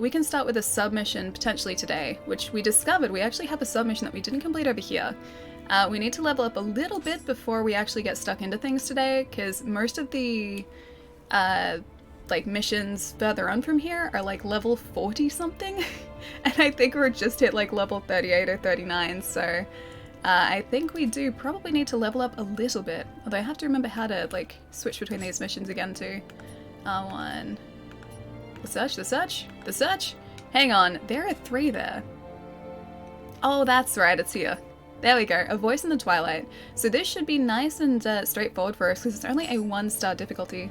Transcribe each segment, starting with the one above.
we can start with a submission potentially today, which we discovered we actually have a submission that we didn't complete over here. We need to level up a little bit before we actually get stuck into things today, because most of the like missions further on from here are like level 40 something, and I think we're just hit like level 38 or 39, so I think we do probably need to level up a little bit, although I have to remember how to like switch between these missions again too. R1. The search, the search, the search! Hang on, there are 3 there. Oh, that's right, it's here. There we go, A Voice in the Twilight. So this should be nice and straightforward for us, because it's only a 1-star difficulty.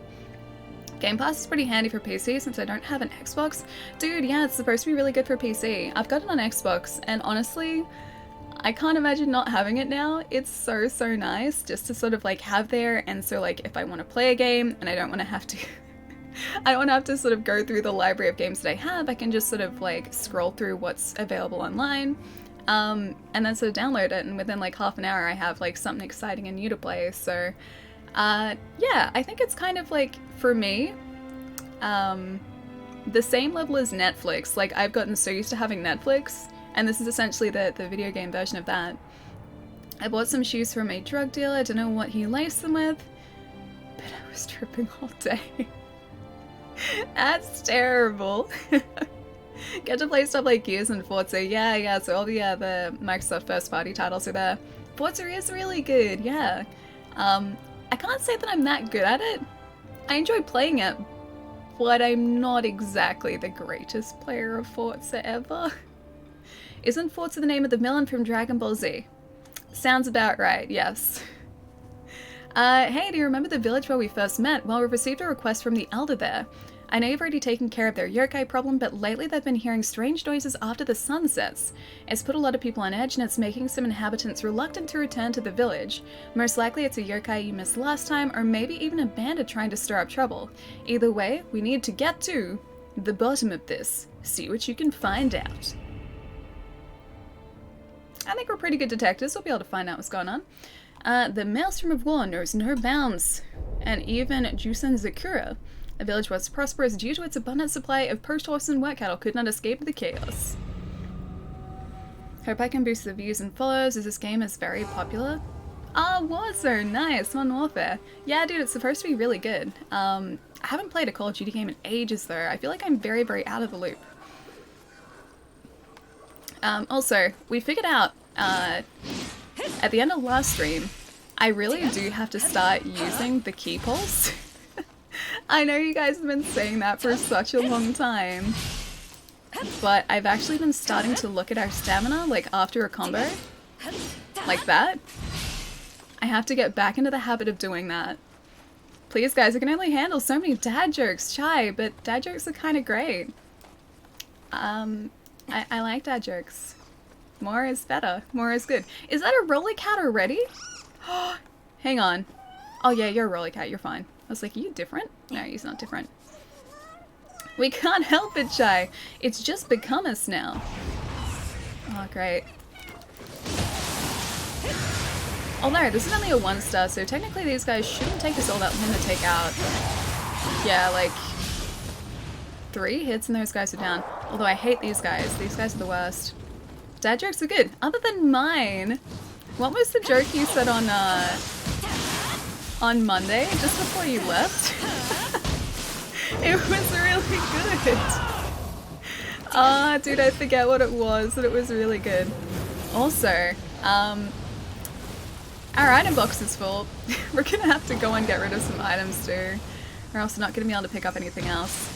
Game Pass is pretty handy for PC since I don't have an Xbox. Dude, yeah, it's supposed to be really good for PC. I've got it on Xbox, and honestly, I can't imagine not having it now. It's so, so nice just to sort of like have there, and so like if I want to play a game and I don't want to have to I don't want to have to sort of go through the library of games that I have, I can just sort of like scroll through what's available online, and then sort of download it, and within like half an hour I have like something exciting and new to play. So yeah, I think it's kind of like, for me, the same level as Netflix. Like, I've gotten so used to having Netflix, and this is essentially the video game version of that. I bought some shoes from a drug dealer, I don't know what he laced them with, but I was tripping all day. That's terrible. Get to play stuff like Gears and Forza. Yeah, so all the Microsoft first party titles are there. Forza is really good, yeah. I can't say that I'm that good at it. I enjoy playing it, but I'm not exactly the greatest player of Forza ever. Isn't Forza the name of the villain from Dragon Ball Z? Sounds about right, yes. Hey, do you remember the village where we first met? Well, we've received a request from the Elder there. I know you've already taken care of their yokai problem, but lately they've been hearing strange noises after the sun sets. It's put a lot of people on edge, and it's making some inhabitants reluctant to return to the village. Most likely it's a yokai you missed last time, or maybe even a bandit trying to stir up trouble. Either way, we need to get to the bottom of this. See what you can find out. I think we're pretty good detectives. We'll be able to find out what's going on. The maelstrom of war knows no bounds, and even Jusen Zakura, a village once prosperous due to its abundant supply of post horses and work cattle, could not escape the chaos. Hope I can boost the views and follows, as this game is very popular. Ah, Warzone, nice, Modern Warfare. Yeah, dude, it's supposed to be really good. I haven't played a Call of Duty game in ages though. I feel like I'm very, very out of the loop. Also, we figured out, at the end of last stream, I really do have to start using the key pulse. I know you guys have been saying that for such a long time, but I've actually been starting to look at our stamina, like after a combo, like that. I have to get back into the habit of doing that. Please guys, I can only handle so many dad jokes, chai, but dad jokes are kind of great. I like dad jokes. More is better. More is good. Is that a rolly cat already? Hang on. Oh yeah, you're a rolly cat. You're fine. I was like, are you different? No, he's not different. We can't help it, Chai. It's just become us now. Oh, great. Oh no, this is only a 1-star, so technically these guys shouldn't take us all that long to take out. Yeah, like 3 hits and those guys are down. Although I hate these guys. These guys are the worst. Dad jokes are good. Other than mine. What was the joke you said on Monday, just before you left? It was really good. Ah, dude, I forget what it was, but it was really good. Also, our item box is full. We're gonna have to go and get rid of some items too, or else we're not gonna be able to pick up anything else.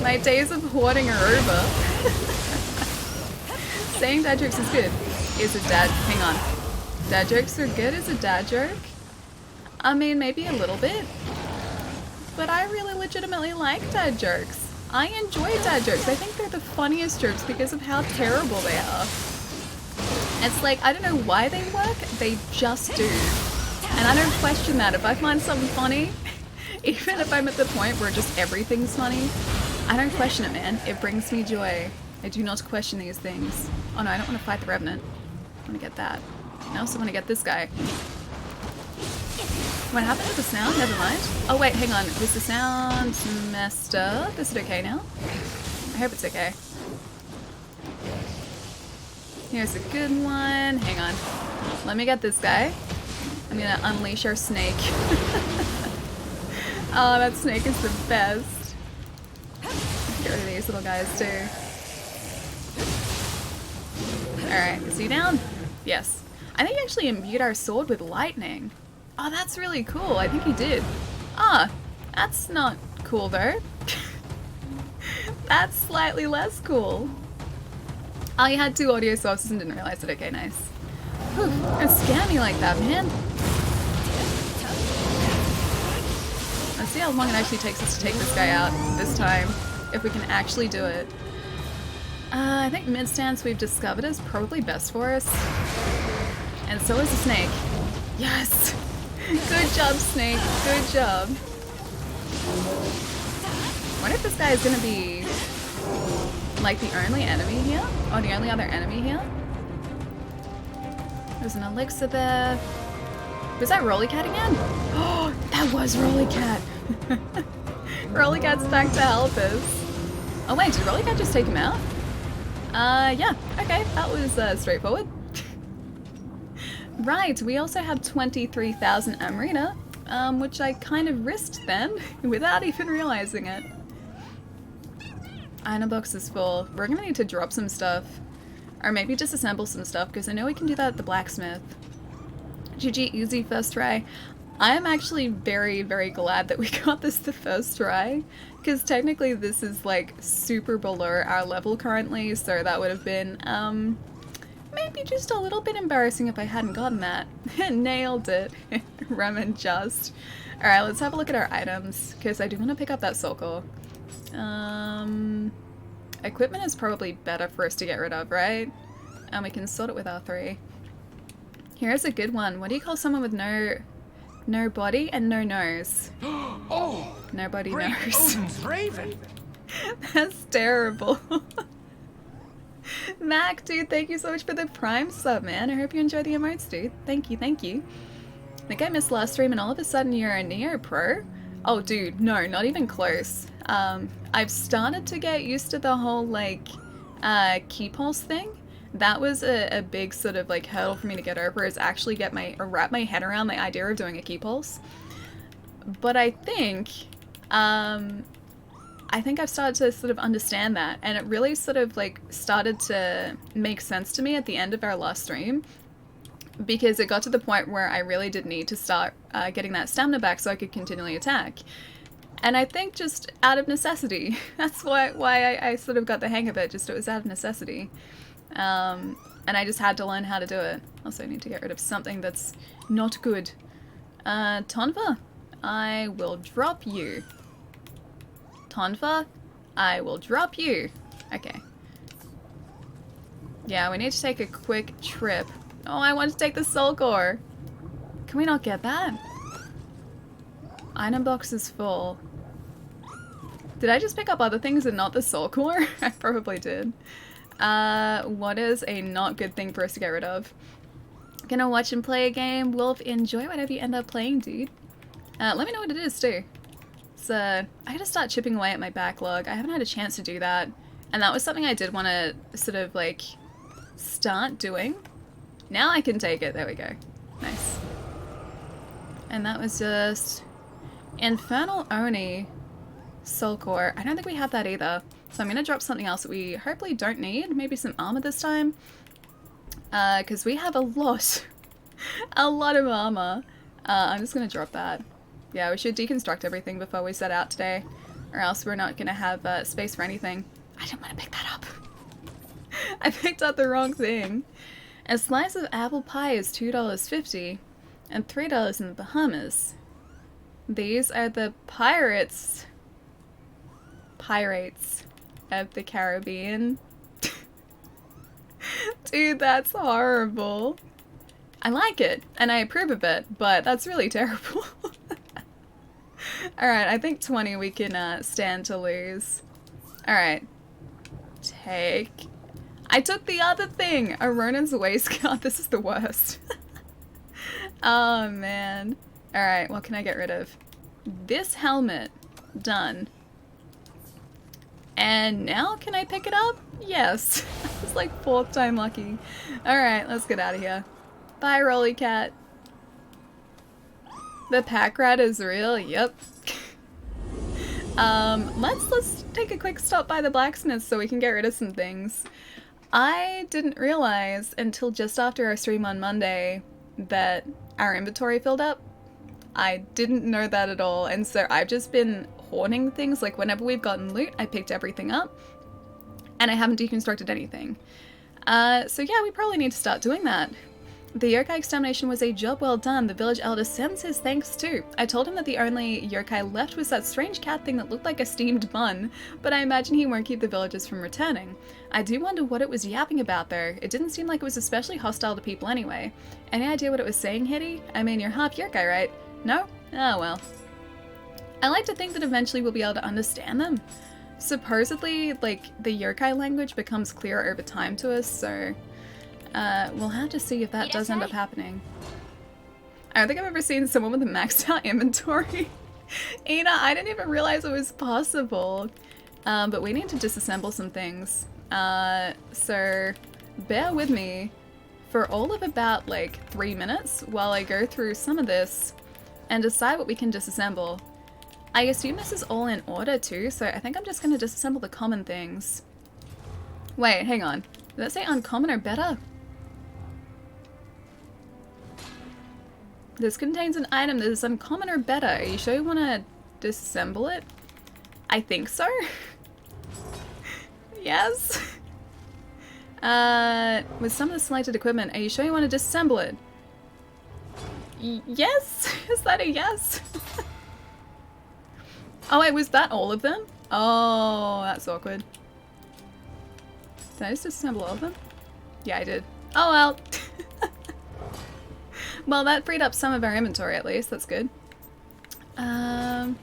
My days of hoarding are over. Saying dad jokes is good. Is a dad, hang on. Dad jokes are good is a dad joke? I mean, maybe a little bit. But I really legitimately like dad jokes. I enjoy dad jokes. I think they're the funniest jokes because of how terrible they are. It's like, I don't know why they work, they just do. And I don't question that. If I find something funny, even if I'm at the point where just everything's funny, I don't question it, man. It brings me joy. I do not question these things. Oh no, I don't want to fight the Revenant. I want to get that. I also want to get this guy. What happened to the sound? Never mind. Oh wait, hang on. Was the sound messed up? Is it okay now? I hope it's okay. Here's a good one. Hang on. Let me get this guy. I'm gonna unleash our snake. Oh, that snake is the best. Get rid of these little guys too. Alright, is he down? Yes. I think he actually imbued our sword with lightning. Oh, that's really cool. I think he did. Ah, that's not cool though. That's slightly less cool. Oh, you had 2 audio sources and didn't realize it. Okay, nice. Whew, don't scare me like that, man. Let's see how long it actually takes us to take this guy out this time. If we can actually do it. I think mid stance we've discovered is probably best for us. And so is the snake. Yes! Good job, snake. Good job. I wonder if this guy is gonna be like the only enemy here? Or the only other enemy here? There's an elixir there. Was that Rolly Cat again? Oh, that was Rolly Cat. Rolly Cat's back to help us. Oh wait, did Rolly Cat just take him out? Yeah. Okay, that was straightforward. Right, we also have 23,000 Amrita, which I kind of risked then, without even realizing it. Iron box is full. We're gonna need to drop some stuff. Or maybe disassemble some stuff, because I know we can do that at the blacksmith. GG, easy first try. I am actually very, very glad that we got this the first try, because technically this is like super below our level currently, so that would have been, maybe just a little bit embarrassing if I hadn't gotten that. Nailed it. Remen just. Alright, let's have a look at our items, because I do want to pick up that soul core. Equipment is probably better for us to get rid of, right? And we can sort it with our 3. Here's a good one. What do you call someone with no body and no nose? Oh! Nobody Great knows. Odin's raven! That's terrible. Mac, dude, thank you so much for the Prime sub, man. I hope you enjoy the emotes, dude. Thank you, thank you. I think I missed last stream and all of a sudden you're a Nioh pro? Oh, dude, no, not even close. I've started to get used to the whole, like, key pulse thing. That was a big sort of, like, hurdle for me to get over, is actually wrap my head around the idea of doing a key pulse. But I think I've started to sort of understand that, and it really sort of, like, started to make sense to me at the end of our last stream, because it got to the point where I really did need to start getting that stamina back so I could continually attack. And I think just out of necessity. That's why I sort of got the hang of it, just it was out of necessity. And I just had to learn how to do it. Also need to get rid of something that's not good. Tonva, I will drop you. Tonva, I will drop you. Okay. Yeah, we need to take a quick trip. Oh, I want to take the soul core. Can we not get that? Item box is full. Did I just pick up other things and not the soul core? I probably did. What is a not good thing for us to get rid of? Gonna watch and play a game. Wolf, enjoy whatever you end up playing, dude. Let me know what it is too. So, I gotta start chipping away at my backlog. I haven't had a chance to do that. And that was something I did want to sort of like start doing. Now I can take it. There we go. Nice. And that was just Infernal Oni Soul Core. I don't think we have that either. So I'm going to drop something else that we hopefully don't need. Maybe some armor this time. Because we have a lot. A lot of armor. I'm just going to drop that. Yeah, we should deconstruct everything before we set out today. Or else we're not going to have space for anything. I didn't want to pick that up. I picked up the wrong thing. A slice of apple pie is $2.50 and $3 in the Bahamas. These are the pirates of the Caribbean. Dude, that's horrible. I like it, and I approve of it, but that's really terrible. Alright, I think 20 we can stand to lose. Alright. Take... I took the other thing! A Ronin's waistcoat. This is the worst. Oh, man. Alright, what can I get rid of? This helmet. Done. And now can I pick it up? Yes. It's like 4th time lucky. Alright, let's get out of here. Bye, Rolly Cat. The pack rat is real? Yep. Let's take a quick stop by the blacksmith so we can get rid of some things. I didn't realize until just after our stream on Monday that our inventory filled up. I didn't know that at all, and so I've just been hoarding things. Like whenever we've gotten loot, I picked everything up, and I haven't deconstructed anything. So yeah, we probably need to start doing that. The yokai extermination was a job well done. The village elder sends his thanks too. I told him that the only yokai left was that strange cat thing that looked like a steamed bun, but I imagine he won't keep the villagers from returning. I do wonder what it was yapping about though. It didn't seem like it was especially hostile to people anyway. Any idea what it was saying, Hitty? I mean, you're half yokai, right? No? Oh well. I like to think that eventually we'll be able to understand them. Supposedly, like, the yokai language becomes clearer over time to us, so we'll have to see if that does end up happening. I don't think I've ever seen someone with a maxed out inventory. Ina, I didn't even realize it was possible. But we need to disassemble some things. So bear with me for all of about like 3 minutes while I go through some of this and decide what we can disassemble. I assume this is all in order too, so I think I'm just going to disassemble the common things. Wait, hang on. Did that say uncommon or better? This contains an item that is uncommon or better. Are you sure you want to disassemble it? I think so. Yes. With some of the selected equipment, are you sure you want to disassemble it? Yes? Is that a yes? Oh wait, was that all of them? Oh, that's awkward. Did I just disassemble all of them? Yeah, I did. Oh well. Well, that freed up some of our inventory at least. That's good. Hang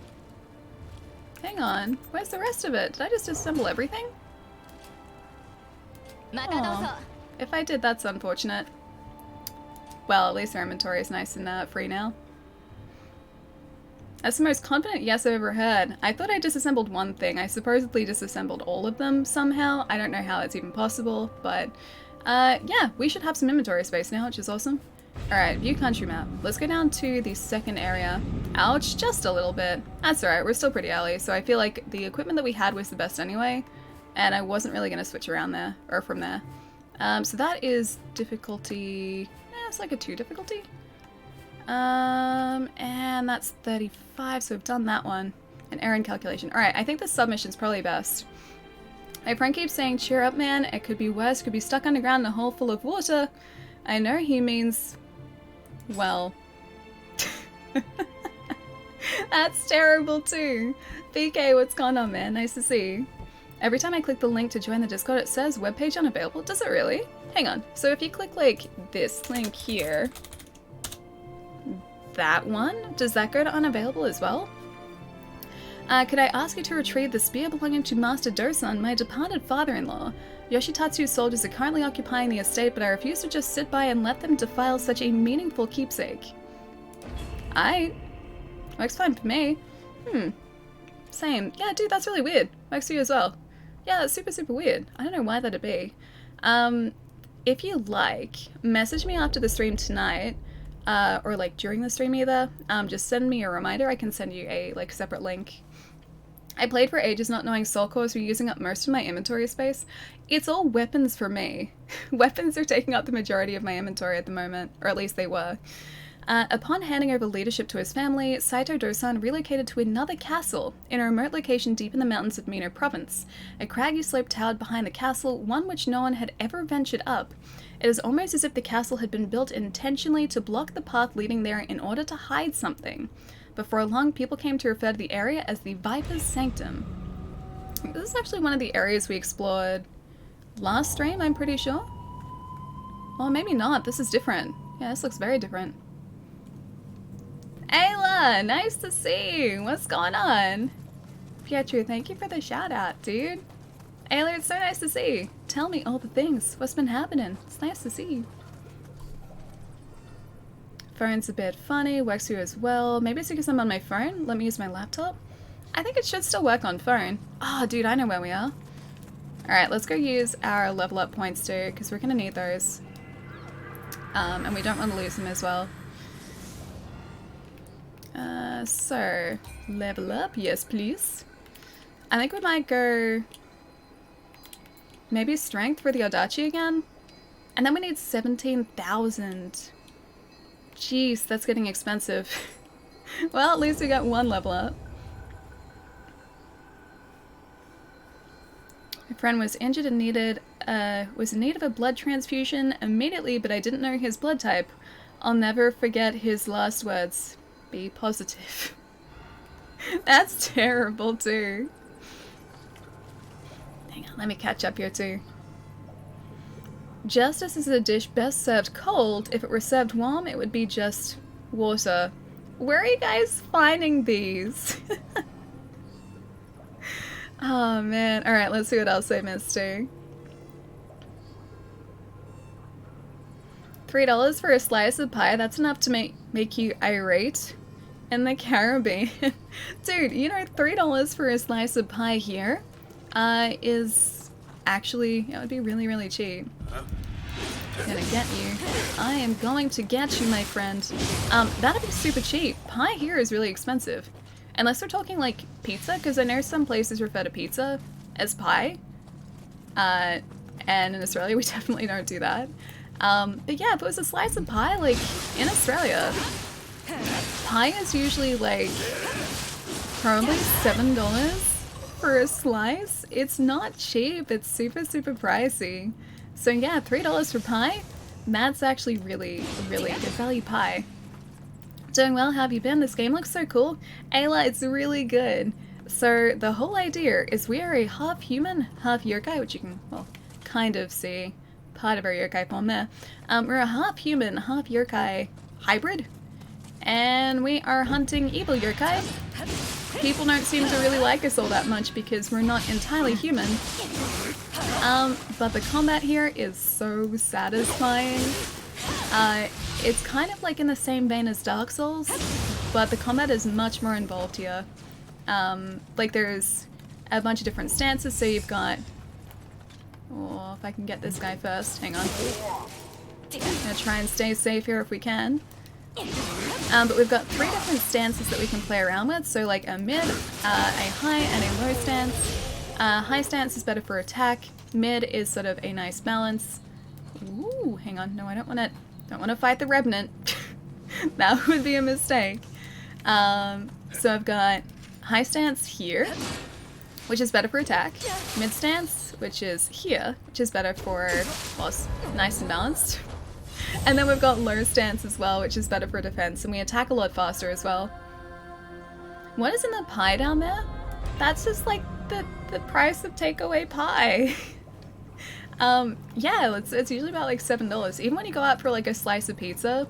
on. Where's the rest of it? Did I just disassemble everything? Oh. If I did, that's unfortunate. Well, at least our inventory is nice and free now. That's the most confident yes I've ever heard. I thought I disassembled one thing. I supposedly disassembled all of them somehow. I don't know how that's even possible, but yeah, we should have some inventory space now, which is awesome. Alright, view country map. Let's go down to the second area. Ouch, just a little bit. That's alright, we're still pretty early, so I feel like the equipment that we had was the best anyway, and I wasn't really going to switch around there, or from there. So that is difficulty... it's like a 2 difficulty. And that's 35, so we've done that one. An errand calculation. Alright, I think the submission's probably best. My friend keeps saying, cheer up man, it could be worse, could be stuck underground in a hole full of water. I know he means... well... That's terrible too. BK, what's going on man? Nice to see you. Every time I click the link to join the Discord it says webpage unavailable. Does it really? Hang on. So if you click like this link here... that one? Does that go to unavailable as well? Could I ask you to retrieve the spear belonging to Master Dosan, my departed father-in-law? Yoshitatsu's soldiers are currently occupying the estate, but I refuse to just sit by and let them defile such a meaningful keepsake. Works fine for me. Same. Yeah, dude, that's really weird. Works for you as well. Yeah, that's super, super weird. I don't know why that'd be. If you like, message me after the stream tonight, or like during the stream either. Just send me a reminder. I can send you a like separate link. I played for ages not knowing soul cores were using up most of my inventory space. It's all weapons for me. Weapons are taking up the majority of my inventory at the moment, or at least they were. Upon handing over leadership to his family, Saito Dosan relocated to another castle in a remote location deep in the mountains of Mino Province. A craggy slope towered behind the castle, one which no one had ever ventured up. It is almost as if the castle had been built intentionally to block the path leading there in order to hide something. Before long, people came to refer to the area as the Viper's Sanctum. This is actually one of the areas we explored last stream, I'm pretty sure. Well, maybe not. This is different. Yeah, this looks very different. Ayla, nice to see you. What's going on? Pietro, thank you for the shout out, dude. Ayla, it's so nice to see you. Tell me all the things. What's been happening? It's nice to see you. Phone's a bit funny, works for you as well. Maybe it's because I'm on my phone. Let me use my laptop. I think it should still work on phone. Oh, dude, I know where we are. Alright, let's go use our level up points too, because we're going to need those. And we don't want to lose them as well. So, level up, yes please. I think we might go maybe strength for the Audachi again. And then we need 17,000. Jeez, that's getting expensive. Well, at least we got one level up. My friend was injured and was in need of a blood transfusion immediately, but I didn't know his blood type. I'll never forget his last words. Be positive. That's terrible too. Hang on, let me catch up here too. Justice is a dish best served cold. If it were served warm, it would be just water. Where are you guys finding these? Oh man. Alright, let's see what else I missed too. $3 for a slice of pie, that's enough to make you irate in the Caribbean. Dude, you know, $3 for a slice of pie here is actually, it would be really, really cheap. I'm gonna get you. I am going to get you, my friend. That'd be super cheap. Pie here is really expensive. Unless we're talking like pizza, because I know some places refer to pizza as pie. And in Australia we definitely don't do that. But yeah, if it was a slice of pie, like in Australia, pie is usually like probably $7 for a slice. It's not cheap, it's super, super pricey. So yeah, $3 for pie, that's actually really, really good value pie. Doing well, how have you been? This game looks so cool. Ayla, it's really good. So the whole idea is we are a half human, half yokai, which you can, well, kind of see part of our yokai form there. We're a half human, half yokai hybrid, and we are hunting evil yokai. People don't seem to really like us all that much because we're not entirely human. But the combat here is so satisfying. It's kind of like in the same vein as Dark Souls, but the combat is much more involved here. Like there's a bunch of different stances, so you've got... Oh, if I can get this guy first, hang on. I'm gonna try and stay safe here if we can. But we've got 3 different stances that we can play around with, so like a mid, a high, and a low stance. High stance is better for attack, mid is sort of a nice balance. Ooh, hang on, no I don't want to fight the Revenant. That would be a mistake. So I've got high stance here, which is better for attack, mid stance, which is here, which is better for, well, it's nice and balanced. And then we've got low stance as well, which is better for defense, and we attack a lot faster as well. What is in the pie down there? That's just like the price of takeaway pie. Yeah, it's usually about like $7. Even when you go out for like a slice of pizza,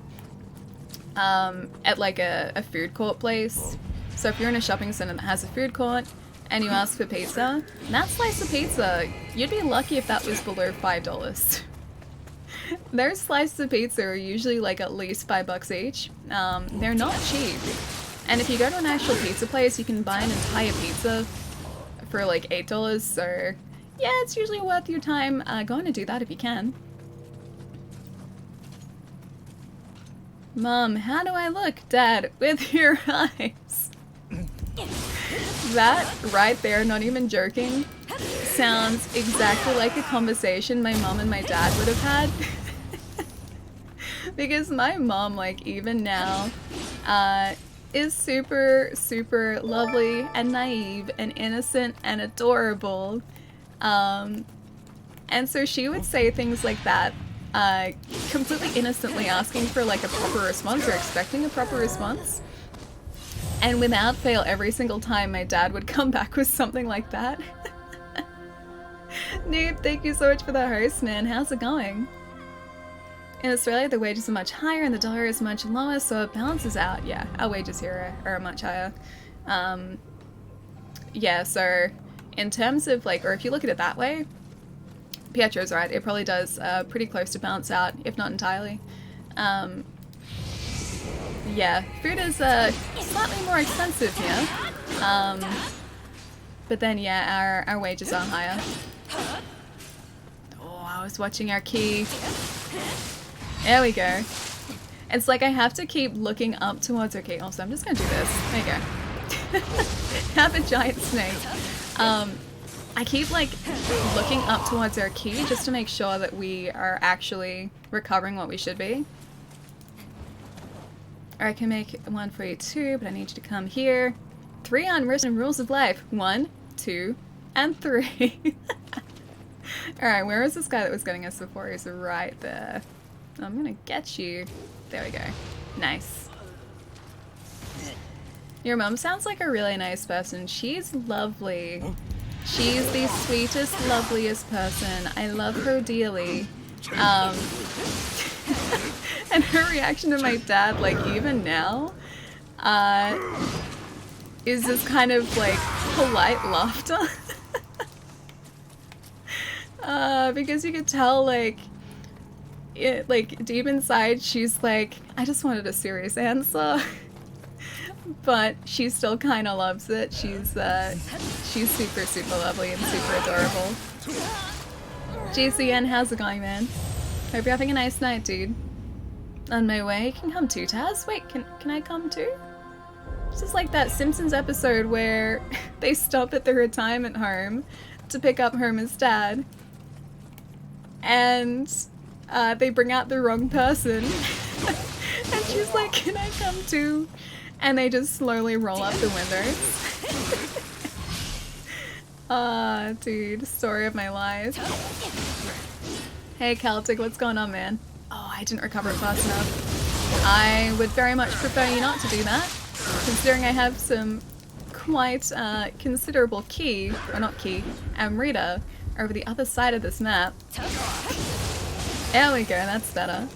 at like a food court place. So if you're in a shopping center that has a food court and you ask for pizza, that slice of pizza, you'd be lucky if that was below $5. Their slices of pizza are usually like at least $5 each. They're not cheap. And if you go to an actual pizza place, you can buy an entire pizza for like $8, so yeah, it's usually worth your time going to do that if you can. Mom, how do I look, Dad, with your eyes? That right there, not even joking, sounds exactly like a conversation my mom and my dad would have had. Because my mom, like, even now, is super, super lovely and naive and innocent and adorable. And so she would say things like that, completely innocently asking for like a proper response or expecting a proper response. And without fail, every single time my dad would come back with something like that. Dude, thank you so much for the host, man. How's it going? In Australia, the wages are much higher and the dollar is much lower, so it balances out. Yeah, our wages here are much higher. Yeah, so in terms of like, or if you look at it that way, Pietro's right, it probably does pretty close to balance out, if not entirely. Yeah, food is slightly more expensive here, but then yeah, our wages are higher. was watching our key. There we go. It's like I have to keep looking up towards her key. Also, I'm just gonna do this. There you go. Have a giant snake. I keep like looking up towards our key just to make sure that we are actually recovering what we should be. Or I can make one for you too, but I need you to come here. 3 unwritten rules of life. 1, 2, and 3. Alright, where was this guy that was getting us before? He's right there. I'm gonna get you. There we go. Nice. Your mom sounds like a really nice person. She's lovely. She's the sweetest, loveliest person. I love her dearly. And her reaction to my dad, like even now, is this kind of like polite laughter. Because you could tell like deep inside she's like, I just wanted a serious answer. But she still kind of loves it. She's super, super lovely and super adorable. GCN, how's it going, man? Hope you're having a nice night, dude. On my way. You can come too, Taz. Wait, can I come too? This is like that Simpsons episode where they stop at the retirement home to pick up Homer's dad. And they bring out the wrong person. And she's like, can I come too? And they just slowly roll up the windows. Ah, dude, story of my life. Hey Celtic, what's going on, man? Oh, I didn't recover it fast enough. I would very much prefer you not to do that, considering I have some quite considerable key, or not key, Amrita, over the other side of this map. There we go, that's better.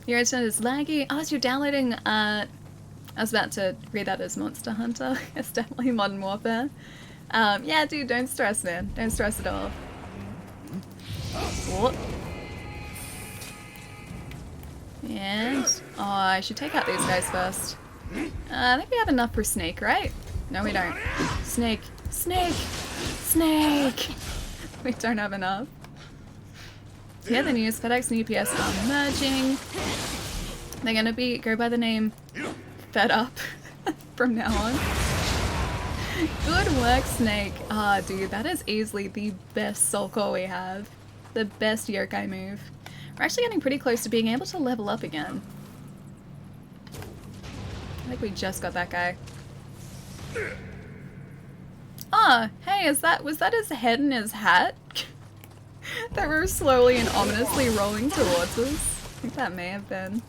Your internet is laggy. Oh, so you're downloading, I was about to read that as Monster Hunter. It's definitely Modern Warfare. Yeah, dude, don't stress, man. Don't stress at all. What? And, oh, I should take out these guys first. I think we have enough for Snake, right? No, we don't. Snake. Snake! Snake! We don't have enough. Yeah, the news, FedEx and UPS are merging. They're gonna go by the name Fed Up from now on. Good work, Snake. Ah, dude, that is easily the best soul core we have. The best yokai move. We're actually getting pretty close to being able to level up again. I think we just got that guy. Ah, hey, was that his head and his hat? That were slowly and ominously rolling towards us? I think that may have been.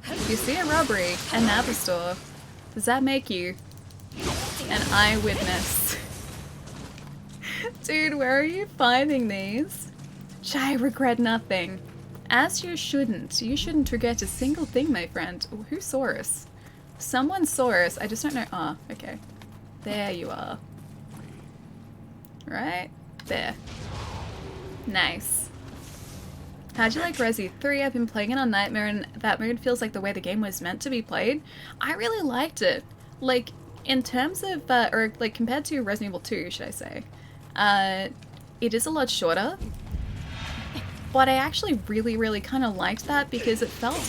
If you see a robbery and nab a store, does that make you an eyewitness? Dude, where are you finding these? I regret nothing. As you shouldn't. You shouldn't regret a single thing, my friend. Oh, who saw us? Someone saw us. I just don't know. Ah, oh, okay. There you are. Right there. Nice. How'd you like Resi 3? I've been playing it on Nightmare and that mode feels like the way the game was meant to be played. I really liked it. Like, in terms of, or like compared to Resident Evil 2, should I say, it is a lot shorter. But I actually really, really kind of liked that because it felt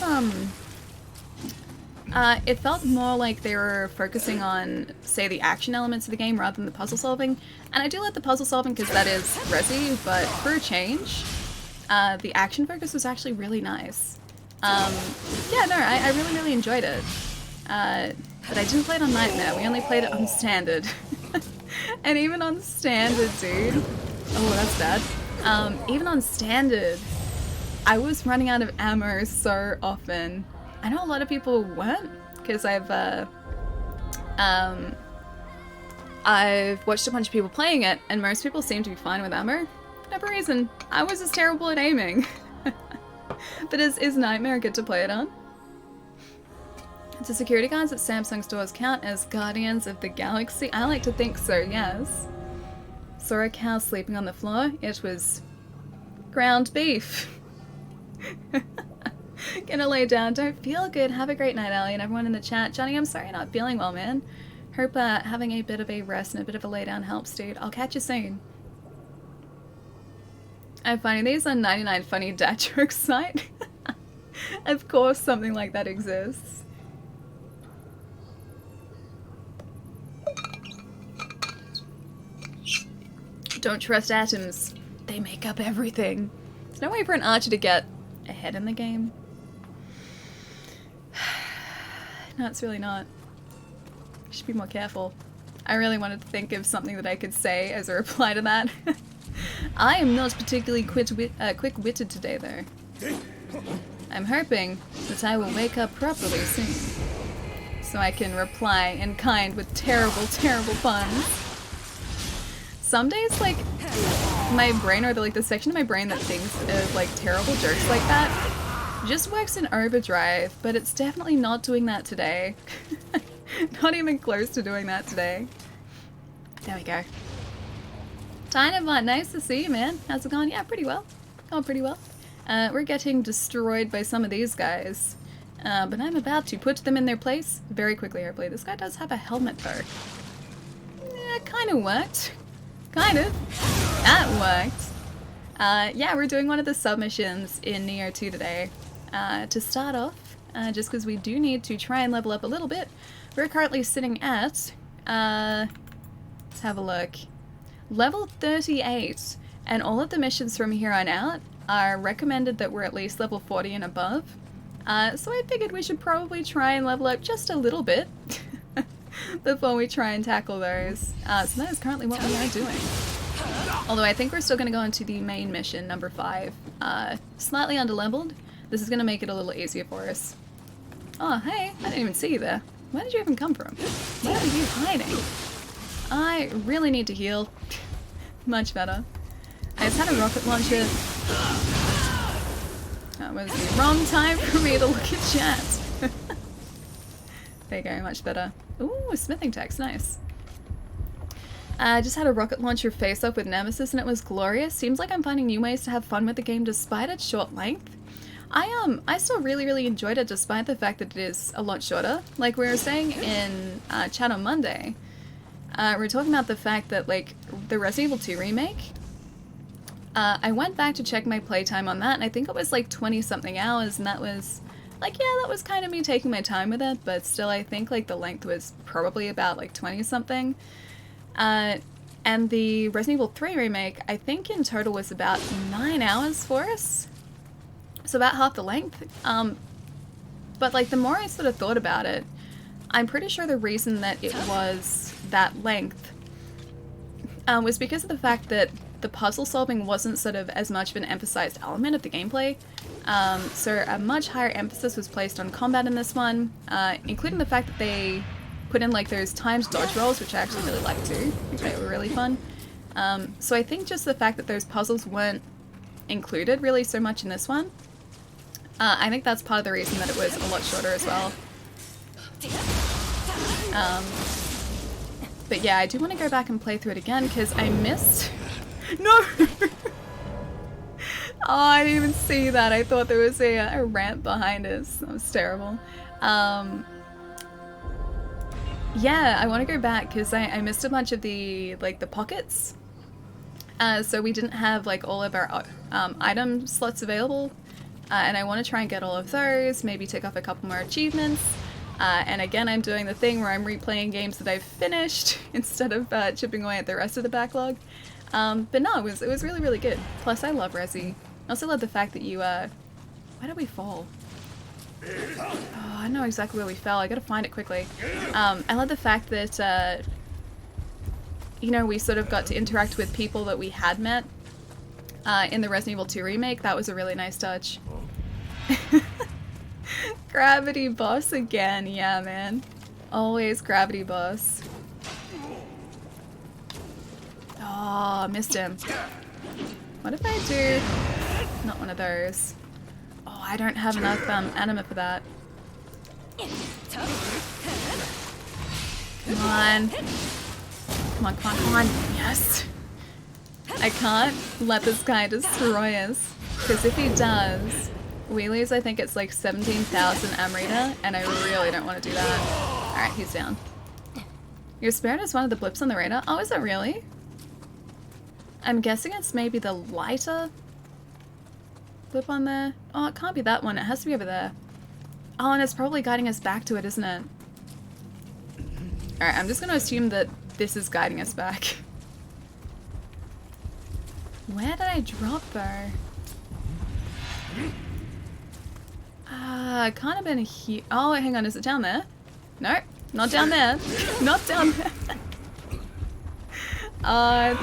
more like they were focusing on, say, the action elements of the game rather than the puzzle solving. And I do like the puzzle solving because that is Resi, but for a change, the action focus was actually really nice. Yeah, no, I really, really enjoyed it. But I didn't play it on Nightmare, we only played it on Standard. And even on Standard, dude, oh, that's bad. Even on Standard, I was running out of ammo so often. I know a lot of people weren't, because I've watched a bunch of people playing it, and most people seem to be fine with ammo. For whatever reason, I was just terrible at aiming. But is Nightmare good to play it on? Do security guards at Samsung stores count as guardians of the galaxy? I like to think so, yes. Saw a cow sleeping on the floor. It was ground beef. Gonna lay down. Don't feel good. Have a great night, Ellie, and everyone in the chat. Johnny, I'm sorry you're not feeling well, man. Hope having a bit of a rest and a bit of a lay down helps, dude. I'll catch you soon. I'm finding these on 99 Funny Dad Jokes site. Of course something like that exists. Don't trust atoms. They make up everything. There's no way for an archer to get ahead in the game. No, it's really not. Should be more careful. I really wanted to think of something that I could say as a reply to that. I am not particularly quick-witted today, though. I'm hoping that I will wake up properly soon, so I can reply in kind with terrible, terrible puns. Some days, like, my brain, or the section of my brain that thinks of, like, terrible jokes like that, just works in overdrive, but it's definitely not doing that today. Not even close to doing that today. There we go. Dynamite, nice to see you, man. How's it going? Yeah, pretty well. Going pretty well. We're getting destroyed by some of these guys, but I'm about to put them in their place very quickly, hopefully. This guy does have a helmet, though. Yeah, kind of worked. Kind of. That worked. Yeah, we're doing one of the submissions in Nioh 2 today. To start off, just because we do need to try and level up a little bit, we're currently sitting at, let's have a look, level 38, and all of the missions from here on out are recommended that we're at least level 40 and above. So I figured we should probably try and level up just a little bit before we try and tackle those. So that is currently what we are doing. Although I think we're still going to go into the main mission, number 5. Slightly underleveled. This is going to make it a little easier for us. Oh, hey, I didn't even see you there. Where did you even come from? Where are you hiding? I really need to heal. Much better. I just had a rocket launcher. That was the wrong time for me to look at chat. There you go, much better. Ooh, smithing text, nice. I just had a rocket launcher face-up with Nemesis and it was glorious. Seems like I'm finding new ways to have fun with the game despite its short length. I still really enjoyed it despite the fact that it is a lot shorter. Like we were saying in chat on Monday, we were talking about the fact that, like, the Resident Evil 2 remake, I went back to check my playtime on that and I think it was like 20-something hours, and that was, like, yeah, that was kind of me taking my time with it, but still I think, like, the length was probably about, like, 20-something. And the Resident Evil 3 remake, I think in total was about 9 hours for us. So about half the length. But, like, the more I sort of thought about it, I'm pretty sure the reason that it was that length was because of the fact that the puzzle solving wasn't sort of as much of an emphasized element of the gameplay. So a much higher emphasis was placed on combat in this one, including the fact that they put in, like, those timed dodge rolls, which I actually really liked too. I think they were really fun. So I think just the fact that those puzzles weren't included really so much in this one, I think that's part of the reason that it was a lot shorter as well. But yeah, I do want to go back and play through it again because I missed... No! Oh, I didn't even see that. I thought there was a ramp behind us. That was terrible. Yeah, I want to go back because I missed a bunch of the, like, the pockets. So we didn't have, like, all of our item slots available. And I want to try and get all of those, maybe tick off a couple more achievements. And again, I'm doing the thing where I'm replaying games that I've finished instead of chipping away at the rest of the backlog. But no, it was really good. Plus, I love Resi. I also love the fact that you, where did we fall? Oh, I know exactly where we fell. I gotta find it quickly. I love the fact that, you know, we sort of got to interact with people that we had met in the Resident Evil 2 remake. That was a really nice touch. Gravity boss again. Yeah, man. Always gravity boss. Oh, missed him. What if I do... Not one of those. Oh, I don't have enough anima for that. Come on. Come on, come on, come on. Yes! I can't let this guy destroy us. Because if he does, we lose, I think it's like 17,000 Amrita, and I really don't want to do that. Alright, he's down. Your spirit is one of the blips on the radar? Oh, is it really? I'm guessing it's maybe the lighter Flip on there. Oh, it can't be that one. It has to be over there. Oh, and it's probably guiding us back to it, isn't it? Alright, I'm just going to assume that this is guiding us back. Where did I drop her? It can't have been here. Oh, hang on. Is it down there? No, not down there. Not down there.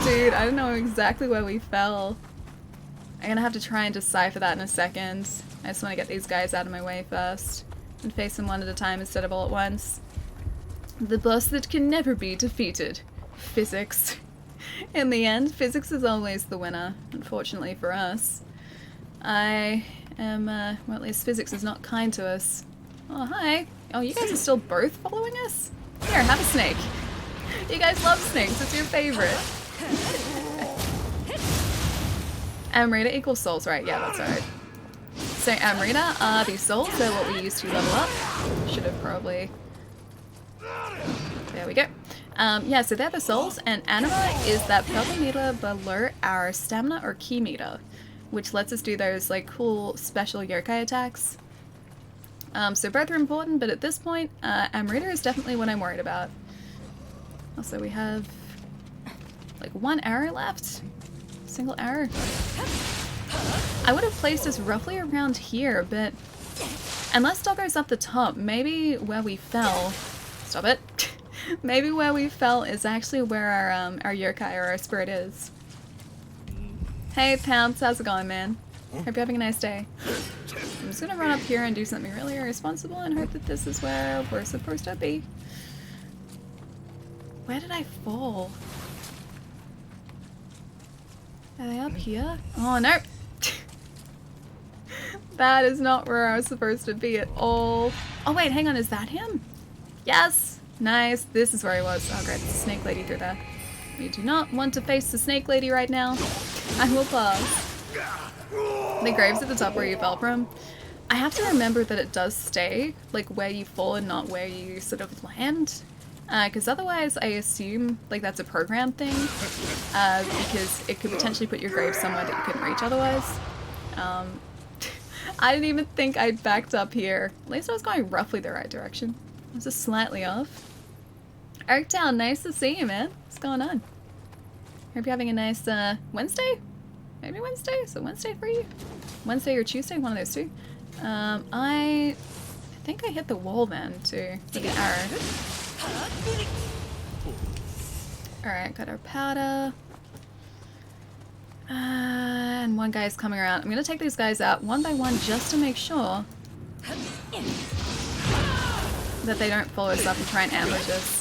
Dude, I don't know exactly where we fell. I'm gonna have to try and decipher that in a second. I just want to get these guys out of my way first and face them one at a time instead of all at once. The boss that can never be defeated. Physics. In the end, physics is always the winner, unfortunately for us. I am, well, at least physics is not kind to us. Oh, hi. Oh, you guys are still both following us? Here, have a snake. You guys love snakes, it's your favorite. Amrita equals souls, right? Yeah, that's right. So Amrita are the souls, they're what we use to level up. Should have probably... There we go. Yeah, so they're the souls, and Anima is that purple meter below our stamina or ki meter, which lets us do those like cool special yokai attacks. So both are important, but at this point, Amrita is definitely what I'm worried about. Also, we have like one arrow left. Single arrow. I would have placed us roughly around here, but unless Doggo's up the top, maybe where we fell. Stop it. Maybe where we fell is actually where our yokai or our spirit is. Hey Pounce, how's it going, man? Hope you're having a nice day. I'm just gonna run up here and do something really irresponsible and hope that this is where we're supposed to be. Where did I fall? Are they up here? Oh no! That is not where I was supposed to be at all. Oh wait, hang on, is that him? Yes! Nice, this is where he was. Oh great, there's a snake lady through there. We do not want to face the snake lady right now. I will pass. The grave's at the top where you fell from. I have to remember that it does stay like where you fall and not where you sort of land. Because otherwise I assume like that's a program thing. Because it could potentially put your grave somewhere that you couldn't reach otherwise. I didn't even think I'd backed up here. At least I was going roughly the right direction. I was just slightly off. Oaktown, nice to see you, man. What's going on? Hope you're having a nice Wednesday? Maybe Wednesday? So Wednesday for you? Wednesday or Tuesday? One of those two. I think I hit the wall then too with the arrow. Alright, got our powder. And one guy's coming around. I'm gonna take these guys out one by one just to make sure that they don't follow us up and try and ambush us.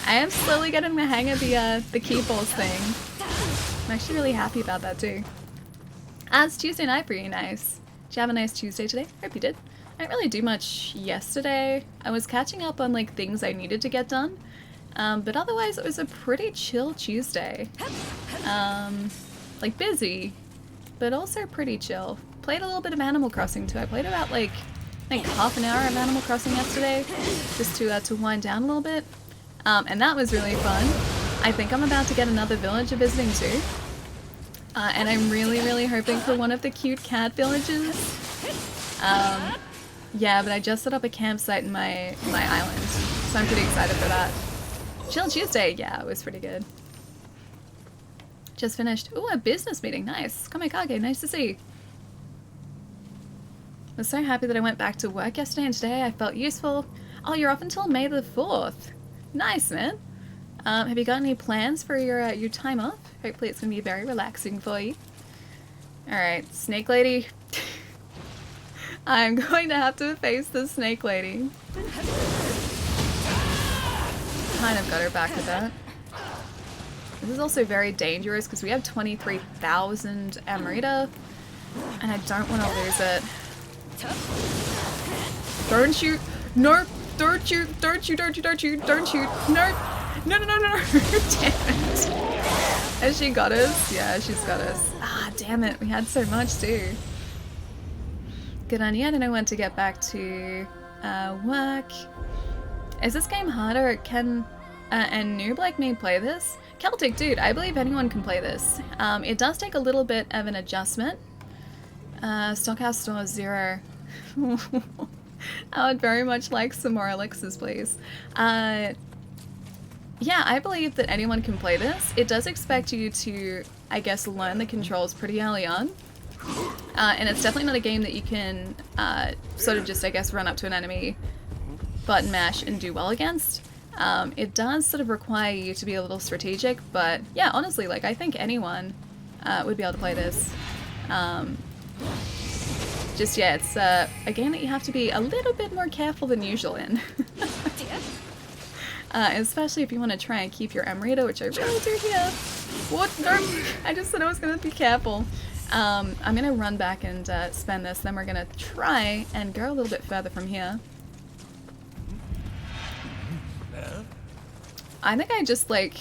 I am slowly getting the hang of the key balls thing. I'm actually really happy about that too. It's Tuesday night for you, nice. Did you have a nice Tuesday today? Hope you did. I didn't really do much yesterday. I was catching up on like things I needed to get done. But otherwise it was a pretty chill Tuesday. Like busy, but also pretty chill. Played a little bit of Animal Crossing too. I played about like, I think half an hour of Animal Crossing yesterday, just to wind down a little bit. And that was really fun. I think I'm about to get another villager visiting too. And I'm really, really hoping for one of the cute cat villages. Yeah, but I just set up a campsite in my island, so I'm pretty excited for that. Chill Tuesday, yeah, it was pretty good. Just finished. Ooh, a business meeting, nice. Kamikage, nice to see. I was so happy that I went back to work yesterday and today I felt useful. Oh, you're off until May the 4th. Nice, man. Have you got any plans for your time off? Hopefully it's going to be very relaxing for you. Alright, Snake Lady. I'm going to have to face the Snake Lady. Kind of got her back with that. This is also very dangerous because we have 23,000 Amrita and I don't want to lose it. Don't shoot! No! Don't shoot! Don't shoot! Don't shoot! Don't shoot! Don't shoot! No! No, no, no, no, no. Damn it. Has she got us? Yeah, she's got us. Ah, damn it. We had so much too. Good on you. I don't know when to get back to work. Is this game harder? and noob like me play this, Celtic, dude, I believe anyone can play this. It does take a little bit of an adjustment. Stockhouse store 0. I would very much like some more elixirs, please. Yeah, I believe that anyone can play this. It does expect you to, I guess, learn the controls pretty early on. And it's definitely not a game that you can sort of just, I guess, run up to an enemy, button mash, and do well against. It does sort of require you to be a little strategic, but yeah, honestly, like, I think anyone would be able to play this. Just, yeah, it's a game that you have to be a little bit more careful than usual in. Especially if you want to try and keep your M reader, which I really do here. What? No, I just said I was going to be careful. I'm going to run back and spend this, then we're going to try and go a little bit further from here. I think I just, like,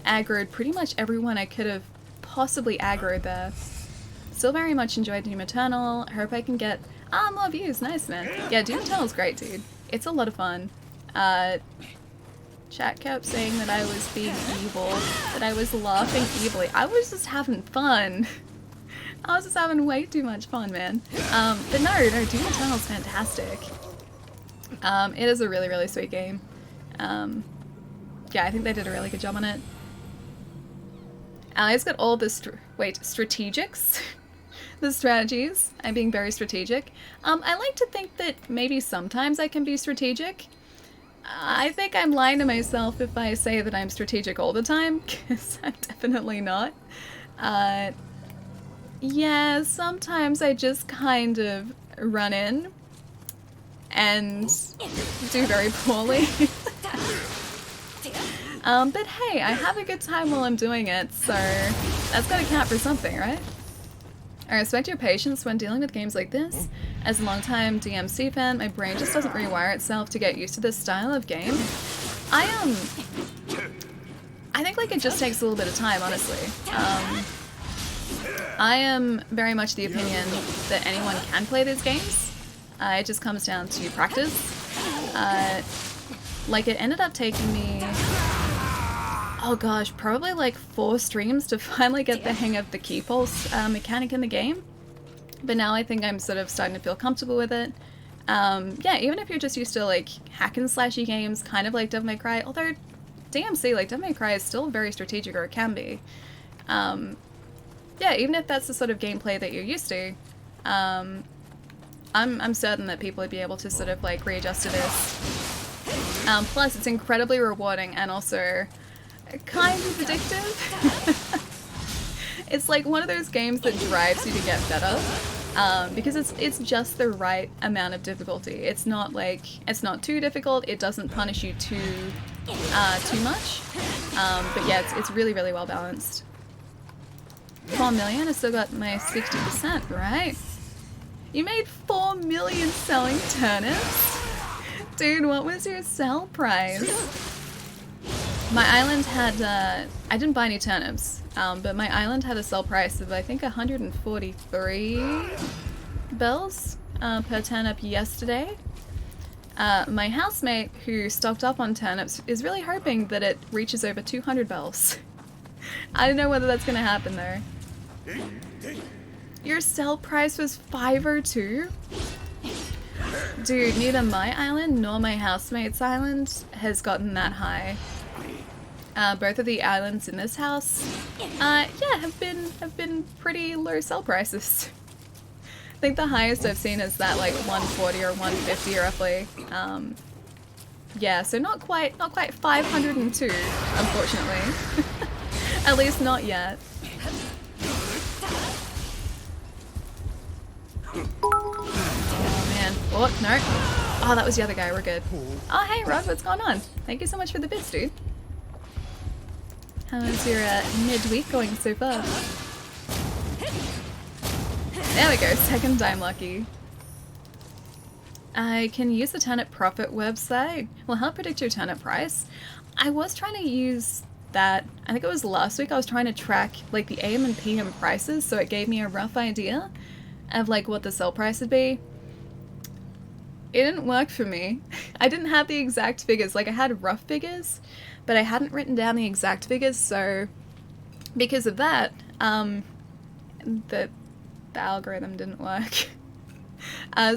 aggroed pretty much everyone I could have possibly aggroed there. Still very much enjoyed Doom Eternal. Hope I can get more views. Nice, man. Yeah, Doom Eternal's great, dude. It's a lot of fun. Chat kept saying that I was being evil, that I was laughing evilly. I was just having fun. I was just having way too much fun, man. But no, Doom Eternal's fantastic. It is a really, really sweet game. Yeah, I think they did a really good job on it. It's got all the strategics. The strategies. I'm being very strategic. I like to think that maybe sometimes I can be strategic. I think I'm lying to myself if I say that I'm strategic all the time, because I'm definitely not. Yeah, sometimes I just kind of run in and do very poorly. But hey, I have a good time while I'm doing it, so that's gotta count for something, right? I respect your patience when dealing with games like this. As a longtime DMC fan, my brain just doesn't rewire itself to get used to this style of game. I think like it just takes a little bit of time, honestly. I am very much the opinion that anyone can play these games. It just comes down to practice. Like it ended up taking me, oh gosh, probably like 4 streams to finally get the hang of the key pulse mechanic in the game. But now I think I'm sort of starting to feel comfortable with it. Yeah, even if you're just used to like hack and slashy games, kind of like Devil May Cry, although DMC, like Devil May Cry is still very strategic, or it can be. Yeah, even if that's the sort of gameplay that you're used to, I'm certain that people would be able to sort of like readjust to this. Plus, it's incredibly rewarding and also kind of addictive. It's like one of those games that drives you to get better, because it's just the right amount of difficulty. It's not like, it's not too difficult, it doesn't punish you too much, but yeah, it's really, really well balanced. 4 million, I still got my 60%, right? You made 4 million selling turnips? Dude, what was your sell price? My island had, I didn't buy any turnips, but my island had a sell price of I think 143 bells per turnip yesterday. My housemate, who stocked up on turnips, is really hoping that it reaches over 200 bells. I don't know whether that's gonna happen though. Your sell price was 502? Dude, neither my island nor my housemate's island has gotten that high. Both of the islands in this house, yeah, have been pretty low sell prices. I think the highest I've seen is that like 140 or 150 roughly. Yeah, so not quite 502, unfortunately. At least not yet. Oh man. Oh, no. Oh, that was the other guy. We're good. Oh, hey, Rod. What's going on? Thank you so much for the bits, dude. How's your midweek going so far? There we go. Second time lucky. I can use the turnip profit website. Will help predict your turnip price. I was trying to use that. I think it was last week. I was trying to track like the AM and PM prices, so it gave me a rough idea of like what the sell price would be. It didn't work for me. I didn't have the exact figures. Like, I had rough figures, but I hadn't written down the exact figures, so because of that, the algorithm didn't work.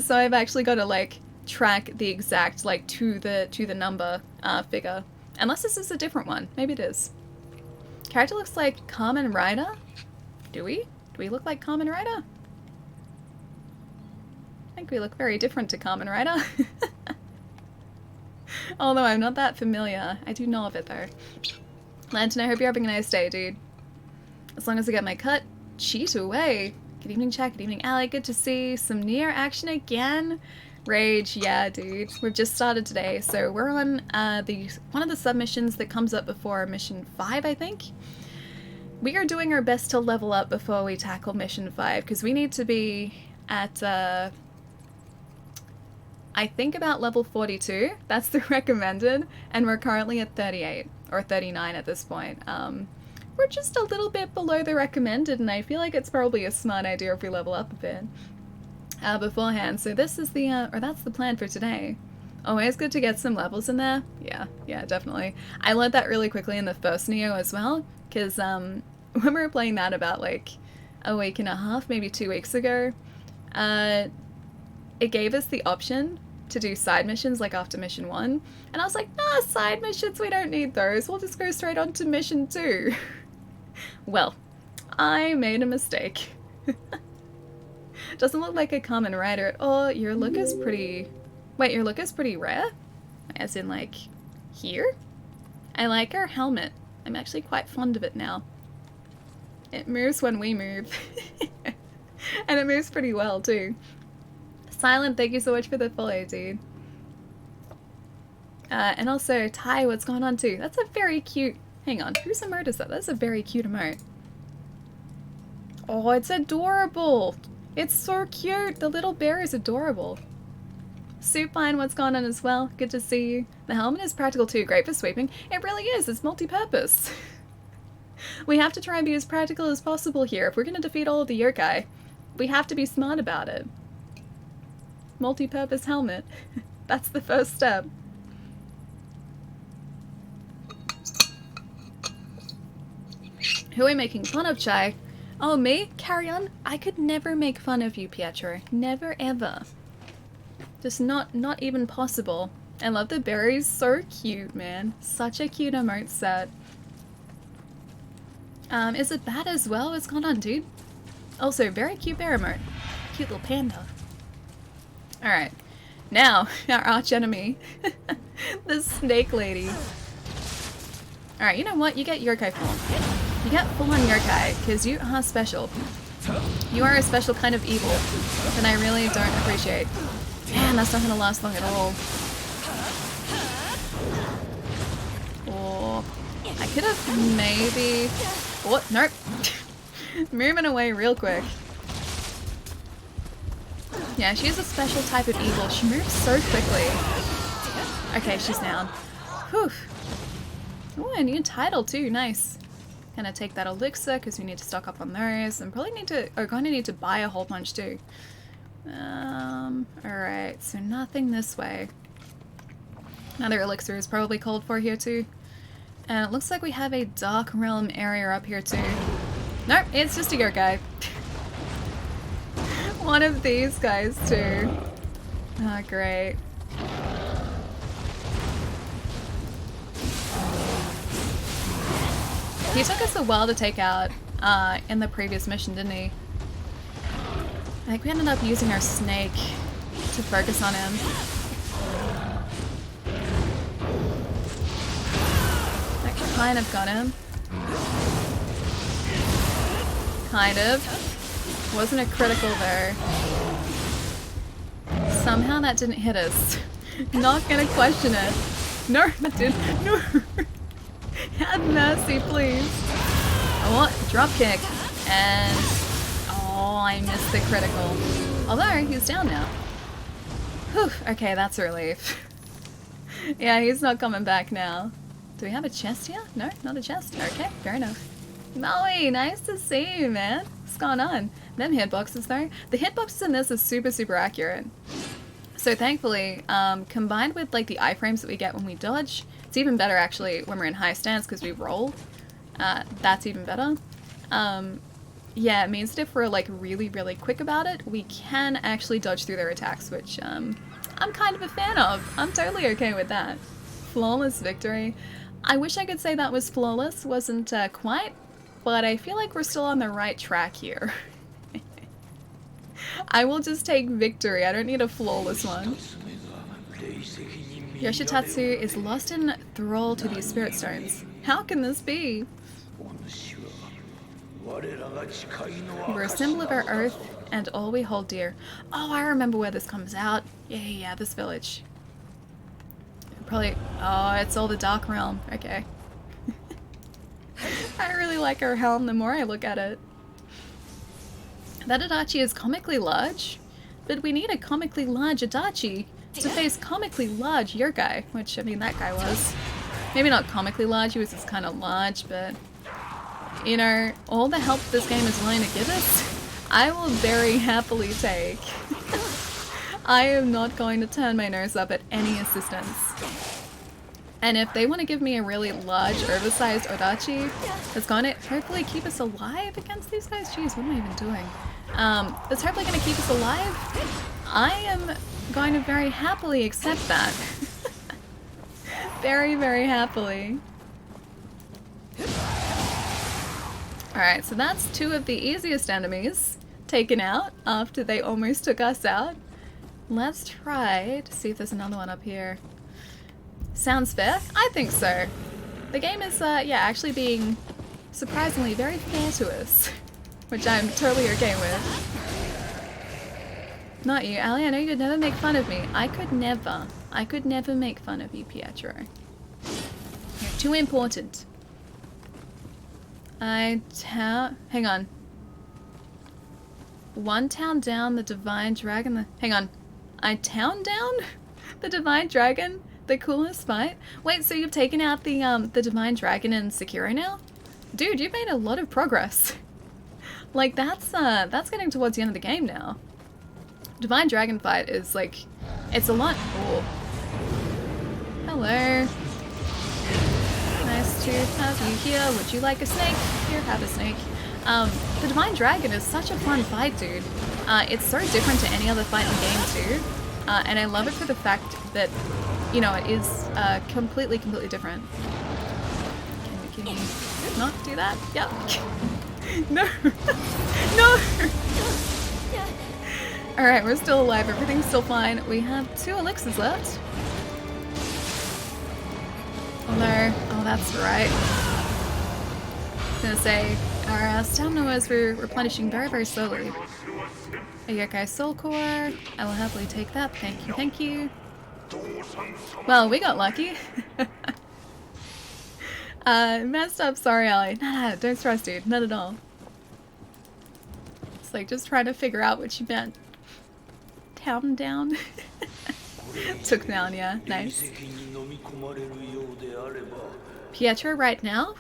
So I've actually got to, like, track the exact, like, to the number figure. Unless this is a different one. Maybe it is. Character looks like Kamen Rider? Do we? Do we look like Kamen Rider? I think we look very different to Kamen Rider. Although I'm not that familiar. I do know of it though. Lantern, I hope you're having a nice day, dude. As long as I get my cut, cheat away. Good evening, chat. Good evening, Ali. Good to see some Nioh action again. Rage, yeah, dude. We've just started today, so we're on one of the submissions that comes up before mission 5, I think. We are doing our best to level up before we tackle mission 5, because we need to be at, I think about level 42. That's the recommended, and we're currently at 38, or 39 at this point. We're just a little bit below the recommended, and I feel like it's probably a smart idea if we level up a bit beforehand. So this is the, or that's the plan for today. Always good to get some levels in there. Yeah, definitely. I learned that really quickly in the first Nioh as well, because when we were playing that about like a week and a half, maybe 2 weeks ago, it gave us the option to do side missions like after mission 1, and I was like, nah, side missions, we don't need those, we'll just go straight on to mission 2. Well, I made a mistake. Doesn't look like a Kamen Rider at all. Your look is pretty... Wait, your look is pretty rare? As in, like, here? I like her helmet. I'm actually quite fond of it now. It moves when we move. And it moves pretty well, too. Silent, thank you so much for the follow, dude. And also, Ty, what's going on, too? That's a very cute... Hang on, whose emote is that? That's a very cute emote. Oh, it's adorable! It's so cute! The little bear is adorable. Supine, what's going on as well? Good to see you. The helmet is practical too, great for sweeping. It really is, it's multi-purpose. We have to try and be as practical as possible here. If we're going to defeat all of the yokai, we have to be smart about it. Multi-purpose helmet. That's the first step. Who are we making fun of, Chai? Oh, me? Carry on. I could never make fun of you, Pietro. Never, ever. Just not even possible. I love the berries. So cute, man. Such a cute emote set. Is it bad as well? What's going on, dude? Also, very cute bear emote. Cute little panda. Alright. Now, our arch enemy. The snake lady. Alright, you know what? You get yokai form. You get full-on yokai, because you are special. You are a special kind of evil that I really don't appreciate. Man, that's not going to last long at all. Or I could have maybe... What? Nope. Moving away real quick. Yeah, she's a special type of evil. She moves so quickly. Okay, she's down. Whew. Oh, a new title too. Nice. Gonna take that elixir because we need to stock up on those, and probably need to, are going to need to buy a whole bunch too. Alright, so nothing this way. Another elixir is probably called for here too. And it looks like we have a Dark Realm area up here too. Nope, it's just a yokai. One of these guys too. Ah, great. He took us a while to take out in the previous mission, didn't he? I think we ended up using our snake to focus on him. That kind of got him. Kind of. Wasn't a critical though. Somehow that didn't hit us. Not gonna question it. No, that didn't. No. Have mercy, please. Oh, drop kick. And... oh, I missed the critical. Although, he's down now. Whew, okay, that's a relief. Yeah, he's not coming back now. Do we have a chest here? No, not a chest. Okay, fair enough. Molly, nice to see you, man. What's going on? Them hitboxes, though. The hitboxes in this are super, super accurate. So thankfully, combined with like the iframes that we get when we dodge, it's even better actually when we're in high stance because we roll. That's even better. Yeah, it means that if we're like really, really quick about it, we can actually dodge through their attacks, which I'm kind of a fan of. I'm totally okay with that. Flawless victory. I wish I could say that was flawless, wasn't quite, but I feel like we're still on the right track here. I will just take victory. I don't need a flawless one. Yoshitatsu is lost in thrall to these spirit stones. How can this be? We're a symbol of our earth and all we hold dear. Oh, I remember where this comes out. Yeah, this village. Probably... Oh, it's all the Dark Realm. Okay. I really like our helm the more I look at it. That Adachi is comically large, but we need a comically large Adachi to face comically large yokai, which, I mean, that guy was. Maybe not comically large, he was just kind of large, but... You know, all the help this game is willing to give us, I will very happily take. I am not going to turn my nose up at any assistance. And if they want to give me a really large, oversized Odachi that's going to hopefully keep us alive against these guys, jeez, what am I even doing? That's hopefully going to keep us alive, I am going to very happily accept that. Very, very happily. Alright, so that's two of the easiest enemies taken out after they almost took us out. Let's try to see if there's another one up here. Sounds fair? I think so. The game is, yeah, actually being surprisingly very fair to us, which I'm totally okay with. Not you, Ali, I know you'd never make fun of me. I could never make fun of you, Pietro. You're too important. Hang on. One town down, the Divine Dragon, hang on. I town down? The Divine Dragon? The coolest fight? Wait, so you've taken out the Divine Dragon in Sekiro now? Dude, you've made a lot of progress. Like, that's getting towards the end of the game now. Divine Dragon fight is, like, it's a lot... Oh. Hello. Nice to have you here. Would you like a snake? Here, have a snake. The Divine Dragon is such a fun fight, dude. It's so different to any other fight in the game, too. And I love it for the fact that, you know, it is completely different. Can you not do that? Yep. No. No! Alright, we're still alive. Everything's still fine. We have 2 elixirs left. Oh no. Oh, that's right. I was gonna say, our stamina was replenishing very slowly. A yokai soul core. I will happily take that. Thank you. Well, we got lucky. Messed up. Sorry, Ali. Nah, don't stress, dude. Not at all. It's like just trying to figure out what you meant. Town down. Took down, yeah. Nice. Pietro right now?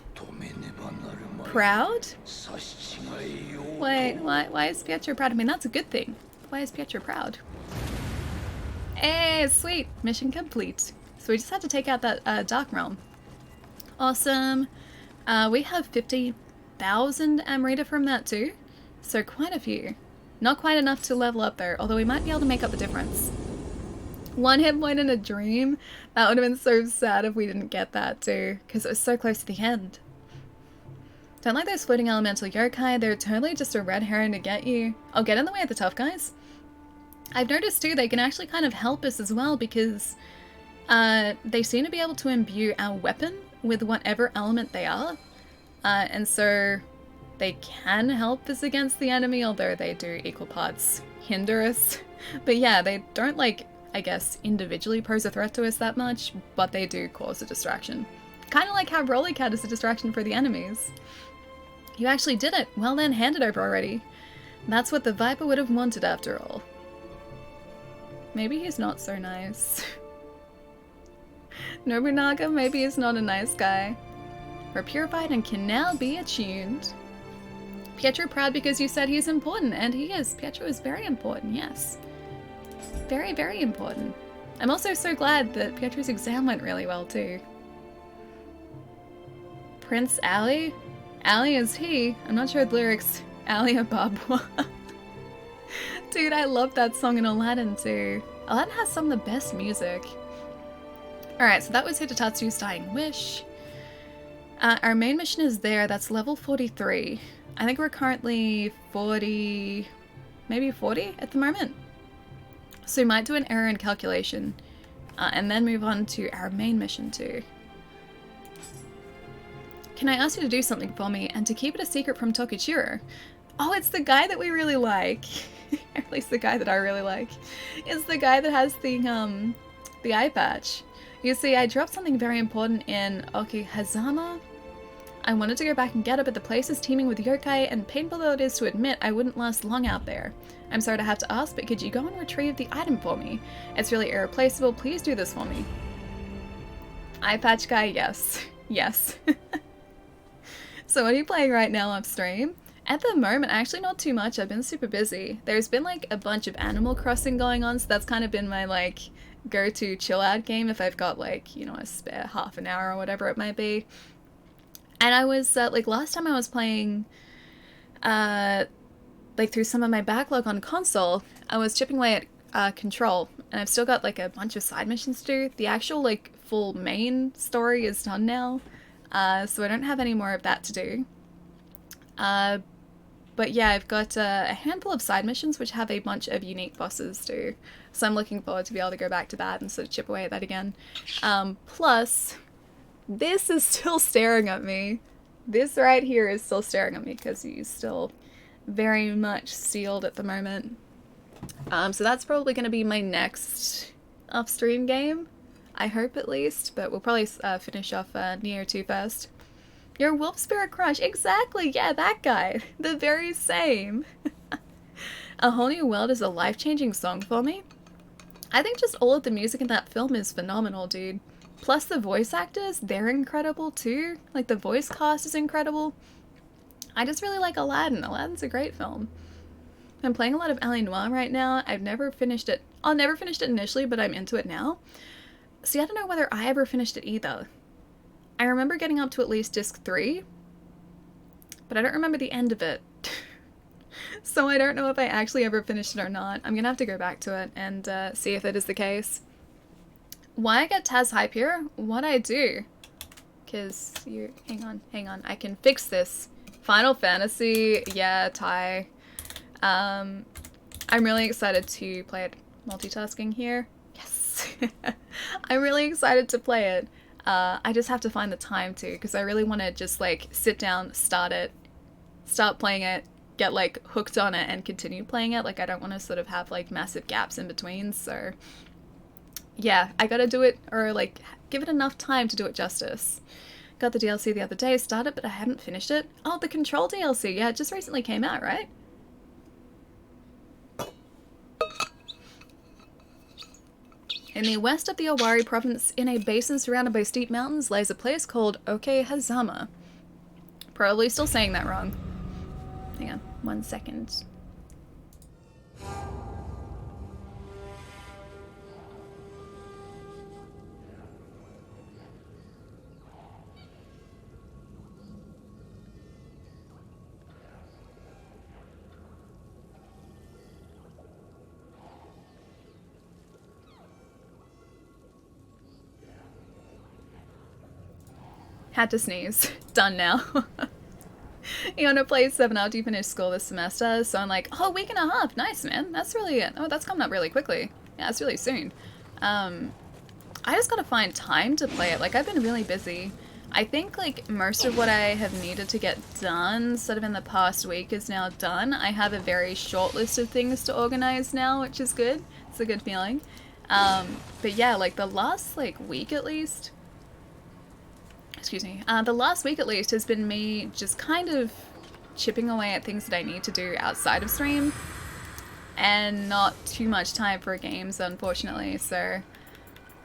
Proud? Wait, why is Pietro proud? I mean, that's a good thing. Why is Pietro proud? Hey, sweet! Mission complete. So we just had to take out that Dark Realm. Awesome. We have 50,000 Amrita from that too. So quite a few. Not quite enough to level up though, although we might be able to make up the difference. 1 hit point in a dream? That would have been so sad if we didn't get that too, because it was so close to the end. Don't like those floating elemental yokai, they're totally just a red herring to get you. I'll get in the way of the tough guys. I've noticed too, they can actually kind of help us as well because they seem to be able to imbue our weapon with whatever element they are. And so they can help us against the enemy, although they do equal parts hinder us. But yeah, they don't, like, I guess, individually pose a threat to us that much, but they do cause a distraction. Kind of like how Rollycat is a distraction for the enemies. You actually did it! Well then, hand it over already. That's what the Viper would have wanted after all. Maybe he's not so nice. Nobunaga, maybe he's not a nice guy. We're purified and can now be attuned. Pietro proud because you said he's important, and he is. Pietro is very important, yes. Very, very important. I'm also so glad that Pietro's exam went really well too. Prince Ali? Ali is he. I'm not sure the lyrics. Ali or Babwa. Dude, I love that song in Aladdin too. Aladdin has some of the best music. Alright, so that was Hidetatsu's Dying Wish. Our main mission is there. That's level 43. I think we're currently 40... maybe 40 at the moment. So we might do an error in calculation. And then move on to our main mission too. Can I ask you to do something for me and to keep it a secret from Tokichiro? Oh, it's the guy that we really like. At least the guy that I really like. It's the guy that has the eye patch. You see, I dropped something very important in Okihazama. I wanted to go back and get it, but the place is teeming with yokai, and painful though it is to admit, I wouldn't last long out there. I'm sorry to have to ask, but could you go and retrieve the item for me? It's really irreplaceable. Please do this for me. Eye patch guy, yes. Yes. So what are you playing right now off stream? At the moment, actually not too much. I've been super busy. There's been like a bunch of Animal Crossing going on, so that's kind of been my like go-to chill out game if I've got like, you know, a spare half an hour or whatever it might be. And I was like last time I was playing like through some of my backlog on console, I was chipping away at Control, and I've still got like a bunch of side missions to do. The actual like full main story is done now. So I don't have any more of that to do. But yeah, I've got a handful of side missions which have a bunch of unique bosses too. So I'm looking forward to be able to go back to that and sort of chip away at that again. Plus, this is still staring at me. This right here is still staring at me because he's still very much sealed at the moment. So that's probably going to be my next off-stream game. I hope at least, but we'll probably finish off Nioh 2 first. Your Wolf Spirit Crush, exactly, yeah, that guy, the very same. A Whole New World is a life-changing song for me. I think just all of the music in that film is phenomenal, dude. Plus the voice actors, they're incredible too. Like the voice cast is incredible. I just really like Aladdin. Aladdin's a great film. I'm playing a lot of L.A. Noire right now. I've never finished it. I'll never finished it initially, but I'm into it now. See, I don't know whether I ever finished it either. I remember getting up to at least disc 3, but I don't remember the end of it. So I don't know if I actually ever finished it or not. I'm gonna have to go back to it and see if that is the case. Why I get Taz hype here? What I do? Because you... hang on. I can fix this. Final Fantasy, yeah, Ty. I'm really excited to play it multitasking here. Yes. I'm really excited to play it. I just have to find the time to, because I really want to just like sit down, start playing it, get like hooked on it and continue playing it. Like I don't want to sort of have like massive gaps in between. So yeah, I gotta do it, or like give it enough time to do it justice. Got the DLC the other day, started, but I haven't finished it. Oh, the Control DLC. Yeah, it just recently came out, right? In the west of the Owari province, in a basin surrounded by steep mountains, lies a place called Okehazama. Probably still saying that wrong. Hang on, 1 second. Had to sneeze. Done now. Iona plays 7 after you finish school this semester, so I'm like, oh, a week and a half. Nice, man. That's really, oh, that's coming up really quickly. Yeah, it's really soon. I just gotta find time to play it. Like, I've been really busy. I think, like, most of what I have needed to get done sort of in the past week is now done. I have a very short list of things to organize now, which is good. It's a good feeling. But yeah, like, the last, like, week at least... Excuse me. The last week at least has been me just kind of chipping away at things that I need to do outside of stream and not too much time for games, unfortunately. So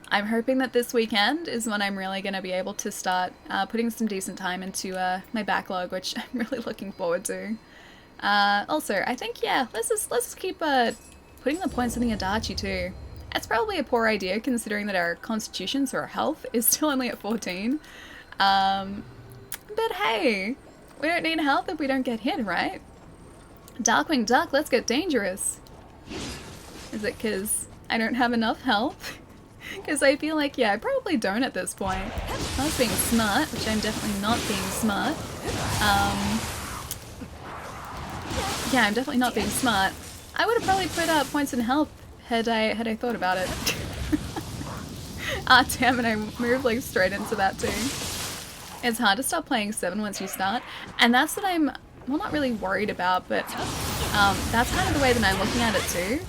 I'm hoping that this weekend is when I'm really going to be able to start putting some decent time into my backlog, which I'm really looking forward to. Also, I think, yeah, let's just keep putting the points in the Adachi too. That's probably a poor idea considering that our constitution, so our health, is still only at 14. But hey, we don't need health if we don't get hit, right? Darkwing Duck, let's get dangerous. Is it because I don't have enough health? Because I feel like, yeah, I probably don't at this point. I was being smart, which I'm definitely not being smart. Yeah, I'm definitely not being smart. I would have probably put up points in health had I thought about it. Ah, damn it, I moved like straight into that too. It's hard to stop playing 7 once you start, and that's what I'm, well, not really worried about, but that's kind of the way that I'm looking at it too.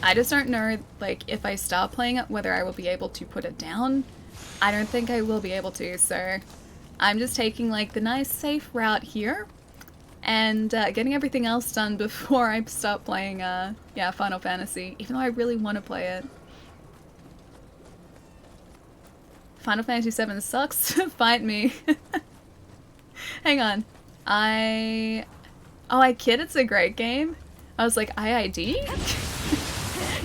I just don't know, like, if I start playing it, whether I will be able to put it down. I don't think I will be able to, so I'm just taking, like, the nice, safe route here, and getting everything else done before I start playing, yeah, Final Fantasy, even though I really want to play it. Final Fantasy VII sucks. Fight me. Hang on. Oh, I kid, it's a great game. I was like, IID?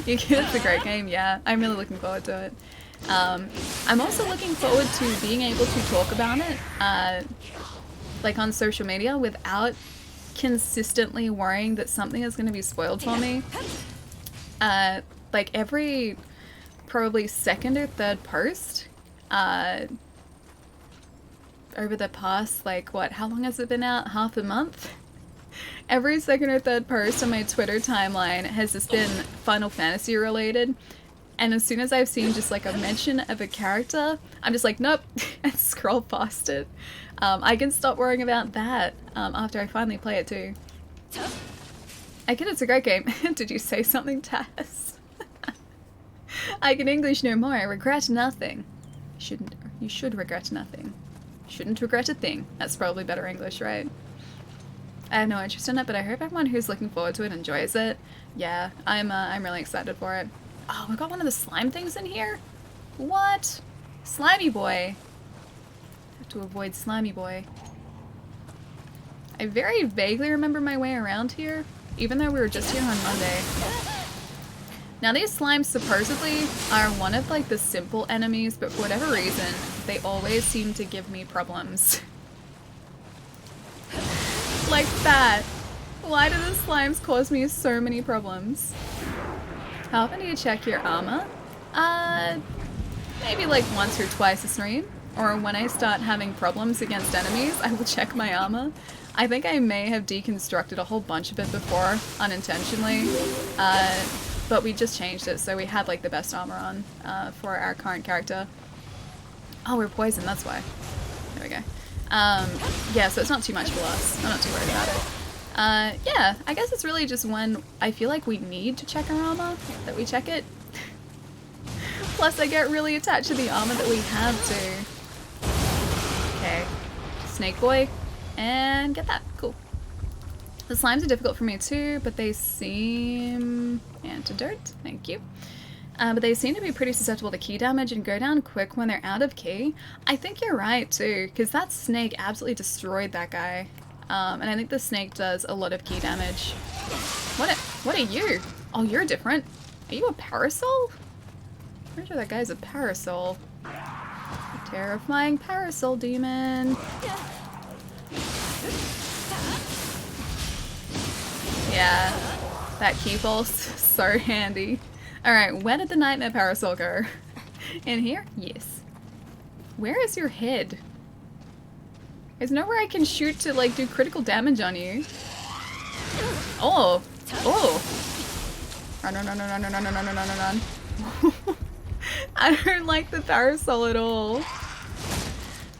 You kid, it's a great game, yeah. I'm really looking forward to it. I'm also looking forward to being able to talk about it, like on social media without consistently worrying that something is going to be spoiled for me. Like every probably second or third post, over the past, like, what, how long has it been out? Half a month? Every second or third post on my Twitter timeline has just been Final Fantasy related, and as soon as I've seen just like a mention of a character, I'm just like, nope, and scroll past it. I can stop worrying about that after I finally play it too. I get it's a great game. Did you say something, Tess? I can English no more. I regret nothing. You should regret nothing. Shouldn't regret a thing. That's probably better English, right? I have no interest in it, but I hope everyone who's looking forward to it enjoys it. Yeah, I'm really excited for it. Oh, we got one of the slime things in here? What? Slimy boy. I have to avoid Slimy boy. I very vaguely remember my way around here, even though we were just here on Monday. Now these slimes supposedly are one of like the simple enemies, but for whatever reason, they always seem to give me problems. Like that. Why do the slimes cause me so many problems? How often do you check your armor? Maybe like once or twice a stream. Or when I start having problems against enemies, I will check my armor. I think I may have deconstructed a whole bunch of it before, unintentionally. But we just changed it, so we had like the best armor on for our current character. Oh, we're poisoned, that's why. There we go. Yeah, so it's not too much for us. I'm not too worried about it. Yeah, I guess it's really just when I feel like we need to check our armor that we check it. Plus, I get really attached to the armor that we have too. Okay, Snake Boy, and get that. Cool. The slimes are difficult for me too, but they seem... Antidote, thank you. But they seem to be pretty susceptible to key damage and go down quick when they're out of key. I think you're right too, because that snake absolutely destroyed that guy. And I think the snake does a lot of key damage. What are you? Oh, you're different. Are you a parasol? I'm pretty sure that guy's a parasol. A terrifying parasol demon. Yeah, that key pulse, so handy. Alright, where did the Nightmare Parasol go? In here? Yes. Where is your head? There's nowhere I can shoot to, like, do critical damage on you. Oh! Oh! Run, run, run, run, run, run, run, run, run, run, run. I don't like the parasol at all.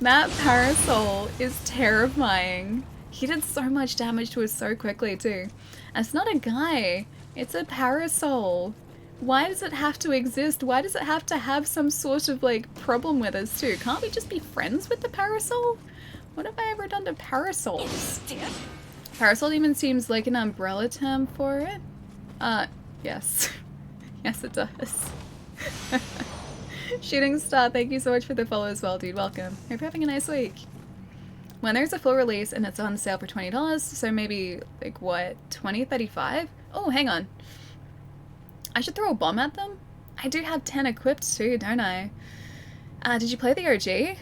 That parasol is terrifying. He did so much damage to us so quickly, too. And it's not a guy. It's a parasol. Why does it have to exist? Why does it have to have some sort of, like, problem with us, too? Can't we just be friends with the parasol? What have I ever done to parasols? Parasol even seems like an umbrella term for it. Yes. Yes, it does. Shooting Star, thank you so much for the follow as well, dude. Welcome. Hope you're having a nice week. When there's a full release and it's on sale for $20, so maybe, like, what, $20, $35? Oh, hang on. I should throw a bomb at them? I do have 10 equipped too, don't I? Did you play the OG?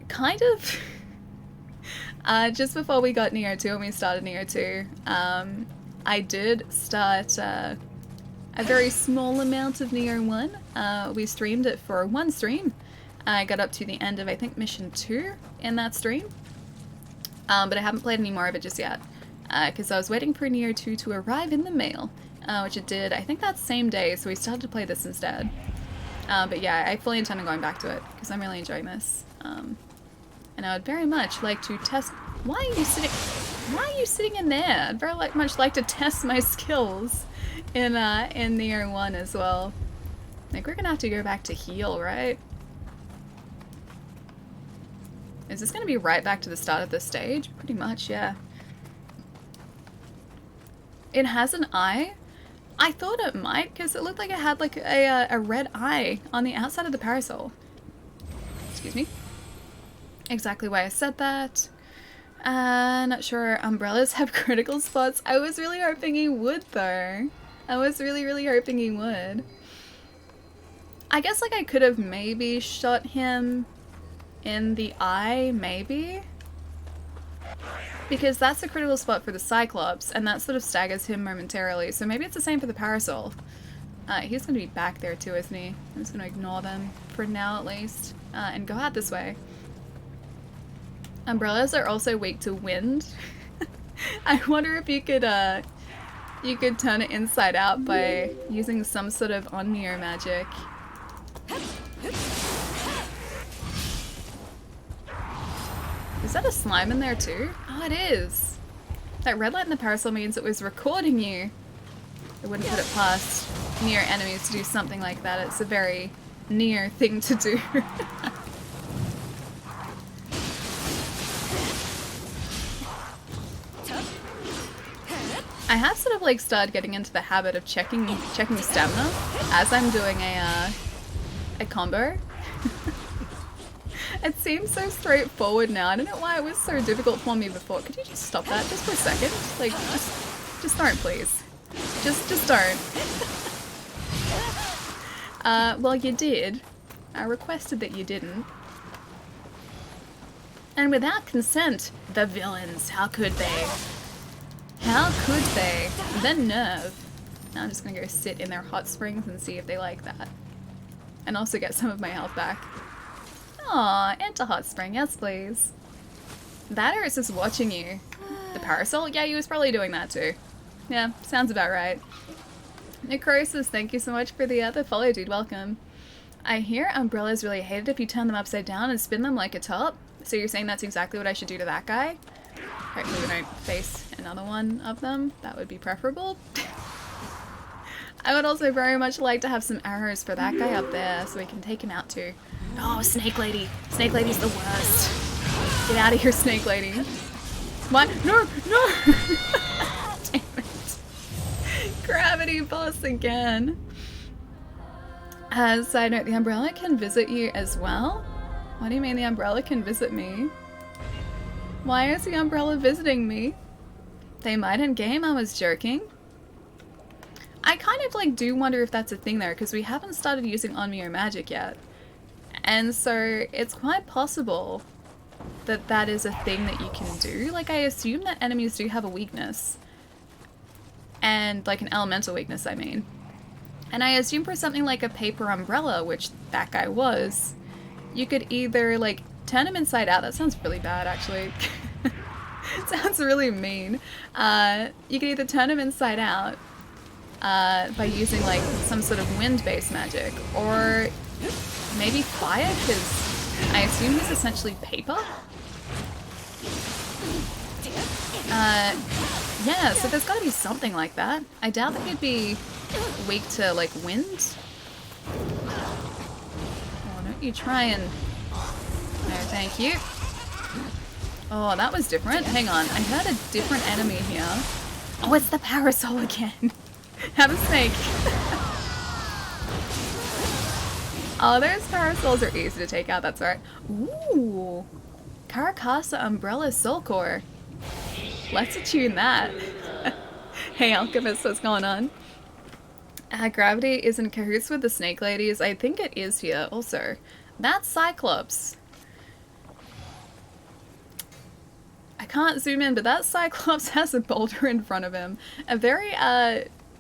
Kind of. Just before we got Nioh 2 and we started Nioh 2, I did start a very small amount of Nioh 1. We streamed it for one stream. I got up to the end of, I think, mission 2 in that stream. But I haven't played any more of it just yet. Because I was waiting for Nioh 2 to arrive in the mail. Which it did, I think, that same day, so we started to play this instead. But yeah, I fully intend on going back to it, because I'm really enjoying this. And I would very much like to test... Why are you sitting in there? I'd very much like to test my skills in Nioh 1 as well. Like, we're gonna have to go back to heal, right? Is this gonna be right back to the start of the stage? Pretty much, yeah. It has an eye? I thought it might, because it looked like it had like a red eye on the outside of the parasol. Excuse me. Exactly why I said that. Not sure umbrellas have critical spots. I was really hoping he would, though. I was really hoping he would. I guess like I could have maybe shot him in the eye, maybe? Because that's a critical spot for the Cyclops, and that sort of staggers him momentarily, so maybe it's the same for the Parasol. He's going to be back there too, isn't he? I'm just going to ignore them, for now at least, and go out this way. Umbrellas are also weak to wind. I wonder if you could turn it inside out by using some sort of on-Nioh magic. Is that a slime in there too? Oh, it is. That red light in the parasol means it was recording you. I wouldn't put it past Nioh enemies to do something like that. It's a very Nioh thing to do. I have sort of like started getting into the habit of checking stamina as I'm doing a combo. It seems so straightforward now. I don't know why it was so difficult for me before. Could you just stop that just for a second? Like, just don't, please. Just don't. Well, you did. I requested that you didn't. And without consent, the villains, how could they? How could they? The nerve. Now I'm just gonna go sit in their hot springs and see if they like that. And also get some of my health back. Aw, enter hot spring, yes please. That or it's just watching you. The parasol? Yeah, he was probably doing that too. Yeah, sounds about right. Necrosis, thank you so much for the follow, dude, welcome. I hear umbrellas really hate it if you turn them upside down and spin them like a top. So you're saying that's exactly what I should do to that guy? Hopefully we don't face another one of them. That would be preferable. I would also very much like to have some arrows for that guy up there so we can take him out too. Oh, Snake Lady. Snake Lady's the worst. Get out of here, Snake Lady. What? No, no! Damn it. Gravity boss again. Side note, the umbrella can visit you as well? What do you mean the umbrella can visit me? Why is the umbrella visiting me? They might in game, I was joking. I kind of like do wonder if that's a thing there, because we haven't started using on-Nioh magic yet. And so it's quite possible that that is a thing that you can do. Like, I assume that enemies do have a weakness. And like an elemental weakness, I mean. And I assume for something like a paper umbrella, which that guy was, you could either like turn him inside out. That sounds really bad, actually. Sounds really mean. You could either turn him inside out by using like some sort of wind-based magic, or maybe fire, because I assume he's essentially paper. Yeah, so there's gotta be something like that. I doubt that he'd be weak to like wind. Oh, don't you try and... No, thank you. Oh, that was different. Hang on, I heard a different enemy here. Oh, it's the parasol again. Have a snake. Oh, those parasols are easy to take out, that's right. Ooh. Caracasa Umbrella Soul Core. Let's attune that. Hey Alchemist, what's going on? Gravity is in cahoots with the snake ladies. I think it is here also. That's Cyclops. I can't zoom in, but that Cyclops has a boulder in front of him. A very,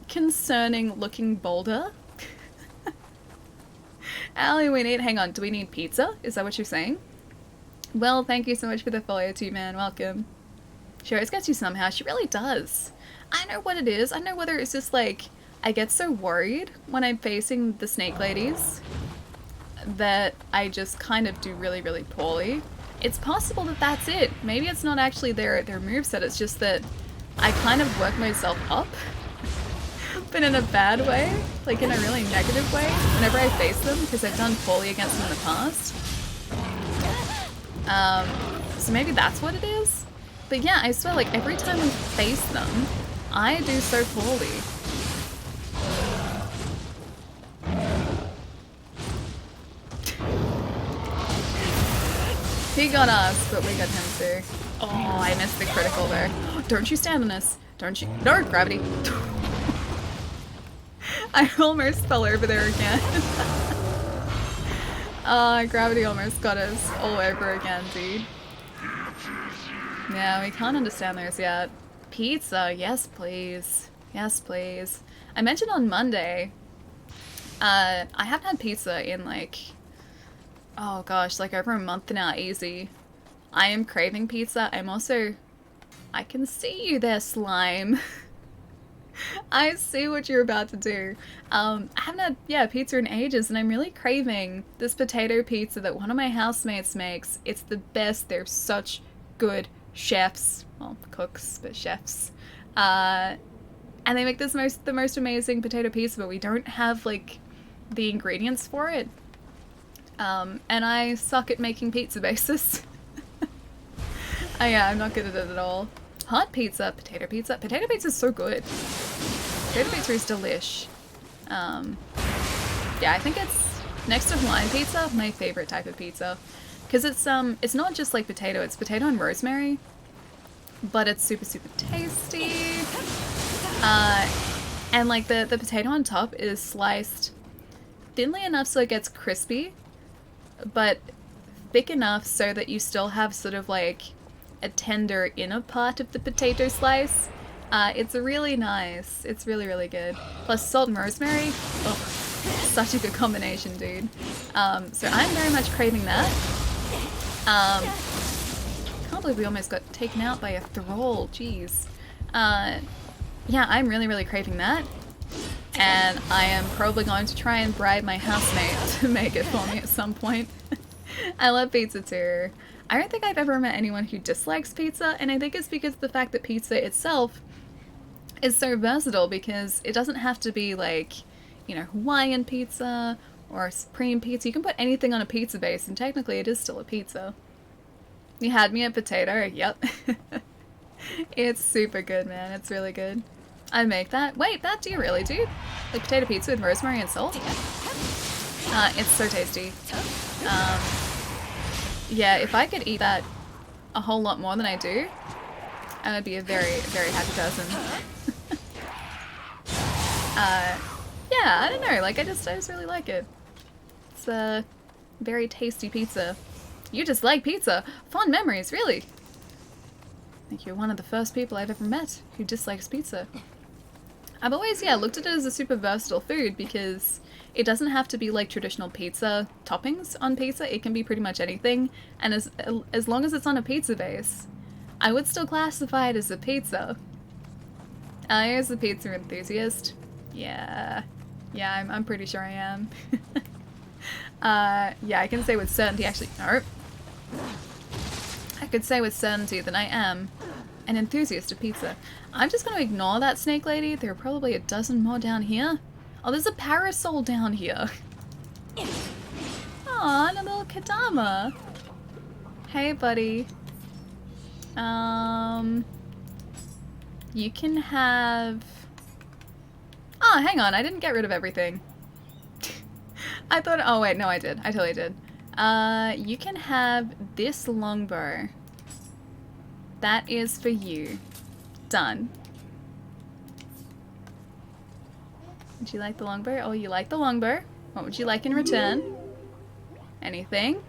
concerning looking boulder. Allie, we need, hang on, do we need pizza? Is that what you're saying? Well, thank you so much for the follow too, man. Welcome. She always gets you somehow. She really does. I know what it is. I know whether it's just like, I get so worried when I'm facing the snake ladies that I just kind of do really, really poorly. It's possible that that's it. Maybe it's not actually their moveset, it's just that I kind of work myself up, but in a bad way, like in a really negative way, whenever I face them, because I've done poorly against them in the past. So maybe that's what it is? But yeah, I swear, like, every time we face them, I do so poorly. He got us, but we got him too. Oh, I missed the critical there. Don't you stand on us. Don't you. No, gravity. I almost fell over there again. Gravity almost got us all over again, dude. Yeah, we can't understand those yet. Pizza, yes please. Yes please. I mentioned on Monday, I haven't had pizza in like, oh gosh, like over a month now, easy. I am craving pizza. I'm also, I can see you there, slime. I see what you're about to do. I haven't had, yeah, pizza in ages, and I'm really craving this potato pizza that one of my housemates makes. It's the best. They're such good chefs. Well, cooks, but chefs. And they make this the most amazing potato pizza, but we don't have, like, the ingredients for it. And I suck at making pizza bases. Yeah, I'm not good at it at all. Hot pizza, potato pizza. Potato pizza is so good. Potato pizza is delish. Yeah, I think it's next to Hawaiian pizza, my favorite type of pizza, because it's not just like potato. It's potato and rosemary, but it's super super tasty. And like the potato on top is sliced thinly enough so it gets crispy, but thick enough so that you still have sort of like a tender inner part of the potato slice. It's really nice. It's really, really good. Plus salt and rosemary. Oh, such a good combination, dude. So I'm very much craving that. Can't believe we almost got taken out by a thrall. Jeez. Yeah, I'm really, really craving that. And I am probably going to try and bribe my housemate to make it for me at some point. I love pizza too. I don't think I've ever met anyone who dislikes pizza, and I think it's because of the fact that pizza itself is so versatile, because it doesn't have to be like, you know, Hawaiian pizza or supreme pizza. You can put anything on a pizza base, and technically it is still a pizza. You had me at potato, yep. It's super good, man. It's really good. I make that. Wait, that do you really do? Like potato pizza with rosemary and salt? It's so tasty. Yeah, if I could eat that a whole lot more than I do, I would be a very, very happy person. Yeah, I don't know, like I just really like it. It's a very tasty pizza. You just like pizza? Fond memories, really? I think you're one of the first people I've ever met who dislikes pizza. I've always, yeah, looked at it as a super versatile food, because it doesn't have to be like traditional pizza toppings on pizza. It can be pretty much anything, and as long as it's on a pizza base, I would still classify it as a pizza. As a pizza enthusiast, yeah, I'm pretty sure I am. Yeah, I can say with certainty, actually, no. I could say with certainty that I am an enthusiast of pizza. I'm just gonna ignore that snake lady. There are probably a dozen more down here. Oh, there's a parasol down here. Aw, and a little Kadama. Hey, buddy. You can have... Oh, hang on, I didn't get rid of everything. I thought... Oh, wait, no, I did. I totally did. You can have this longbow. That is for you. Done. Would you like the longbow? Oh, you like the longbow. What would you like in return? Anything?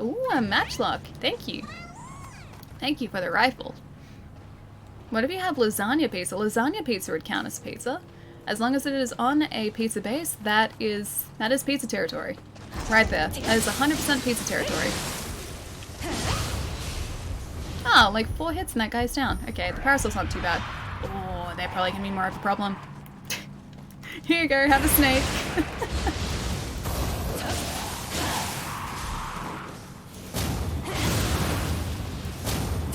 Ooh, a matchlock. Thank you. Thank you for the rifle. What if you have lasagna pizza? Lasagna pizza would count as pizza. As long as it is on a pizza base, that is pizza territory. Right there. That is 100% pizza territory. Oh, like 4 hits and that guy's down. Okay, the parasol's not too bad. Oh, they're probably gonna be more of a problem. Here you go, have a snake.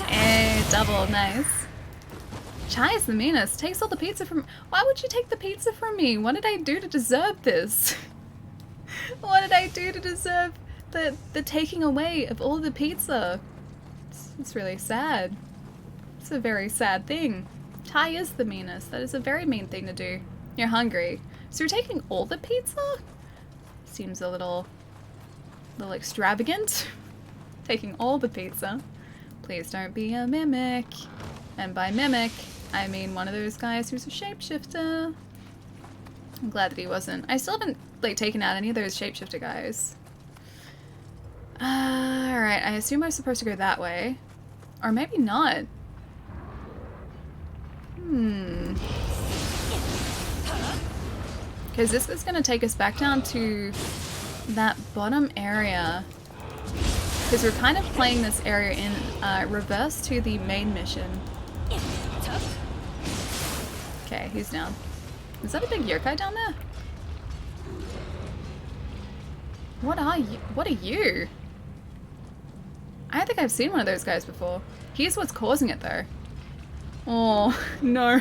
Hey, double, nice. Chai is the meanest. Takes all the pizza from... Why would you take the pizza from me? What did I do to deserve this? What did I do to deserve the taking away of all the pizza? It's really sad. It's a very sad thing. Chai is the meanest. That is a very mean thing to do. You're hungry. So you're taking all the pizza? Seems a little extravagant. Taking all the pizza. Please don't be a mimic. And by mimic, I mean one of those guys who's a shapeshifter. I'm glad that he wasn't. I still haven't like taken out any of those shapeshifter guys. Alright, I assume I'm supposed to go that way. Or maybe not. Because this is going to take us back down to that bottom area. Because we're kind of playing this area in reverse to the main mission. Okay, he's down. Is that a big yokai down there? What are you? What are you? I don't think I've seen one of those guys before. Here's what's causing it though. Oh, no.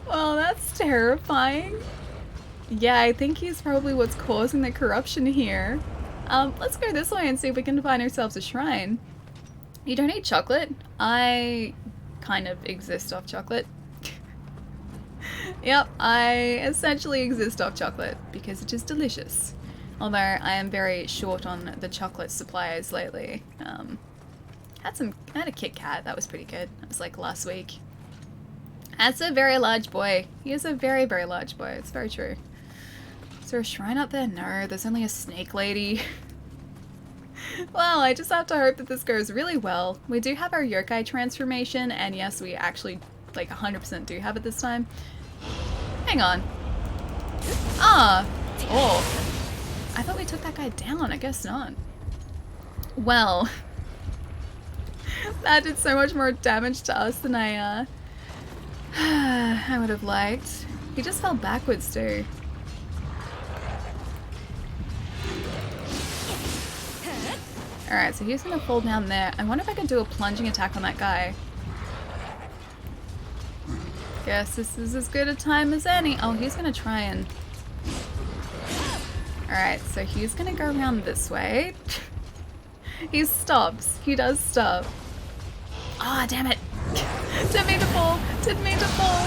Well, that's terrifying. Yeah, I think he's probably what's causing the corruption here. Let's go this way and see if we can find ourselves a shrine. You don't eat chocolate? I kind of exist off chocolate. Yep, I essentially exist off chocolate because it is delicious. Although I am very short on the chocolate supplies lately. I had a Kit Kat, that was pretty good. That was like last week. That's a very large boy. He is a very, very large boy. It's very true. Is there a shrine up there? No, there's only a snake lady. Well, I just have to hope that this goes really well. We do have our yokai transformation, and yes, we actually like 100% do have it this time. Hang on. Ah! Oh. I thought we took that guy down. I guess not. Well. That did so much more damage to us than I would have liked. He just fell backwards too. Alright, so he's gonna fall down there. I wonder if I could do a plunging attack on that guy. Guess this is as good a time as any. Oh, he's gonna try and... Alright, so he's gonna go around this way. He stops. He does stop. Ah, oh, damn it. Didn't mean to fall. Didn't mean to fall.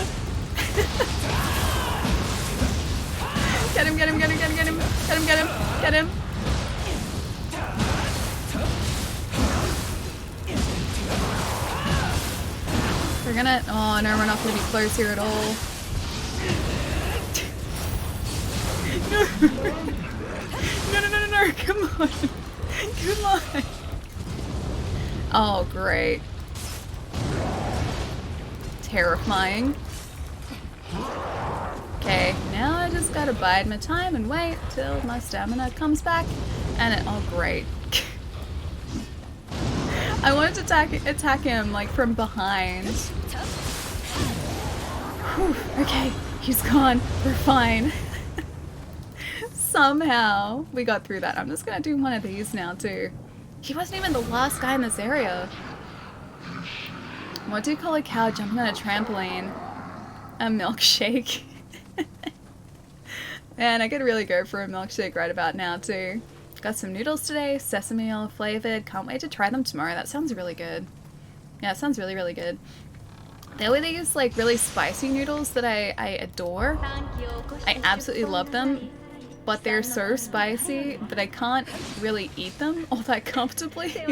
Get him, get him, get him, get him, get him. Get him, get him, get him. We're gonna... Oh, no, we're not gonna be close here at all. No, no, no, no, no, come on. Come on. Oh, great. Terrifying. Okay, now I just gotta bide my time and wait till my stamina comes back. And it... Oh, great. I wanted to attack him, like, from behind. Whew, okay, he's gone. We're fine. Somehow we got through that. I'm just gonna do one of these now too. He wasn't even the last guy in this area. What do you call a cow jumping on a trampoline? A milkshake. Man, I could really go for a milkshake right about now too. Got some noodles today, sesame oil flavored. Can't wait to try them tomorrow. That sounds really good. Yeah, it sounds really, really good. There were these like really spicy noodles that I adore. I absolutely love them. But they're so spicy that I can't really eat them all that comfortably.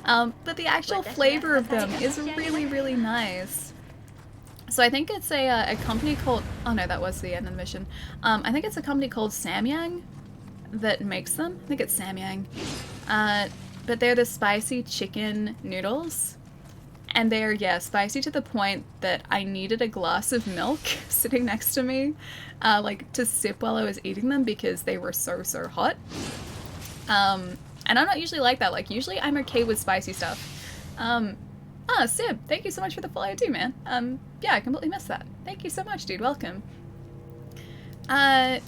But the actual flavor of them is really, really nice. So I think it's a company called... Oh no, that was the end of the mission. I think it's a company called Samyang that makes them. I think it's Samyang. But they're the spicy chicken noodles. And they're, yeah, spicy to the point that I needed a glass of milk sitting next to me, like, to sip while I was eating them because they were so, so hot. And I'm not usually like that. Like, usually I'm okay with spicy stuff. Sib, thank you so much for the follow too, man. Yeah, I completely missed that. Thank you so much, dude. Welcome. Yeah,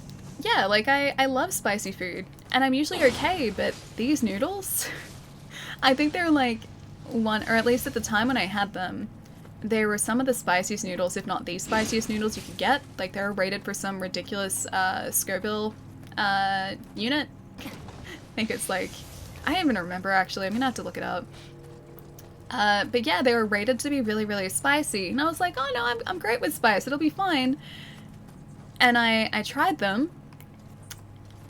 like, I love spicy food. And I'm usually okay, but these noodles... I think they're, like, one... Or at least at the time when I had them, they were some of the spiciest noodles, if not the spiciest noodles you could get. Like, they were rated for some ridiculous, Scoville, unit. I think it's, like... I don't even remember, actually. I'm gonna have to look it up. But yeah, they were rated to be really, really spicy. And I was like, oh no, I'm great with spice. It'll be fine. And I tried them.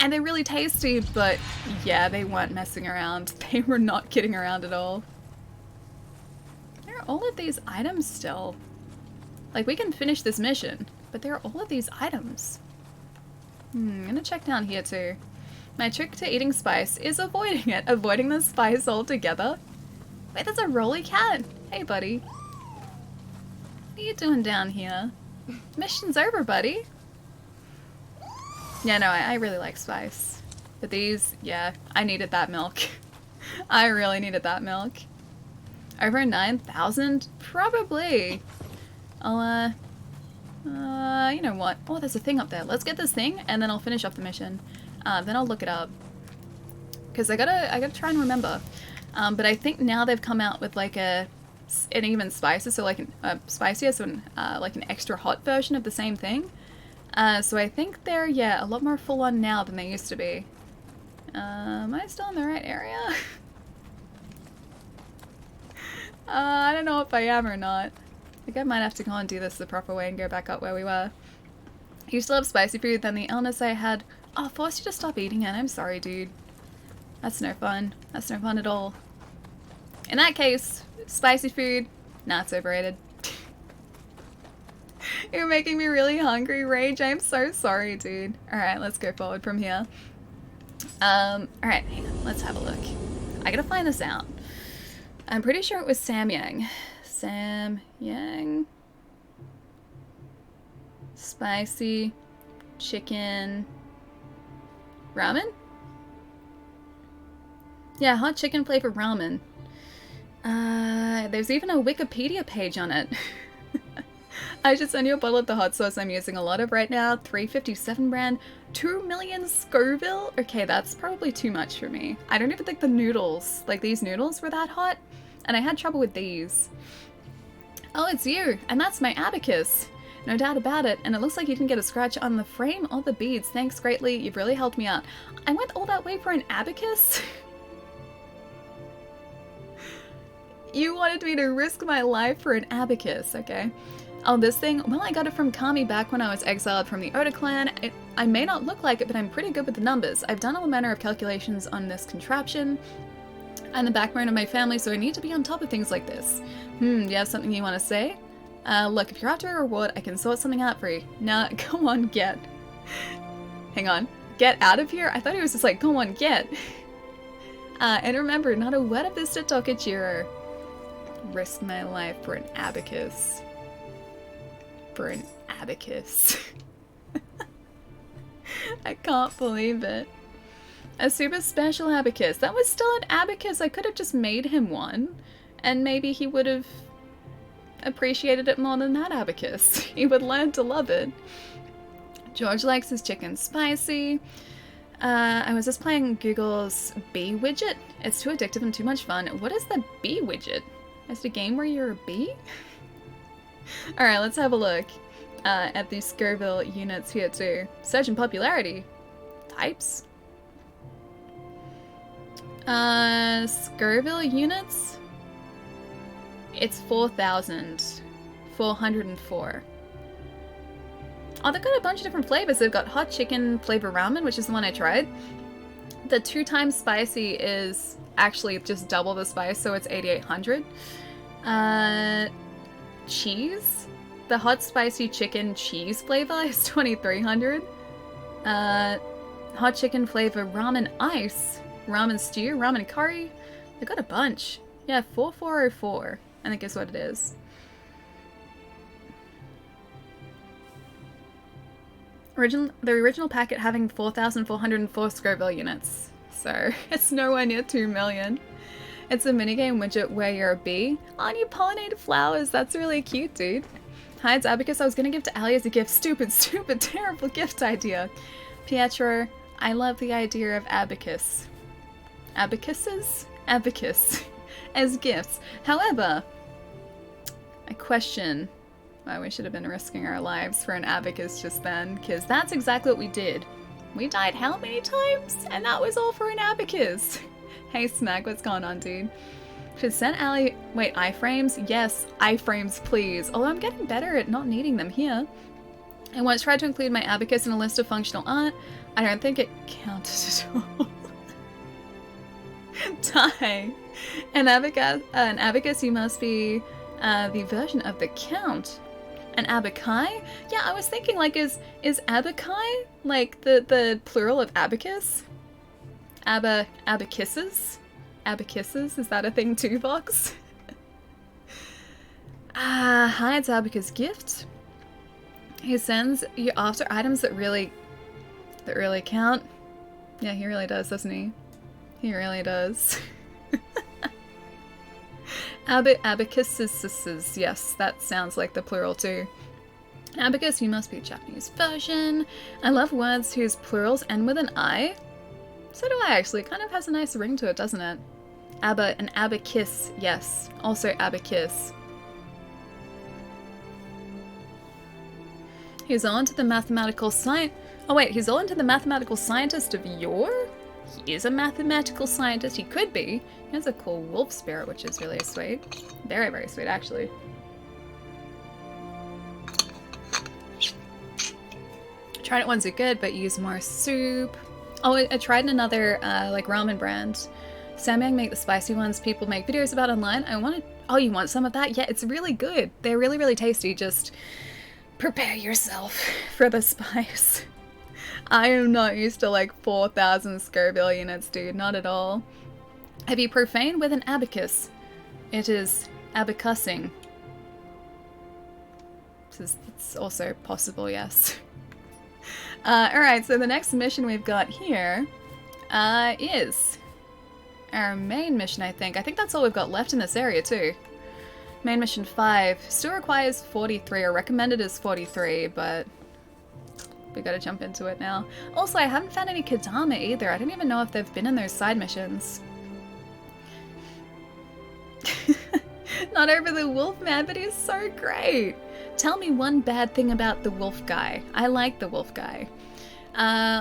And they're really tasty, but yeah, they weren't messing around. They were not kidding around at all. There are all of these items still. Like, we can finish this mission, but there are all of these items. I'm gonna check down here too. My trick to eating spice is avoiding it. Avoiding the spice altogether. Wait, there's a rolly cat. Hey, buddy. What are you doing down here? Mission's over, buddy. Yeah, no, I really like spice. But these, yeah, I needed that milk. I really needed that milk. Over 9,000? Probably. I'll, you know what? Oh, there's a thing up there. Let's get this thing, and then I'll finish up the mission. Then I'll look it up. Because I gotta try and remember. But I think now they've come out with like an even spicier, so like spicier, so like an extra hot version of the same thing. So I think they're, yeah, a lot more full on now than they used to be. Am I still in the right area? I don't know if I am or not. I think I might have to go and do this the proper way and go back up where we were. I used to love spicy food, then the illness I had, forced you to stop eating it. I'm sorry, dude. That's no fun. That's no fun at all. In that case, spicy food, nah, it's overrated. You're making me really hungry, Rage. I'm so sorry, dude. Alright, let's go forward from here. Alright, hang on. Let's have a look. I gotta find this out. I'm pretty sure it was Samyang. Samyang. Spicy chicken ramen? Yeah, hot chicken flavor ramen. There's even a Wikipedia page on it. I should send you a bottle of the hot sauce I'm using a lot of right now. 357 brand. 2 million Scoville? Okay, that's probably too much for me. I don't even think the noodles, like these noodles, were that hot. And I had trouble with these. Oh, it's you. And that's my abacus. No doubt about it. And it looks like you didn't get a scratch on the frame or the beads. Thanks greatly. You've really helped me out. I went all that way for an abacus? You wanted me to risk my life for an abacus, okay? Oh, this thing? Well, I got it from Kami back when I was exiled from the Oda clan. I may not look like it, but I'm pretty good with the numbers. I've done all manner of calculations on this contraption. I'm the backbone of my family, so I need to be on top of things like this. You have something you want to say? Look, if you're after a reward, I can sort something out for you. Now, go on, get. Hang on. Get out of here? I thought he was just like, go on, get. And remember, not a word of this to Tokachiro. Risk my life for an abacus. For an abacus. I can't believe it. A super special abacus. That was still an abacus. I could have just made him one. And maybe he would have appreciated it more than that abacus. He would learn to love it. George likes his chicken spicy. I was just playing Google's bee widget. It's too addictive and too much fun. What is the bee widget? Is it a game where you're a bee? Alright, let's have a look at these Scoville units here too. Search in popularity. Types? Scoville units? It's 4,404. Oh, they've got a bunch of different flavors. They've got hot chicken flavor ramen, which is the one I tried. The 2 times spicy is actually just double the spice, so it's 8,800. Cheese? the hot spicy chicken cheese flavor is 2,300. Hot chicken flavor ramen ice, ramen stew, ramen curry. They got a bunch. Yeah, 4,404. I think is what it is. The original packet having 4,404 Scoville units. So it's nowhere near 2 million. It's a minigame widget where you're a bee. Oh, and you pollinate flowers. That's really cute, dude. Hi, it's Abacus. I was gonna give to Ali as a gift. Stupid, terrible gift idea. Pietro, I love the idea of abacus. Abacuses? Abacus. As gifts. However, I question why we should have been risking our lives for an abacus just then, because that's exactly what we did. We died how many times? And that was all for an abacus. Hey Smack, what's going on, dude? Should send Ali... Wait, iframes? Yes, iframes, please. Although I'm getting better at not needing them here. I once tried to include my abacus in a list of functional art. I don't think it counted at all. Die. An abacus, you must be the version of the count. An abaci? Yeah, I was thinking, like, is abaci like the plural of abacus? Abacuses? Abacuses? Is that a thing too, Vox? Hi, it's Abacus Gift. He sends you after items that really count. Yeah, he really does, doesn't he? He really does. Abacuses, yes, that sounds like the plural too. Abacus, you must be a Japanese version. I love words whose plurals end with an I. So do I actually. It kind of has a nice ring to it, doesn't it? An abacus, yes. Also abacus. He's on to the mathematical science. Oh wait, he's on to the mathematical scientist of yore? He is a mathematical scientist. He could be. He has a cool wolf spirit, which is really sweet. Very, very sweet, actually. Tried it once, it's good, but use more soup. Oh, I tried another, like, ramen brand. Samyang make the spicy ones people make videos about online. I wanted... Oh, you want some of that? Yeah, it's really good. They're really, really tasty. Just prepare yourself for the spice. I am not used to, like, 4,000 Scoville units, dude. Not at all. Have you profaned with an abacus? It is abacussing. It's also possible, yes. Alright, so the next mission we've got here is our main mission, I think. I think that's all we've got left in this area, too. Main mission 5. Still requires 43, or recommended is 43, but we gotta jump into it now. Also, I haven't found any Kadama either. I don't even know if they've been in those side missions. Not over the wolf man, but he's so great. Tell me one bad thing about the wolf guy. I like the wolf guy.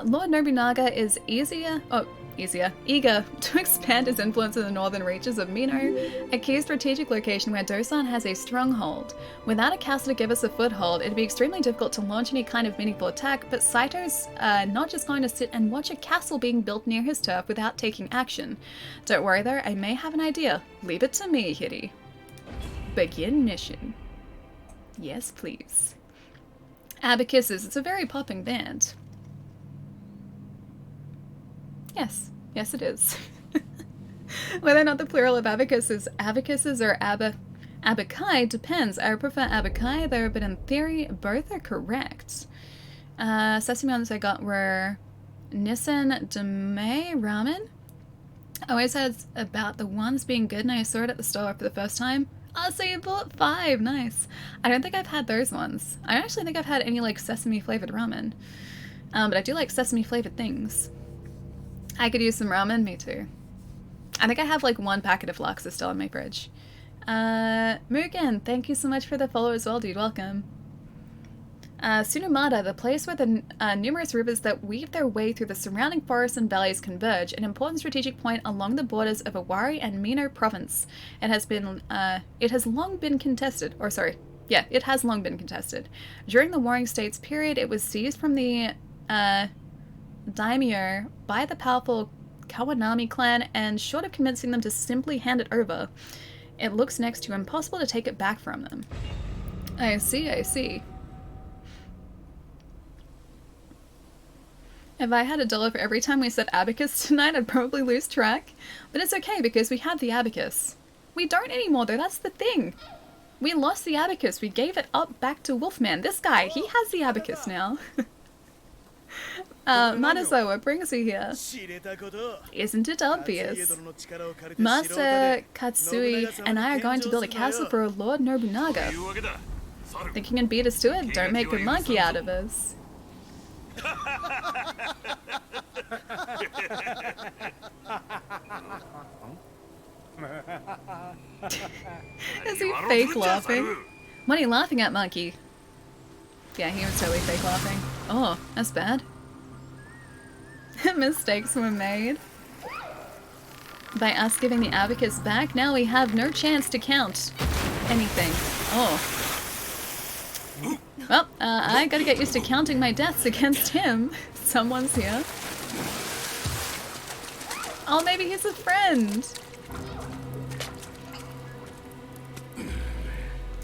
Lord Nobunaga is eager to expand his influence in the northern reaches of Mino, a key strategic location where Dosan has a stronghold. Without a castle to give us a foothold, it'd be extremely difficult to launch any kind of meaningful attack, but Saito's not just going to sit and watch a castle being built near his turf without taking action. Don't worry though, I may have an idea. Leave it to me, Hitty. Begin mission. Yes, please. Abacuses, it's a very popping band. Yes. Yes, it is. Whether or not the plural of abacus is abacuses or abaci depends. I prefer abaci though, but in theory, both are correct. Sesame ones I got were Nissan Deme Ramen. I always heard about the ones being good and I saw it at the store for the first time. Oh, so you bought 5. Nice. I don't think I've had those ones. I don't actually think I've had any, like, sesame-flavored ramen. But I do like sesame-flavored things. I could use some ramen. Me too. I think I have, like, 1 packet of Luxa still in my fridge. Mugen, thank you so much for the follow as well, dude. Welcome. Tsunomada, the place where the numerous rivers that weave their way through the surrounding forests and valleys converge, an important strategic point along the borders of Awari and Mino province. It has long been contested. During the Warring States period, it was seized from the daimyo by the powerful Kawanami clan, and short of convincing them to simply hand it over, it looks next to impossible to take it back from them. I see, I see. If I had $1 for every time we said abacus tonight, I'd probably lose track. But it's okay because we had the abacus. We don't anymore though, that's the thing. We lost the abacus, we gave it up back to Wolfman. This guy, he has the abacus now. Manazo, what brings you here? Isn't it obvious? Master Katsui and I are going to build a castle for Lord Nobunaga. Think you can beat us to it? Don't make a monkey out of us. Is he fake laughing? What are you laughing at, monkey? Yeah, he was totally fake laughing. Oh, that's bad. Mistakes were made. By us giving the abacus back, now we have no chance to count anything. Oh. Well, I gotta get used to counting my deaths against him. Someone's here. Oh, maybe he's a friend.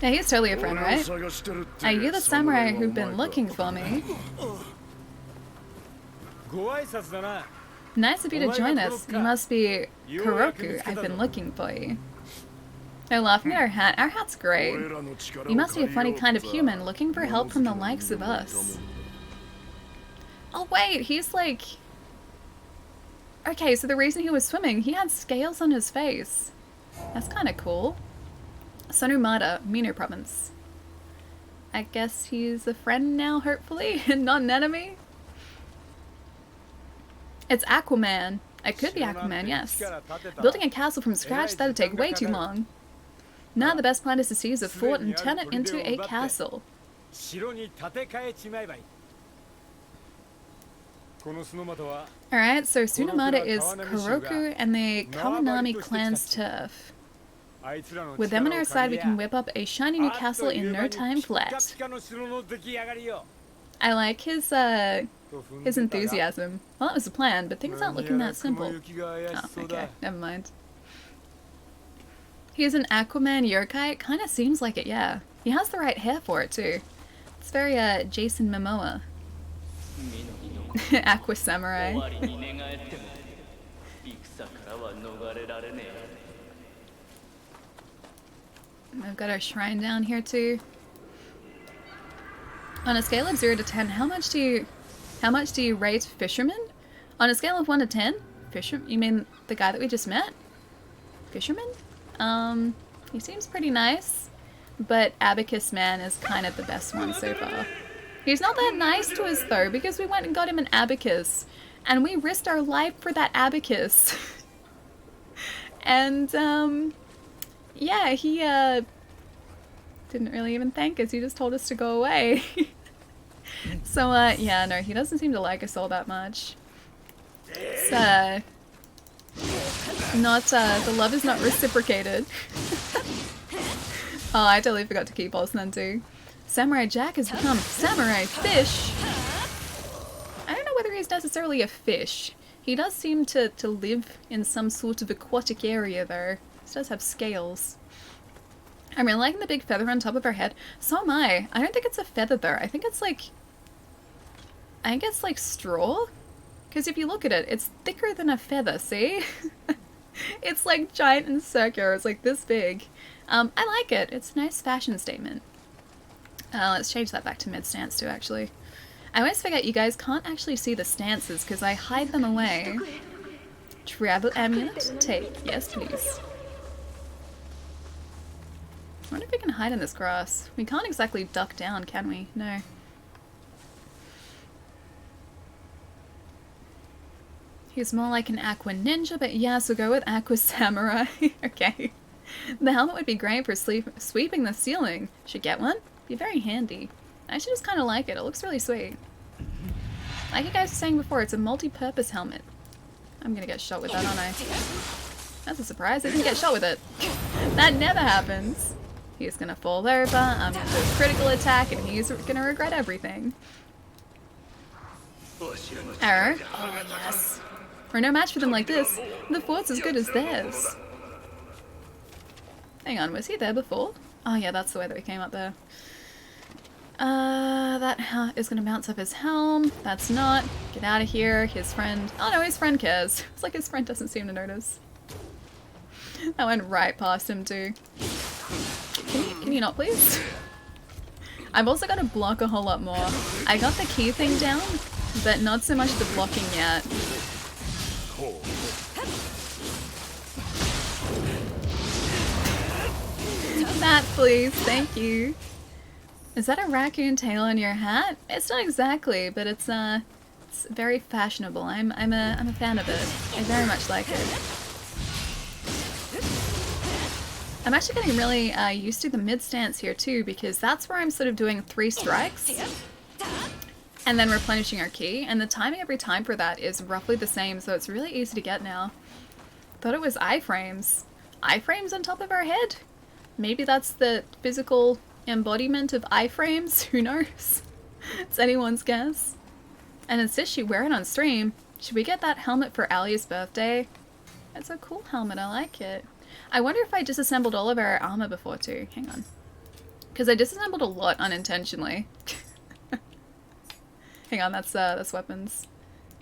Yeah, he's totally a friend, right? Are you the samurai who've been looking for me? Nice of you to join us. You must be Kuroku. I've been looking for you. They're laughing at our hat. Our hat's great. You must be a funny kind of human looking for help from the likes of us. Oh wait, he's like... Okay, so the reason he was swimming, he had scales on his face. That's kind of cool. Sonumata, Mino province. I guess he's a friend now, hopefully, and not an enemy. It's Aquaman. It could be Aquaman, yes. Building a castle from scratch, that'd take way too long. Now the best plan is to seize a fort and turn it into a castle. Alright, so Tsunomata is Kuroku and the Kawanami clan's turf. With them on our side, we can whip up a shiny new castle in no time flat. I like his enthusiasm. Well, that was the plan, but things aren't looking that simple. Oh, okay, never mind. He's an Aquaman yokai? It kind of seems like it, yeah. He has the right hair for it, too. It's very, Jason Momoa. Aqua Samurai. I've got our shrine down here, too. On a scale of 0 to 10, how much do you rate Fisherman? On a scale of 1 to 10? You mean the guy that we just met? Fisherman? He seems pretty nice, but Abacus Man is kind of the best one so far. He's not that nice to us though, because we went and got him an abacus, and we risked our life for that abacus. And, yeah, he, didn't really even thank us, he just told us to go away. So, yeah, no, he doesn't seem to like us all that much. It's, the love is not reciprocated. Oh, I totally forgot to keep pulse then too. Samurai Jack has become Samurai Fish. I don't know whether he's necessarily a fish. He does seem to live in some sort of aquatic area though. He does have scales. I'm really liking the big feather on top of her head. So am I. I don't think it's a feather though. I think it's like straw. Because if you look at it, it's thicker than a feather, see? It's like giant and circular, it's like this big. I like it, it's a nice fashion statement. Let's change that back to mid-stance too, actually. I always forget you guys can't actually see the stances because I hide them away. Travel amulet? Take. Yes, please. I wonder if we can hide in this grass. We can't exactly duck down, can we? No. He's more like an Aqua Ninja, but yeah, so go with Aqua Samurai. Okay. The helmet would be great for sweeping the ceiling. Should get one. Be very handy. I should just kind of like it. It looks really sweet. Like you guys were saying before, it's a multi-purpose helmet. I'm gonna get shot with that, aren't I? That's a surprise. I didn't get shot with it. That never happens. He's gonna fall over. I'm gonna do a critical attack, and he's gonna regret everything. Arrow. Oh, yes. We're no match for them like this. The fort's as good as theirs. Hang on, was he there before? Oh yeah, that's the way that we came up there. That is gonna bounce up his helm. That's not. Get out of here. His friend. Oh no, his friend cares. It's like his friend doesn't seem to notice. That went right past him too. Can you not please? I've also got to block a whole lot more. I got the key thing down, but not so much the blocking yet. That please, thank you. Is that a raccoon tail on your hat? It's not exactly, but it's very fashionable. I'm a fan of it. I very much like it. I'm actually getting really used to the mid stance here too, because that's where I'm sort of doing 3 strikes and then replenishing our ki, and the timing every time for that is roughly the same, so it's really easy to get now. Thought it was iframes. Iframes on top of our head? Maybe that's the physical embodiment of iframes? Who knows? It's anyone's guess. And insists she wear it on stream. Should we get that helmet for Ali's birthday? It's a cool helmet, I like it. I wonder if I disassembled all of our armor before too. Hang on. Because I disassembled a lot unintentionally. Hang on, that's weapons.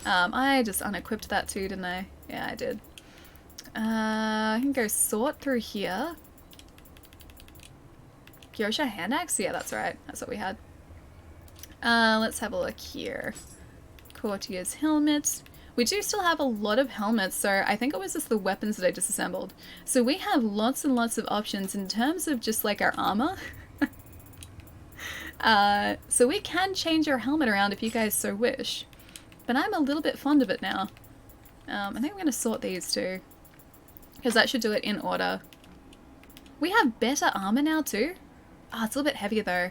I just unequipped that too, didn't I? Yeah, I did. I can go sort through here. Kyosha hand axe? Yeah, that's right. That's what we had. Let's have a look here. Courtier's helmet. We do still have a lot of helmets, so I think it was just the weapons that I disassembled. So we have lots and lots of options in terms of just like our armor. So we can change our helmet around if you guys so wish. But I'm a little bit fond of it now. I think I'm going to sort these too, because that should do it in order. We have better armor now too. Oh, it's a little bit heavier though.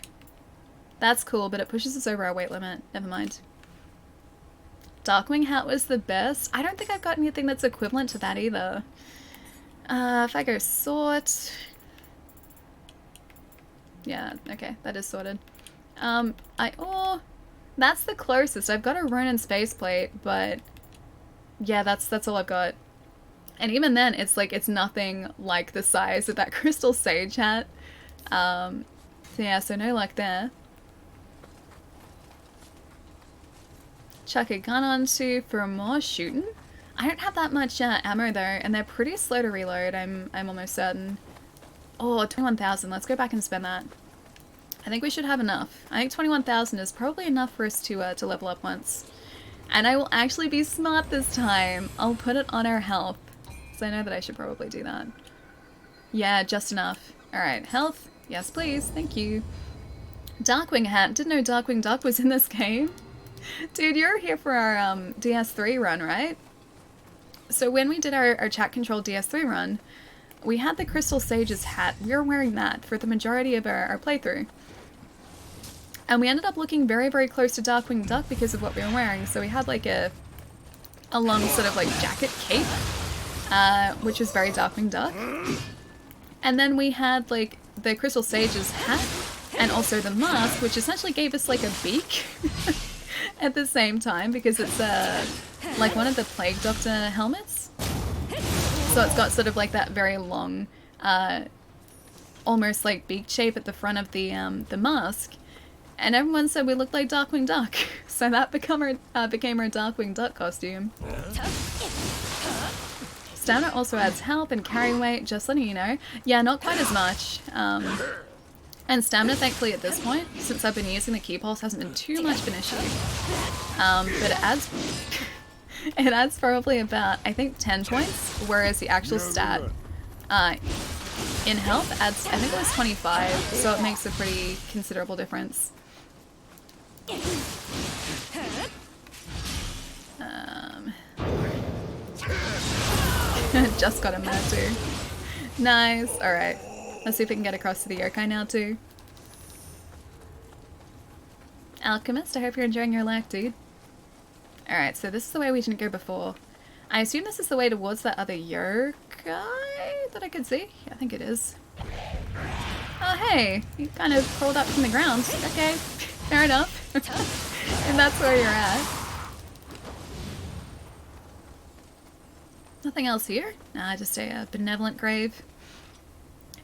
That's cool, but it pushes us over our weight limit. Never mind. Darkwing hat was the best. I don't think I've got anything that's equivalent to that either. If I go sort... Yeah, okay, that is sorted. Oh, that's the closest. I've got a Ronin space plate, but yeah, that's all I've got. And even then, it's like, it's nothing like the size of that Crystal Sage hat. So yeah, so no luck there. Chuck a gun onto for more shooting. I don't have that much ammo though, and they're pretty slow to reload, I'm almost certain. Oh, 21,000. Let's go back and spend that. I think we should have enough. I think 21,000 is probably enough for us to level up once. And I will actually be smart this time. I'll put it on our health. So I know that I should probably do that. Yeah, just enough. Alright, health. Yes, please. Thank you. Darkwing hat. Didn't know Darkwing Duck was in this game. Dude, you're here for our DS3 run, right? So when we did our chat control DS3 run, we had the Crystal Sage's hat. We were wearing that for the majority of our playthrough. And we ended up looking very, very close to Darkwing Duck because of what we were wearing. So we had like a long sort of like jacket cape, which was very Darkwing Duck. And then we had like the Crystal Sage's hat and also the mask, which essentially gave us like a beak at the same time because it's like one of the Plague Doctor helmets. So it's got sort of like that very long, almost like beak shape at the front of the mask. And everyone said we looked like Darkwing Duck. So that became our Darkwing Duck costume. Stamina also adds health and carry weight, just letting you know. Yeah, not quite as much. And stamina, thankfully, at this point, since I've been using the key pulse, hasn't been too much of an issue. But it adds probably about, I think, 10 points, whereas the actual stat in health adds, I think it was 25, so it makes a pretty considerable difference. Just got him there too. Nice. Alright. Let's see if we can get across to the yokai now too. Alchemist, I hope you're enjoying your lack, dude. Alright, so this is the way we didn't go before. I assume this is the way towards that other yokai that I could see? Yeah, I think it is. Oh hey, you kind of crawled up from the ground. Okay, fair enough. And that's where you're at. Nothing else here? Nah, just a benevolent grave.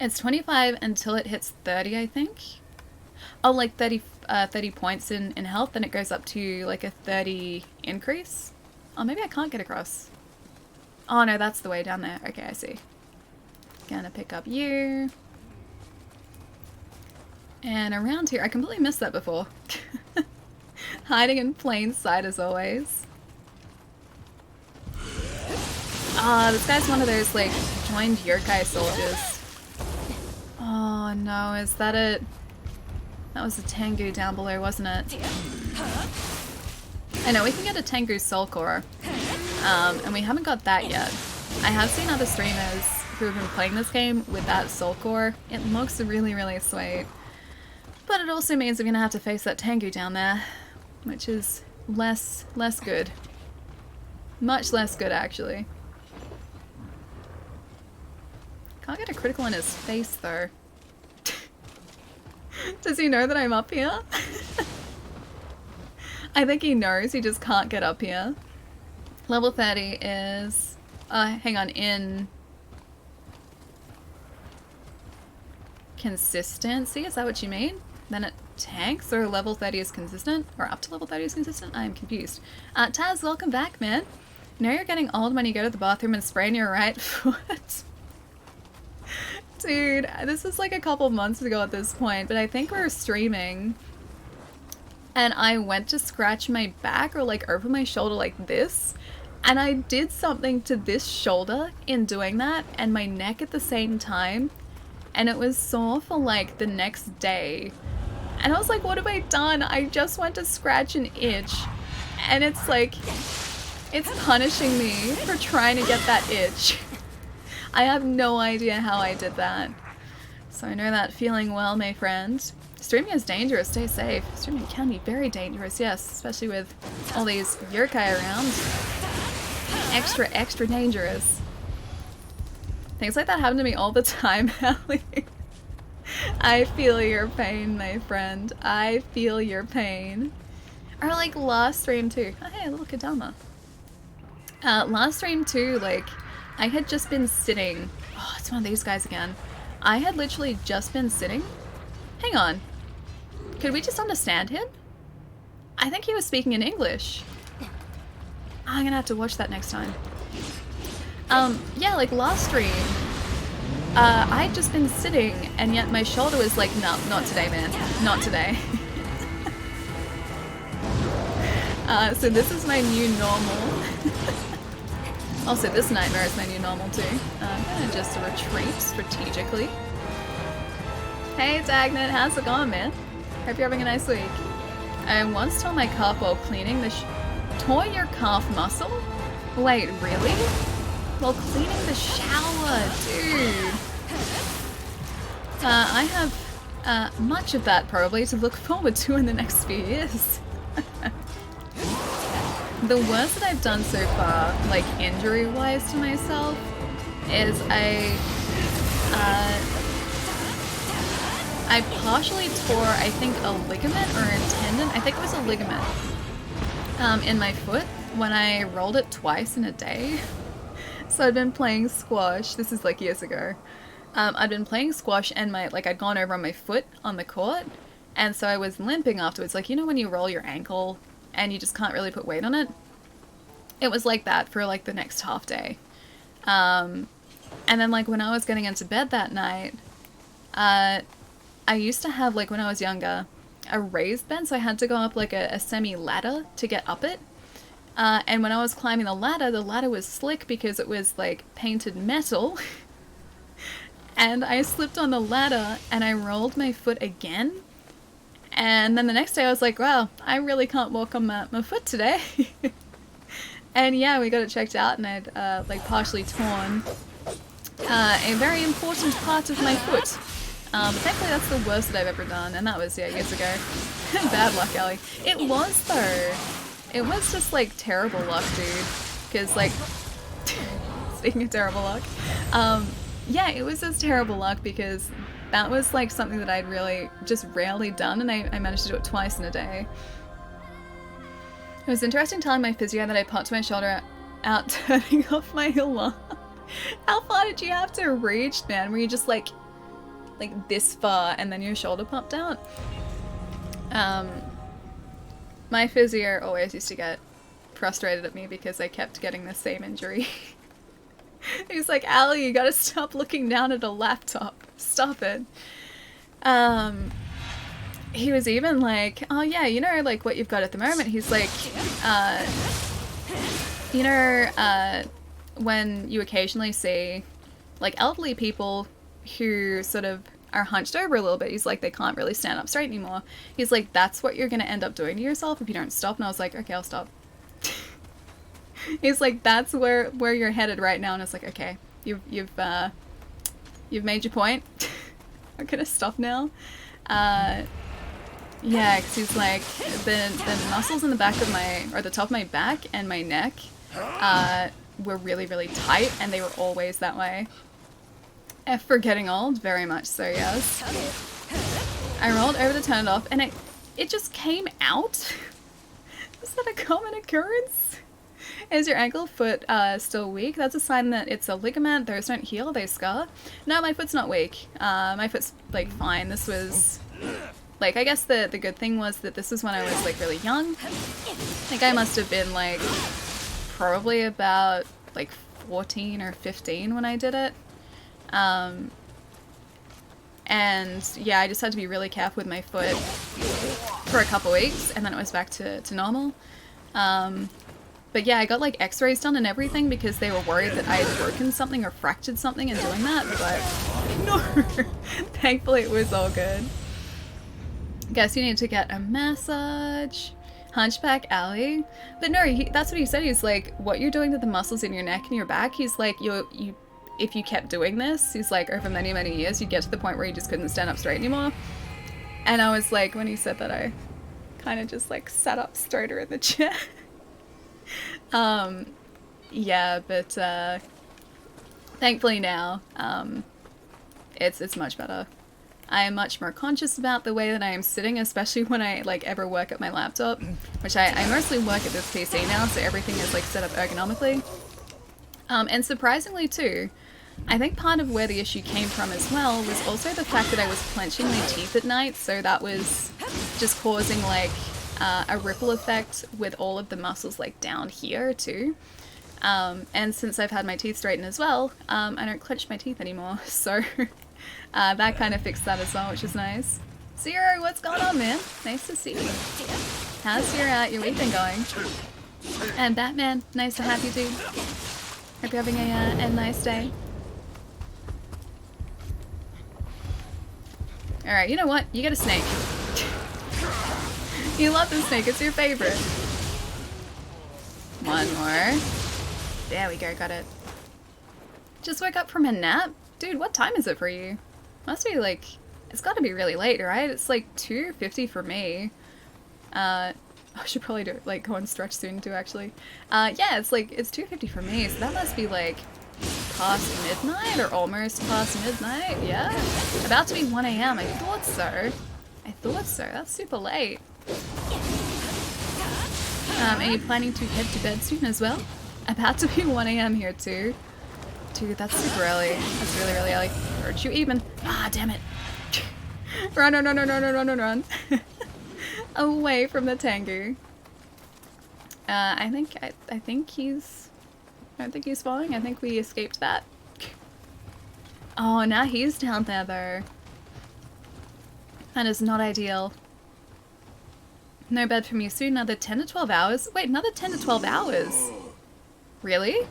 It's 25 until it hits 30, I think. Oh, like 30 points in health, then it goes up to like a 30 increase. Oh, maybe I can't get across. Oh no, that's the way down there. Okay, I see. Gonna pick up you. And around here, I completely missed that before. Hiding in plain sight as always. Ah, this guy's one of those like joined yokai soldiers. Oh no, is that it? That was a Tengu down below, wasn't it? I know we can get a Tengu Soul Core, and we haven't got that yet. I have seen other streamers who have been playing this game with that Soul Core. It looks really, really sweet. But it also means we're gonna have to face that Tengu down there, which is less good. Much less good, actually. Can't get a critical in his face, though. Does he know that I'm up here? I think he knows, he just can't get up here. Level 30 is... hang on, in... consistency? Is that what you mean? Then it tanks, or level 30 is consistent? Or up to level 30 is consistent? I am confused. Taz, welcome back, man. Know you're getting old when you go to the bathroom and sprain your right foot. Dude, this was like a couple months ago at this point, but I think we were streaming and I went to scratch my back or like over my shoulder like this, and I did something to this shoulder in doing that and my neck at the same time, and it was sore for like the next day. And I was like, what have I done? I just went to scratch an itch, and it's like, it's punishing me for trying to get that itch. I have no idea how I did that. So I know that feeling well, my friend. Streaming is dangerous, stay safe. Streaming can be very dangerous, yes, especially with all these yokai around. Extra dangerous. Things like that happen to me all the time, Allie. I feel your pain, my friend. I feel your pain. Or like last stream too. Oh hey, a little Kadama. Last stream too, like, I had just been sitting. Oh, it's one of these guys again. I had literally just been sitting. Hang on. Could we just understand him? I think he was speaking in English. I'm gonna have to watch that next time. Yeah, like last stream, I'd just been sitting and yet my shoulder was like, no, not today, man. Not today. So this is my new normal. Also, this nightmare is my new normal too. I'm gonna just retreat strategically. Hey Dagnit, how's it going, man? Hope you're having a nice week. I once tore my calf while cleaning the tore your calf muscle? Wait, really? While cleaning the shower, dude. I have much of that probably to look forward to in the next few years. The worst that I've done so far, like injury-wise to myself, is I partially tore, I think, a ligament or a tendon. I think it was a ligament in my foot when I rolled it twice in a day. So I'd been playing squash. This is like years ago. I'd been playing squash and I'd gone over on my foot on the court, and so I was limping afterwards. Like, you know when you roll your ankle and you just can't really put weight on it? It was like that for like the next half day. And then like when I was getting into bed that night, I used to have, like when I was younger, a raised bed, so I had to go up like a semi-ladder to get up it. And when I was climbing the ladder was slick because it was like painted metal. And I slipped on the ladder and I rolled my foot again. And then the next day I was like, wow, I really can't walk on my foot today. And yeah, we got it checked out and I'd like partially torn a very important part of my foot. But thankfully that's the worst that I've ever done, and that was, yeah, years ago. Bad luck, Ellie. It was though. It was just like terrible luck, dude. Because like, speaking of terrible luck, yeah, it was just terrible luck because that was like something that I'd really just rarely done, and I managed to do it twice in a day. It was interesting telling my physio that I popped my shoulder out turning off my alarm. How far did you have to reach, man? Were you just like this far and then your shoulder popped out? Um, my physio always used to get frustrated at me because I kept getting the same injury. He's like, Allie, you gotta stop looking down at a laptop. Stop it. He was even like, oh yeah, you know, like what you've got at the moment. He's like, you know, when you occasionally see like elderly people who sort of are hunched over a little bit, he's like, they can't really stand up straight anymore. He's like, that's what you're gonna end up doing to yourself if you don't stop. And I was like, okay, I'll stop. He's like, that's where you're headed right now. And it's like, okay, you've made your point. I'm gonna stop now. Yeah, because he's like, the muscles in the back of my, or the top of my back and my neck were really, really tight, and they were always that way. F for getting old, very much so, yes. I rolled over to turn it off, and it just came out. Is that a common occurrence? Is your ankle foot still weak? That's a sign that it's a ligament. Those don't heal, they scar. No, my foot's not weak. My foot's, like, fine. This was... Like, I guess the good thing was that this was when I was, like, really young. I think I must have been, like, probably about, like, 14 or 15 when I did it. And, yeah, I just had to be really careful with my foot for a couple weeks, and then it was back to normal. But yeah, I got, like, x-rays done and everything because they were worried that I had broken something or fractured something in doing that, but no! Thankfully it was all good. Guess you need to get a massage. Hunchback Alley. But no, that's what he said. He's like, what you're doing to the muscles in your neck and your back, he's like, if you kept doing this, he's like, over many, many years, you'd get to the point where you just couldn't stand up straight anymore. And I was like, when he said that, I kind of just like sat up straighter in the chair. Yeah, but thankfully now, it's much better. I am much more conscious about the way that I am sitting, especially when I like ever work at my laptop, which I mostly work at this PC now, so everything is like set up ergonomically. And surprisingly too, I think part of where the issue came from as well was also the fact that I was clenching my teeth at night, so that was just causing like a ripple effect with all of the muscles like down here too. And since I've had my teeth straightened as well, I don't clench my teeth anymore, so that kind of fixed that as well, which is nice. Zero, what's going on, man? Nice to see you. How's your week been going? And Batman, nice to have you, dude. Hope you're having a nice day. Alright, you know what? You get a snake. You love the snake, it's your favorite. One more. There we go, got it. Just woke up from a nap? Dude, what time is it for you? Must be like, it's gotta be really late, right? It's like 2:50 for me. I should probably do like go and stretch soon too, actually. Yeah, it's 2:50 for me, so that must be like past midnight or almost past midnight, yeah? About to be 1 AM, I thought so. That's super late. Are you planning to head to bed soon as well? About to be 1 AM here too. Dude, that's super early. That's really, really early. Aren't you even? Ah, damn it. Run, run, run, run, run, run, run, run. Away from the Tengu. I think he's... I don't think he's falling. I think we escaped that. Oh, now he's down there though. That is not ideal. No bed for me soon. Another 10 to 12 hours? Wait, another 10 to 12 hours? Really?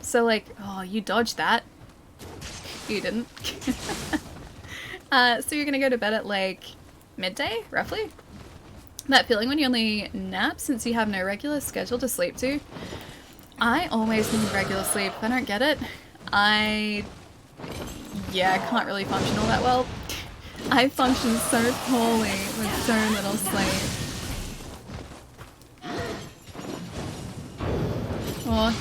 So like, oh, you dodged that. You didn't. So you're gonna go to bed at like midday, roughly? That feeling when you only nap since you have no regular schedule to sleep to? I always need regular sleep. I don't get it. I can't really function all that well. I function so poorly with so little sleep. Oh.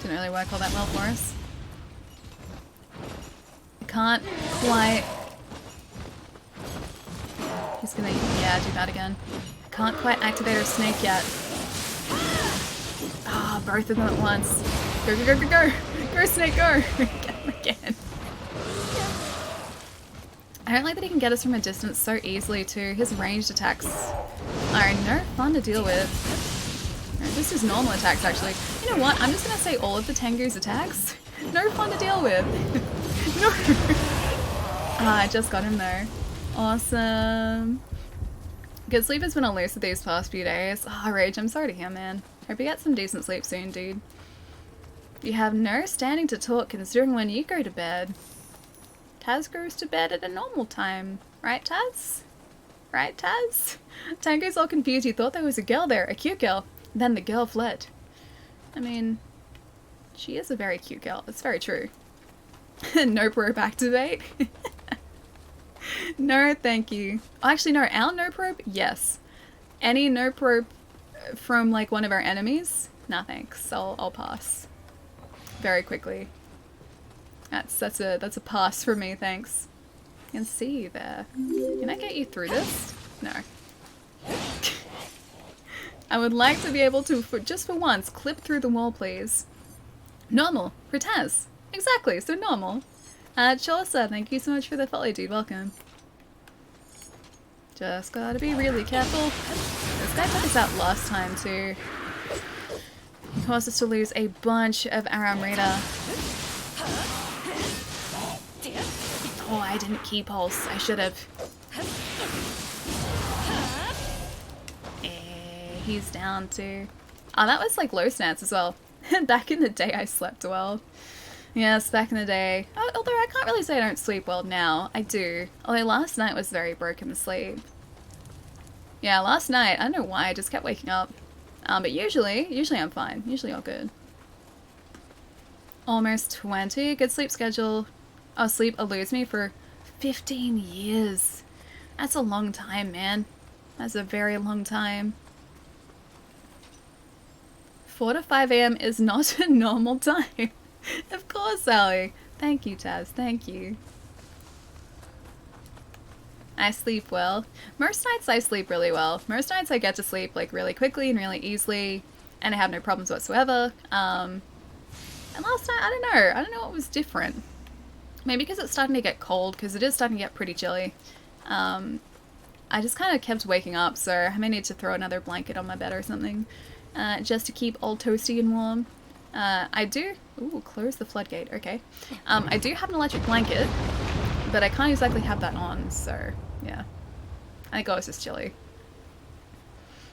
Didn't really work all that well for us. I can't quite... He's gonna, yeah, do that again. I can't quite activate our snake yet. Ah, both of them at once. Go, go, go, go, go! Go, snake, go! Get him again. I don't like that he can get us from a distance so easily too. His ranged attacks are no fun to deal with. No, just his normal attacks actually. You know what? I'm just gonna say all of the Tengu's attacks. No fun to deal with. No. Ah, I just got him though. Awesome. Good sleep has been elusive these past few days. Oh, Rage, I'm sorry to hear, man. Hope you get some decent sleep soon, dude. You have no standing to talk considering when you go to bed. Taz goes to bed at a normal time. Right, Taz? Right, Taz? Tango's all confused. He thought there was a girl there, a cute girl. Then the girl fled. I mean, she is a very cute girl. It's very true. Nope rope activate. No, thank you. Actually, no, our nope rope, yes. Any nope rope from like one of our enemies, no thanks. I'll pass. Very quickly. That's a pass for me, thanks. I can see you there. Can I get you through this? No. I would like to be able to, just for once, clip through the wall, please. Normal. For Taz. Exactly, so normal. Chaucer, thank you so much for the follow, dude. Welcome. Just gotta be really careful. This guy took us out last time, too. He caused us to lose a bunch of Aram Rita. Oh, I didn't key pulse. I should have. He's down too. Oh, that was like low stance as well. Back in the day, I slept well. Yes, back in the day. Oh, although I can't really say I don't sleep well now. I do. Although last night was very broken sleep. Yeah, last night, I don't know why, I just kept waking up. But usually I'm fine. Usually all good. Almost 20. Good sleep schedule. Oh, sleep eludes me for 15 years. That's a long time, man. That's a very long time. 4 to 5 a.m. is not a normal time. Of course, Sally. Thank you, Taz. Thank you. I sleep well. Most nights I sleep really well. Most nights I get to sleep like really quickly and really easily, and I have no problems whatsoever. And last night, I don't know what was different. Maybe because it's starting to get cold, because it is starting to get pretty chilly. I just kind of kept waking up, so I may need to throw another blanket on my bed or something, just to keep all toasty and warm. I do... Ooh, close the floodgate, okay. I do have an electric blanket, but I can't exactly have that on, so yeah. I think I was just chilly.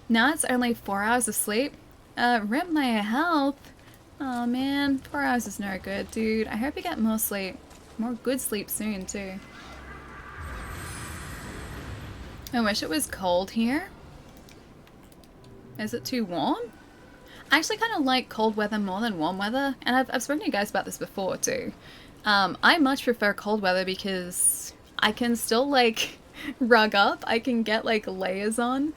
Now it's only 4 hours of sleep. Rip my health. Oh man, 4 hours is no good, dude. I hope you get more sleep. More good sleep soon, too. I wish it was cold here. Is it too warm? I actually kind of like cold weather more than warm weather, and I've spoken to you guys about this before, too. I much prefer cold weather because I can still, like, rug up. I can get, like, layers on,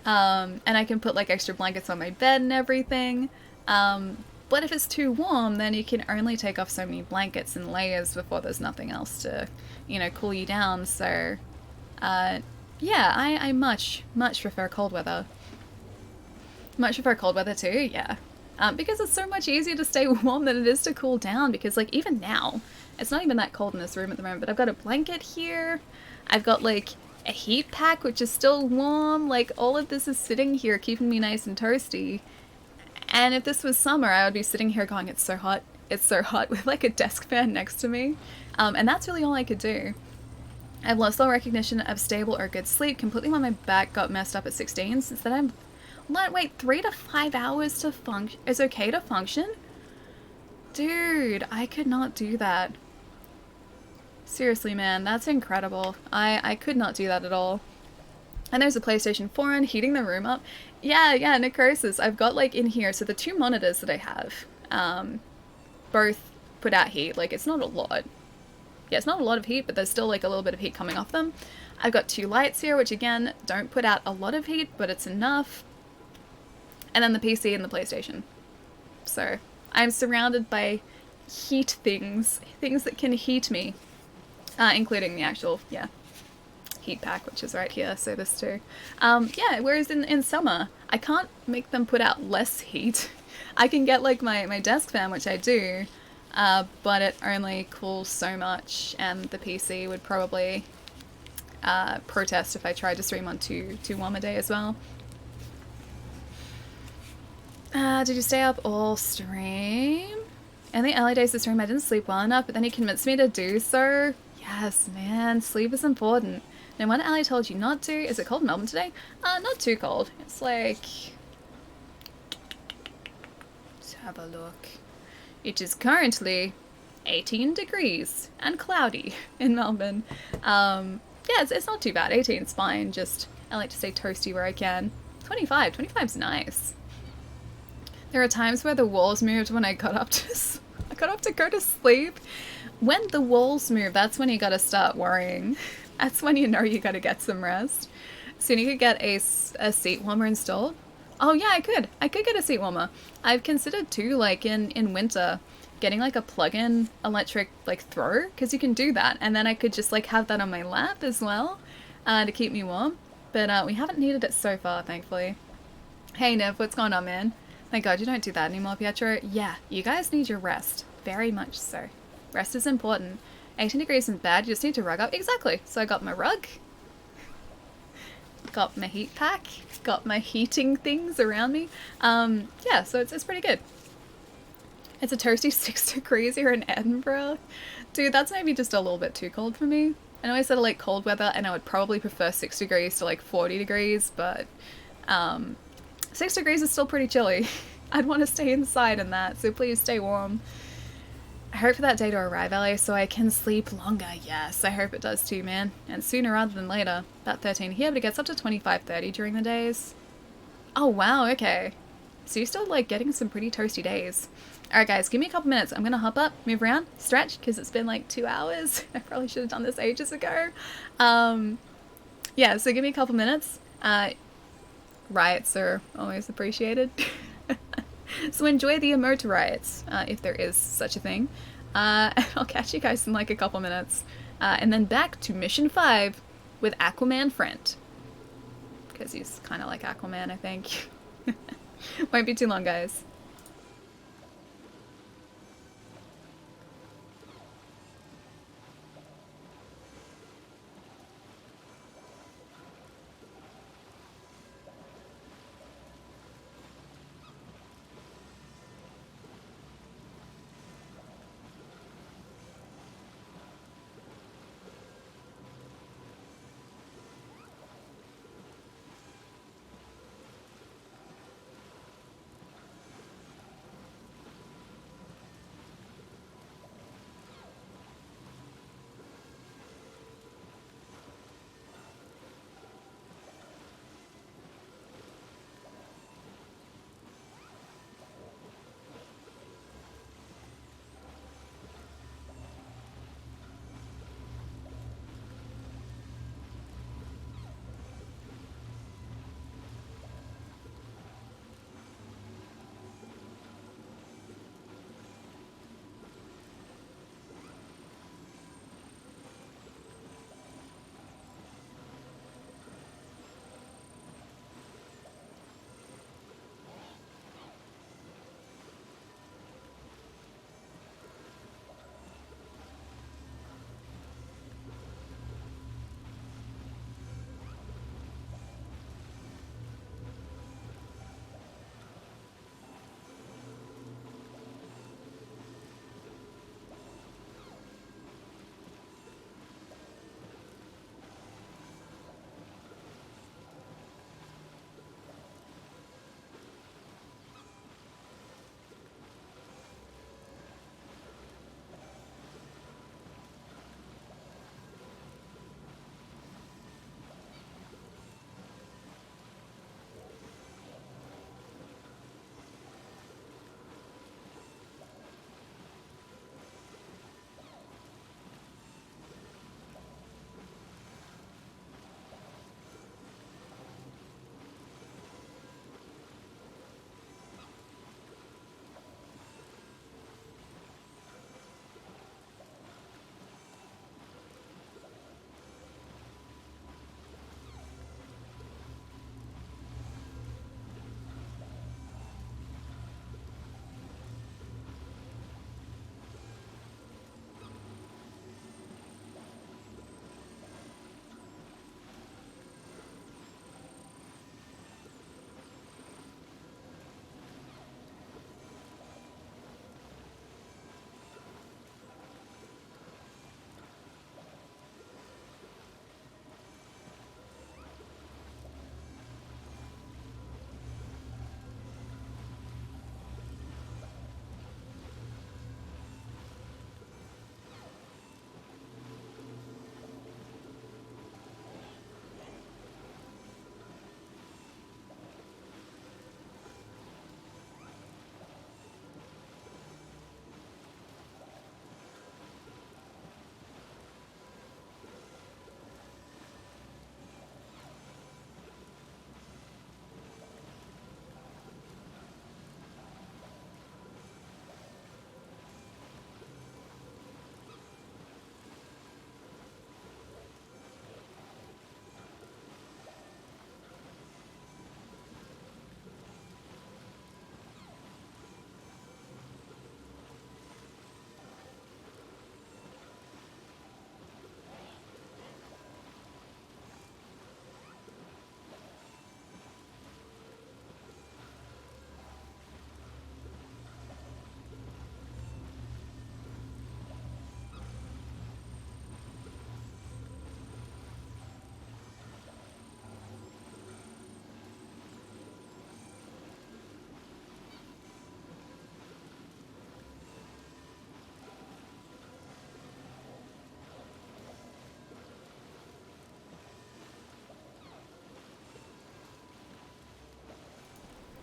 and I can put, like, extra blankets on my bed and everything. But if it's too warm, then you can only take off so many blankets and layers before there's nothing else to, you know, cool you down. So, yeah, I much prefer cold weather. Much prefer cold weather too, yeah. Because it's so much easier to stay warm than it is to cool down, because, like, even now, it's not even that cold in this room at the moment, but I've got a blanket here. I've got, like, a heat pack, which is still warm. Like, all of this is sitting here, keeping me nice and toasty. And if this was summer, I would be sitting here going, it's so hot, with like a desk fan next to me. And that's really all I could do. I've lost all recognition of stable or good sleep completely when my back got messed up at 16. Since then I'm... Wait, 3 to 5 hours to function is okay to function? Dude, I could not do that. Seriously, man, that's incredible. I could not do that at all. And there's a PlayStation 4 on, heating the room up. Yeah, necrosis. I've got, like, in here, so the 2 monitors that I have, both put out heat. Like, it's not a lot. Yeah, it's not a lot of heat, but there's still, like, a little bit of heat coming off them. I've got 2 lights here, which, again, don't put out a lot of heat, but it's enough. And then the PC and the PlayStation. So, I'm surrounded by heat things that can heat me. Including the actual, yeah, heat pack, which is right here, so this too. Yeah, whereas in summer, I can't make them put out less heat. I can get, like, my desk fan, which I do, but it only cools so much, and the PC would probably protest if I tried to stream on too warm a day as well. Did you stay up all stream? In the early days of the stream, I didn't sleep well enough, but then he convinced me to do so. Yes, man, sleep is important. Now, when Ali told you not to, is it cold in Melbourne today? Not too cold. It's like... Let's have a look. It is currently 18 degrees and cloudy in Melbourne. Yeah, it's not too bad. 18 is fine. Just, I like to stay toasty where I can. 25. 25's nice. There are times where the walls moved when I got up to go to sleep. When the walls move, that's when you gotta start worrying. That's when you know you gotta get some rest. Soon you could get a seat warmer installed. Oh yeah, I could. I could get a seat warmer. I've considered too, like in winter, getting like a plug-in electric like thrower, because you can do that, and then I could just like have that on my lap as well, to keep me warm. But we haven't needed it so far, thankfully. Hey Nev, what's going on, man? Thank God you don't do that anymore, Pietro. Yeah, you guys need your rest. Very much so. Rest is important. 18 degrees isn't bad, you just need to rug up. Exactly. So I got my rug. Got my heat pack. Got my heating things around me. Yeah, so it's pretty good. It's a toasty 6 degrees here in Edinburgh. Dude, that's maybe just a little bit too cold for me. I know I said I like cold weather, and I would probably prefer 6 degrees to like 40 degrees, but 6 degrees is still pretty chilly. I'd want to stay inside in that, so please stay warm. I hope for that day to arrive, LA, so I can sleep longer. Yes, I hope it does too, man. And sooner rather than later. About 13 here, but it gets up to 25, 30 during the days. Oh, wow, okay. So you're still, like, getting some pretty toasty days. Alright, guys, give me a couple minutes. I'm gonna hop up, move around, stretch, because it's been, like, 2 hours. I probably should have done this ages ago. Yeah, so give me a couple minutes. Riots are always appreciated. So enjoy the emote riots, if there is such a thing. And I'll catch you guys in like a couple minutes. And then back to Mission 5 with Aquaman Friend. Because he's kind of like Aquaman, I think. Won't be too long, guys.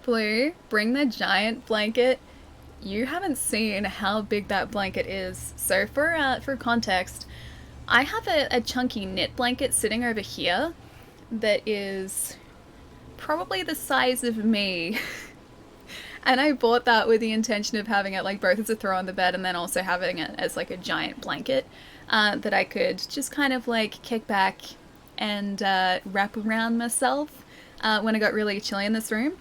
Blue, bring the giant blanket. You haven't seen how big that blanket is. So for context, I have a chunky knit blanket sitting over here that is probably the size of me. And I bought that with the intention of having it like both as a throw on the bed and then also having it as like a giant blanket that I could just kind of like kick back and wrap around myself when it got really chilly in this room.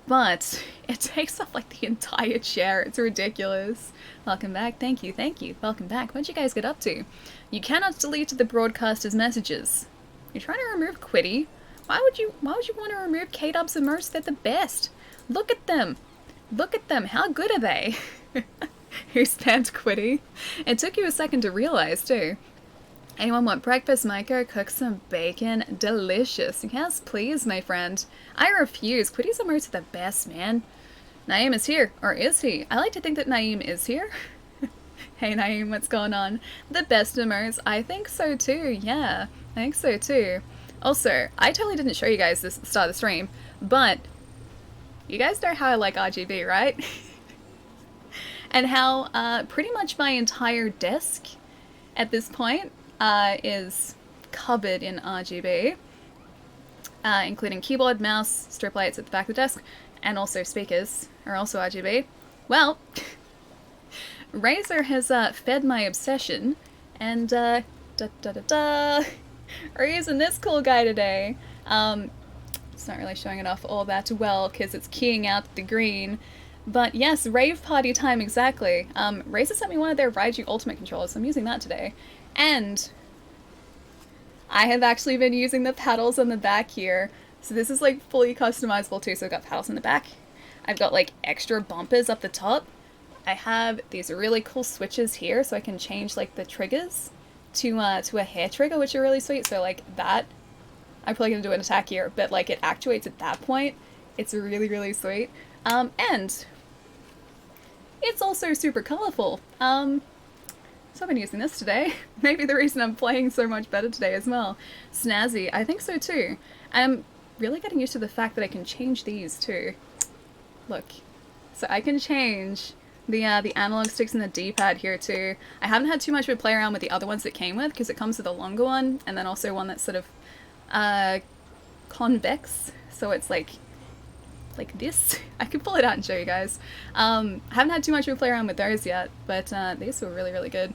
But it takes up like the entire chair. It's ridiculous. Welcome back. Thank you. Thank you. Welcome back. What'd you guys get up to? You cannot delete the broadcaster's messages. You're trying to remove Quitty? Why would you want to remove K-Dubs and Merce? They're the best. Look at them. Look at them. How good are they? Who spammed Quitty? It took you a second to realize too. Anyone want breakfast, Micah? Cook some bacon. Delicious. Yes, please, my friend. I refuse. Quitties and Merce are the best, man. Naeem is here. Or is he? I like to think that Naeem is here. Hey, Naeem, what's going on? The best of Merce? I think so too. Yeah, I think so too. Also, I totally didn't show you guys this at the start of the stream, but you guys know how I like RGB, right? And how pretty much my entire desk at this point is covered in RGB, including keyboard, mouse, strip lights at the back of the desk, and also speakers are also RGB. Well, Razor has fed my obsession, and we're using this cool guy today. It's not really showing it off all that well because it's keying out the green. But yes, rave party time, exactly. Razer sent me one of their Raiju Ultimate controllers, so I'm using that today. And I have actually been using the paddles on the back here. So this is like fully customizable too. So I've got paddles on the back. I've got like extra bumpers up the top. I have these really cool switches here so I can change like the triggers to a hair trigger, which are really sweet. So like that, I'm probably gonna do an attack here, but like it actuates at that point. It's really, really sweet. And it's also super colorful. So I've been using this today. Maybe the reason I'm playing so much better today as well. Snazzy, I think so too. I'm really getting used to the fact that I can change these too. Look, so I can change the analog sticks and the D-pad here too. I haven't had too much of a play around with the other ones that came with because it comes with a longer one and then also one that's sort of convex. So it's like this. I can pull it out and show you guys. Haven't had too much of a play around with those yet, but these were really, really good.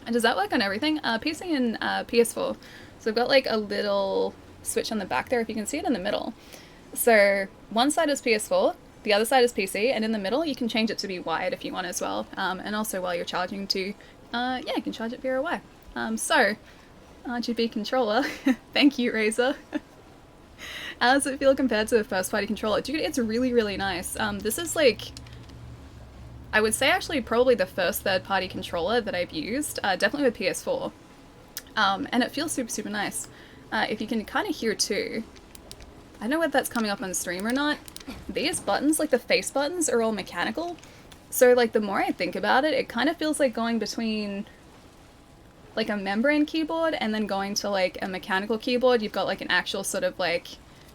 And does that work on everything? PC and PS4. So I've got like a little switch on the back there, if you can see it in the middle. So one side is PS4, the other side is PC, and in the middle you can change it to be wired if you want as well. And also while you're charging to, yeah, you can charge it via wire. So, RGB controller. Thank you, Razer. How does it feel compared to a first-party controller? Dude, it's really, really nice. This is like, I would say actually probably the first third-party controller that I've used, definitely with PS4. And it feels super, super nice. If you can kind of hear too, I don't know whether that's coming up on stream or not, these buttons, like the face buttons, are all mechanical. So like the more I think about it, it kind of feels like going between like a membrane keyboard and then going to like a mechanical keyboard. You've got like an actual sort of like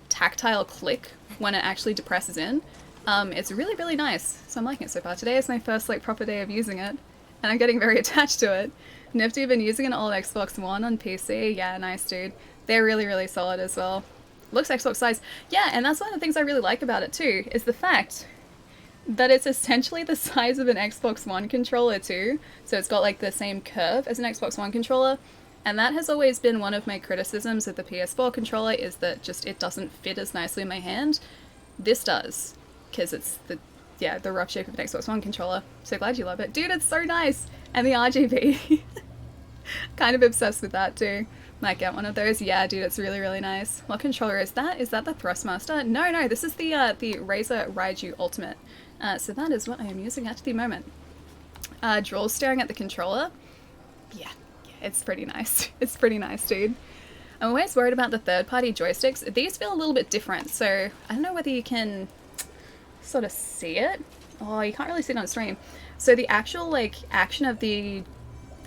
tactile click when it actually depresses in. It's really, really nice. So I'm liking it so far. Today is my first like proper day of using it and I'm getting very attached to it. Nifty, been using an old Xbox One on PC. Yeah, nice dude. They're really, really solid as well. Looks Xbox size. Yeah, and that's one of the things I really like about it too, is the fact that it's essentially the size of an Xbox One controller too. So it's got like the same curve as an Xbox One controller. And that has always been one of my criticisms of the PS4 controller, is that just it doesn't fit as nicely in my hand. This does, because it's the rough shape of an Xbox One controller. So glad you love it. Dude, it's so nice! And the RGB. Kind of obsessed with that too. Might get one of those. Yeah, dude, it's really, really nice. What controller is that? Is that the Thrustmaster? No, this is the Razer Raiju Ultimate. So that is what I am using at the moment. Droll staring at the controller. Yeah, it's pretty nice. It's pretty nice, dude. I'm always worried about the third-party joysticks. These feel a little bit different, so I don't know whether you can sort of see it. Oh, you can't really see it on stream. So the actual, like, action of the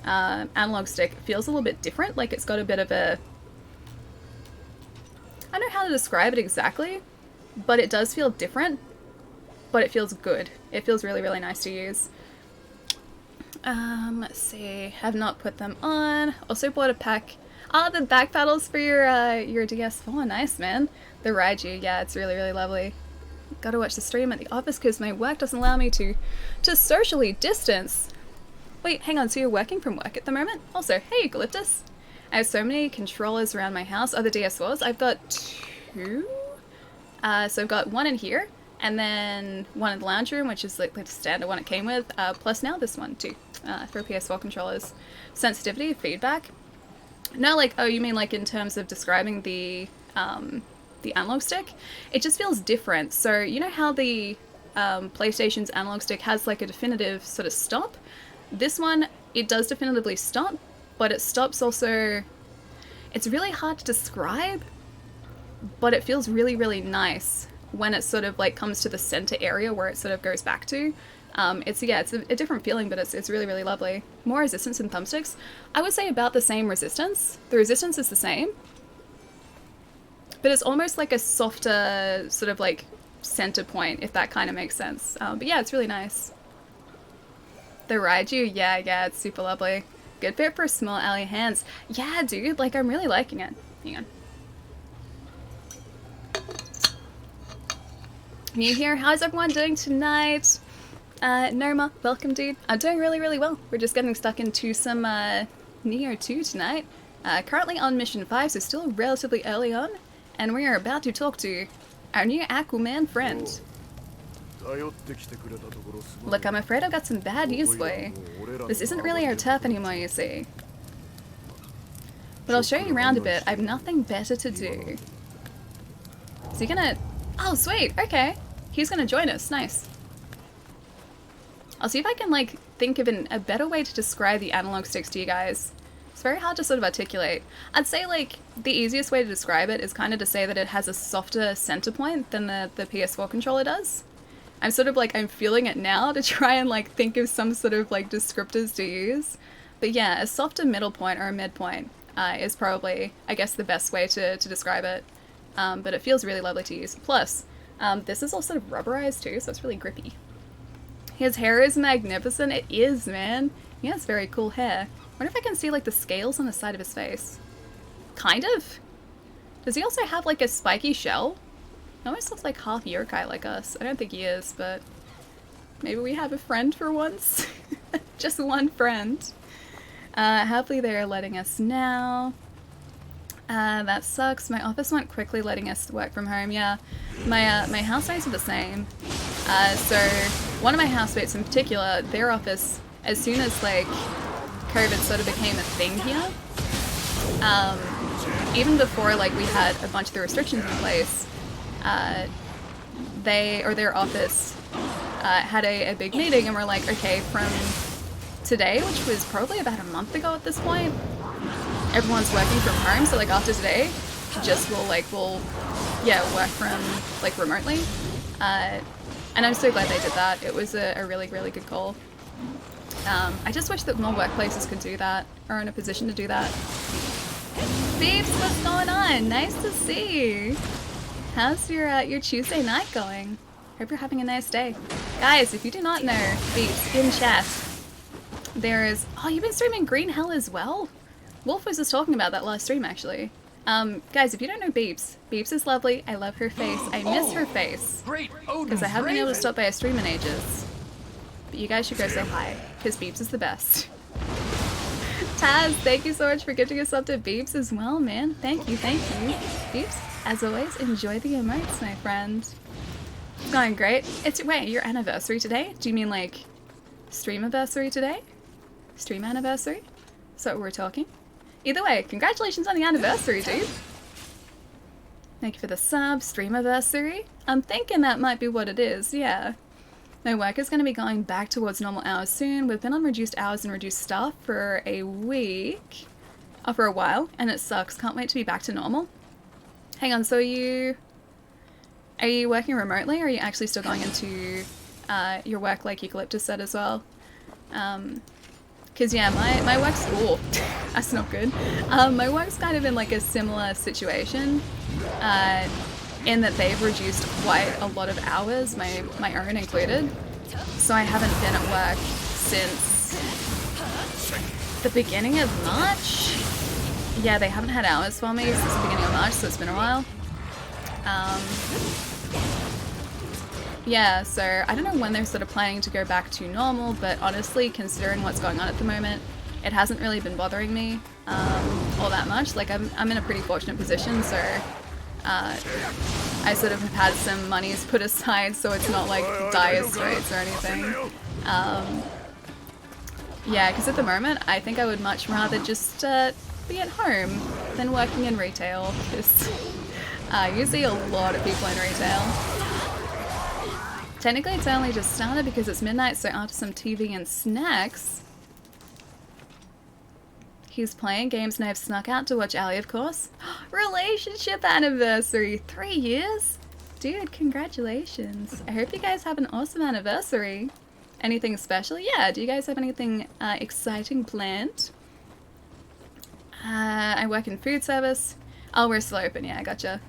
analog stick feels a little bit different. Like, it's got a bit of a... I don't know how to describe it exactly, but it does feel different, but it feels good. It feels really, really nice to use. Let's see. Have not put them on. Also bought a pack. Ah, the back paddles for your DS4. Nice, man. The Raiju. Yeah, it's really, really lovely. Gotta watch the stream at the office because my work doesn't allow me to socially distance. Wait, hang on. So you're working from work at the moment? Also, hey, Eucalyptus. I have so many controllers around my house. Other DS4s. I've got 2. So I've got one in here, and then one in the lounge room, which is like the standard one it came with, plus now this one too, for PS4 controllers. Sensitivity, feedback. No, like, oh, you mean like in terms of describing the analog stick? It just feels different. So you know how the PlayStation's analog stick has like a definitive sort of stop? This one, it does definitively stop, but it stops also... It's really hard to describe, but it feels really, really nice when it sort of like comes to the center area where it sort of goes back to. It's a different feeling, but it's really, really lovely. More resistance than thumbsticks. I would say about the same resistance. The resistance is the same, but it's almost like a softer sort of like center point, if that kind of makes sense. But yeah, it's really nice. The Raiju, yeah, it's super lovely. Good fit for small alley hands. Yeah, dude, like I'm really liking it. Hang on. New here, how's everyone doing tonight? Noma, welcome dude. I'm doing really, really well. We're just getting stuck into some Nioh 2 tonight. Currently on mission 5, so still relatively early on. And we are about to talk to our new Aquaman friend. Look, I'm afraid I've got some bad news for you. This isn't really our turf anymore, you see. But I'll show you around a bit. I have nothing better to do. Is he gonna... Oh, sweet, okay. He's gonna join us, nice. I'll see if I can, like, think of a better way to describe the analog sticks to you guys. It's very hard to sort of articulate. I'd say, like, the easiest way to describe it is kind of to say that it has a softer center point than the PS4 controller does. I'm sort of, like, I'm feeling it now to try and, like, think of some sort of, like, descriptors to use. But yeah, a softer middle point or a midpoint is probably, I guess, the best way to describe it. But it feels really lovely to use. Plus, this is all sort of rubberized too, so it's really grippy. His hair is magnificent. It is, man. He has very cool hair. I wonder if I can see like the scales on the side of his face. Kind of. Does he also have like a spiky shell? He almost looks like half yokai like us. I don't think he is, but maybe we have a friend for once. Just one friend. Happily they're letting us now. That sucks. My office went quickly letting us work from home. Yeah, my housemates are the same. So one of my housemates in particular, their office, as soon as like COVID sort of became a thing here, even before like we had a bunch of the restrictions in place, their office had a big meeting and we're like, okay, from today, which was probably about a month ago at this point, everyone's working from home, so like after today, just we'll work from like remotely. And I'm so glad they did that. It was a really, really good call. I just wish that more workplaces could do that, or in a position to do that. Beeps, what's going on? Nice to see you. How's your Tuesday night going? Hope you're having a nice day. Guys, if you do not know, Beeps, in chat, there is... Oh, you've been streaming Green Hell as well? Wolf was just talking about that last stream, actually. Guys, if you don't know Beeps, Beeps is lovely. I love her face. I miss her face. Because I haven't been able to stop by a stream in ages. But you guys should go say hi, because Beeps is the best. Taz, thank you so much for gifting us up to Beeps as well, man. Thank you, thank you. Beeps, as always, enjoy the emotes, my friend. It's going great. Wait, your anniversary today? Do you mean like stream-anniversary today? Stream anniversary? Is that what we're talking? Either way, congratulations on the anniversary, dude. Thank you for the sub, stream-anniversary. I'm thinking that might be what it is, yeah. My work is going to be going back towards normal hours soon. We've been on reduced hours and reduced staff for a week. For a while, and it sucks. Can't wait to be back to normal. Hang on, so are you working remotely, or are you actually still going into your work like Eucalyptus said as well? Because yeah, my work's cool. That's not good. My work's kind of in like a similar situation. in that they've reduced quite a lot of hours, my own included. So I haven't been at work since the beginning of March. Yeah, they haven't had hours for me since the beginning of March, so it's been a while. Yeah, so I don't know when they're sort of planning to go back to normal, but honestly, considering what's going on at the moment, it hasn't really been bothering me all that much. Like, I'm in a pretty fortunate position, so I sort of have had some monies put aside, so it's not like dire straits or anything. Yeah, because at the moment, I think I would much rather just be at home than working in retail, because you see a lot of people in retail. Technically, it's only just started because it's midnight, so after some TV and snacks, he's playing games and I've snuck out to watch Ali, of course. Relationship anniversary! 3 years? Dude, congratulations. I hope you guys have an awesome anniversary. Anything special? Yeah, do you guys have anything exciting planned? I work in food service. Oh, we're still open, yeah, gotcha.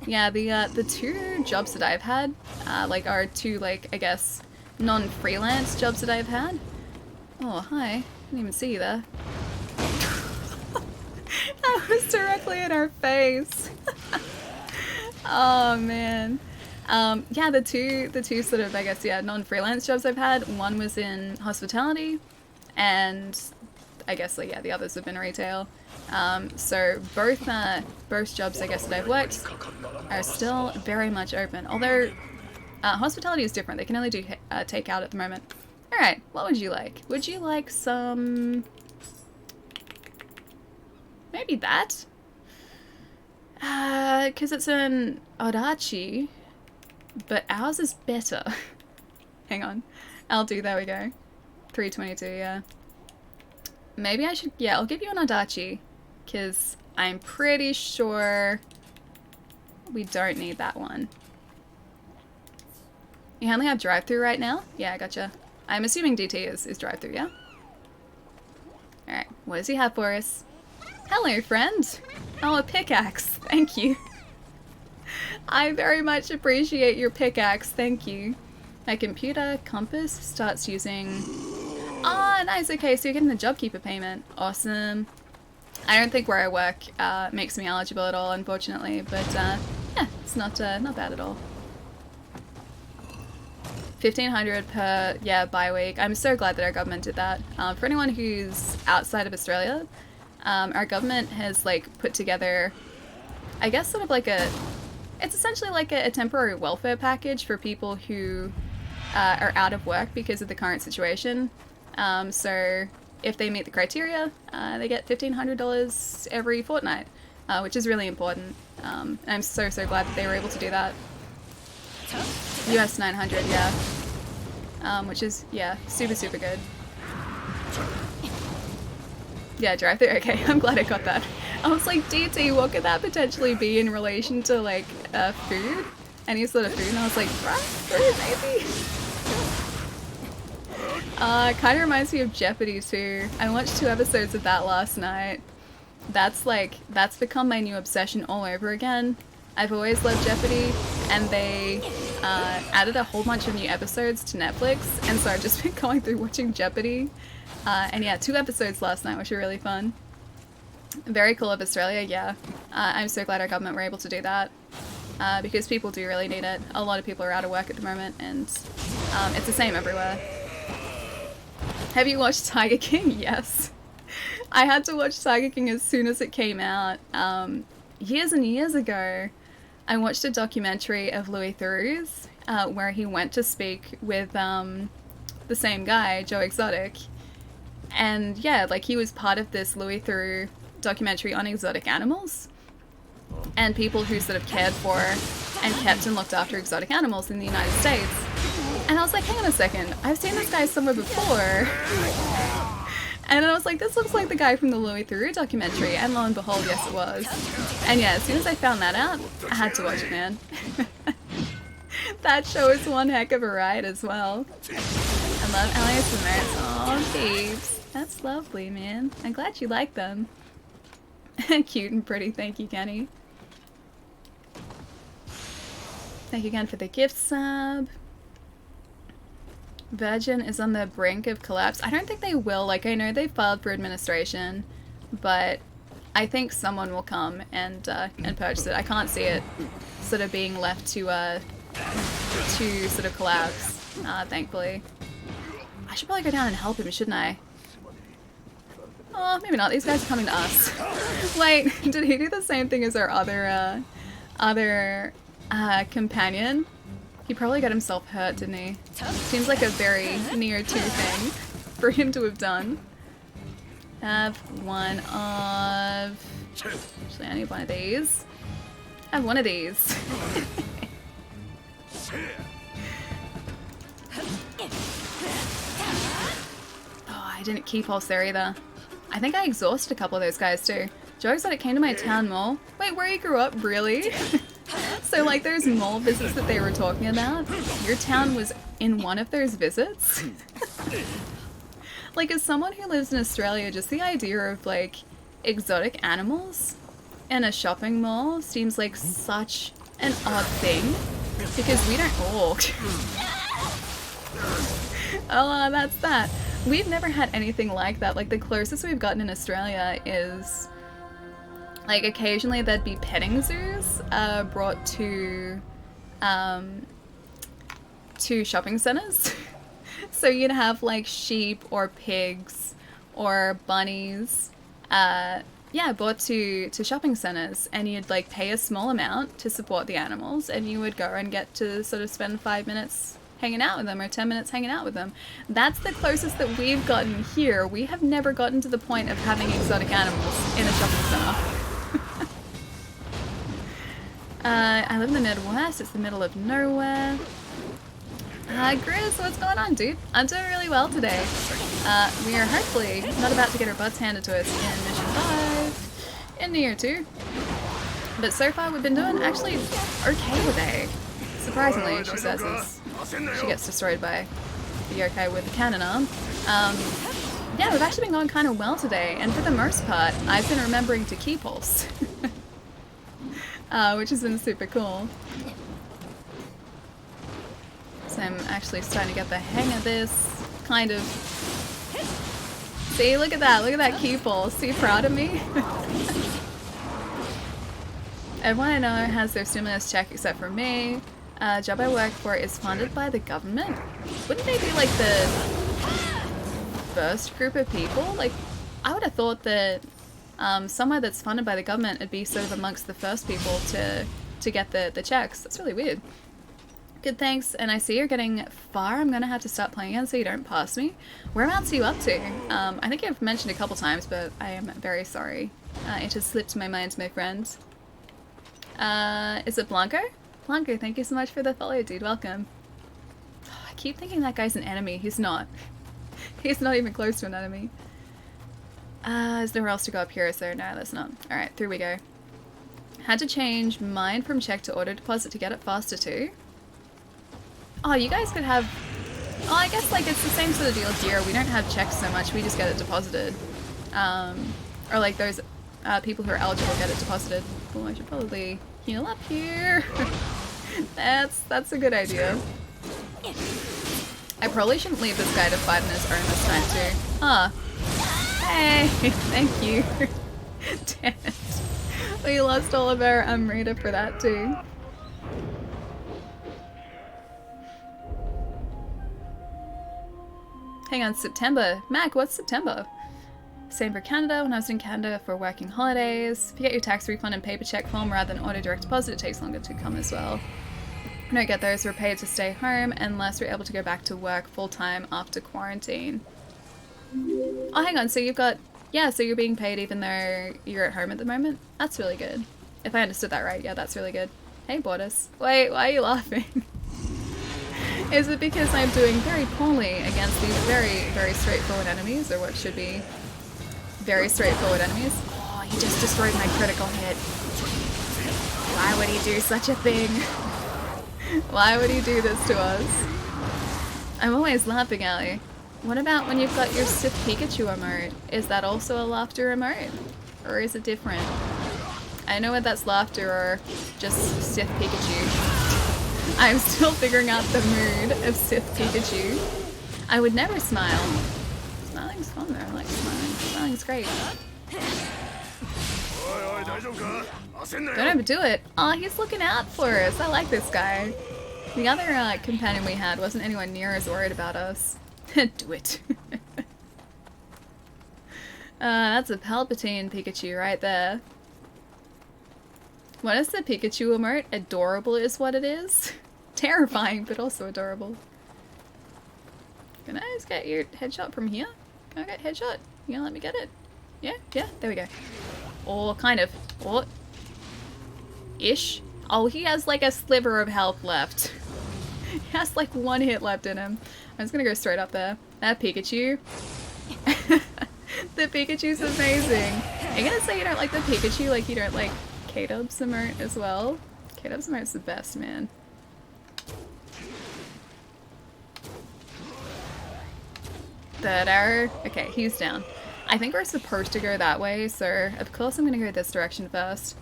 Yeah, the two jobs that I've had, like, are two, like, I guess, non-freelance jobs that I've had. Oh, hi. Didn't even see you there. That was directly in our face. Oh, man. Yeah, the two sort of, I guess, yeah, non-freelance jobs I've had. One was in hospitality, and I guess, like, yeah, the others have been retail. So both jobs, I guess, that I've worked are still very much open. Although, hospitality is different. They can only do takeout at the moment. Alright, what would you like? Would you like some... maybe that? Because it's an Odachi, but ours is better. Hang on. there we go. 322, yeah. Maybe I should... yeah, I'll give you an Odachi, because I'm pretty sure we don't need that one. You only have drive-thru right now? Yeah, I gotcha. I'm assuming DT is drive-thru, yeah? Alright, what does he have for us? Hello, friend! Oh, a pickaxe. Thank you. I very much appreciate your pickaxe, thank you. My computer compass starts using... oh, nice, okay, so you're getting the JobKeeper payment. Awesome. I don't think where I work makes me eligible at all, unfortunately, but yeah, it's not bad at all. 1,500 per, yeah, bi-week. I'm so glad that our government did that. For anyone who's outside of Australia, our government has, like, put together, I guess, sort of like it's essentially like a temporary welfare package for people who are out of work because of the current situation. So if they meet the criteria, they get $1,500 every fortnight, which is really important. And I'm so glad that they were able to do that. US 900, yeah. Which is, yeah, super good. Yeah, drive-thru, okay, I'm glad I got that. I was like, DT, what could that potentially be in relation to, like, food? Any sort of food? And I was like, drive-thru, maybe? Kind of reminds me of Jeopardy too. I watched 2 episodes of that last night. That's become my new obsession all over again. I've always loved Jeopardy, and they added a whole bunch of new episodes to Netflix, and so I've just been going through watching Jeopardy. And yeah, 2 episodes last night, which were really fun. Very cool of Australia, yeah. I'm so glad our government were able to do that, because people do really need it. A lot of people are out of work at the moment, and it's the same everywhere. Have you watched Tiger King? Yes. I had to watch Tiger King as soon as it came out. Years and years ago, I watched a documentary of Louis Theroux's, where he went to speak with the same guy, Joe Exotic. And yeah, like, he was part of this Louis Theroux documentary on exotic animals and people who sort of cared for and kept and looked after exotic animals in the United States. And I was like, hang on a second, I've seen this guy somewhere before. And then I was like, this looks like the guy from the Louis Theroux documentary, and lo and behold, yes it was. And yeah, as soon as I found that out, I had to watch it, man. That show is one heck of a ride as well. I love Alias and Merits. Aw, babes. That's lovely, man. I'm glad you like them. Cute and pretty, thank you, Kenny. thank you again for the gift sub. Virgin is on the brink of collapse. I don't think they will. Like, I know they filed for administration, but I think someone will come and purchase it. I can't see it sort of being left to sort of collapse, thankfully. I should probably go down and help him, shouldn't I? Oh, maybe not. These guys are coming to us. Wait, did he do the same thing as our other companion? He probably got himself hurt, didn't he? Seems like a very Nioh 2 thing for him to have done. Have one of... Actually, I need one of these. Have one of these. Oh, I didn't keep pulse there either. I think I exhausted a couple of those guys too. Jokes that it came to my town mall. Wait, where you grew up? Really? So like those mall visits that they were talking about, your town was in one of those visits? Like, as someone who lives in Australia, just the idea of like exotic animals in a shopping mall seems like such an odd thing because we don't walk. Oh, that's that. We've never had anything like that. Like, the closest we've gotten in Australia is like occasionally there'd be petting zoos brought to shopping centers. So you'd have like sheep or pigs or bunnies, yeah, brought to shopping centers, and you'd like pay a small amount to support the animals, and you would go and get to sort of spend 5 minutes hanging out with them or 10 minutes hanging out with them. That's the closest that we've gotten here. We have never gotten to the point of having exotic animals in a shopping center. I live in the Midwest. It's the middle of nowhere. Grizz, what's going on, dude? I'm doing really well today. We are hopefully not about to get our butts handed to us in Mission 5 in Nioh 2. But so far we've been doing actually okay today. Surprisingly, she says, as she gets destroyed by the yokai with the cannon arm. Yeah, we've actually been going kind of well today, and for the most part, I've been remembering to key pulse. Which has been super cool. So I'm actually starting to get the hang of this, kind of. See, look at that key pulse. Are you proud of me? Everyone I know has their stimulus check except for me. Job I work for is funded by the government. Wouldn't they be like the first group of people? Like, I would have thought that somewhere that's funded by the government would be sort of amongst the first people to get the checks. That's really weird. Good, thanks. And I see you're getting far. I'm gonna have to start playing again so you don't pass me. Whereabouts are you up to? I think I've mentioned a couple times, but I am very sorry. It has slipped my mind, my friend. Is it Blanco? Blanco, thank you so much for the follow, dude. Welcome. I keep thinking that guy's an enemy. He's not. He's not even close to an enemy. Is there nowhere else to go up here? Is there? No, there's not. Alright, through we go. Had to change mine from check to auto deposit to get it faster too. Oh, you guys could have... Oh, I guess like it's the same sort of deal here. We don't have checks so much. We just get it deposited. Or like those people who are eligible get it deposited. Oh, I should probably heal up here. That's a good idea. I probably shouldn't leave this guy to fight on his own this time too. Ah. Hey, thank you. Damn it. We lost all of our Rita for that too. Hang on, September. Mac, what's September? Same for Canada. When I was in Canada for working holidays. If you get your tax refund in paper check form rather than auto direct deposit, it takes longer to come as well. I don't get those. We're paid to stay home unless we're able to go back to work full time after quarantine. Oh, hang on. So you've got... Yeah, so you're being paid even though you're at home at the moment? That's really good. If I understood that right, yeah, that's really good. Hey, Borders. Wait, why are you laughing? Is it because I'm doing very poorly against these very, very straightforward enemies, or what should be very straightforward enemies? Oh, he just destroyed my critical hit. Why would he do such a thing? Why would he do this to us? I'm always laughing, Allie. What about when you've got your Sith Pikachu emote? Is that also a laughter emote? Or is it different? I know whether that's laughter or just Sith Pikachu. I'm still figuring out the mood of Sith Pikachu. I would never smile. Smiling's fun though, I like smiling. Smiling's great. Don't overdo it. Oh, he's looking out for us. I like this guy. The other companion we had wasn't anywhere near as worried about us. Do it. That's a Palpatine Pikachu right there. What is the Pikachu emote? Adorable is what it is. Terrifying, but also adorable. Can I just get your headshot from here? Can I get headshot? You gonna let me get it? Yeah? Yeah? There we go. Or kind of. Or ish. Oh, he has like a sliver of health left. He has like 1 hit left in him. I'm just gonna go straight up there. That Pikachu. The Pikachu's amazing. Are you gonna say you don't like the Pikachu like you don't like K-Dub's emote as well? K-Dub's emote's the best, man. Third arrow. Okay, he's down. I think we're supposed to go that way, so of course I'm gonna go this direction first.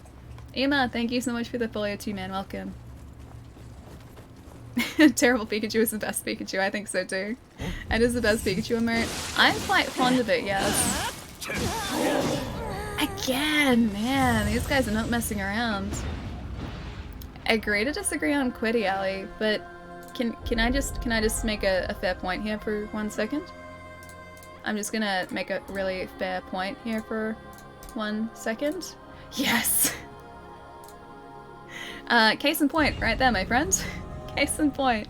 Emma, thank you so much for the follow too, man. Welcome. Terrible Pikachu is the best Pikachu. I think so too. It is the best Pikachu emote. I'm quite fond of it, yes. Again, man, these guys are not messing around. Agree to disagree on Quiddy Alley, but can I just make a fair point here for 1 second? I'm just gonna make a really fair point here for 1 second. Yes! Case in point, right there, my friend. Case in point.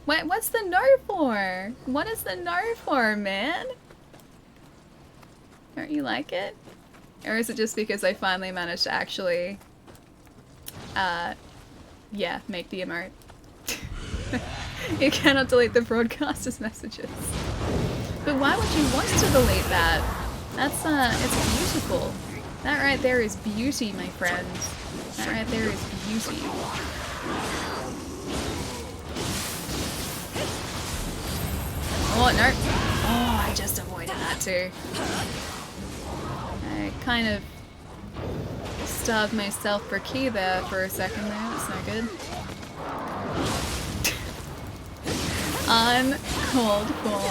Wait, what's the no for? What is the no for, man? Don't you like it? Or is it just because I finally managed to actually, yeah, make the emote? You cannot delete the broadcaster's messages. But why would you want to delete that? That's, it's beautiful. That right there is beauty, my friend. That right there is beauty. Oh, no. Oh, I just avoided that too. I kind of starved myself for ki there for a second there. That's no good. Uncalled for.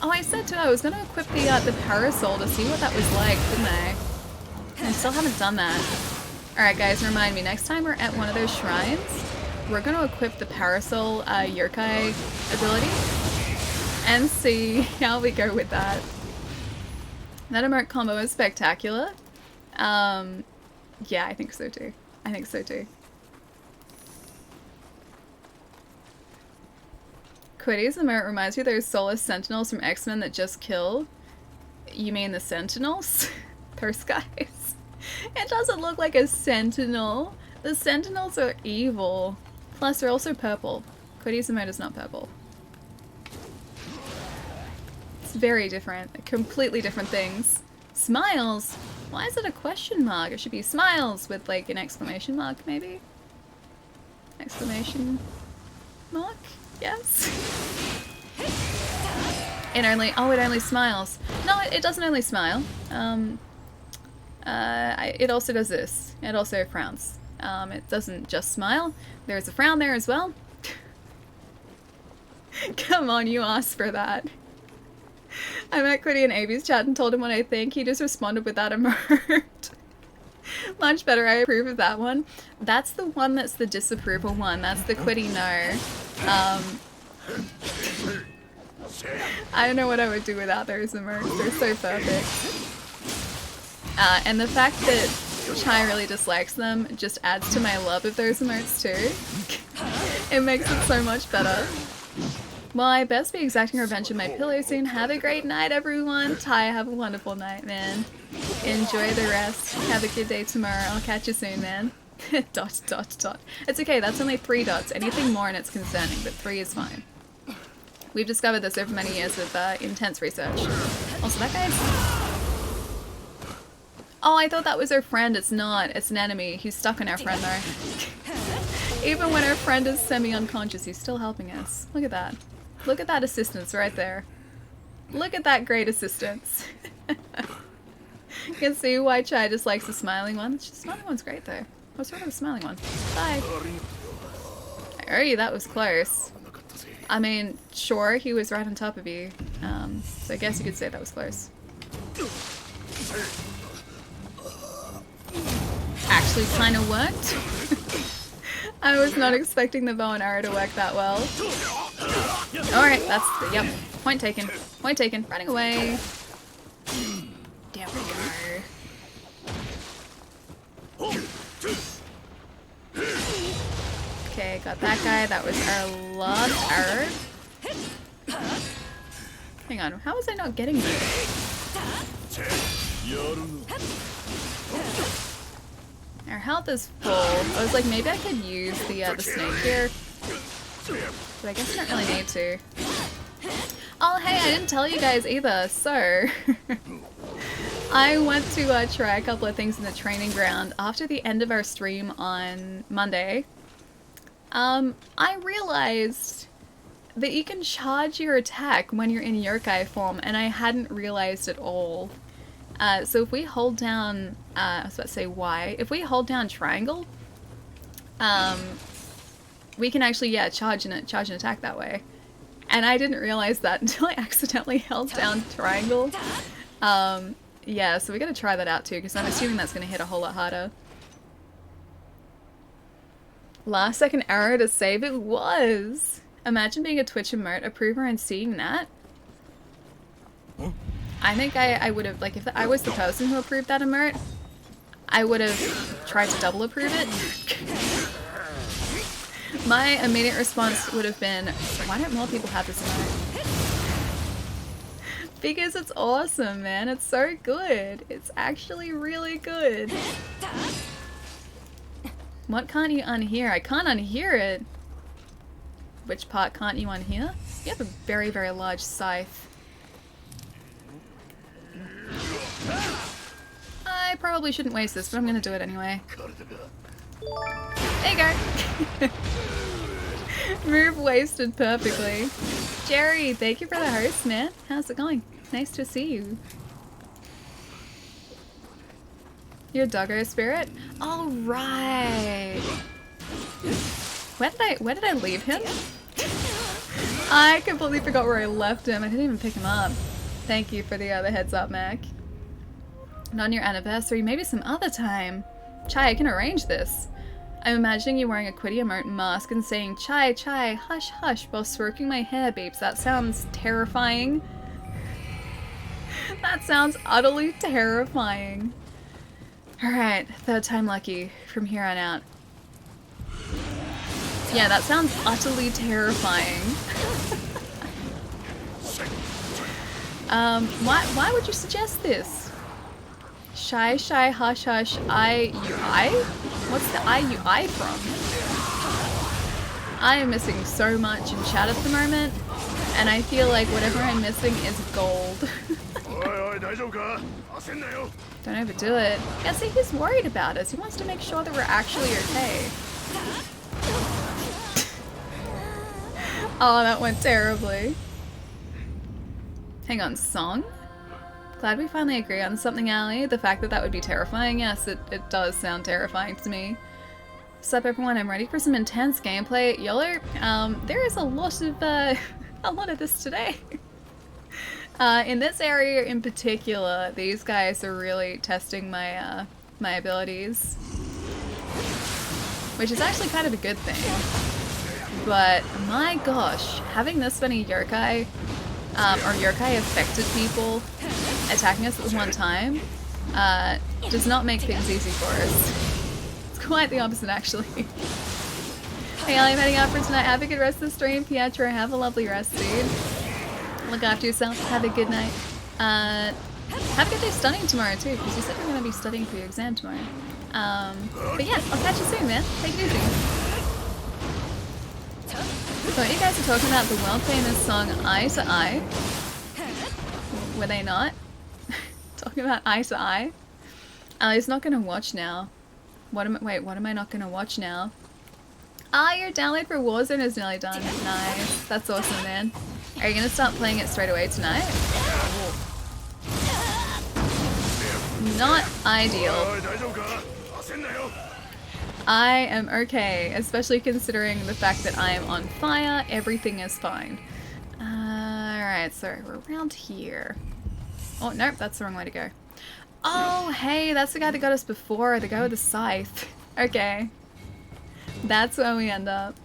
Oh, I said too, I was going to equip the parasol to see what that was like, didn't I? I still haven't done that. Alright guys, remind me, next time we're at one of those shrines, we're going to equip the parasol yokai ability and see how we go with that. That emote combo is spectacular. Yeah, I think so too. I think so too. Quiddy's emote reminds me of those soulless sentinels from X-Men that just kill. You mean the sentinels? Those guys. It doesn't look like a sentinel. The sentinels are evil. Plus, they're also purple. Quiddy's emote is not purple. It's very different. Completely different things. Smiles? Why is it a question mark? It should be smiles with like an exclamation mark, maybe? Exclamation mark? Yes. It only smiles. No, it doesn't only smile. It also does this. It also frowns. It doesn't just smile. There's a frown there as well. Come on, you asked for that. I met Quiddy in Avi's chat and told him what I think. He just responded with that emote. Much better, I approve of that one. That's the one that's the disapproval one. That's the Quiddy no. I don't know what I would do without those emotes. They're so perfect. And the fact that Chai really dislikes them just adds to my love of those emotes too. It makes it so much better. Well, I best be exacting revenge in my pillow soon. Have a great night, everyone. Ty, have a wonderful night, man. Enjoy the rest. Have a good day tomorrow. I'll catch you soon, man. Dot, dot, dot. It's okay, that's only 3 dots. Anything more and it's concerning, but 3 is fine. We've discovered this over many years of intense research. Also, that guy's... Oh, I thought that was our friend. It's not. It's an enemy. He's stuck on our friend, though. Even when our friend is semi-unconscious, he's still helping us. Look at that. Look at that assistance right there. Look at that great assistance. You can see why Chai just likes the smiling one. The smiling one's great, though. What's wrong with the smiling one? Bye. Oh, that was close. I mean, sure, he was right on top of you. So I guess you could say that was close. Actually kind of worked. I was not expecting the bow and arrow to work that well. Alright, yep. Point taken. Point taken. Running away. There we go. Okay, got that guy. That was our last arrow. Hang on, how was I not getting this? Our health is full. I was like, maybe I could use the snake here. But I guess I don't really need to. Oh, hey, I didn't tell you guys either. So, I went to try a couple of things in the training ground after the end of our stream on Monday. I realized that you can charge your attack when you're in yokai form, and I hadn't realized at all. So if we hold down, I was about to say Y, if we hold down triangle, we can actually, yeah, charge an attack that way. And I didn't realize that until I accidentally held down triangle. Yeah, so we gotta try that out too, because I'm assuming that's gonna hit a whole lot harder. Last second arrow to save it was! Imagine being a Twitch emote approver and seeing that. I think I would have, like, if I was the person who approved that emote, I would have tried to double approve it. My immediate response would have been, why don't more people have this emote? Because it's awesome, man. It's so good. It's actually really good. What can't you unhear? I can't unhear it. Which part can't you unhear? You have a very, very large scythe. I probably shouldn't waste this, but I'm gonna do it anyway. There you go! Move wasted perfectly. Jerry, thank you for the host, man. How's it going? Nice to see you. Your doggo spirit? Oh, right! Where did I leave him? I completely forgot where I left him. I didn't even pick him up. Thank you for the heads up, Mac. Not on your anniversary, maybe some other time. Chai, I can arrange this. I'm imagining you wearing a Quiddy emote mask and saying, Chai, Chai, hush, hush, while stroking my hair, beeps. That sounds terrifying. That sounds utterly terrifying. Alright, third time lucky from here on out. Yeah, that sounds utterly terrifying. Why would you suggest this? Shy, shy, hush, hush, I? What's the I from? I am missing so much in chat at the moment, and I feel like whatever I'm missing is gold. Don't overdo it. Yeah, see, he's worried about us. He wants to make sure that we're actually okay. Oh, that went terribly. Hang on, song? Glad we finally agree on something, Ali. The fact that that would be terrifying, yes, it does sound terrifying to me. Sup everyone, I'm ready for some intense gameplay. YOLO, there is a lot of this today. In this area in particular, these guys are really testing my my abilities. Which is actually kind of a good thing. But my gosh, having this many yokai, or yokai affected people attacking us at one time, does not make things easy for us. It's quite the opposite, actually. Hey, I'm heading out for tonight. Have a good rest of the stream. Pietro, have a lovely rest, dude. Look after yourself. Have a good night. Have a good day studying tomorrow, too, because you said you're going to be studying for your exam tomorrow. But yeah, I'll catch you soon, man. Take it easy. So you guys are talking about the world-famous song Eye to Eye. Were they not? Talking about Eye to Eye? He's not gonna watch now. Wait, what am I not gonna watch now? Ah, your download for Warzone is nearly done. Nice. That's awesome, man. Are you gonna start playing it straight away tonight? Not ideal. I am okay, especially considering the fact that I am on fire. Everything is fine. Alright, so we're around here. Oh, nope, that's the wrong way to go. Oh, hey, that's the guy that got us before, the guy with the scythe. Okay. That's where we end up.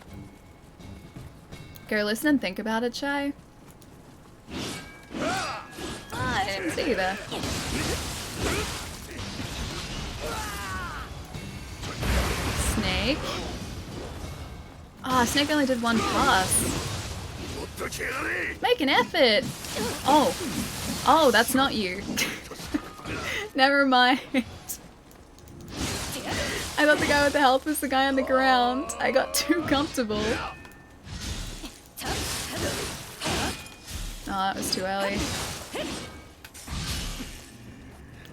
Go listen and think about it, Chai. I didn't see you there. Snake. Ah, oh, Snake only did one pass. Make an effort! Oh. Oh, that's not you. Never mind. I thought the guy with the health was the guy on the ground. I got too comfortable. Oh, that was too early.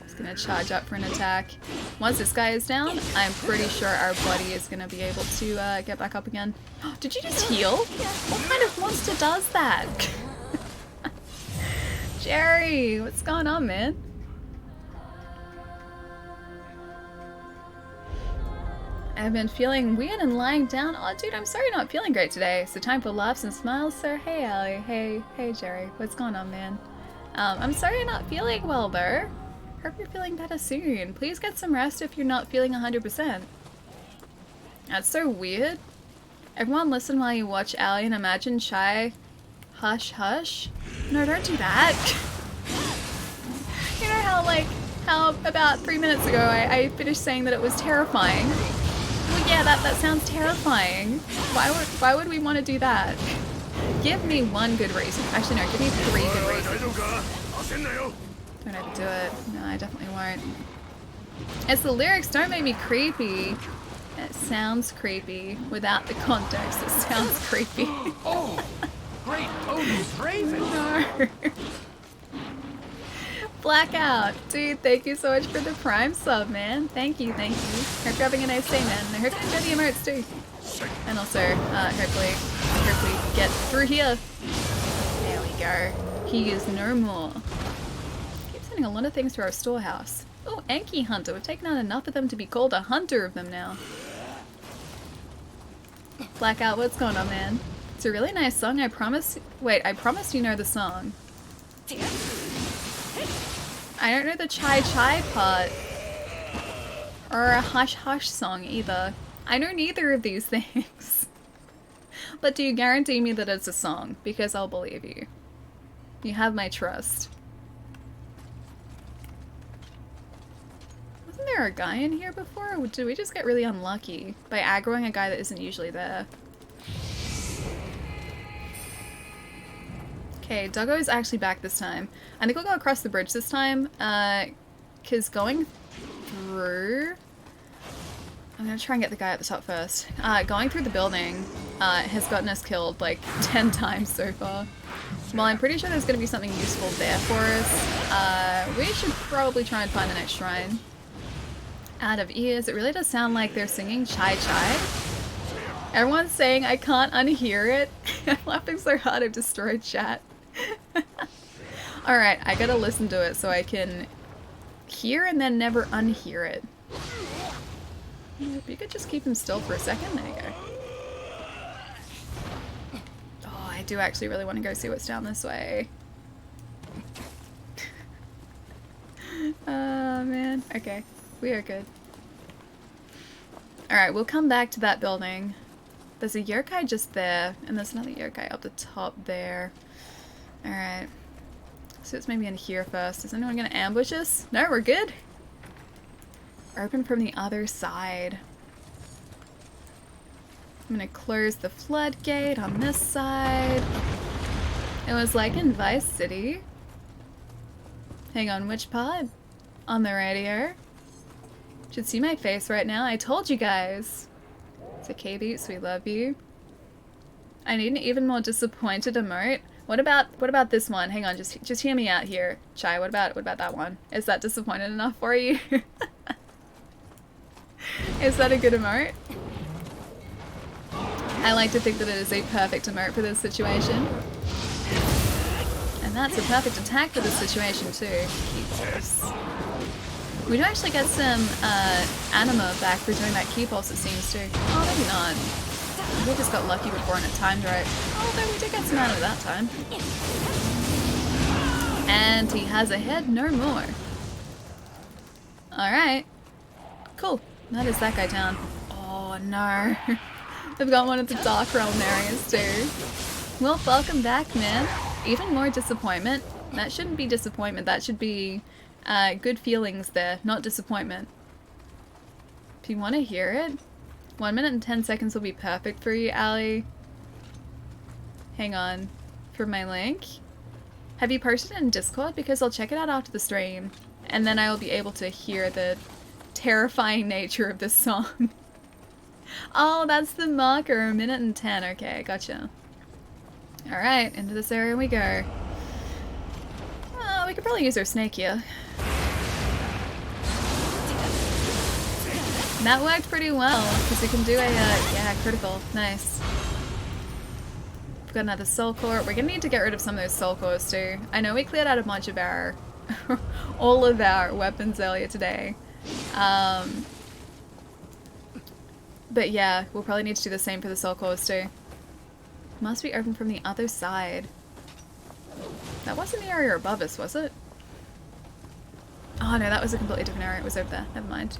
Just gonna charge up for an attack. Once this guy is down, I'm pretty sure our buddy is gonna be able to get back up again. Did you just heal? What kind of monster does that? Jerry, what's going on, man? I've been feeling weird and lying down. Oh, dude, I'm sorry you're not feeling great today. So time for laughs and smiles, sir. Hey, Allie. Hey, Jerry. What's going on, man? I'm sorry you're not feeling well, though. Hope you're feeling better soon. Please get some rest if you're not feeling 100%. That's so weird. Everyone listen while you watch Allie and imagine Chai. Hush, hush. No, don't do that. You know how about 3 minutes ago I finished saying that it was terrifying? Well, yeah, that sounds terrifying. Why would we want to do that? Give me one good reason. Actually, no, give me 3 good reasons. Don't overdo it. No, I definitely won't. It's the lyrics. Don't make me creepy. It sounds creepy. Without the context, it sounds creepy. Oh, great Odin's Raven! No. Blackout! Dude, thank you so much for the Prime sub, man. Thank you, thank you. Hope you're having a nice day, man. And I hope you enjoy the emotes too. And also, hopefully get through here. There we go. He is no more. Keep sending a lot of things to our storehouse. Oh, Anki Hunter. We've taken out enough of them to be called a hunter of them now. Blackout, what's going on, man? It's a really nice song. I promise you know the song. I don't know the Chai Chai part. Or a Hush Hush song either. I know neither of these things. But do you guarantee me that it's a song? Because I'll believe you. You have my trust. Wasn't there a guy in here before? Or did we just get really unlucky by aggroing a guy that isn't usually there? Okay, Doggo's actually back this time. I think we'll go across the bridge this time, because going through... I'm gonna try and get the guy at the top first. Going through the building has gotten us killed like 10 times so far. Well, I'm pretty sure there's gonna be something useful there for us. We should probably try and find the next shrine. Out of ears, it really does sound like they're singing Chai Chai. Everyone's saying I can't unhear it. I'm laughing so hard I've destroyed chat. Alright, I gotta listen to it so I can hear and then never unhear it. If you could just keep him still for a second, there you go. Oh, I do actually really want to go see what's down this way. Oh man, okay, we are good. Alright, we'll come back to that building. There's a yokai just there, and there's another yokai up the top there. Alright. So it's maybe in here first. Is anyone gonna ambush us? No, we're good. Open from the other side. I'm gonna close the floodgate on this side. It was like in Vice City. Hang on, which pod? On the radio? Should see my face right now. I told you guys. It's okay, Beats, we love you. I need an even more disappointed emote. What about this one? Hang on, just hear me out here. Chai, what about that one? Is that disappointed enough for you? Is that a good emote? I like to think that it is a perfect emote for this situation. And that's a perfect attack for this situation too. Keyboards. We do actually get some anima back for doing that key pulse, it seems to. Oh, maybe not. We just got lucky before and it timed right. Although we did get some anima that time. And he has a head no more. Alright. Cool. That is that guy down. Oh no. I've got one of the Dark Realm areas too. Well, welcome back, man. Even more disappointment. That shouldn't be disappointment. That should be good feelings there, not disappointment. If you want to hear it, 1 minute and 10 seconds will be perfect for you, Ali. Hang on. For my link. Have you posted it in Discord? Because I'll check it out after the stream. And then I will be able to hear the terrifying nature of this song. Oh, that's the marker, 1 minute and 10. Okay, gotcha. Alright, into this area we go. Oh, we could probably use our snake here. That worked pretty well, because we can do a, yeah, critical. Nice. We've got another soul core. We're gonna need to get rid of some of those soul cores too. I know we cleared out a bunch of our, all of our weapons earlier today. But yeah, we'll probably need to do the same for the soul cores too. Must be open from the other side. That wasn't the area above us, was it? Oh no, that was a completely different area. It was over there. Never mind.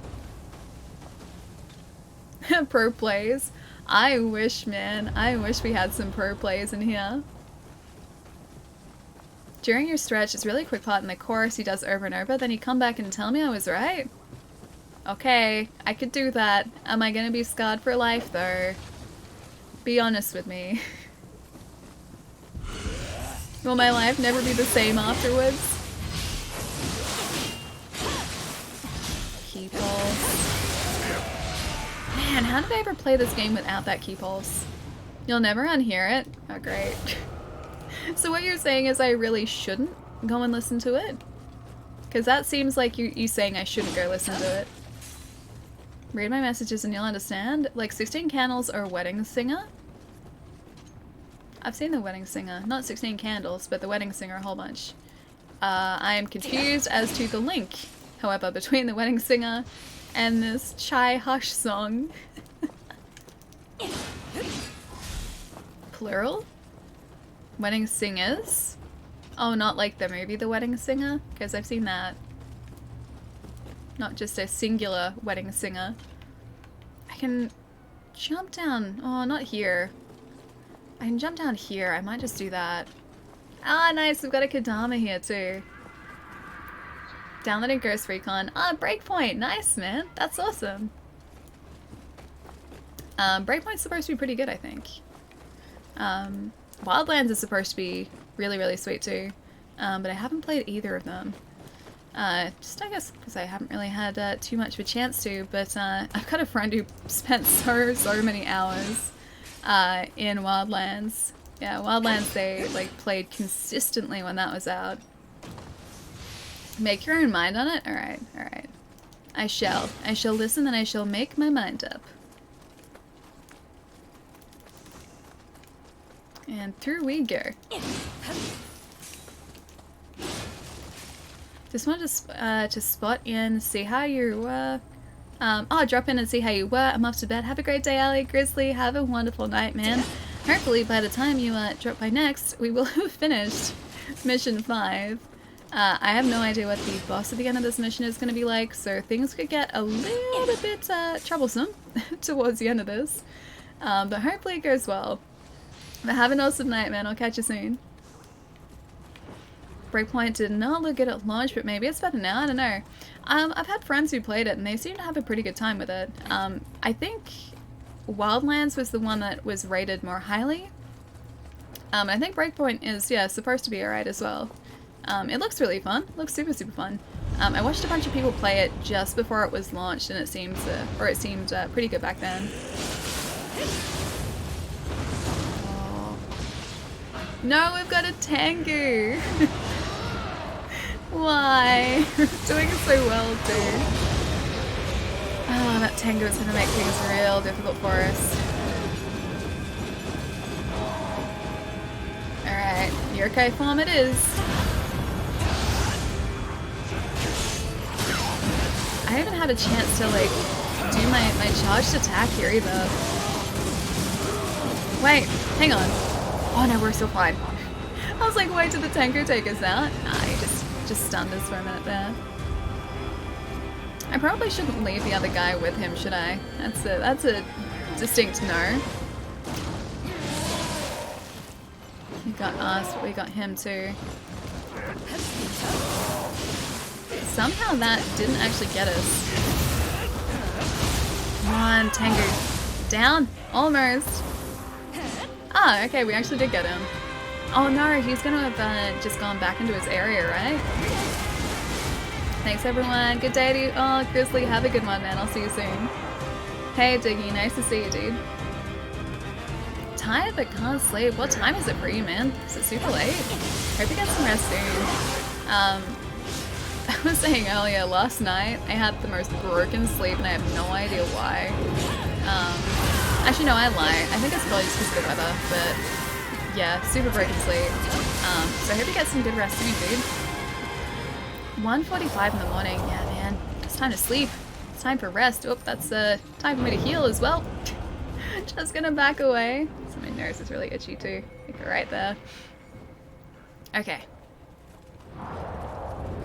Pro plays. I wish, man. I wish we had some pro plays in here. During your stretch, it's a really quick part in the chorus he does over and over, then you come back and tell me I was right. Okay, I could do that. Am I gonna be scarred for life, though? Be honest with me. Will my life never be the same afterwards? Key pulse. Man, how did I ever play this game without that key pulse? You'll never unhear it? Oh, great. So what you're saying is I really shouldn't go and listen to it? Because that seems like you saying I shouldn't go listen to it. Read my messages and you'll understand. Like 16 Candles or Wedding Singer? I've seen the Wedding Singer. Not 16 Candles, but the Wedding Singer a whole bunch. I am confused as to the link, however, between the Wedding Singer and this Chai Hush song. Plural? Wedding Singers? Oh, not like the movie The Wedding Singer? Because I've seen that. Not just a singular wedding singer. I can jump down. Oh, not here. I can jump down here. I might just do that. Ah, nice. We've got a Kadama here too. Downloading Ghost Recon. Ah, Breakpoint. Nice, man. That's awesome. Breakpoint's supposed to be pretty good, I think. Wildlands is supposed to be really, really sweet too. But I haven't played either of them. Just I guess because I haven't really had too much of a chance to, but I've got a friend who spent so many hours in Wildlands. Yeah, Wildlands they like played consistently when that was out. Make your own mind on it? Alright, alright. I shall listen and I shall make my mind up. And through we go. Just wanted to spot in, see how you were. Drop in and see how you were. I'm off to bed. Have a great day, Ali. Grizzly, have a wonderful night, man. Hopefully by the time you drop by next, we will have finished Mission 5. I have no idea what the boss at the end of this mission is going to be like, so things could get a little bit troublesome towards the end of this. But hopefully it goes well. But have an awesome night, man. I'll catch you soon. Breakpoint did not look good at launch, but maybe it's better now. I don't know. I've had friends who played it, and they seem to have a pretty good time with it. I think Wildlands was the one that was rated more highly. I think Breakpoint is, yeah, supposed to be alright as well. It looks really fun. It looks super fun. I watched a bunch of people play it just before it was launched, and it seemed pretty good back then. Oh. No, we've got a Tengu! Why? Doing so well, too. Oh, that Tengu is going to make things real difficult for us. Alright, Yokai form it is. haven't had a chance to like do my charged attack here either. Wait, hang on. Oh no, we're still fine. I was like, wait, did the tanker take us out? Nah, he just stunned us for a minute there. I probably shouldn't leave the other guy with him, should I? That's a distinct no. We got us, but we got him too. Somehow that didn't actually get us. Come on, Tengu. Down? Almost. Ah, okay, we actually did get him. Oh no, he's gonna have just gone back into his area, right? Thanks everyone. Good day to you. Oh, Grizzly, have a good one, man. I'll see you soon. Hey, Diggy, nice to see you, dude. Tired but can't sleep. What time is it for you, man? Is it super late? Hope you get some rest soon. I was saying earlier, last night I had the most broken sleep and I have no idea why. Actually no, I lie. I think it's probably just because of the weather, but yeah, super broken sleep. So I hope you get some good rest soon, dude. 1:45 in the morning. Yeah, man. It's time to sleep. It's time for rest. Oh, that's time for me to heal as well. Just gonna back away. So my nose is really itchy too. Like right there. Okay.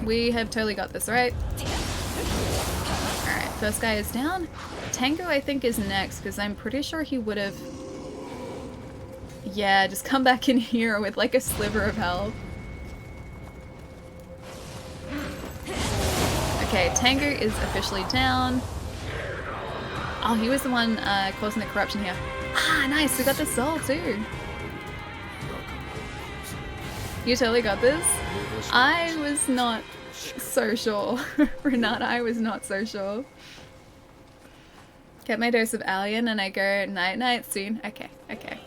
We have totally got this, right? Alright, first guy is down. Tango, I think, is next, because I'm pretty sure he would have... Yeah, just come back in here with like a sliver of health. Okay, Tango is officially down. Oh, he was the one causing the corruption here. Ah, nice, we got the soul too. You totally got this? I was not so sure. Renata, I was not so sure. Get my dose of Alien and I go night-night soon. Okay, okay.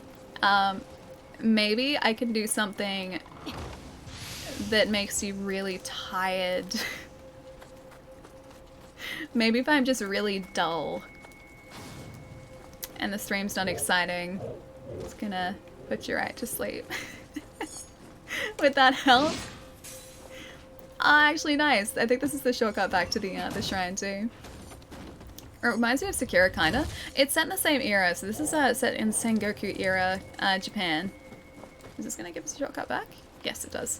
Maybe I can do something that makes you really tired. Maybe if I'm just really dull and the stream's not exciting, it's gonna put you right to sleep. With that help. Ah, actually nice. I think this is the shortcut back to the shrine too. It reminds me of Sekiro, kinda. It's set in the same era, so this is set in Sengoku era, Japan. Is this gonna give us a shortcut back? Yes, it does.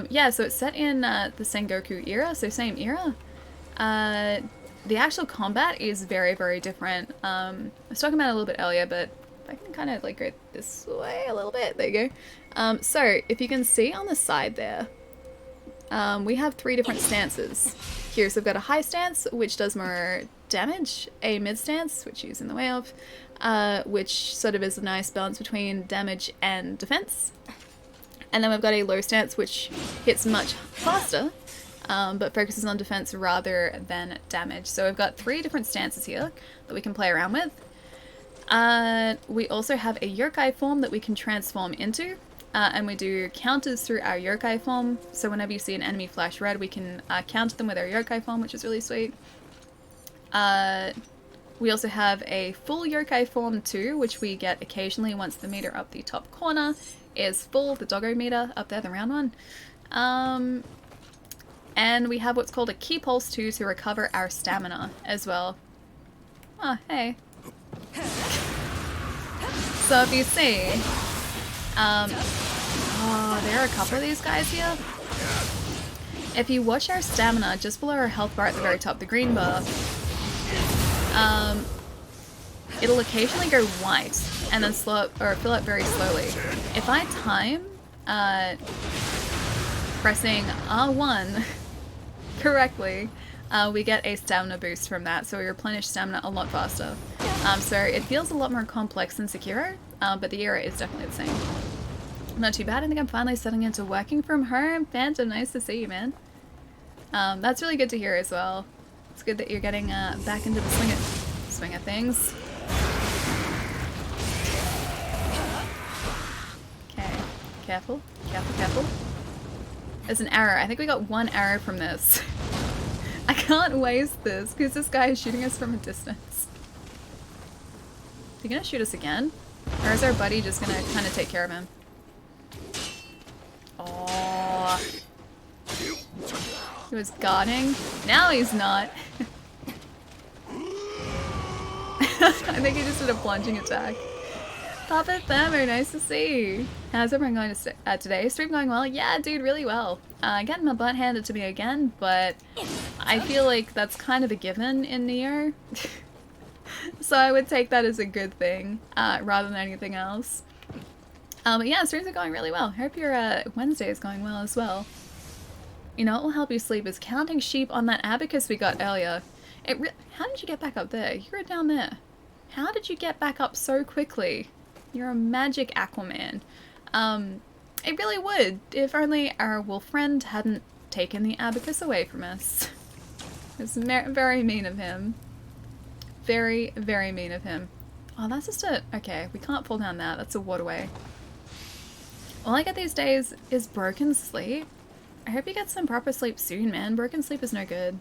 Yeah, so it's set in the Sengoku era, so same era. The actual combat is very, very different. I was talking about it a little bit earlier, but I can kind of like go this way a little bit. There you go. So if you can see on the side there, we have 3 different stances here. So we've got a high stance, which does more damage, a mid stance, which he's in the way of, which sort of is a nice balance between damage and defense. And then we've got a low stance, which hits much faster, but focuses on defense rather than damage. So we've got 3 different stances here that we can play around with. We also have a yokai form that we can transform into, and we do counters through our yokai form. So whenever you see an enemy flash red, we can counter them with our yokai form, which is really sweet. We also have a full yokai form too, which we get occasionally once the meter up the top corner is full, the doggo meter up there, the round one. And we have what's called a ki pulse too to recover our stamina as well. Oh, hey. So if you see, oh, there are a couple of these guys here. If you watch our stamina just below our health bar at the very top, the green bar, it'll occasionally go white and then slow up, or fill up very slowly. If I time pressing R1 correctly, we get a stamina boost from that, so we replenish stamina a lot faster. So it feels a lot more complex than Sekiro, but the era is definitely the same. Not too bad. I think I'm finally settling into working from home. Phantom, nice to see you, man. That's really good to hear as well. It's good that you're getting back into the swing of things. Okay, careful, careful, careful. There's an arrow. I think we got 1 arrow from this. I can't waste this because this guy is shooting us from a distance. Is he gonna shoot us again? Or is our buddy just gonna kind of take care of him? Oh. He was guarding. Now he's not. I think he just did a plunging attack. Papa Thermo, nice to see you. How's everyone going today? Stream going well? Yeah, dude, really well. Getting my butt handed to me again, but I feel like that's kind of a given in Nioh. So I would take that as a good thing, rather than anything else. But yeah, streams are going really well. Hope your Wednesday is going well as well. You know what will help you sleep is counting sheep on that abacus we got earlier. How did you get back up there? You were down there. How did you get back up so quickly? You're a magic Aquaman. It really would, if only our wolf friend hadn't taken the abacus away from us. It's very mean of him. Very, very mean of him. Oh, that's just a... Okay, we can't fall down that. That's a waterway. All I get these days is broken sleep. I hope you get some proper sleep soon, man. Broken sleep is no good.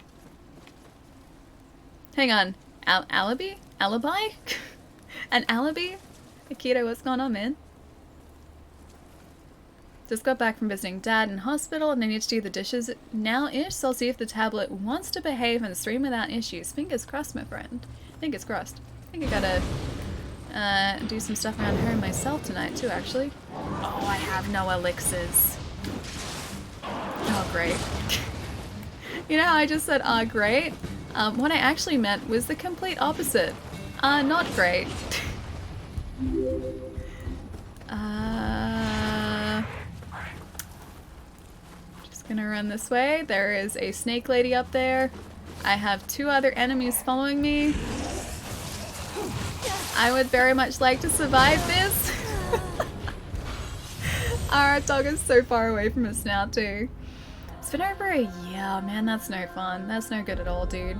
Hang on. Alibi? Alibi? An alibi? Akito, what's going on, man? Just got back from visiting Dad in hospital and I need to do the dishes now-ish, so I'll see if the tablet wants to behave and stream without issues. Fingers crossed, my friend. Fingers crossed. I think I gotta do some stuff around home myself tonight too, actually. Oh, I have no elixirs. Oh, great. You know how I just said, great? What I actually meant was the complete opposite. Not great. Just gonna run this way. There is a snake lady up there. I have 2 other enemies following me. I would very much like to survive this. Our dog is so far away from us now too. It's been over a year, man, that's no fun. That's no good at all, dude.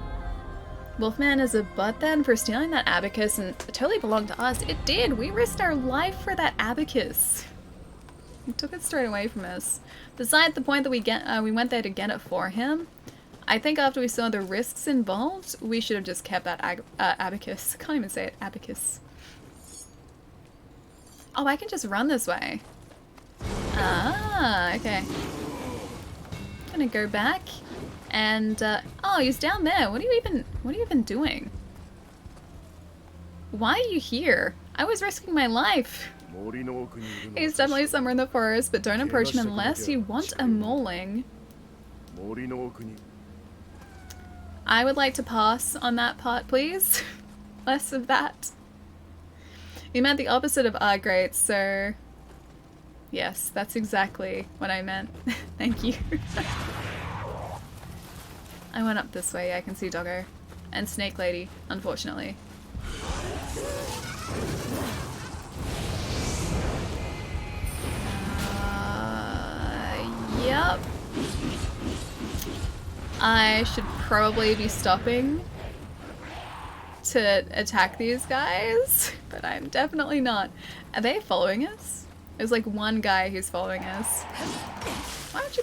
Wolfman is a butt then for stealing that abacus, and it totally belonged to us. It did! We risked our life for that abacus. He took it straight away from us. Besides the point that we went there to get it for him, I think after we saw the risks involved, we should have just kept that abacus. I can't even say it, abacus. Oh, I can just run this way. Ah, okay. Gonna go back. And, oh, he's down there. What are you even doing? Why are you here? I was risking my life. He's definitely somewhere in the forest, but don't approach him unless you want a mauling. I would like to pass on that part, please. Less of that. You meant the opposite of great, so... Yes, that's exactly what I meant. Thank you. I went up this way, I can see Doggo. And Snake Lady, unfortunately. Yep. I should probably be stopping to attack these guys, but I'm definitely not. Are they following us? There's like one guy who's following us. Why don't you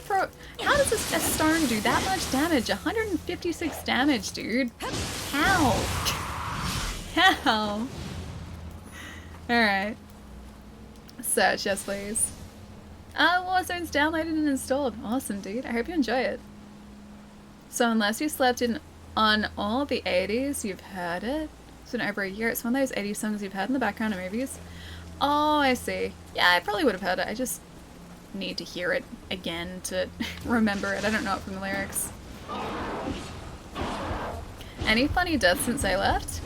how does a stone do that much damage? 156 damage, dude. How? How? Alright. Search, yes please. Warzone's downloaded and installed. Awesome, dude. I hope you enjoy it. So unless you slept in on all the 80s, you've heard it. It's been over a year. It's one of those 80s songs you've heard in the background of movies. Oh, I see. Yeah, I probably would have heard it. I just need to hear it again to remember it. I don't know it from the lyrics. Any funny deaths since I left?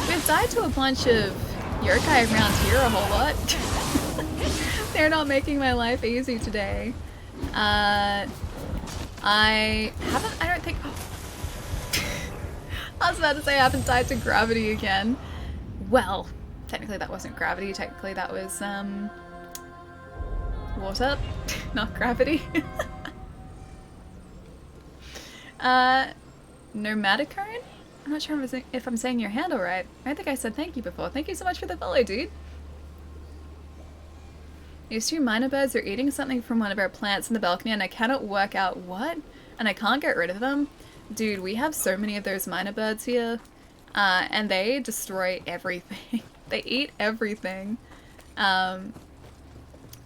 We've died to a bunch of yokai around here a whole lot. They're not making my life easy today. I don't think... I was about to say I haven't died to gravity again. Well, technically that wasn't gravity. Technically that was, water, not gravity. Nomadicone? I'm not sure if I'm saying your handle right. I think I said thank you before. Thank you so much for the follow, dude. These 2 minor birds are eating something from one of our plants in the balcony and I cannot work out what, and I can't get rid of them. Dude, we have so many of those minor birds here, and they destroy everything. They eat everything.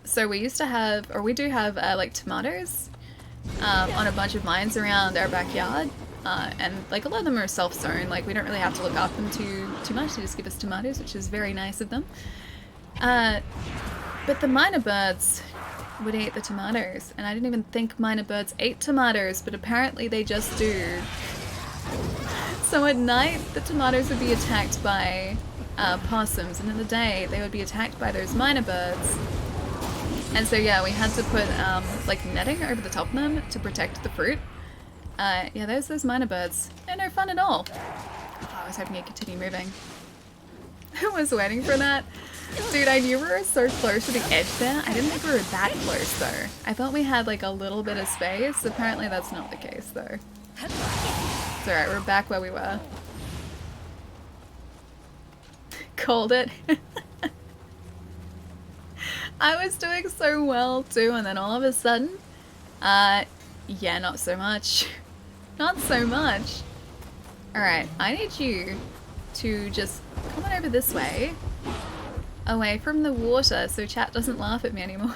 So we used to have, or we do have, like tomatoes on a bunch of vines around our backyard. And like a lot of them are self-sown, like we don't really have to look after them too much. They just give us tomatoes, which is very nice of them. But the minor birds would eat the tomatoes, and I didn't even think minor birds ate tomatoes, but apparently they just do. So at night, the tomatoes would be attacked by possums, and in the day, they would be attacked by those minor birds. And so yeah, we had to put like netting over the top of them to protect the fruit. Yeah, those minor birds. They're no fun at all. Oh, I was hoping it could continue moving. I was waiting for that. Dude, I knew we were so close to the edge there. I didn't think we were that close though. I thought we had like a little bit of space. Apparently that's not the case though. It's alright, we're back where we were. Called it. I was doing so well too, and then all of a sudden, yeah, not so much. Not so much. Alright, I need you to just come on over this way. Away from the water so chat doesn't laugh at me anymore.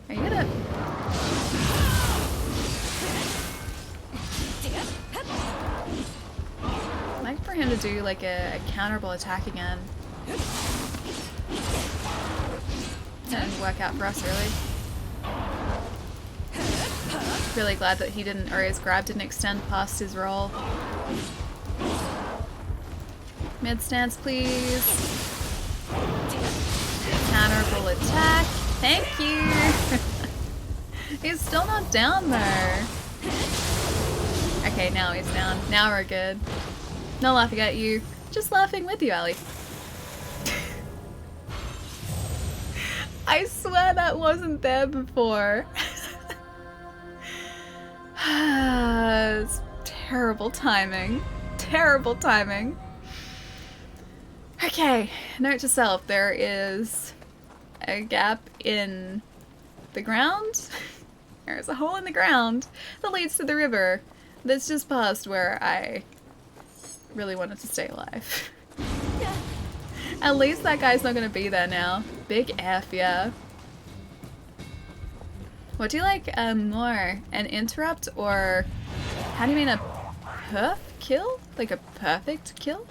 Are you gonna... I'd like for him to do like a counterable attack again. And work out for us really. Really glad that he didn't, or his grab didn't extend past his roll. Mid stance, please. Counterable attack. Thank you. He's still not down though. Okay, now he's down. Now we're good. Not laughing at you, just laughing with you, Ali. I swear that wasn't there before. It's terrible timing. Terrible timing. Okay, note to self, there is a gap in the ground. There's a hole in the ground that leads to the river that's just past where I really wanted to stay alive. At least that guy's not going to be there now. Big F, yeah. What do you like more? An interrupt or... How do you mean a perf kill? Like a perfect kill?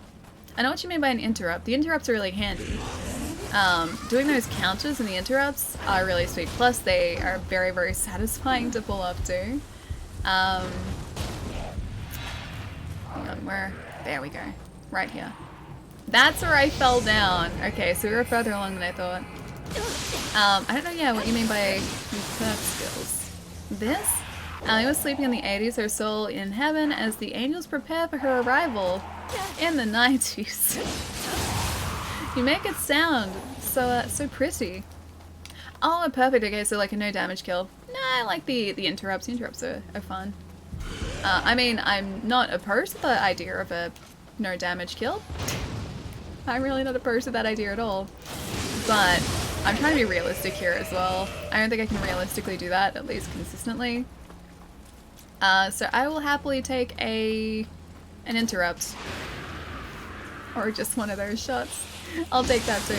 I know what you mean by an interrupt. The interrupts are really handy. Doing those counters and the interrupts are really sweet. Plus they are very, very satisfying to pull off too. Hang on, where? There we go. Right here. That's where I fell down. Okay, so we were further along than I thought. I don't know, yeah, what you mean by perf skills. This? Ali was sleeping in the 80s, her soul in heaven, as the angels prepare for her arrival in the 90s. You make it sound so pretty. Oh, perfect. Okay, so like a no damage kill. Nah, I like the interrupts. The interrupts are fun. I mean, I'm not opposed to the idea of a no damage kill. I'm really not opposed to that idea at all. But I'm trying to be realistic here as well. I don't think I can realistically do that, at least consistently. So I will happily take an interrupt. Or just one of those shots. I'll take that too.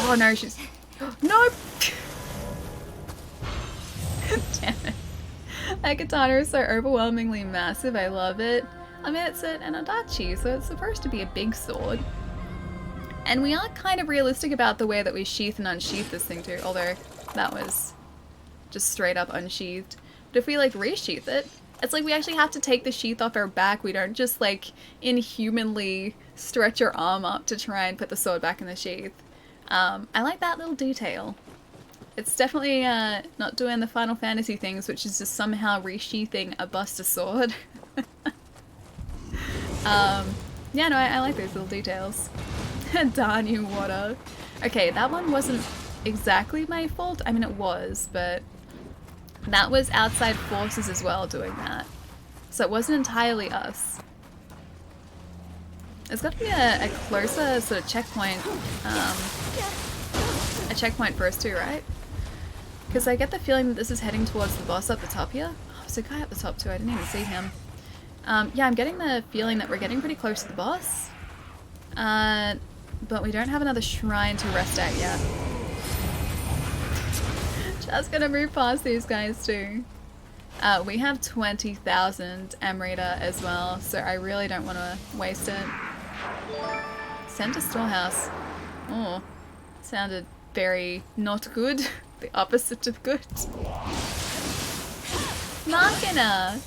Oh no, she's... No! Damn it. That katana is so overwhelmingly massive, I love it. I mean, it's an adachi, so it's supposed to be a big sword. And we are kind of realistic about the way that we sheath and unsheath this thing too, although that was just straight up unsheathed. But if we like resheath it, it's like we actually have to take the sheath off our back. We don't just like inhumanly stretch our arm up to try and put the sword back in the sheath. I like that little detail. It's definitely not doing the Final Fantasy things, which is just somehow resheathing a Buster sword. Yeah, no, I like those little details. Darn you, water. Okay, that one wasn't exactly my fault. I mean, it was, but that was outside forces as well doing that. So it wasn't entirely us. There's got to be a closer sort of checkpoint, a checkpoint for us too, right? Because I get the feeling that this is heading towards the boss up the top here. Oh, there's a guy up the top too, I didn't even see him. Yeah, I'm getting the feeling that we're getting pretty close to the boss. But we don't have another shrine to rest at yet. Just gonna move past these guys too. We have 20,000 Amrita as well, so I really don't want to waste it. Send to storehouse. Oh, sounded very not good. The opposite of good. Machina!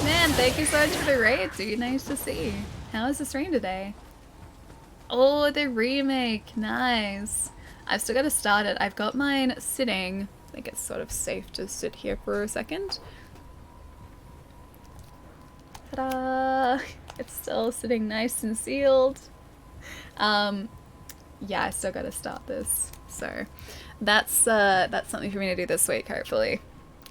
Man, thank you so much for the raid, dude. Nice to see. How is the stream today? Oh, the remake. Nice. I've still got to start it. I've got mine sitting. I think it's sort of safe to sit here for a second. Ta-da! It's still sitting nice and sealed. Yeah, I still got to start this. So that's something for me to do this week, hopefully.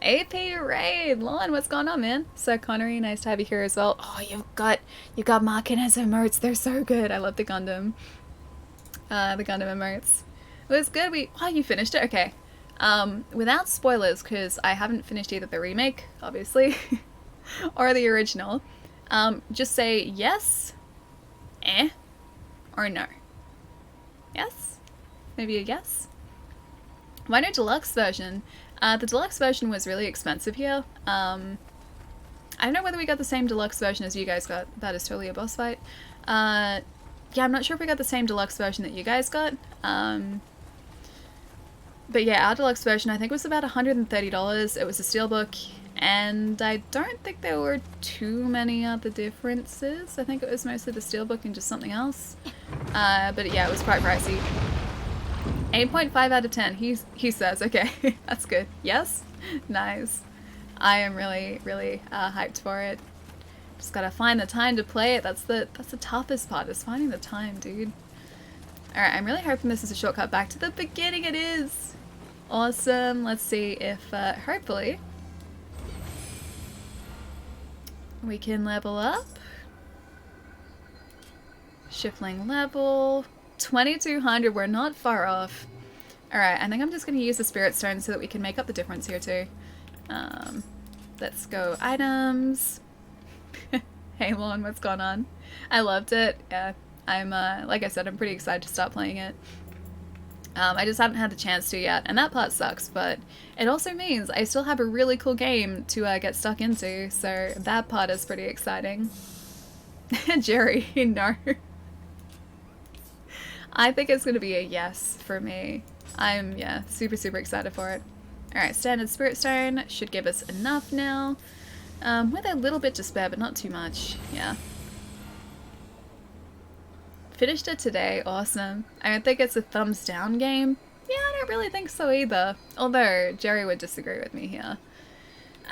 AP raid, Lon, what's going on, man? So Connery, nice to have you here as well. Oh, you got Machina's emotes. They're so good. I love the Gundam. The Gundam emotes. It was good. Oh, you finished it? Okay. Without spoilers, because I haven't finished either the remake, obviously, or the original. Just say yes, or no. Yes? Maybe a yes? Why no deluxe version? The deluxe version was really expensive here. I don't know whether we got the same deluxe version as you guys got. That is totally a boss fight. Yeah, I'm not sure if we got the same deluxe version that you guys got. But yeah, our deluxe version I think was about $130. It was a steelbook, and I don't think there were too many other differences. I think it was mostly the steelbook and just something else. But yeah, it was quite pricey. 8.5 out of 10. He says, okay, that's good. Yes? Nice. I am really, really hyped for it. Just gotta find the time to play it. That's the toughest part, is finding the time, dude. Alright, I'm really hoping this is a shortcut back to the beginning. It is! Awesome. Let's see if, hopefully, we can level up. Shiftling level. 2200, we're not far off. Alright, I think I'm just going to use the Spirit Stone so that we can make up the difference here too. Let's go items. Hey Lon, what's going on? I loved it. Yeah, I'm, like I said, I'm pretty excited to start playing it. I just haven't had the chance to yet, and that part sucks, but it also means I still have a really cool game to get stuck into, so that part is pretty exciting. Jerry, no. I think it's going to be a yes for me. I'm, yeah, super, super excited for it. Alright, standard Spirit Stone should give us enough now. With a little bit to spare, but not too much. Yeah. Finished it today. Awesome. I don't think it's a thumbs down game. Yeah, I don't really think so either. Although, Jerry would disagree with me here.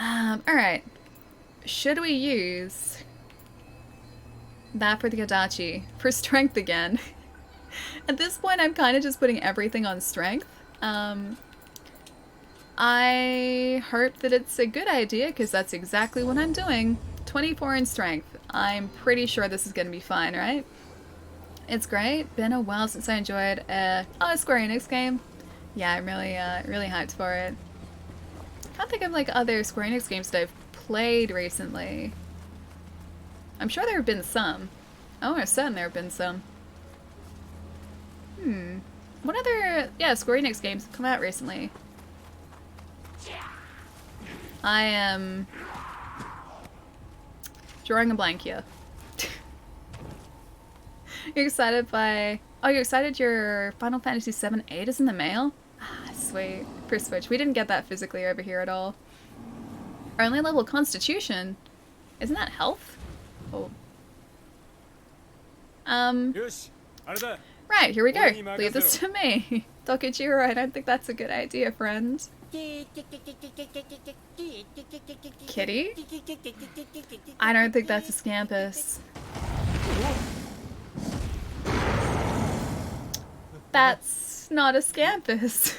Alright. Should we use that for the Adachi? For strength again. At this point, I'm kind of just putting everything on strength. I hope that it's a good idea, because that's exactly what I'm doing. 24 in strength. I'm pretty sure this is going to be fine, right? It's great. Been a while since I enjoyed a Square Enix game. Yeah, I'm really, really hyped for it. Can't think of like other Square Enix games that I've played recently. I'm sure there have been some. Oh, I'm certain there have been some. What other, Square Enix games have come out recently? I am drawing a blank here. You're excited by... Oh, you're excited your Final Fantasy VII 8 is in the mail? Ah, sweet. For Switch. We didn't get that physically over here at all. Our only level Constitution? Isn't that health? Oh. Right, here we go. Leave this to me. Tokichiro, I don't think that's a good idea, friend. Kitty? I don't think that's a Scampus. That's not a Scampus.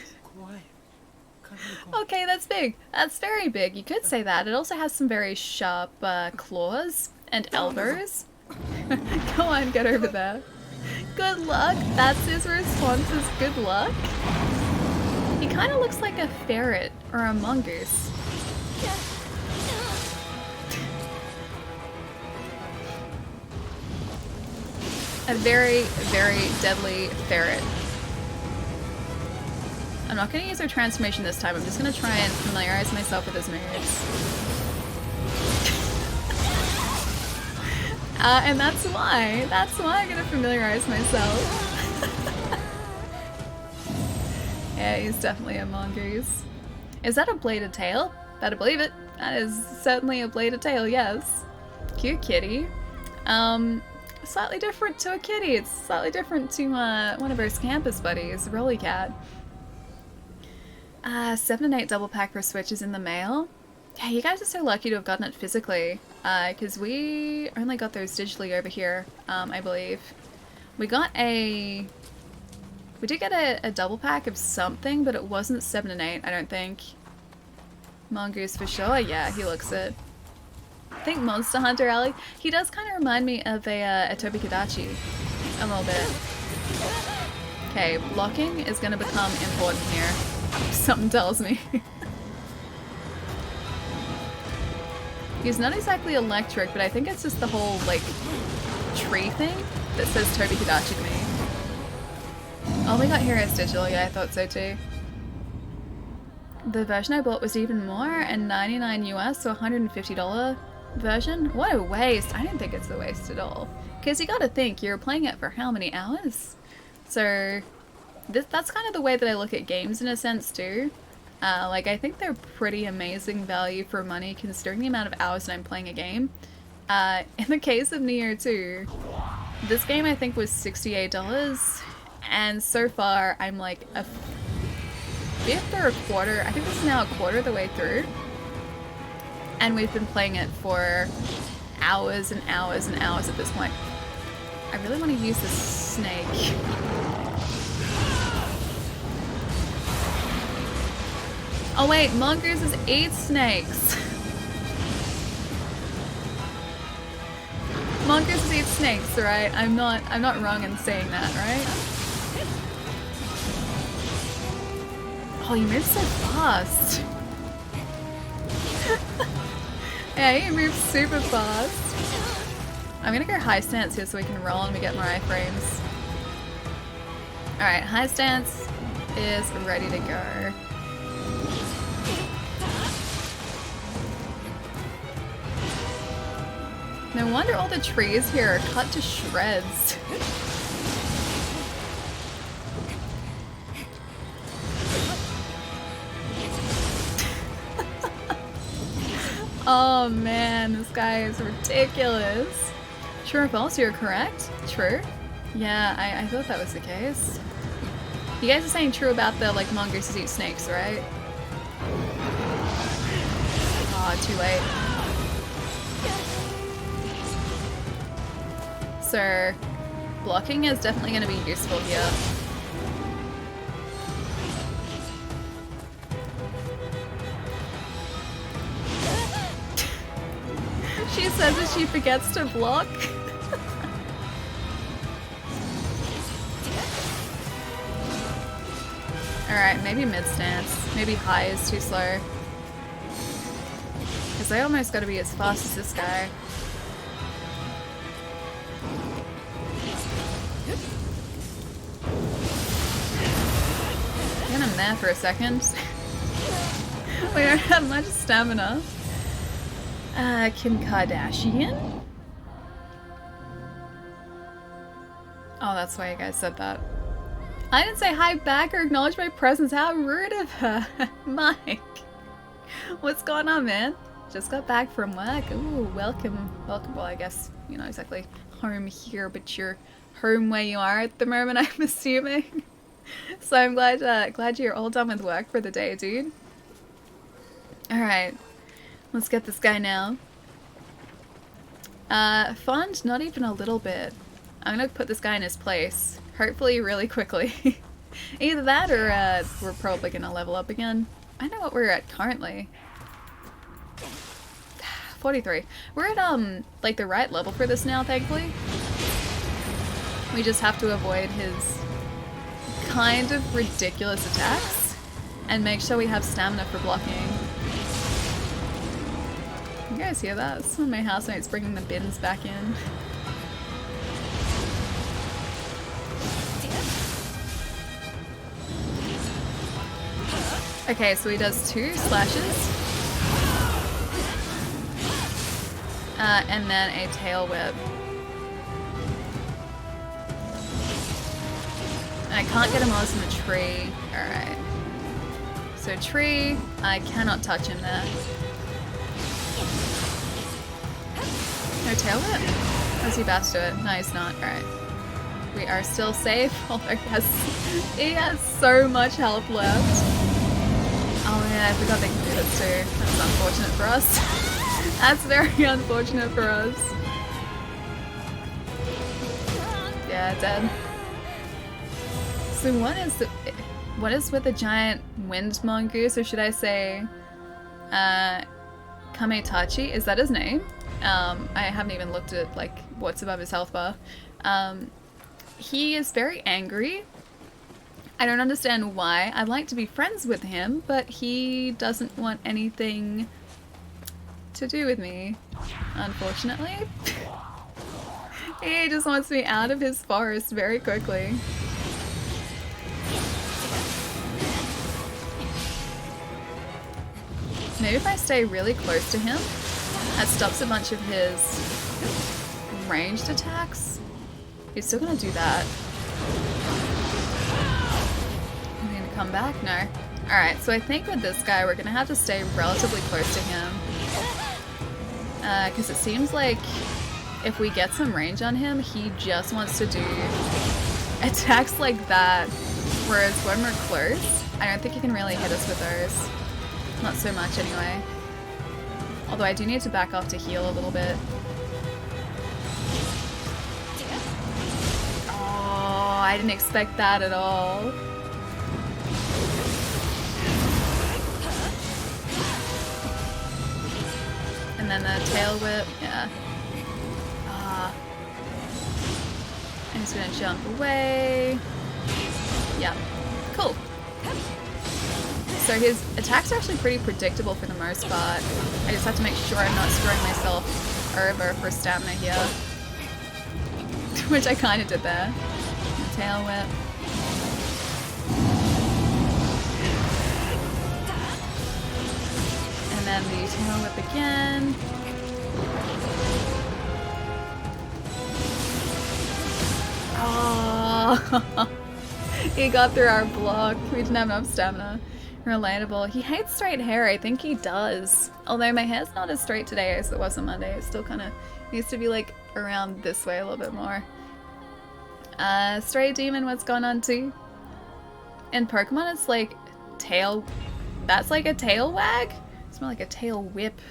Okay, that's big. That's very big. You could say that. It also has some very sharp claws and elbows. Go on, get over there. Good luck. That's his response, is good luck. He kind of looks like a ferret or a mongoose. A very, very deadly ferret. I'm not going to use her transformation this time. I'm just going to try and familiarize myself with his moves. And that's why I'm going to familiarize myself. Yeah, he's definitely a Mongoose. Is that a bladed tail? Better believe it. That is certainly a bladed tail, yes. Cute kitty. Slightly different to a kitty. It's slightly different to one of our campus buddies, Rolly Cat. 7 and 8 double pack for Switch is in the mail. Yeah, you guys are so lucky to have gotten it physically, because we only got those digitally over here, I believe. We did get a double pack of something, but it wasn't 7 and 8, I don't think. Mongoose for sure, yeah, he looks it. I think Monster Hunter Alley, he does kind of remind me of a Tobi Kadachi, a little bit. Okay, blocking is going to become important here. Something tells me. He's not exactly electric, but I think it's just the whole, like, tree thing that says Tobi Kadachi to me. Oh, we got Heroes Digital, yeah, I thought so too. The version I bought was even more, and $99 US, so $150 version? What a waste! I don't think it's a waste at all. Because you gotta think, you're playing it for how many hours? So, that's kind of the way that I look at games in a sense too. Like, I think they're pretty amazing value for money considering the amount of hours that I'm playing a game. In the case of Nioh 2, this game I think was $68, and so far I'm like a fifth or a quarter, I think this is now a quarter of the way through. And we've been playing it for hours and hours and hours at this point. I really want to use this snake. Oh wait, Mongooses eat snakes. Mongooses eat snakes, right? I'm not wrong in saying that, right? Oh, you move so fast. Yeah, he moves super fast. I'm gonna go high stance here so we can roll and we get more iframes. Alright, high stance is ready to go. No wonder all the trees here are cut to shreds. Oh man, this guy is ridiculous. True or false, you're correct. True. Yeah, I thought that was the case. You guys are saying true about the, like, mongooses eat snakes, right? Aw, too late. So, blocking is definitely going to be useful here. She says that she forgets to block. Alright, maybe mid stance. Maybe high is too slow. Because I almost gotta be as fast as this guy. Get him there for a second. We don't have much stamina. Kim Kardashian? Oh, that's why you guys said that. I didn't say hi back or acknowledge my presence. How rude of her. Mike. What's going on, man? Just got back from work. Ooh, welcome. Welcome. Well, I guess you're not exactly home here, but you're home where you are at the moment, I'm assuming. So I'm glad you're all done with work for the day, dude. Alright. Let's get this guy now. Fund? Not even a little bit. I'm gonna put this guy in his place. Hopefully really quickly. Either that or we're probably gonna level up again. I know what we're at currently. 43. We're at like the right level for this now, thankfully. We just have to avoid his kind of ridiculous attacks and make sure we have stamina for blocking. You guys hear that? Some of my housemates bringing the bins back in. Okay, so he does 2 slashes. And then a tail whip. And I can't get him else in the tree. Alright. So tree, I cannot touch him there. No tail whip? Or is he about to do it? No, he's not. Alright. We are still safe, although he has so much health left. Oh yeah, I forgot they can do this too. That's unfortunate for us. That's very unfortunate for us. Yeah, dead. So what is with the giant wind mongoose, or should I say Kametachi? Is that his name? I haven't even looked at like what's above his health bar. He is very angry. I don't understand why. I'd like to be friends with him, but he doesn't want anything to do with me, unfortunately. He just wants me out of his forest very quickly. Maybe if I stay really close to him, that stops a bunch of his ranged attacks. He's still gonna do that. Is he gonna come back? No. Alright, so I think with this guy we're gonna have to stay relatively close to him. Because it seems like if we get some range on him, he just wants to do attacks like that. Whereas when we're close, I don't think he can really hit us with those. Not so much anyway. Although I do need to back off to heal a little bit. Oh, I didn't expect that at all. And then the tail whip, yeah. Ah. I'm just gonna jump away. Yeah, cool. So his attacks are actually pretty predictable for the most part. I just have to make sure I'm not screwing myself over for stamina here. Which I kind of did there. The tail whip. And then the tail whip again. Oh, he got through our block. We didn't have enough stamina. Relatable. He hates straight hair. I think he does. Although my hair's not as straight today as it was on Monday. It still kind of needs to be like around this way a little bit more. Stray demon, what's going on too? In Pokemon, it's like tail. That's like a tail wag. It's more like a tail whip.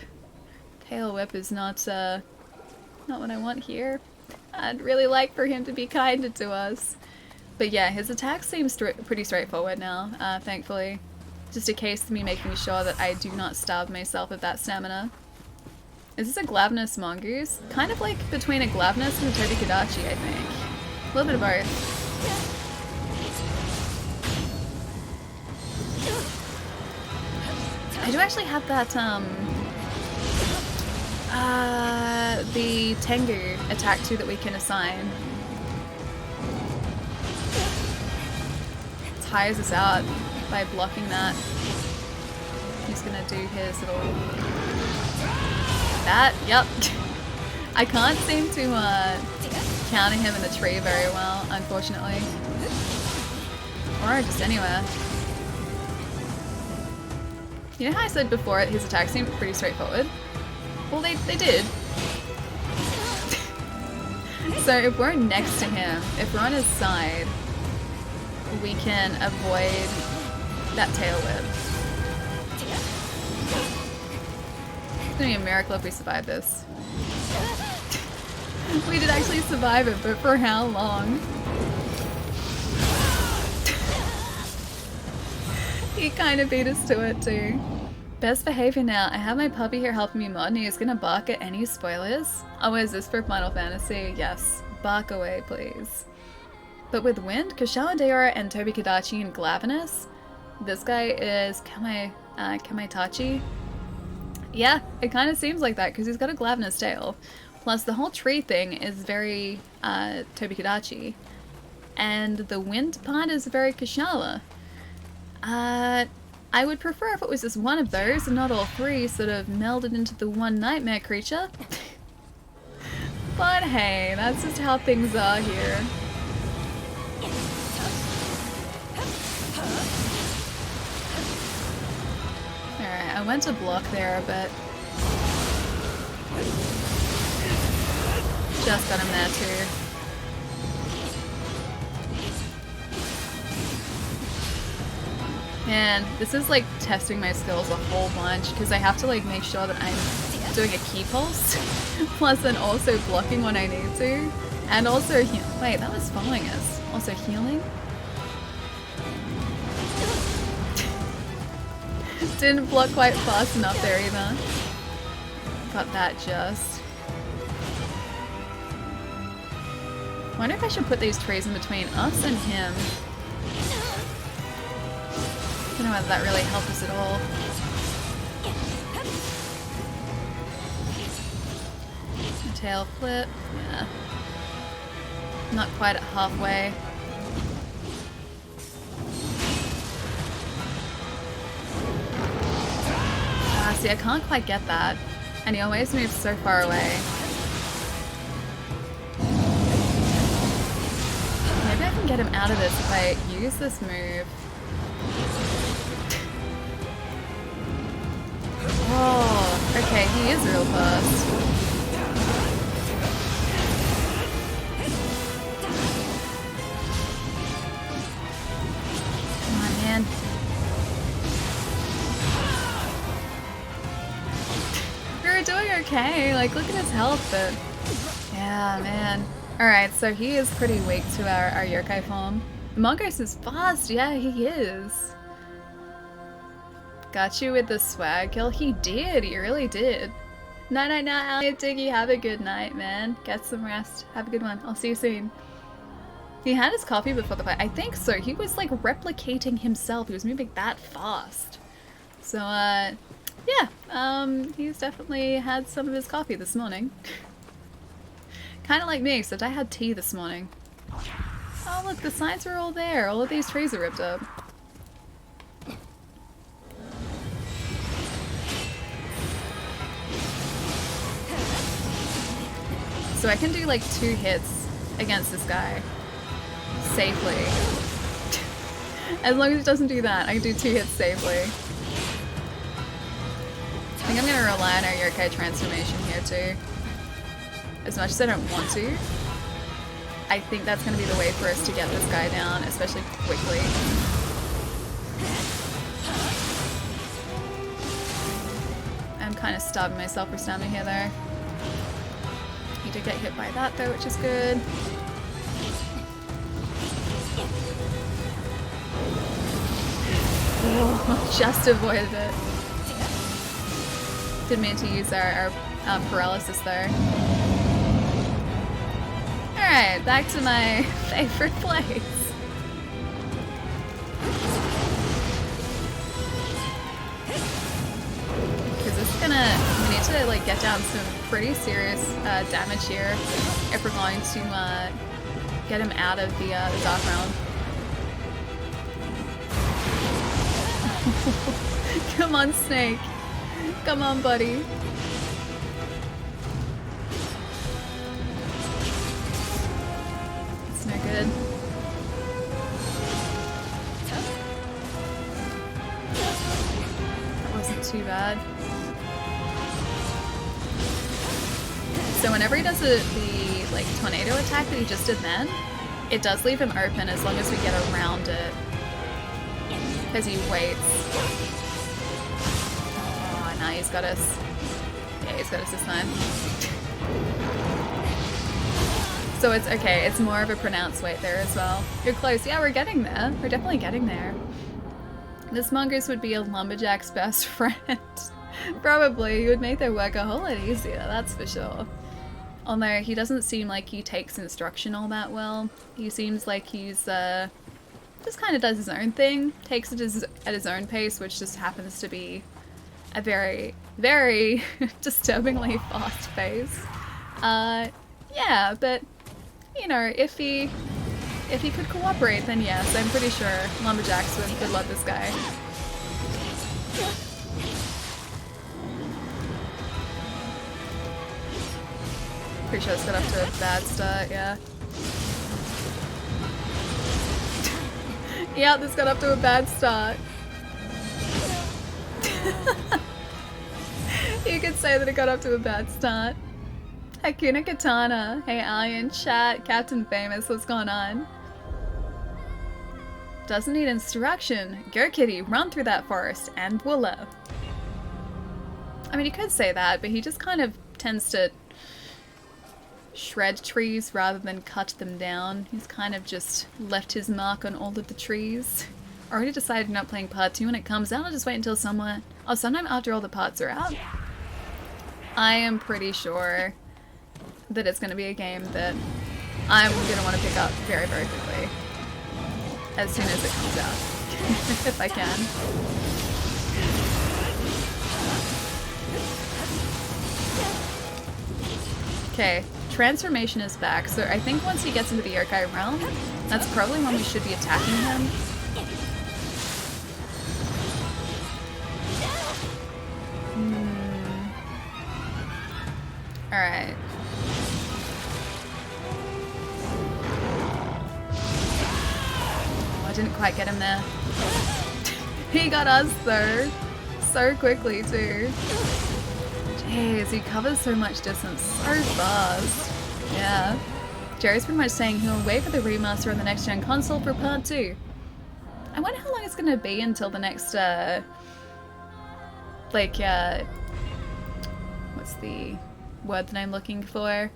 Tail whip is not what I want here. I'd really like for him to be kinder to us. But yeah, his attack seems pretty straightforward now, thankfully. Just a case of me making sure that I do not starve myself of that stamina. Is this a Glavnus Mongoose? Kind of like between a Glavnus and a Tobikadachi, I think. A little bit of both. I do actually have that, the Tengu attack too that we can assign. Tires us out by blocking that. He's gonna do his little... That, yep. I can't seem to counter him in the tree very well, unfortunately. Or just anywhere. You know how I said before his attacks seemed pretty straightforward? Well, they did. So if we're next to him, if we're on his side, we can avoid that tail whip. It's gonna be a miracle if we survive this. We did actually survive it, but for how long? He kind of beat us to it too. Best behavior now. I have my puppy here helping me mod and he's gonna bark at any spoilers. Oh, is this for Final Fantasy? Yes. Bark away, please. But with Wind, Kashawa Deora and Tobikadachi and Glavenus, this guy is Kametachi. Yeah, it kind of seems like that because he's got a Glavenus tail. Plus the whole tree thing is very Tobikadachi. And the wind part is very Kashawa. I would prefer if it was just one of those and not all three sort of melded into the one nightmare creature. But hey, that's just how things are here. Alright, I went to block there, but just got him there too. Man, this is like testing my skills a whole bunch because I have to like make sure that I'm doing a key pulse, plus then also blocking when I need to, and also wait, that was following us. Also healing. Didn't block quite fast enough there either. Got that just. Wonder if I should put these trees in between us and him. I don't know whether that really helps us at all. A tail flip, yeah. Not quite at halfway. Ah, see, I can't quite get that. And he always moves so far away. Maybe I can get him out of this if I use this move. Oh, okay, he is real fast. Come on, man. We were doing okay. Like, look at his health, but yeah, man. Alright, so he is pretty weak to our yokai form. Mongoose is fast, yeah, he is. Got you with the swag kill? He did, he really did. Night, Elliot Diggy, have a good night, man. Get some rest. Have a good one. I'll see you soon. He had his coffee before the fight. I think so. He was like replicating himself. He was moving that fast. So, yeah. He's definitely had some of his coffee this morning. Kind of like me, except I had tea this morning. Oh, look, the signs are all there. All of these trees are ripped up. So I can do like 2 hits against this guy safely. As long as it doesn't do that, I can do 2 hits safely. I think I'm gonna rely on our yokai transformation here too. As much as I don't want to, I think that's gonna be the way for us to get this guy down, especially quickly. I'm kind of starving myself for stamina here though. He did get hit by that though, which is good. Oh, just avoided it. Didn't mean to use our paralysis there. Alright, back to my favorite place. Because this is gonna, we need to like get down some pretty serious damage here if we're going to get him out of the dark realm. Come on, Snake. Come on, buddy. It's no good. That wasn't too bad. So whenever he does the like tornado attack that he just did then, it does leave him open as long as we get around it. Because he waits. Oh, now he's got us. Yeah, he's got us this time. So it's okay, it's more of a pronounced wait there as well. You're close. Yeah, we're getting there. We're definitely getting there. This Mongoose would be a lumberjack's best friend. Probably. He would make their work a whole lot easier, that's for sure. Although he doesn't seem like he takes instruction all that well. He seems like he's just kind of does his own thing, takes it at his own pace, which just happens to be a very, very disturbingly fast pace. Yeah, but you know, if he could cooperate, then yes, I'm pretty sure lumberjacks would love this guy. Pretty sure it's got off to a bad start, yeah. Yeah, this got off to a bad start. You could say that it got off to a bad start. Hakuna Katana. Hey, Iron Chat. Captain Famous, what's going on? Doesn't need instruction. Go, kitty, run through that forest, and voila. I mean, you could say that, but he just kind of tends to shred trees rather than cut them down. He's kind of just left his mark on all of the trees. Already decided not playing part 2 when it comes out. I'll just wait until sometime after all the parts are out. I am pretty sure that it's going to be a game that I'm going to want to pick up very, very quickly. As soon as it comes out. If I can. Okay, transformation is back. So I think once he gets into the Yokai realm, that's probably when we should be attacking him. Alright. Oh, I didn't quite get him there. He got us though. So quickly too. Jeez, he covers so much distance so fast. Yeah. Jerry's pretty much saying he'll wait for the remaster on the next gen console for part 2. I wonder how long it's gonna be until the next, what's the word that I'm looking for?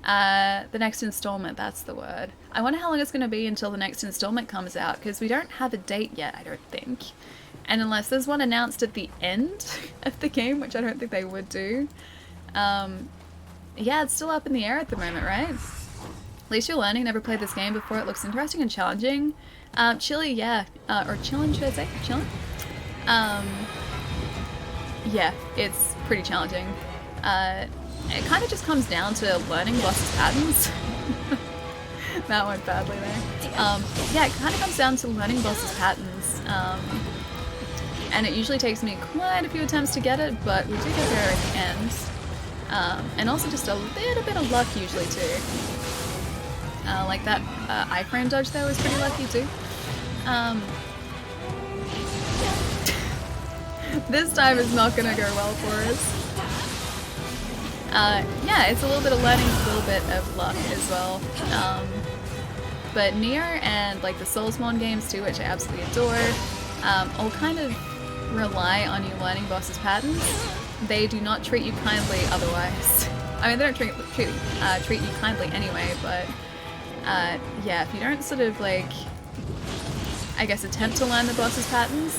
The next installment, that's the word. I wonder how long it's going to be until the next installment comes out, because we don't have a date yet, I don't think. And unless there's one announced at the end of the game, which I don't think they would do, yeah, it's still up in the air at the moment, right? At least you're learning, never played this game before, it looks interesting and challenging. Chilly, yeah, or chillin', should I say? Chillin'? Yeah, it's pretty challenging. It kind of just comes down to learning bosses' patterns. That went badly there. Yeah, it kind of comes down to learning bosses' patterns. And it usually takes me quite a few attempts to get it, but we do get there in the end. And also just a little bit of luck usually too. Like that iframe dodge there was pretty lucky too. This time is not gonna go well for us. Yeah, it's a little bit of learning, a little bit of luck as well. But Nioh and like the Soulspawn games too, which I absolutely adore, all kind of rely on you learning bosses' patterns. They do not treat you kindly otherwise. I mean, they don't treat you kindly anyway, but yeah, if you don't sort of like, I guess, attempt to learn the boss's patterns,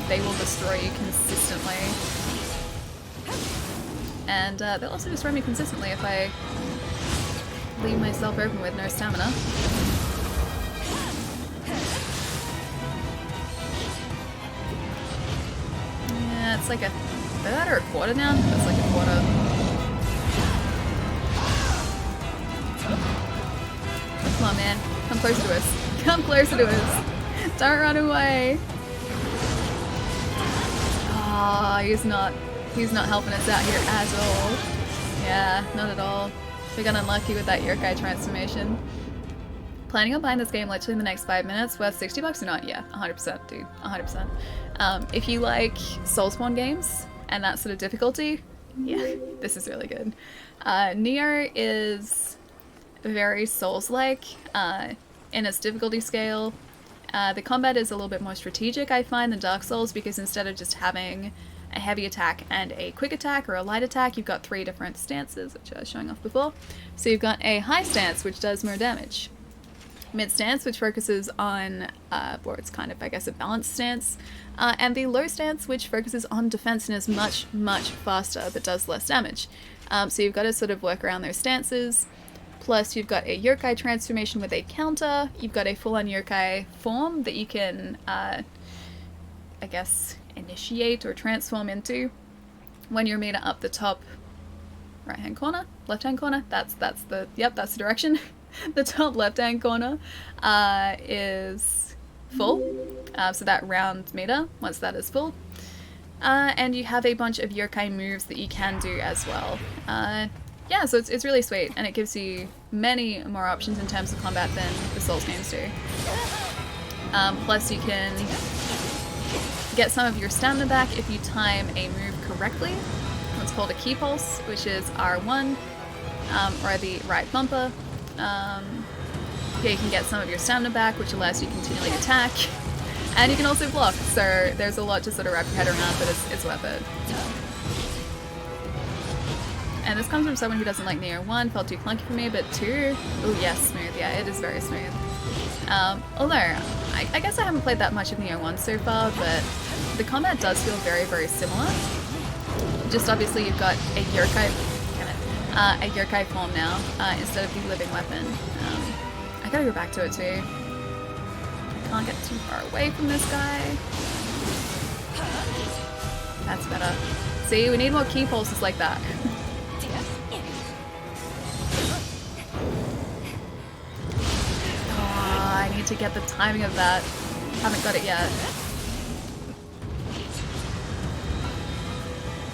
they will destroy you consistently. And they'll also destroy me consistently if I leave myself open with no stamina. Yeah, it's like a third or a quarter now? That's like a quarter. Come on, man. Come closer to us. Come closer to us. Don't run away. Ah, he's not helping us out here at all. Yeah, not at all. We got unlucky with that Yokai transformation. Planning on buying this game literally in the next 5 minutes, worth $60 or not? Yeah, 100%, dude, 100%. If you like Soulspawn games and that sort of difficulty, yeah, this is really good. Nioh is very Souls-like in its difficulty scale. The combat is a little bit more strategic, I find, than Dark Souls, because instead of just having a heavy attack and a quick attack or a light attack, you've got 3 different stances, which I was showing off before. So you've got a high stance, which does more damage. Mid stance, which focuses on, or it's kind of, I guess, a balanced stance. And the low stance, which focuses on defense and is much, much faster, but does less damage. So you've got to sort of work around those stances. Plus, you've got a yokai transformation with a counter. You've got a full-on yokai form that you can, I guess, initiate or transform into when you're made up the top right-hand corner, left-hand corner. That's the direction. The top left-hand corner is full. So that round meter, once that is full. And you have a bunch of yokai moves that you can do as well. Yeah, so it's really sweet, and it gives you many more options in terms of combat than the Souls games do. Plus you can get some of your stamina back if you time a move correctly. What's called a key pulse, which is R1, or the right bumper. Yeah, you can get some of your stamina back, which allows you to continually attack. And you can also block, so there's a lot to sort of wrap your head around, but it's worth it. And this comes from someone who doesn't like Nioh 1, felt too clunky for me, but 2, oh yes, smooth, yeah, it is very smooth. Although, I guess I haven't played that much of Nioh 1 so far, but the combat does feel very, very similar. Just obviously you've got a yokai form now, instead of the living weapon. I gotta go back to it too. Can't get too far away from this guy. That's better. See, we need more key pulses like that. Oh, I need to get the timing of that. Haven't got it yet.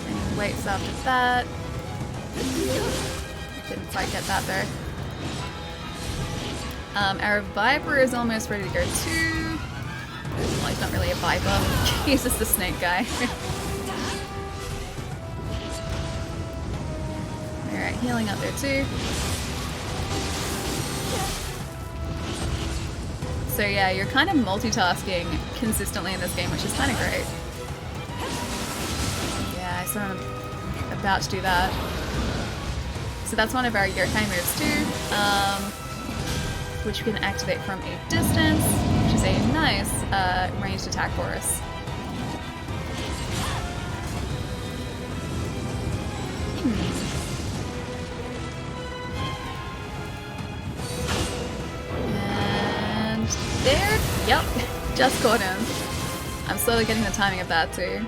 And waits after that. Didn't quite get that though. Our Viper is almost ready to go too. Well, he's not really a Viper. He's just the snake guy. Alright, healing up there too. So yeah, you're kind of multitasking consistently in this game, which is kind of great. Yeah, I sort of about to do that. So that's one of our yokai moves too. Which we can activate from a distance, which is a nice ranged attack for us. And there, yep, just caught him. I'm slowly getting the timing of that too.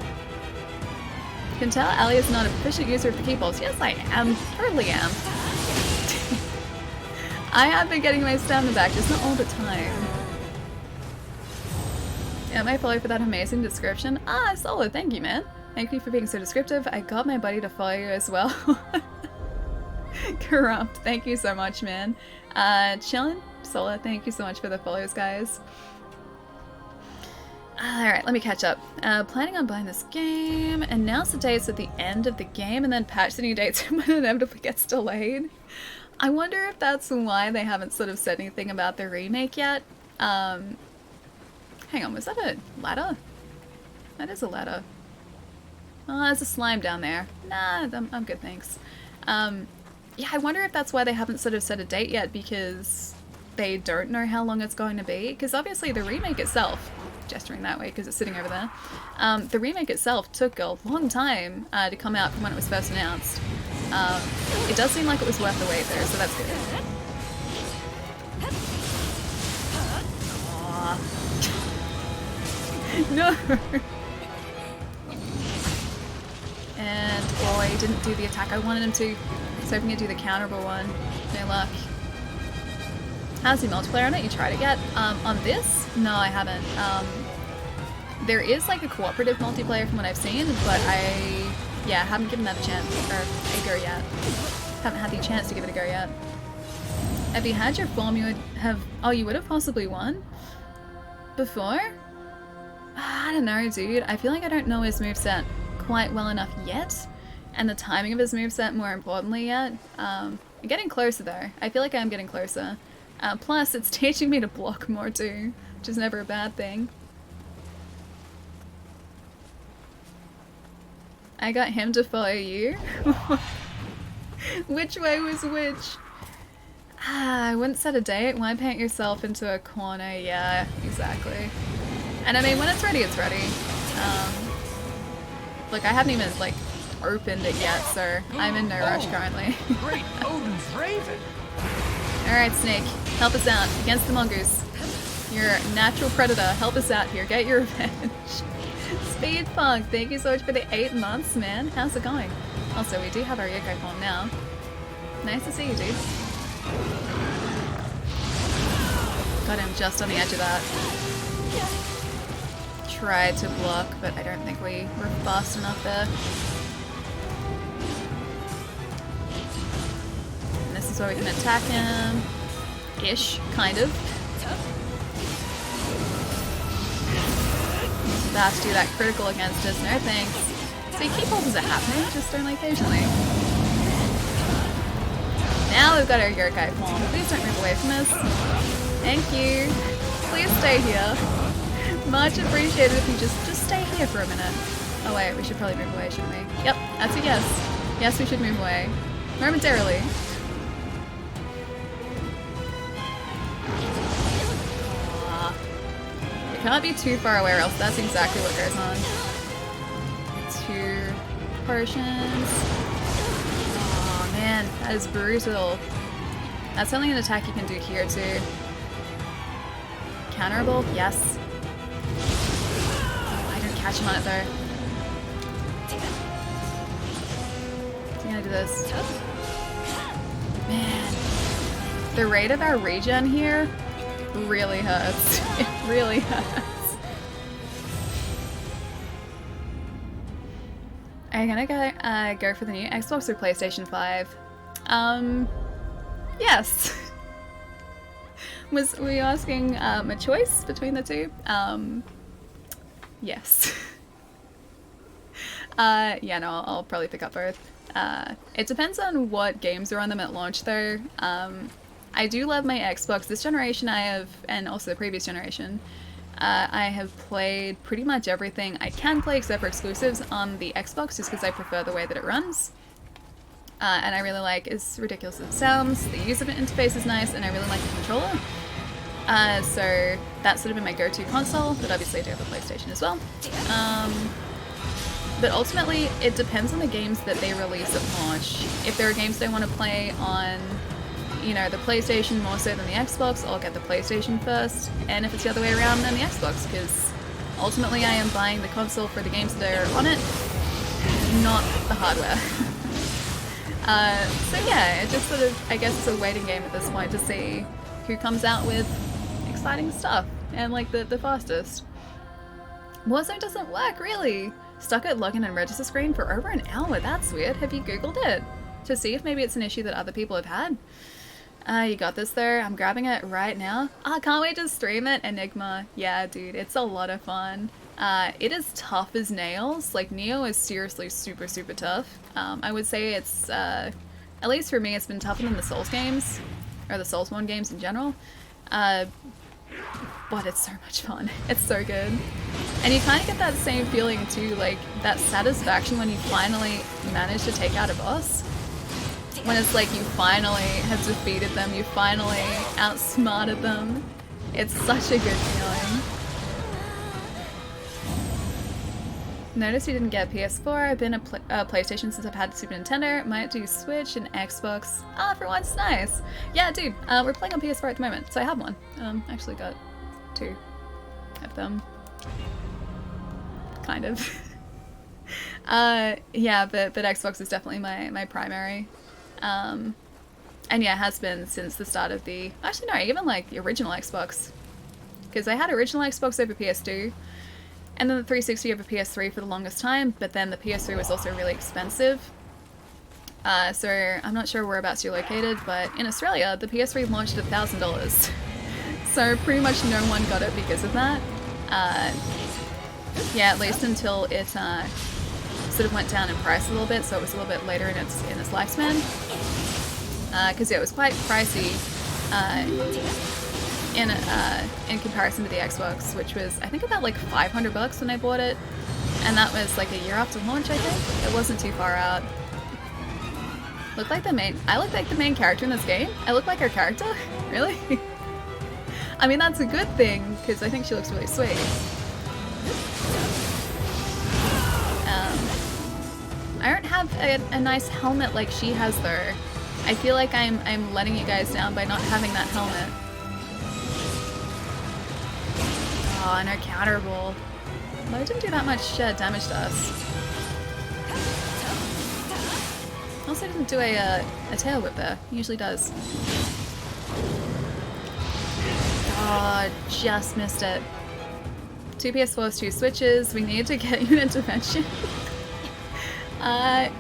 You can tell Ali is not a proficient user of the key pulse. Yes, I am, totally am. I have been getting my stamina back, just not all the time. Yeah, my follow for that amazing description. Ah, solid, thank you, man. Thank you for being so descriptive. I got my buddy to follow you as well. Corrupt, thank you so much, man. Chillin', Sola, thank you so much for the follows, guys. Alright, let me catch up. Planning on buying this game, announce the dates at the end of the game, and then patch the new dates when it inevitably gets delayed. I wonder if that's why they haven't sort of said anything about the remake yet. Hang on, was that a ladder? That is a ladder. Oh, there's a slime down there. Nah, I'm good, thanks. Yeah, I wonder if that's why they haven't sort of set a date yet, because they don't know how long it's going to be. Because obviously the remake itself, gesturing that way because it's sitting over there, the remake itself took a long time to come out from when it was first announced. It does seem like it was worth the wait though, so that's good. Aww. No! And, oh, he didn't do the attack I wanted him to. So hoping to do the counterable one. No luck. How's the multiplayer on it? You tried it yet? On this? No, I haven't. There is like a cooperative multiplayer from what I've seen, but yeah, haven't given that a chance, or a go yet. Haven't had the chance to give it a go yet. If you had your form, you would have... Oh, you would have possibly won? Before? I don't know, dude. I feel like I don't know his moveset quite well enough yet, and the timing of his moveset more importantly yet. I'm getting closer though. I feel like I'm getting closer. Plus, it's teaching me to block more too, which is never a bad thing. I got him to follow you? Which way was which? I wouldn't set a date. Why paint yourself into a corner? Yeah, exactly. And I mean, when it's ready, it's ready. Look, I haven't even, like, opened it yet, so I'm in no rush currently. Great Odin's Raven! Alright, Snake, help us out against the Mongoose. You're a natural predator. Help us out here. Get your revenge. Speed Punk, thank you so much for the 8 months, man. How's it going? Also, we do have our yokai form now. Nice to see you, dude. Got him just on the edge of that. tried to block, but I don't think we were fast enough there. And this is where we can attack him. Ish, kind of. About to do that critical against us, no thanks. See, key pulls are happening, just only occasionally. Now we've got our yokai form. Please don't move away from us. Thank you. Please stay here. Much appreciated if you just stay here for a minute. Oh wait, we should probably move away, shouldn't we? Yep, that's a yes. Yes, we should move away. Momentarily. We can't be too far away or else that's exactly what goes on. 2 potions. Oh man, that is brutal. That's only an attack you can do here too. Counterable? Yes. Oh, I didn't catch him on it though. I'm gonna do this. Man. The rate of our regen here really hurts. It really hurts. I'm gonna go for the new Xbox or PlayStation 5. Yes. Were you asking a choice between the two? Yes. Yeah, no, I'll probably pick up both. It depends on what games are on them at launch though. I do love my Xbox. This generation I have, and also the previous generation, I have played pretty much everything I can play except for exclusives on the Xbox just because I prefer the way that it runs. And I really like, as ridiculous as it sounds, the user interface is nice and I really like the controller. So that's sort of been my go-to console, but obviously I do have a PlayStation as well. But ultimately, it depends on the games that they release at launch. If there are games they want to play on, you know, the PlayStation more so than the Xbox, I'll get the PlayStation first. And if it's the other way around, then the Xbox, because ultimately I am buying the console for the games that are on it, not the hardware. So yeah, it just sort of, I guess it's a waiting game at this point to see who comes out with exciting stuff and like the fastest. Warzone doesn't work, really. Stuck at login and register screen for over an hour. That's weird. Have you Googled it to see if maybe it's an issue that other people have had? You got this there. I'm grabbing it right now. Can't wait to stream it. Enigma. Yeah, dude, it's a lot of fun. It is tough as nails. Like, Nioh is seriously super, super tough. I would say it's, at least for me, it's been tougher than the Souls games, or the Soulsborne games in general. But it's so much fun. It's so good. And you kind of get that same feeling too, like that satisfaction when you finally manage to take out a boss. When it's like you finally have defeated them, you finally outsmarted them. It's such a good feeling. Notice you didn't get PS4. I've been a PlayStation since I've had Super Nintendo. Might do Switch and Xbox. For once, nice. Yeah, dude, we're playing on PS4 at the moment, so I have one. Actually got 2 of them. Kind of. Yeah, but Xbox is definitely my primary. And yeah, it has been since the start of the... Actually, no, even like the original Xbox. Because I had original Xbox over PS2. And then the 360 over PS3 for the longest time, but then the PS3 was also really expensive. So I'm not sure whereabouts you're located, but in Australia, the PS3 launched at $1,000. So pretty much no one got it because of that. Yeah, at least until it sort of went down in price a little bit, so it was a little bit later in its lifespan. Because yeah, it was quite pricey. In comparison to the Xbox, which was I think about like $500 when I bought it, and that was like a year after launch. I think it wasn't too far out. I look like the main character in this game. I look like our character, really. I mean, that's a good thing because I think she looks really sweet. I don't have a nice helmet like she has though. I feel like I'm letting you guys down by not having that helmet. Oh, and our counterable. Well, it didn't do that much damage to us. Also didn't do a tail whip there. It usually does. Oh, just missed it. 2 PS4s, 2 Switches. We need to get you an intervention.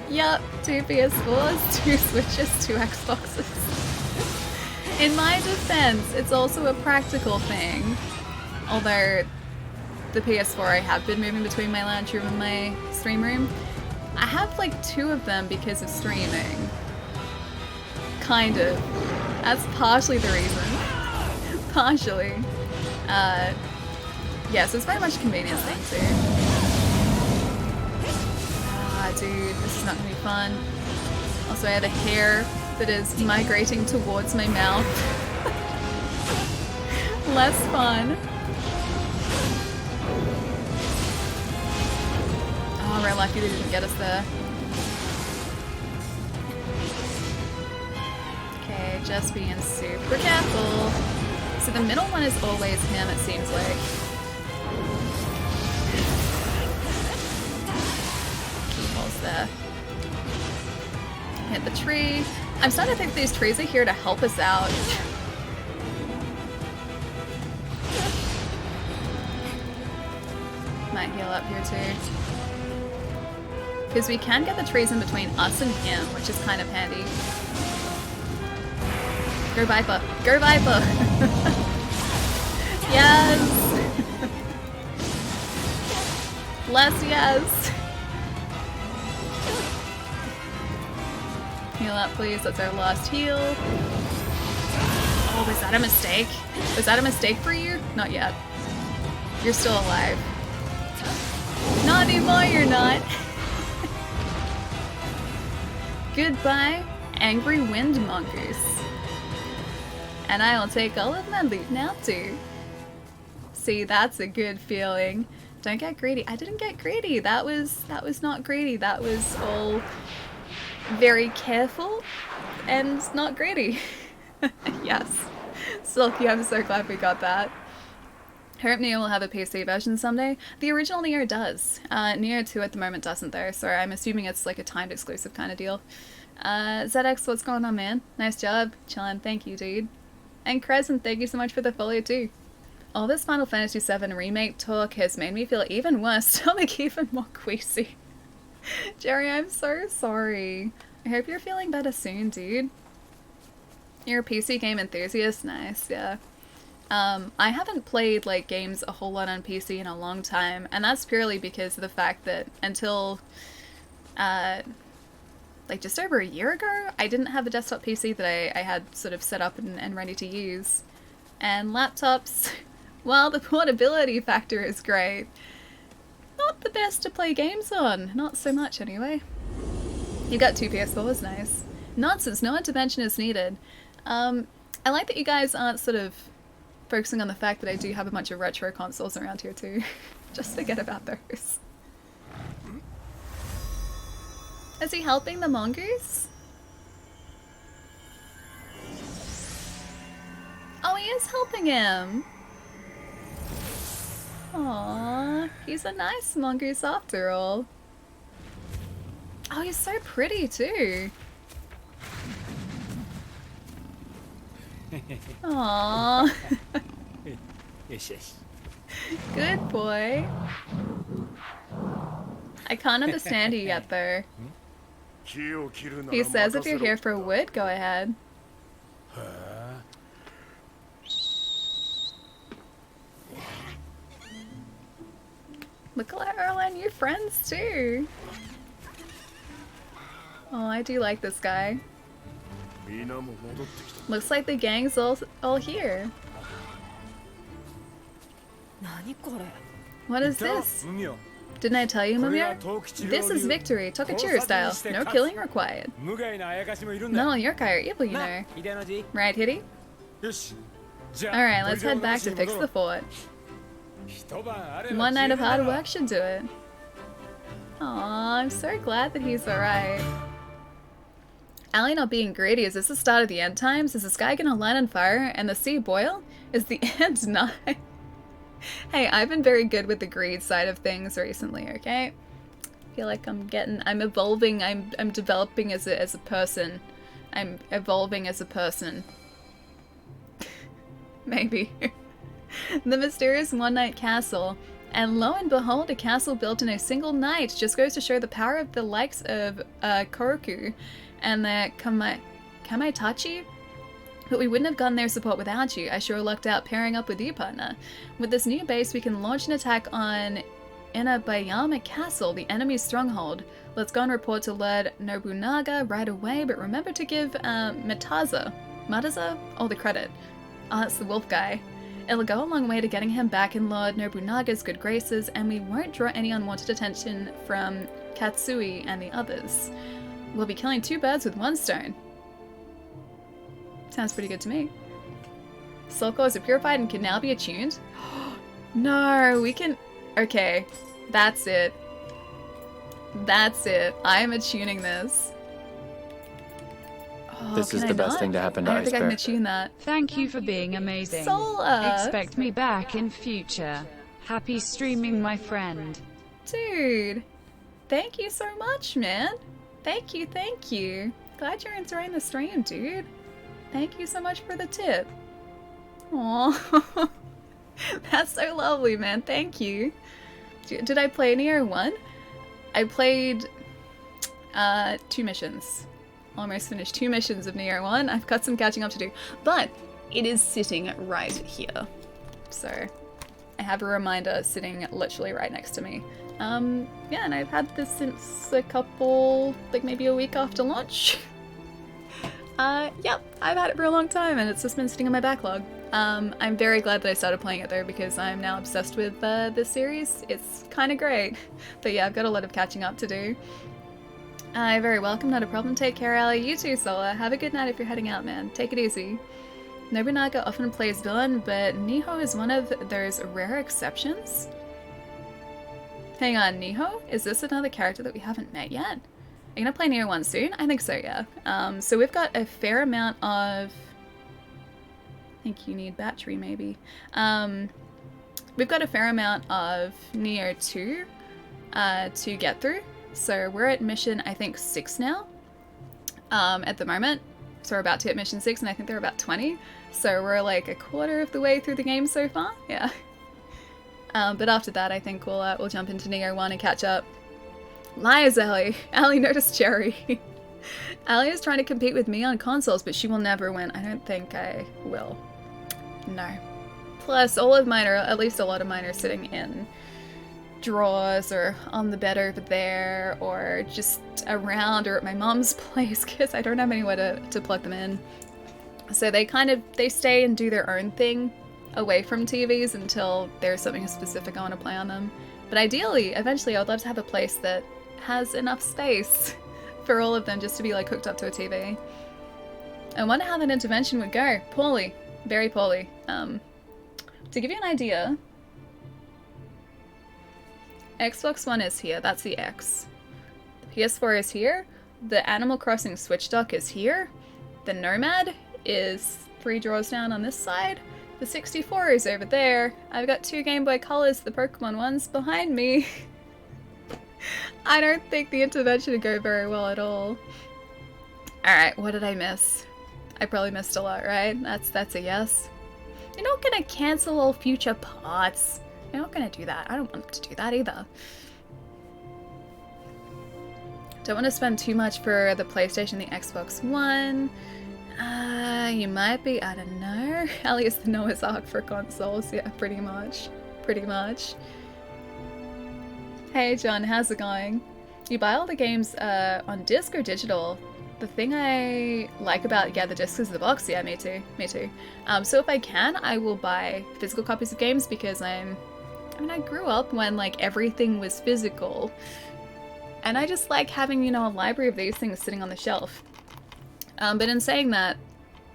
Yep. 2 PS4s, 2 Switches, 2 Xboxes. In my defense, it's also a practical thing. Although the PS4 I have been moving between my lounge room and my stream room. I have like 2 of them because of streaming. Kind of. That's partially the reason. Partially. Yes, it's very much a convenience thing too. Ah, dude, this is not gonna be fun. Also, I have a hair that is migrating towards my mouth. Less fun. Oh, we're lucky they didn't get us there. Okay, just being super careful. So the middle one is always him, it seems like. Keyholes there. Hit the tree. I'm starting to think these trees are here to help us out. Might heal up here too. Because we can get the trees in between us and him, which is kind of handy. Go Viper! Go Viper! Yes! Less yes! Heal up please, that's our last heal. Oh, was that a mistake? Was that a mistake for you? Not yet. You're still alive. Not anymore, you're not. Goodbye, angry wind mongoose. And I'll take all of my loot now too. See, that's a good feeling. Don't get greedy. I didn't get greedy. That was not greedy. That was all very careful and not greedy. Yes. Silky, I'm so glad we got that. I hope Nioh will have a PC version someday. The original Nioh does. Nioh 2 at the moment doesn't though, so I'm assuming it's like a timed exclusive kind of deal. ZX, what's going on, man? Nice job. Chillin', thank you, dude. And Crescent, thank you so much for the follow too. All this Final Fantasy VII Remake talk has made me feel even worse, stomach even more queasy. Jerry, I'm so sorry. I hope you're feeling better soon, dude. You're a PC game enthusiast? Nice, yeah. I haven't played like games a whole lot on PC in a long time, and that's purely because of the fact that until like just over a year ago, I didn't have a desktop PC that I had sort of set up and ready to use. And laptops, while the portability factor is great, not the best to play games on. Not so much anyway. You got 2 PS4s, nice. Nonsense, no intervention is needed. I like that you guys aren't sort of focusing on the fact that I do have a bunch of retro consoles around here too. Just forget about those. Is he helping the mongoose? Oh, he is helping him! Aww, he's a nice mongoose after all. Oh, he's so pretty too. Aww. Good boy. I can't understand you yet though. He says if you're here for wood, go ahead. Look at all our new friends too. Oh, I do like this guy. Looks like the gang's all here. What is this? Didn't I tell you, Mumir? This is victory, Tokachiro style. No killing required. None on your kai are evil, you know. Right, Hitty? Alright, let's head back to fix the fort. One night of hard work should do it. Aw, I'm so glad that he's alright. Allie not being greedy, is this the start of the end times? Is the sky gonna light on fire and the sea boil? Is the end nigh? Hey, I've been very good with the greed side of things recently, okay? I feel like I'm evolving, I'm developing as a person. I'm evolving as a person. Maybe. The mysterious one-night castle. And lo and behold, a castle built in a single night. Just goes to show the power of the likes of Koroku and the Kamaitachi. But we wouldn't have gotten their support without you. I sure lucked out pairing up with you, partner. With this new base, we can launch an attack on Inabayama Castle, the enemy's stronghold. Let's go and report to Lord Nobunaga right away, but remember to give Mataza all the credit. Oh, that's the wolf guy. It'll go a long way to getting him back in Lord Nobunaga's good graces, and we won't draw any unwanted attention from Katsui and the others. We'll be killing 2 birds with 1 stone. Sounds pretty good to me. Soul cores are purified and can now be attuned. No, we can... Okay, that's it. That's it. I am attuning this. Oh, this is the best thing to happen to I don't think I can Icebear. attune that. Thank you for being amazing. Sola! Expect me back in future. Happy streaming, my friend. Dude, thank you so much, man. Thank you, thank you. Glad you're enjoying the stream, dude. Thank you so much for the tip. Aww. That's so lovely, man. Thank you. Did I play Nioh 1? I played 2 missions. Almost finished 2 missions of Nioh 1. I've got some catching up to do. But it is sitting right here. So I have a reminder sitting literally right next to me. Yeah, and I've had this since a couple, like maybe a week after launch. Yep, I've had it for a long time and it's just been sitting in my backlog. I'm very glad that I started playing it though because I'm now obsessed with this series. It's kind of great. But yeah, I've got a lot of catching up to do. You're very welcome, not a problem. Take care, Ali. You too, Sola. Have a good night if you're heading out, man. Take it easy. Nobunaga often plays villain, but Nioh is one of those rare exceptions. Hang on, Nioh? Is this another character that we haven't met yet? Are you gonna play Nioh 1 soon? I think so, yeah. So we've got a fair amount of... I think you need battery, maybe. We've got a fair amount of Nioh 2 to get through. So we're at mission, I think, 6 now at the moment. So we're about to hit mission 6, and I think they're about 20. So we're like a quarter of the way through the game so far, yeah. But after that, I think we'll jump into Nioh 1 and catch up. Lies, Ellie. Ellie noticed Cherry. Ellie is trying to compete with me on consoles, but she will never win. I don't think I will. No. Plus, all of mine are, at least a lot of mine are sitting in drawers or on the bed over there or just around or at my mom's place because I don't have anywhere to plug them in. So they stay and do their own thing away from TVs until there's something specific I want to play on them. But ideally, eventually I would love to have a place that has enough space for all of them just to be like hooked up to a TV. I wonder how that intervention would go. Poorly. Very poorly. To give you an idea, Xbox One is here, that's the X. The PS4 is here, the Animal Crossing Switch dock is here, the Nomad is 3 drawers down on this side, the 64 is over there, I've got 2 Game Boy Colors, the Pokemon ones behind me. I don't think the intervention would go very well at all. Alright, what did I miss? I probably missed a lot, right? That's a yes. You're not gonna cancel all future parts. You're not gonna do that. I don't want to do that either. Don't want to spend too much for the PlayStation, the Xbox One. You might be, I don't know. Ellie is the Noah's Ark for consoles. Yeah, pretty much. Pretty much. Hey John, how's it going? You buy all the games on disc or digital? The thing I like about, the disc is the box. Yeah, me too. Me too. So if I can, I will buy physical copies of games because I grew up when like everything was physical. And I just like having, a library of these things sitting on the shelf. But in saying that,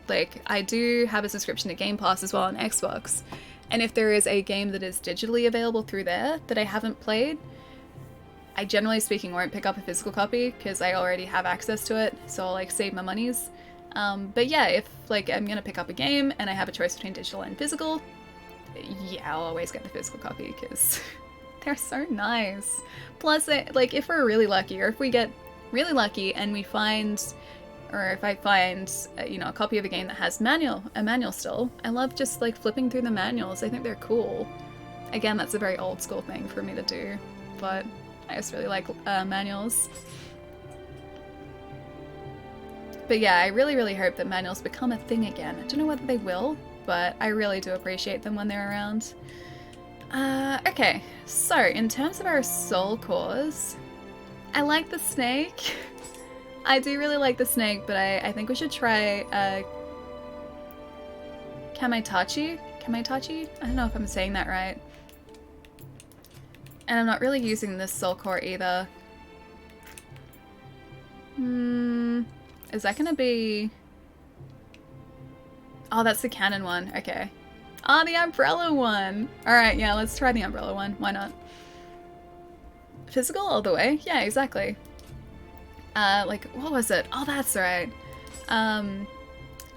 like, I do have a subscription to Game Pass as well on Xbox. And if there is a game that is digitally available through there that I haven't played, I generally speaking won't pick up a physical copy because I already have access to it, so I'll like save my monies. But yeah, if like I'm gonna pick up a game and I have a choice between digital and physical, yeah, I'll always get the physical copy because they're so nice. Plus, like if we're really lucky, or if we get really lucky and we find, or if I find, a copy of a game that has a manual still, I love just like flipping through the manuals. I think they're cool. Again, that's a very old school thing for me to do, but I just really like manuals. But yeah, I really, really hope that manuals become a thing again. I don't know whether they will, but I really do appreciate them when they're around. Okay, so in terms of our soul cores, I like the snake. I do really like the snake, but I think we should try Kamaitachi? Kamaitachi? I don't know if I'm saying that right. And I'm not really using this soul core either. Is that gonna be... Oh, that's the cannon one. Okay. Oh, the umbrella one! Alright, yeah, let's try the umbrella one. Why not? Physical all the way? Yeah, exactly. Like, what was it? Oh, that's right.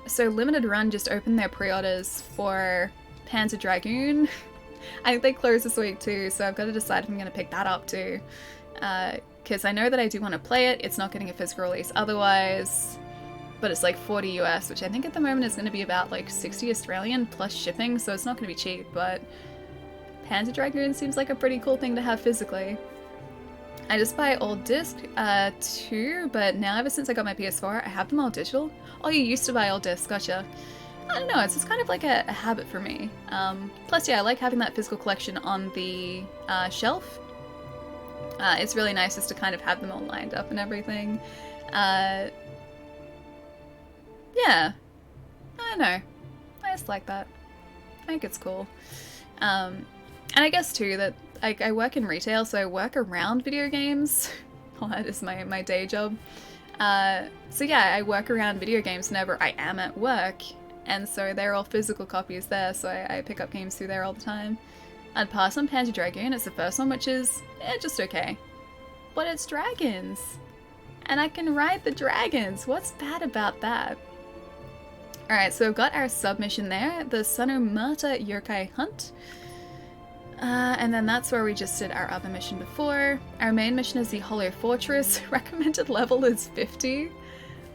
So Limited Run just opened their pre-orders for Panzer Dragoon. I think they close this week too, so I've got to decide if I'm going to pick that up too. Because I know that I do want to play it. It's not getting a physical release otherwise, but it's like 40 US, which I think at the moment is going to be about like 60 Australian plus shipping, so it's not going to be cheap, but Panzer Dragoon seems like a pretty cool thing to have physically. I just buy old disc too, but now ever since I got my PS4, I have them all digital. Oh, you used to buy old discs, gotcha. I don't know, it's just kind of like a habit for me. Plus, yeah, I like having that physical collection on the shelf. It's really nice just to kind of have them all lined up and everything. Yeah, I don't know. I just like that. I think it's cool. And I guess too that I work in retail, so I work around video games. Well, that is my day job. So yeah, I work around video games whenever I am at work, and so they're all physical copies there, so I pick up games through there all the time. I'd pass on Panzer Dragoon, it's the first one, which is just okay. But it's dragons! And I can ride the dragons! What's bad about that? Alright, so we've got our submission there, the Sanomata Yokai Hunt. And then that's where we just did our other mission before. Our main mission is the Hollow Fortress. Recommended level is 50.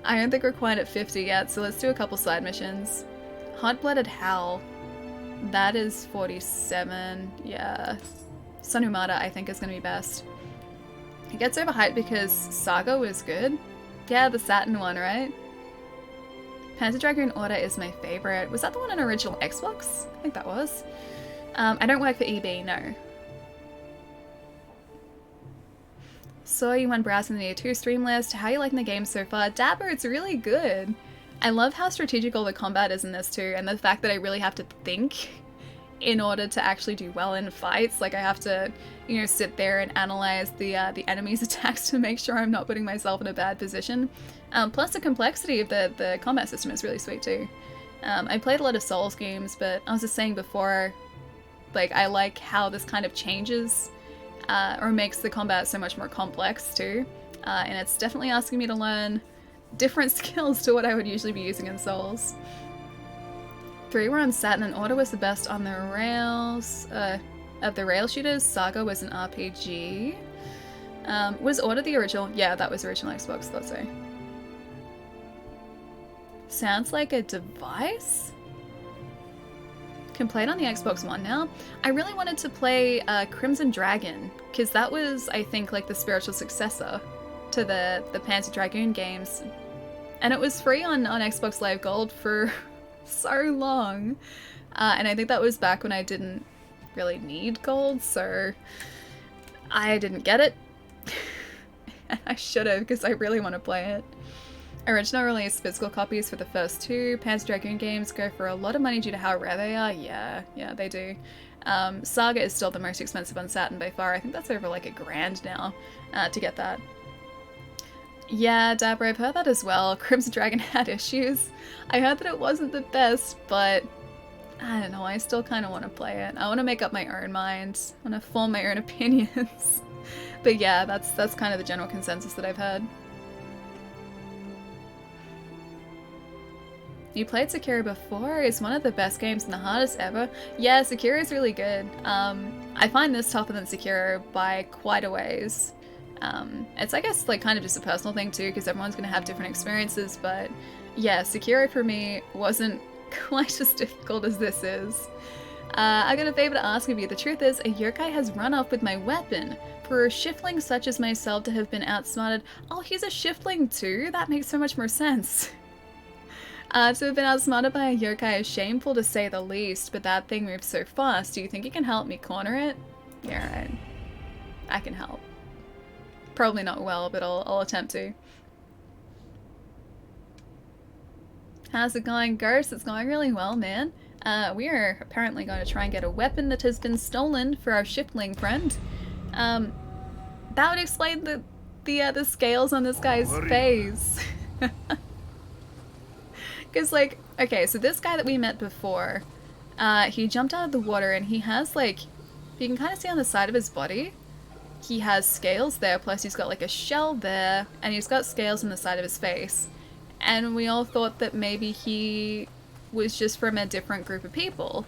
I don't think we're quite at 50 yet, so let's do a couple side missions. Hot-Blooded Howl. That is 47. Yeah. Sanumata, I think, is going to be best. It gets overhyped because Saga was good. Yeah, the Saturn one, right? Panzer Dragoon Order is my favorite. Was that the one on original Xbox? I think that was. I don't work for EB, no. Saw you when browsing the Nioh 2 stream list. How are you liking the game so far? Dapper, it's really good. I love how strategical the combat is in this too, and the fact that I really have to think in order to actually do well in fights. Like I have to, you know, sit there and analyze the enemy's attacks to make sure I'm not putting myself in a bad position. Plus the complexity of the combat system is really sweet too. I played a lot of Souls games, but I was just saying before, like, I like how this kind of changes or makes the combat so much more complex too. And it's definitely asking me to learn different skills to what I would usually be using in Souls. 3 were on Saturn and Order was the best on the rails. Of the rail shooters, Saga was an RPG. Was Order the original? Yeah, that was original Xbox, thought so. Sounds like a device? Can play it on the Xbox One now. I really wanted to play Crimson Dragon, because that was, I think, like the spiritual successor to the Panzer Dragoon games. And it was free on Xbox Live Gold for so long. And I think that was back when I didn't really need gold, so I didn't get it. I should have, because I really want to play it. Original release physical copies for the first 2 Panzer Dragoon games go for a lot of money due to how rare they are. Yeah, they do. Saga is still the most expensive on Saturn by far. I think that's over like $1,000 now to get that. Yeah, Dabra, I've heard that as well. Crimson Dragon had issues. I heard that it wasn't the best, but I don't know, I still kind of want to play it. I want to make up my own mind. I want to form my own opinions. But yeah, that's kind of the general consensus that I've heard. You played Sekiro before? It's one of the best games and the hardest ever. Yeah, Sekiro is really good. I find this tougher than Sekiro by quite a ways. It's, I guess, like kind of just a personal thing too, because everyone's going to have different experiences, but yeah, Sekiro for me wasn't quite as difficult as this is. I got a favor to ask of you. The truth is, a yokai has run off with my weapon. For a shiftling such as myself to have been outsmarted... Oh, he's a shiftling too? That makes so much more sense. To have been outsmarted by a yokai is shameful to say the least, but that thing moves so fast. Do you think you can help me corner it? Yeah, right. I can help. Probably not well, but I'll attempt to. How's it going, Ghost? It's going really well, man. We are apparently going to try and get a weapon that has been stolen for our shiftling friend. That would explain the scales on this guy's face. Because, like, okay, so this guy that we met before, he jumped out of the water and he has, like, you can kind of see on the side of his body, he has scales there, plus he's got, like, a shell there, and he's got scales on the side of his face. And we all thought that maybe he was just from a different group of people.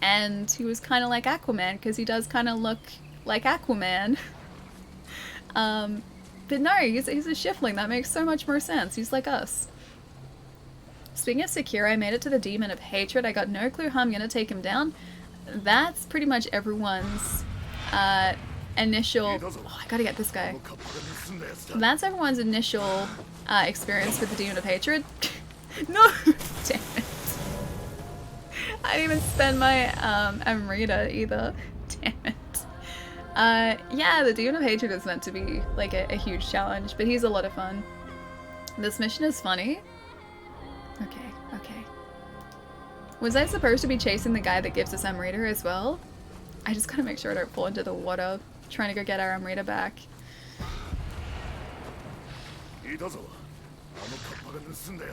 And he was kind of like Aquaman, because he does kind of look like Aquaman. But no, he's a shiftling. That makes so much more sense. He's like us. Speaking of secure, I made it to the Demon of Hatred. I got no clue how I'm going to take him down. That's pretty much everyone's initial... Oh, I gotta get this guy. That's everyone's initial experience with the Demon of Hatred. No! Damn it. I didn't even spend my Amrita either. Damn it. Yeah, the Demon of Hatred is meant to be like a huge challenge, but he's a lot of fun. This mission is funny. Okay. Was I supposed to be chasing the guy that gives us Amrita as well? I just gotta make sure I don't fall into the water trying to go get our Amrita back.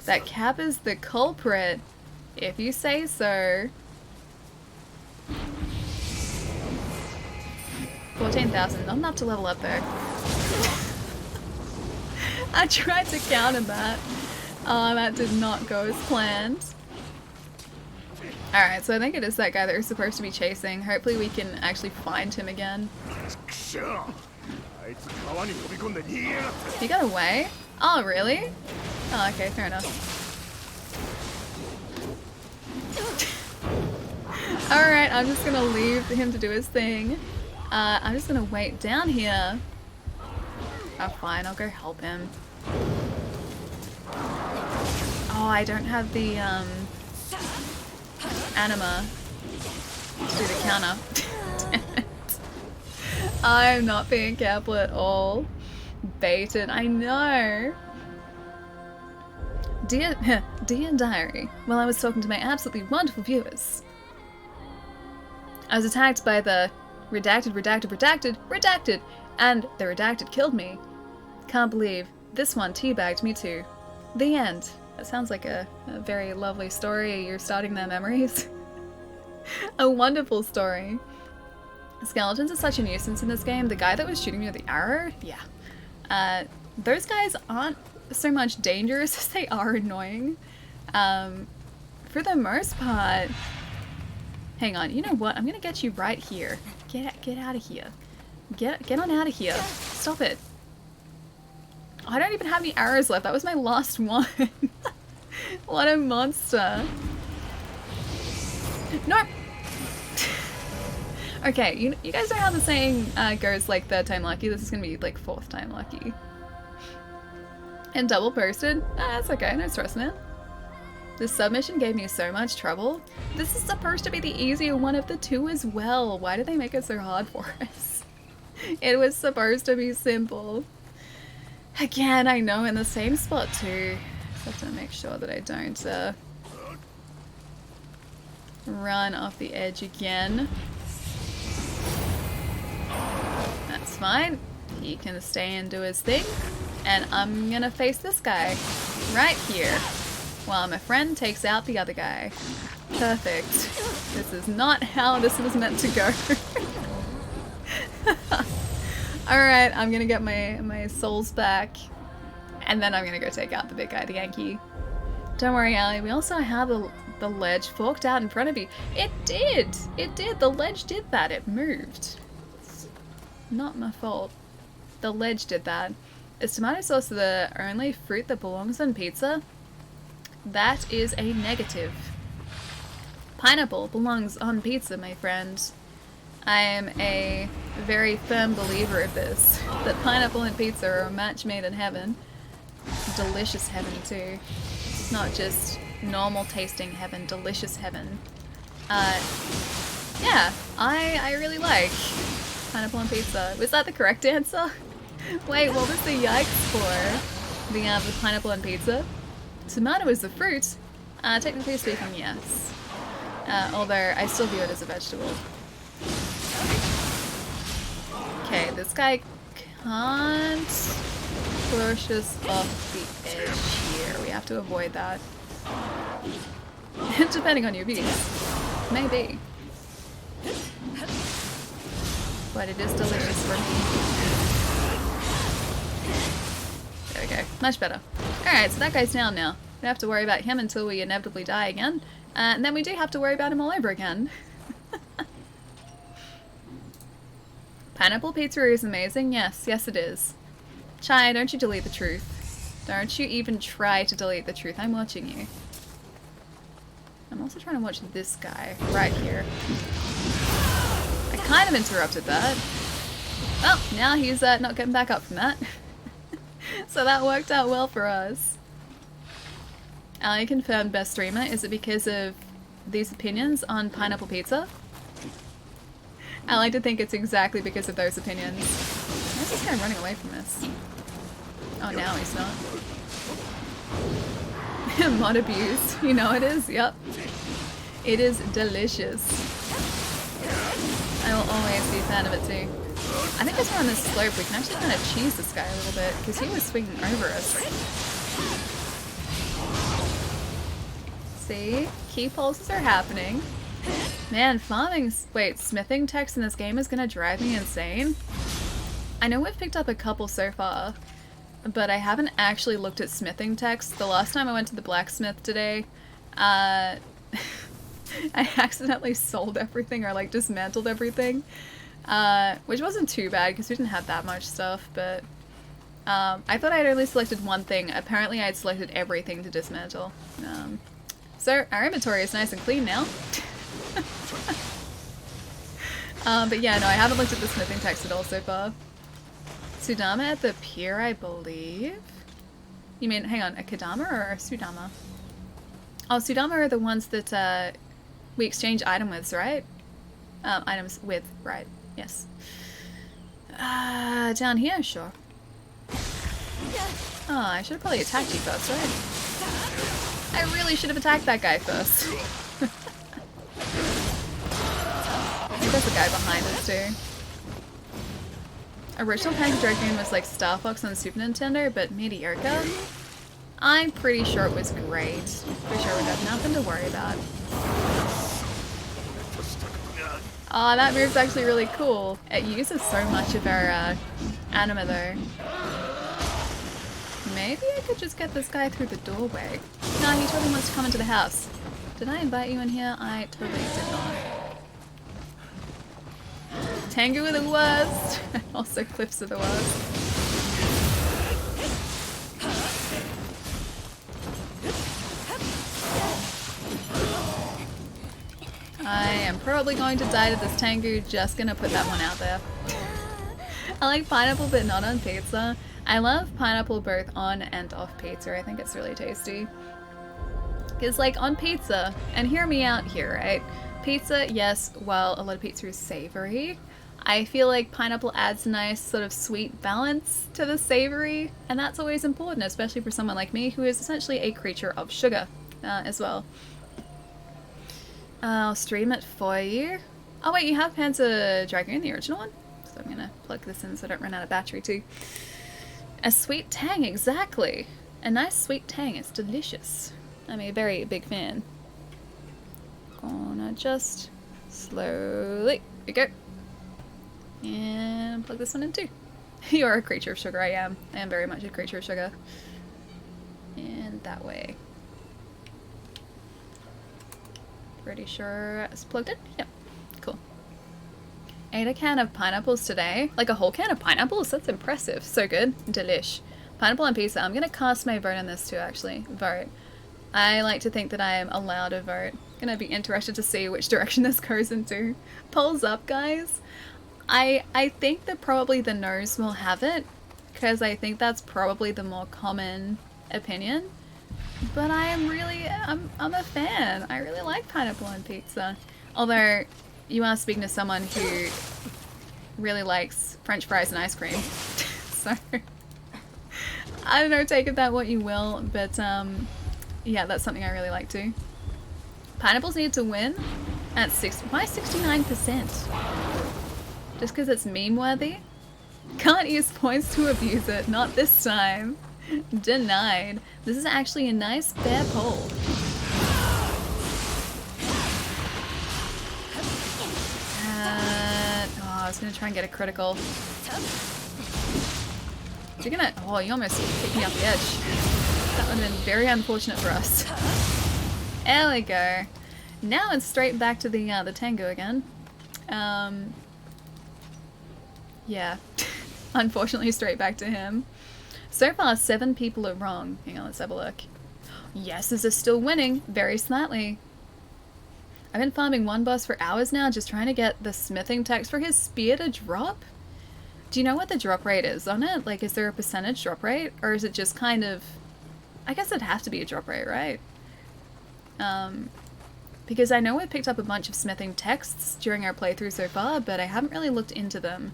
That cap is the culprit, if you say so. 14,000, not enough to level up though. I tried to counter that. That did not go as planned. Alright, so I think it is that guy that we're supposed to be chasing. Hopefully we can actually find him again. He got away? Oh, really? Oh, okay, fair enough. Alright, I'm just gonna leave him to do his thing. I'm just gonna wait down here. Oh, fine, I'll go help him. Oh, I don't have the, anima to do the counter. Damn it. I'm not being careful at all. Baited, I know. Dear Diary, while I was talking to my absolutely wonderful viewers, I was attacked by the redacted, and the redacted killed me. Can't believe this one teabagged me too. The end. That sounds like a very lovely story. You're starting their memories. A wonderful story. Skeletons are such a nuisance in this game. The guy that was shooting me with the arrow? Yeah. Those guys aren't so much dangerous as they are annoying. For the most part... Hang on, you know what? I'm gonna get you right here. Get out of here. Get on out of here. Stop it. I don't even have any arrows left. That was my last one. What a monster. Nope. Okay, you guys know how the saying goes, like, third time lucky? This is gonna be, like, fourth time lucky. And double posted? That's okay, no stress, man. This submission gave me so much trouble. This is supposed to be the easier one of the two as well. Why did they make it so hard for us? It was supposed to be simple. Again, I know, in the same spot too. Just have to make sure that I don't run off the edge again. That's fine. He can stay and do his thing. And I'm gonna face this guy right here while my friend takes out the other guy. Perfect. This is not how this was meant to go. Alright, I'm gonna get my souls back, and then I'm gonna go take out the big guy, the Yankee. Don't worry, Allie, we also have the ledge forked out in front of you. It did! It did! The ledge did that! It moved. It's not my fault. The ledge did that. Is tomato sauce the only fruit that belongs on pizza? That is a negative. Pineapple belongs on pizza, my friend. I am a very firm believer of this, that pineapple and pizza are a match made in heaven. Delicious heaven too. Not just normal tasting heaven, delicious heaven. Yeah, I really like pineapple on pizza. Was that the correct answer? Wait, what was the yikes for? The pineapple on pizza? Tomato is the fruit? Technically speaking, yes. Although I still view it as a vegetable. Okay, this guy can't push us off the edge here. We have to avoid that. Depending on your views. Maybe. But it is delicious for me. There we go. Much better. Alright, so that guy's down now. We don't have to worry about him until we inevitably die again. And then we do have to worry about him all over again. Pineapple pizza is amazing? Yes, yes it is. Chai, don't you delete the truth. Don't you even try to delete the truth. I'm watching you. I'm also trying to watch this guy right here. I kind of interrupted that. Well, now he's not getting back up from that. So that worked out well for us. Ali confirmed best streamer. Is it because of these opinions on pineapple pizza? I like to think it's exactly because of those opinions. Why is this guy running away from us? Oh, now he's not. Mod abuse. You know it is? Yep. It is delicious. I will always be a fan of it too. I think as we're on this slope, we can actually kind of cheese this guy a little bit, because he was swinging over us. See? Key pulses are happening. Man, smithing text in this game is gonna drive me insane. I know we've picked up a couple so far, but I haven't actually looked at smithing text. The last time I went to the blacksmith today, I accidentally sold everything or like dismantled everything, which wasn't too bad because we didn't have that much stuff, but I thought I had only selected one thing. Apparently I had selected everything to dismantle. So our inventory is nice and clean now. But yeah, no, I haven't looked at the smithing text at all so far. Sudama at the pier, I believe? You mean, hang on, a Kadama or a Sudama? Oh, Sudama are the ones that we exchange items with, right? Items with, right, yes. Down here, sure. Oh, I should have probably attacked you first, right? I really should have attacked that guy first. There's a guy behind us too. Original Panzer Dragoon was like Star Fox on Super Nintendo, but mediocre. I'm pretty sure it was great. Pretty sure we'd have nothing to worry about. Oh, that move's actually really cool. It uses so much of our anima though. Maybe I could just get this guy through the doorway. No, he totally wants to come into the house. Did I invite you in here? I totally did not. Tengu are the worst! Also Cliffs are the worst. I am probably going to die to this Tengu, just gonna put that one out there. I like pineapple but not on pizza. I love pineapple both on and off pizza. I think it's really tasty. Because like on pizza, and hear me out here, right? Pizza, yes, while a lot of pizza is savory, I feel like pineapple adds a nice sort of sweet balance to the savory, and that's always important, especially for someone like me who is essentially a creature of sugar as well. I'll stream it for you. Oh wait, you have Panzer Dragoon, the original one? So I'm gonna plug this in so I don't run out of battery too. A sweet tang, exactly. A nice sweet tang, it's delicious. I'm a very big fan. Gonna just slowly, here we go. And plug this one in too. You're a creature of sugar, I am. I am very much a creature of sugar. And that way. Pretty sure it's plugged in? Yep. Cool. Ate a can of pineapples today. Like a whole can of pineapples? That's impressive. So good. Delish. Pineapple and pizza. I'm gonna cast my vote on this too, actually. Vote. I like to think that I am allowed to vote. gonna be interested to see which direction this goes into. Polls up, guys. I think that probably the nose will have it, because I think that's probably the more common opinion. But I'm a fan. I really like pineapple on pizza. Although, you are speaking to someone who really likes French fries and ice cream. So, I don't know, take it that what you will, but yeah, that's something I really like too. Pineapples need to win at why 69%? Just because it's meme-worthy? Can't use points to abuse it, not this time. Denied. This is actually a nice, fair poll. Oh, I was gonna try and get a critical. You're gonna. Oh, you almost hit me off the edge. That would have been very unfortunate for us. There we go. Now it's straight back to the tango again. Yeah. Unfortunately, straight back to him. So far, 7 people are wrong. Hang on, let's have a look. Yeses are still winning, very slightly. I've been farming one boss for hours now, just trying to get the smithing text for his spear to drop. Do you know what the drop rate is on it? Like, is there a percentage drop rate? Or is it just kind of... I guess it'd have to be a drop rate, right? Because I know we picked up a bunch of smithing texts during our playthrough so far, but I haven't really looked into them.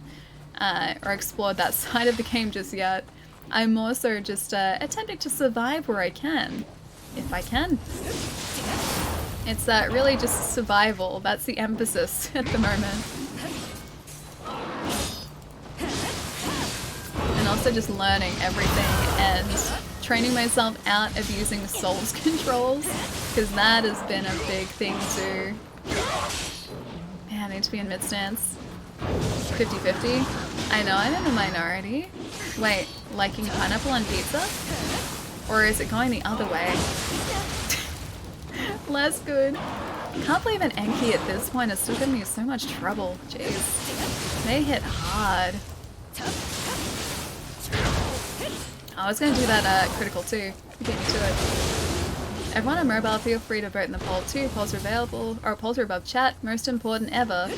Or explored that side of the game just yet. I'm more so just attempting to survive where I can. If I can. It's really just survival. That's the emphasis at the moment. And also just learning everything and training myself out of using Souls controls, because that has been a big thing too. Man, I need to be in mid stance. 50-50. I know I'm in the minority. Wait, liking pineapple on pizza? Or is it going the other way? Less good. Can't believe an Enki at this point is still giving me so much trouble. Jeez. They hit hard. I was going to do that critical too. Beat me to it. Everyone on mobile, feel free to vote in the poll too. Polls are available, or polls are above chat. Most important ever.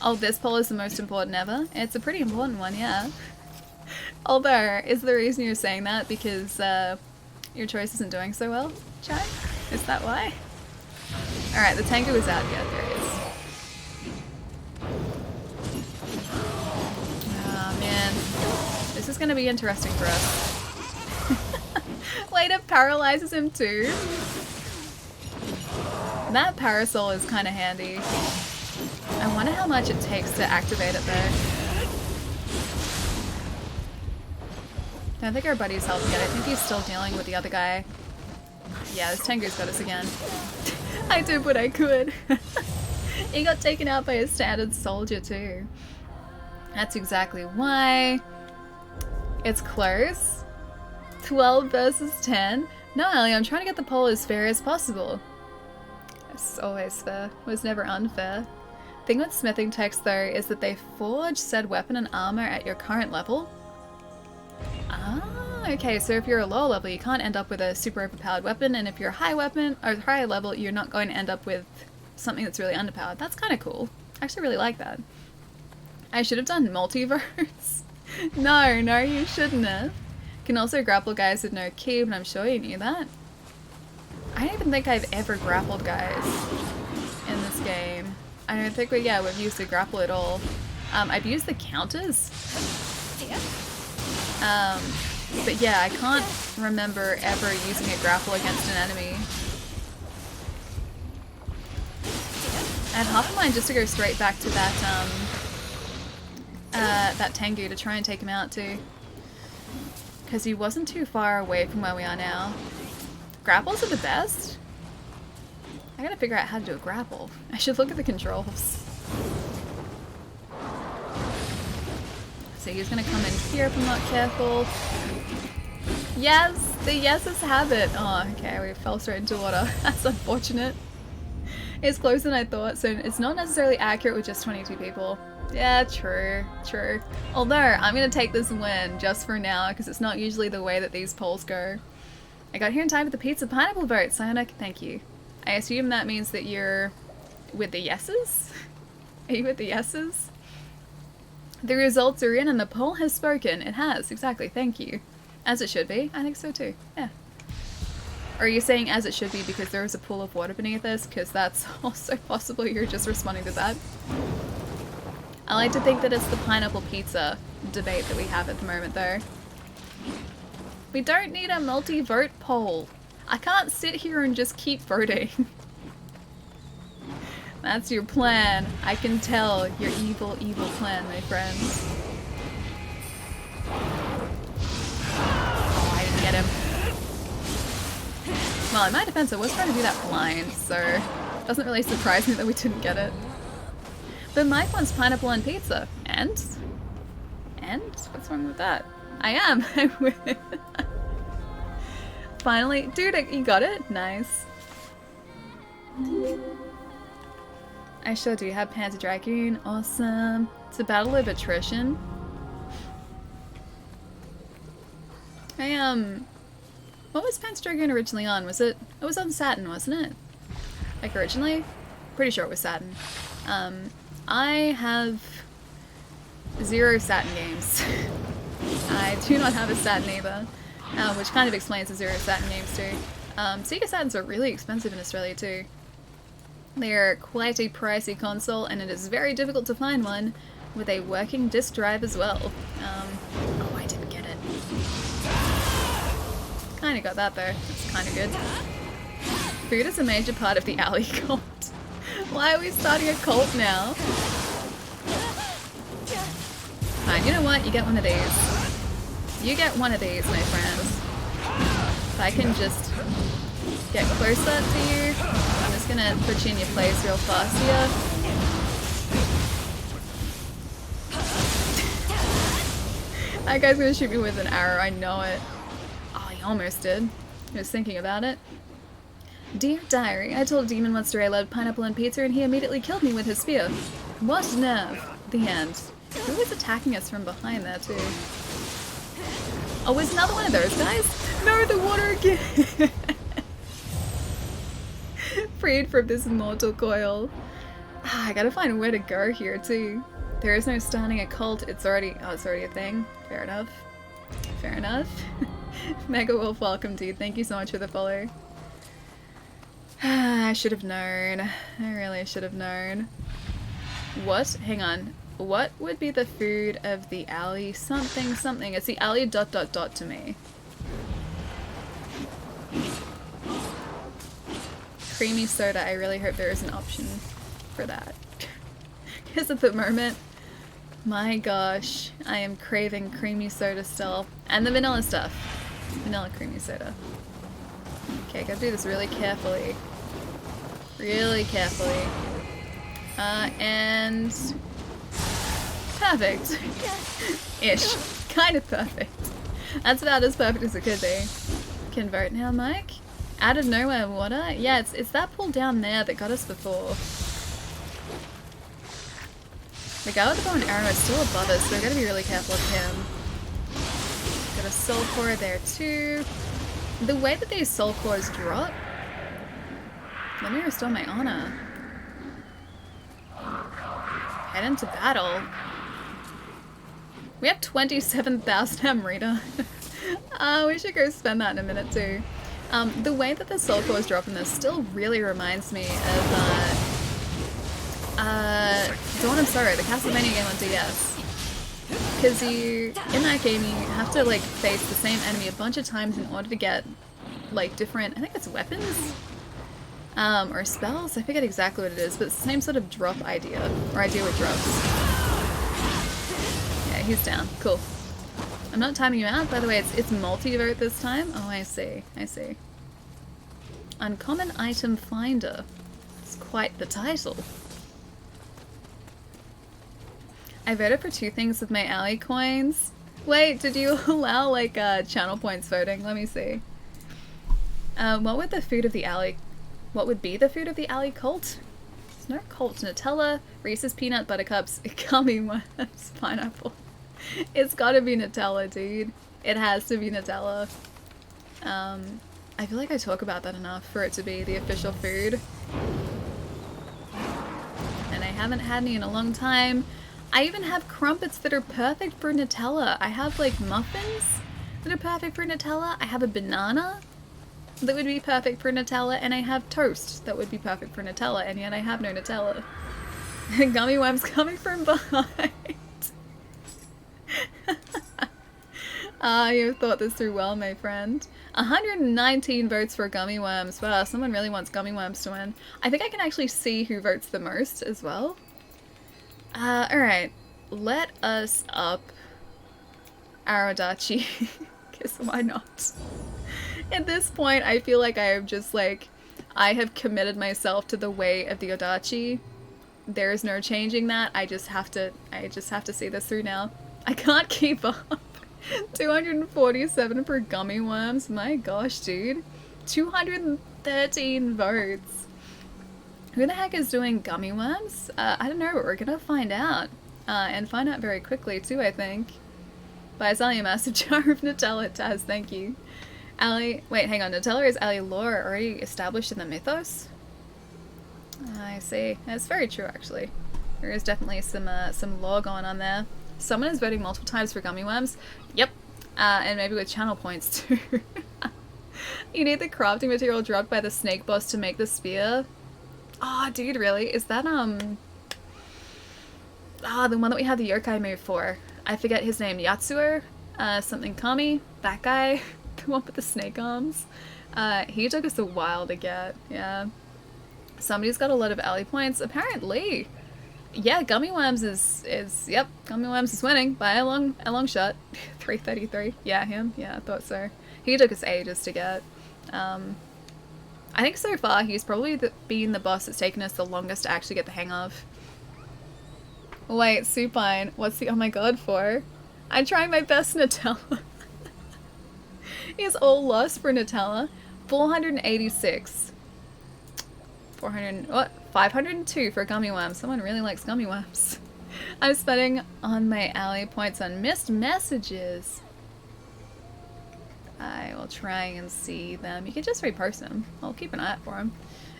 Oh, this poll is the most important ever? It's a pretty important one, yeah. Although, is the reason you're saying that because your choice isn't doing so well, chat? Is that why? Alright, the tango is out. Yeah, there it is. Oh man. This is going to be interesting for us. Wait, it paralyzes him too? That parasol is kind of handy. I wonder how much it takes to activate it though. I don't think our buddy's helping it. I think he's still dealing with the other guy. Yeah, this tango's got us again. I did what I could. He got taken out by a standard soldier too. That's exactly why. It's close. 12 versus 10. No, Ellie, I'm trying to get the poll as fair as possible. It's always fair. It was never unfair. Thing with smithing text though is that they forge said weapon and armor at your current level. Ah, okay, so if you're a low level you can't end up with a super overpowered weapon, and if you're a high weapon or higher level you're not going to end up with something that's really underpowered. That's kind of cool. I actually really like that. I should have done multiverse. No, you shouldn't have. Can also grapple guys with no key, but I'm sure you knew that. I don't even think I've ever grappled guys in this game. I don't think we've used the grapple at all. I've used the counters. But yeah, I can't remember ever using a grapple against an enemy. I had half of mine just to go straight back to that, that Tengu to try and take him out too. Because he wasn't too far away from where we are now. Grapples are the best? I gotta figure out how to do a grapple. I should look at the controls. So he's gonna come in here if I'm not careful. Yes! The yeses have it! Oh, okay, we fell straight into water. That's unfortunate. It's closer than I thought, so it's not necessarily accurate with just 22 people. Yeah, true. Although, I'm gonna take this win just for now, because it's not usually the way that these polls go. I got here in time for the pizza pineapple vote, Sionic, thank you. I assume that means that you're with the yeses? Are you with the yeses? The results are in and the poll has spoken. It has, exactly, thank you. As it should be. I think so too, yeah. Or are you saying as it should be because there is a pool of water beneath us? Because that's also possible you're just responding to that. I like to think that it's the pineapple pizza debate that we have at the moment though. We don't need a multi-vote poll. I can't sit here and just keep voting. That's your plan. I can tell your evil, evil plan, my friends. Oh, I didn't get him. Well, in my defense, I was trying to do that blind, so it doesn't really surprise me that we didn't get it. But Mike wants pineapple on pizza. And? And? What's wrong with that? I am. I win. Finally. Dude, you got it? Nice. I sure do have Panzer Dragoon. Awesome. It's a battle of attrition. What was Panzer Dragoon originally on? Was it? It was on Saturn, wasn't it? Like originally? Pretty sure it was Saturn. I have 0 Saturn games. I do not have a Saturn either, which kind of explains the 0 Saturn games too. Sega Saturns are really expensive in Australia too. They're quite a pricey console, and it is very difficult to find one with a working disk drive as well. Oh, I didn't get it. Kinda got that though. It's kinda good. Food is a major part of the alley cult. Why are we starting a cult now? Fine, you know what? You get one of these. You get one of these, my friends. If I can just get closer to you, I'm just gonna put you in your place real fast here. That guy's gonna shoot me with an arrow, I know it. Oh, he almost did. He was thinking about it. Dear Diary, I told a demon monster I loved pineapple and pizza and he immediately killed me with his spear. What nerve. The end. Who was attacking us from behind there too? Oh, it's another one of those guys? No, the water again! Freed from this mortal coil. I gotta find where to go here too. There is no starting a cult, it's already a thing. Fair enough. Fair enough. Mega Wolf, welcome dude, thank you so much for the follow. I should have known. I really should have known. What? Hang on. What would be the food of the alley? Something, something. It's the alley ... to me. Creamy soda. I really hope there is an option for that. Because at the moment, my gosh, I am craving creamy soda still. And the vanilla stuff. Vanilla creamy soda. Okay, gotta do this really carefully. Really carefully. And... perfect. Ish. Kind of perfect. That's about as perfect as it could be. Can vote now, Mike? Out of nowhere water? Yeah, it's that pool down there that got us before. The guy with the bow and arrow is still above us, so we're gonna be really careful of him. Got a soul core there too. The way that these soul cores drop... Let me restore my honor. Head into battle. We have 27,000 Amrita. We should go spend that in a minute too. The way that the soul cores drop in this still really reminds me of Dawn of Sorrow, the Castlevania game on DS. Because in that game you have to like face the same enemy a bunch of times in order to get like different, I think it's weapons? Or spells? I forget exactly what it is, but it's the same sort of drop idea, or idea with drops. Yeah, he's down. Cool. I'm not timing you out, by the way, it's multi-vote this time. Oh, I see. I see. Uncommon Item Finder. It's quite the title. I voted for 2 things with my alley coins. Wait, did you allow like channel points voting? Let me see. What would the food of the alley... What would be the food of the alley cult? There's no cult. Nutella, Reese's Peanut Buttercups, gummy worms, pineapple. It's gotta be Nutella, dude. It has to be Nutella. I feel like I talk about that enough for it to be the official food. And I haven't had any in a long time. I even have crumpets that are perfect for Nutella. I have like muffins that are perfect for Nutella. I have a banana that would be perfect for Nutella, and I have toast that would be perfect for Nutella, and yet I have no Nutella. Gummy worms coming from behind. Ah, you've thought this through well, my friend. 119 votes for gummy worms. Wow, someone really wants gummy worms to win. I think I can actually see who votes the most as well. Alright. Let us up our Adachi. Because why not? At this point, I feel like I have just like, I have committed myself to the way of the Adachi. There is no changing that. I just have to see this through now. I can't keep up. 247 for gummy worms. My gosh, dude. 213 votes. Who the heck is doing gummy worms? I don't know, but we're gonna find out. And find out very quickly too, I think. By selling a massive jar of Nutella, Taz, thank you. Allie, wait, hang on. Nutella is Allie lore already established in the mythos? I see. That's very true, actually. There is definitely some lore going on there. Someone is voting multiple times for gummy worms. Yep. And maybe with channel points, too. You need the crafting material dropped by the snake boss to make the spear. Oh, dude, really? Is that, the one that we had the yokai move for. I forget his name. Yatsuo? Something Kami? That guy? The one with the snake arms? He took us a while to get, yeah. Somebody's got a lot of alley points, apparently. Yeah, gummy worms yep, gummy worms is winning by a long shot. 333. Yeah, him. Yeah, I thought so. He took us ages to get. I think so far he's probably been the boss that's taken us the longest to actually get the hang of. Wait, Supine, what's the oh my god for? I'm trying my best, Nutella. He's all lost for Nutella. 486. 400, what? 502 for gummy worms. Someone really likes gummy worms. I'm spending on my alley points on missed messages. I will try and see them. You can just repost them. I'll keep an eye out for them.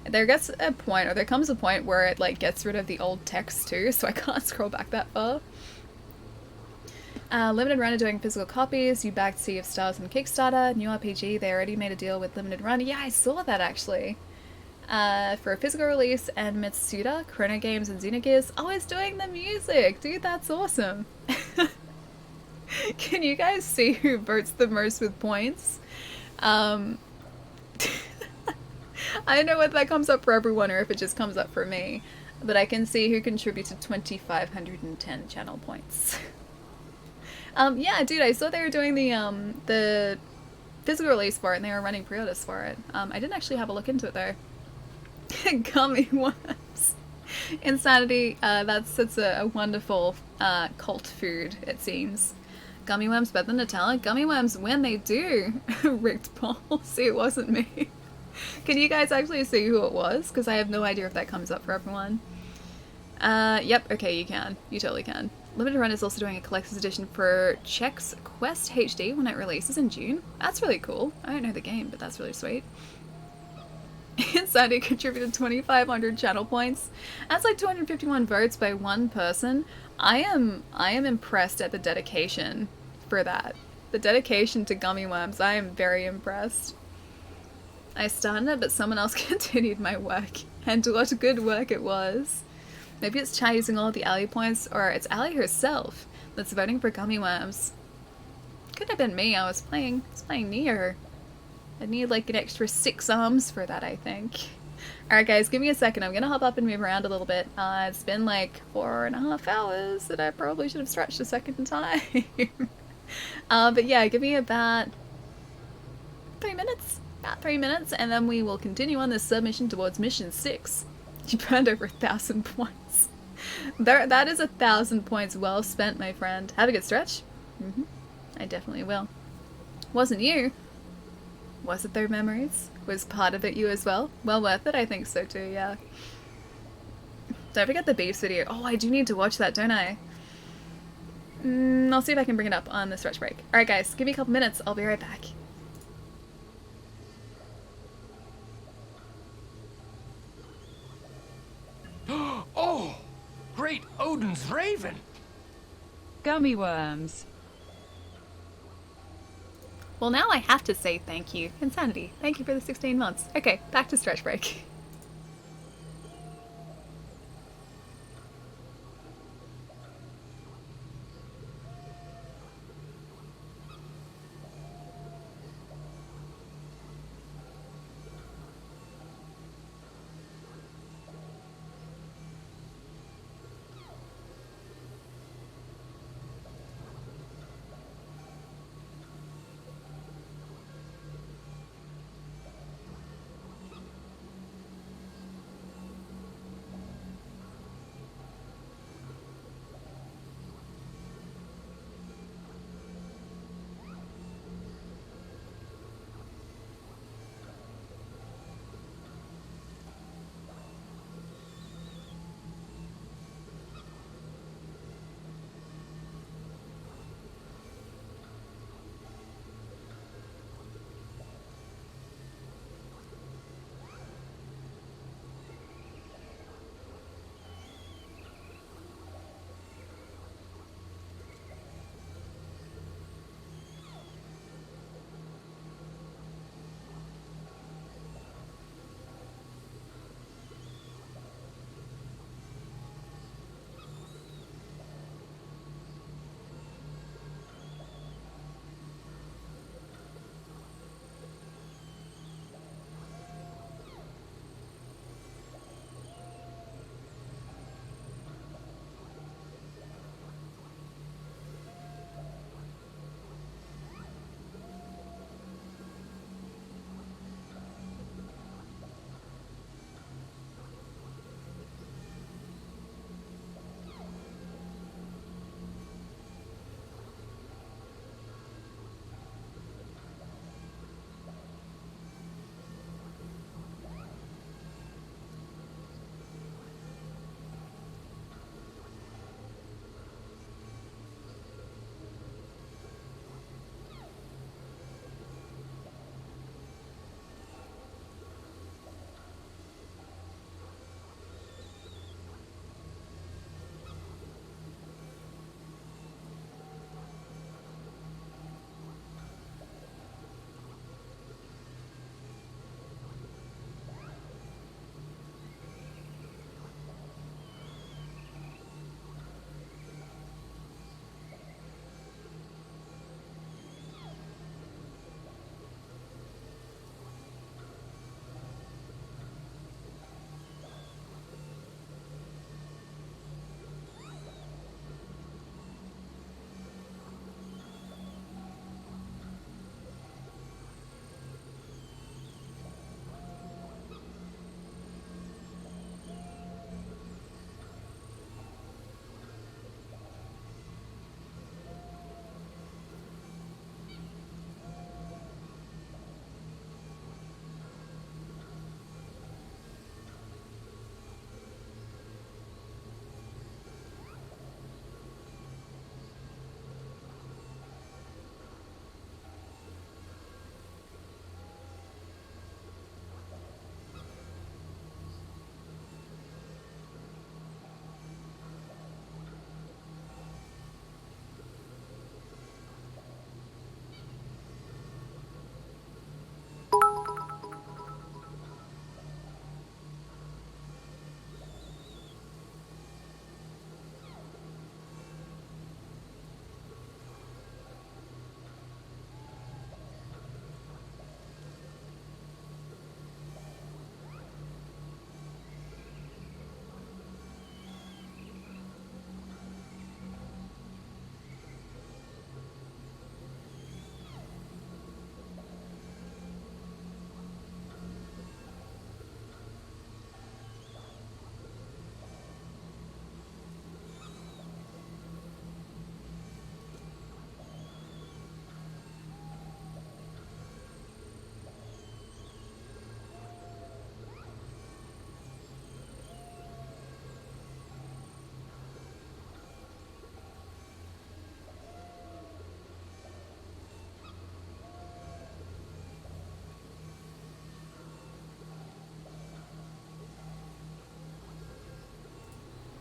There gets a point, or there comes a point where it like gets rid of the old text too, so I can't scroll back that far. Limited Run are doing physical copies. You backed Sea of Stars on Kickstarter. New RPG, they already made a deal with Limited Run. Yeah, I saw that actually. For a physical release, and Mitsuda, Chrono Games, and Xenogears. Oh, it's doing the music! Dude, that's awesome! Can you guys see who votes the most with points? I don't know whether that comes up for everyone or if it just comes up for me, but I can see who contributed 2,510 channel points. Yeah, dude, I saw they were doing the physical release for it, and they were running pre-orders for it. I didn't actually have a look into it though. Gummy worms. Insanity, that's a wonderful cult food, it seems. Gummy worms better than Nutella? Gummy worms when they do. Rigged poll. See, it wasn't me. Can you guys actually see who it was? Because I have no idea if that comes up for everyone. Yep, okay, you can. You totally can. Limited Run is also doing a collector's edition for Chex Quest HD when it releases in June. That's really cool. I don't know the game, but that's really sweet. Insanity contributed 2,500 channel points. That's like 251 votes by one person. I am impressed at the dedication for that. The dedication to gummy worms. I am very impressed. I started it, but someone else continued my work. And what good work it was. Maybe it's Chai using all of the alley points, or it's Allie herself that's voting for gummy worms. Could have been me. I was playing Nioh. I need like an extra 6 arms for that, I think. Alright guys, give me a second. I'm gonna hop up and move around a little bit. It's been like 4.5 hours that I probably should have stretched a second time. But yeah, give me about 3 minutes. About 3 minutes, and then we will continue on this submission towards mission 6. You burned over 1,000 points. That is 1,000 points well spent, my friend. Have a good stretch. I definitely will. Wasn't you? Was it their memories? Was part of it you as well? Well worth it, I think so too, yeah. Don't forget the Beefs video. Oh, I do need to watch that, don't I? I'll see if I can bring it up on the stretch break. Alright guys, give me a couple minutes, I'll be right back. Odin's raven. Gummy worms. Well, now I have to say thank you. Insanity, thank you for the 16 months. Okay, back to stretch break.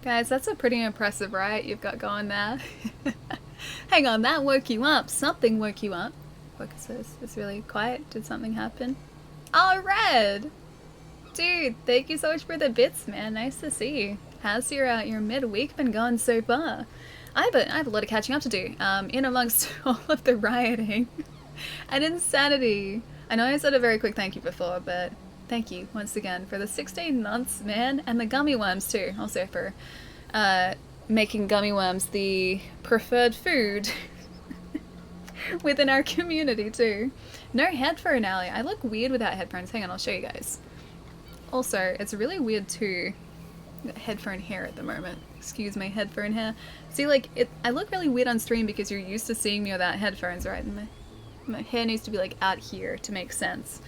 Guys, that's a pretty impressive riot you've got going there. Hang on, that woke you up. Something woke you up. What is this? It's really quiet. Did something happen? Oh, Red! Dude, thank you so much for the bits, man. Nice to see. How's your midweek been going so far? I have a lot of catching up to do. In amongst all of the rioting and insanity. I know I said a very quick thank you before, but thank you once again for the 16 months, man, and the gummy worms too. Also for making gummy worms the preferred food within our community too. No headphone, Allie. I look weird without headphones. Hang on, I'll show you guys. Also, it's really weird too. I've got headphone hair at the moment. Excuse my headphone hair. See, like, I look really weird on stream because you're used to seeing me without headphones, right? And my hair needs to be like out here to make sense.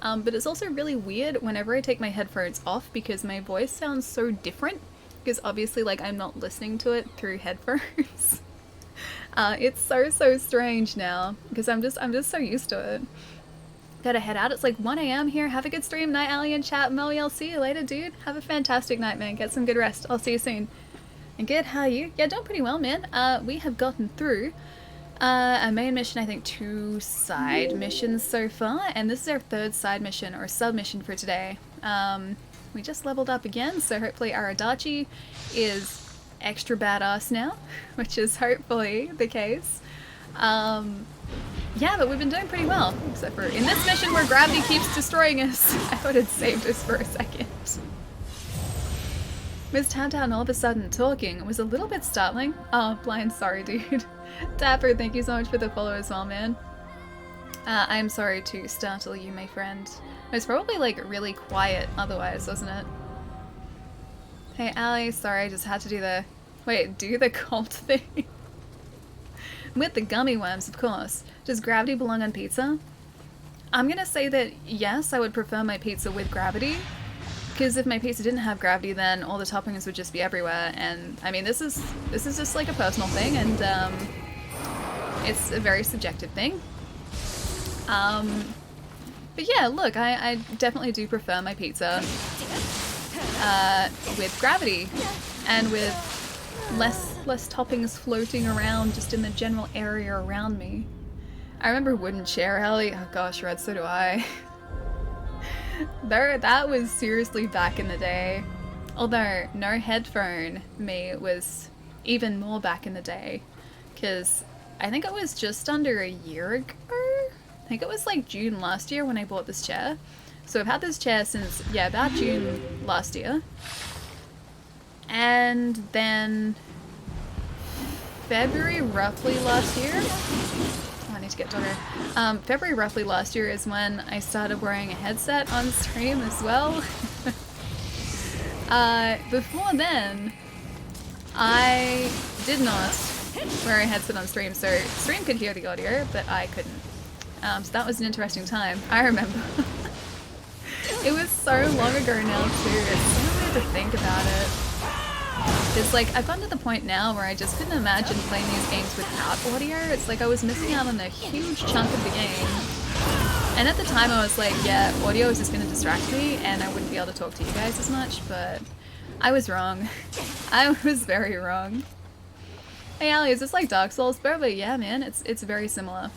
But it's also really weird whenever I take my headphones off because my voice sounds so different. Because obviously, like, I'm not listening to it through headphones. It's so strange now because I'm just so used to it. Gotta head out. It's like 1 a.m. here. Have a good stream. Night, Allie and chat. Moe, I'll see you later, dude. Have a fantastic night, man. Get some good rest. I'll see you soon. And good, how are you? Yeah, doing pretty well, man. We have gotten through a main mission, I think 2 side missions so far, and this is our 3rd side mission or sub-mission for today. We just leveled up again, so hopefully our Adachi is extra badass now, which is hopefully the case. Yeah, but we've been doing pretty well, except for in this mission where gravity keeps destroying us. I thought it saved us for a second. Miss Tantan all of a sudden talking was a little bit startling. Oh, blind, sorry, dude. Dapper, thank you so much for the follow as well, man. I'm sorry to startle you, my friend. It was probably, like, really quiet otherwise, wasn't it? Hey, Allie, sorry, I just had to do the... Wait, do the cult thing? With the gummy worms, of course. Does gravity belong on pizza? I'm gonna say that, yes, I would prefer my pizza with gravity. Because if my pizza didn't have gravity, then all the toppings would just be everywhere. And, I mean, this is just, like, a personal thing, and, it's a very subjective thing. But yeah, look, I definitely do prefer my pizza with gravity and with less toppings floating around just in the general area around me. I remember wooden chair, Ellie. Oh gosh, Red, so do I. That was seriously back in the day. Although no headphone me was even more back in the day, because I think it was just under a year ago. I think it was like June last year when I bought this chair. So I've had this chair since, yeah, about June last year. And then February roughly last year. Oh, I need to get dogger. February roughly last year is when I started wearing a headset on stream as well. Before then, I did not wear a headset on stream, so stream could hear the audio, but I couldn't. So that was an interesting time. I remember. It was so long ago now too. It's so weird to think about it. It's like, I've gotten to the point now where I just couldn't imagine playing these games without audio. It's like I was missing out on a huge chunk of the game. And at the time I was like, yeah, audio is just going to distract me and I wouldn't be able to talk to you guys as much, but I was wrong. I was very wrong. Hey Ali, is this like Dark Souls? Probably, yeah man, it's very similar.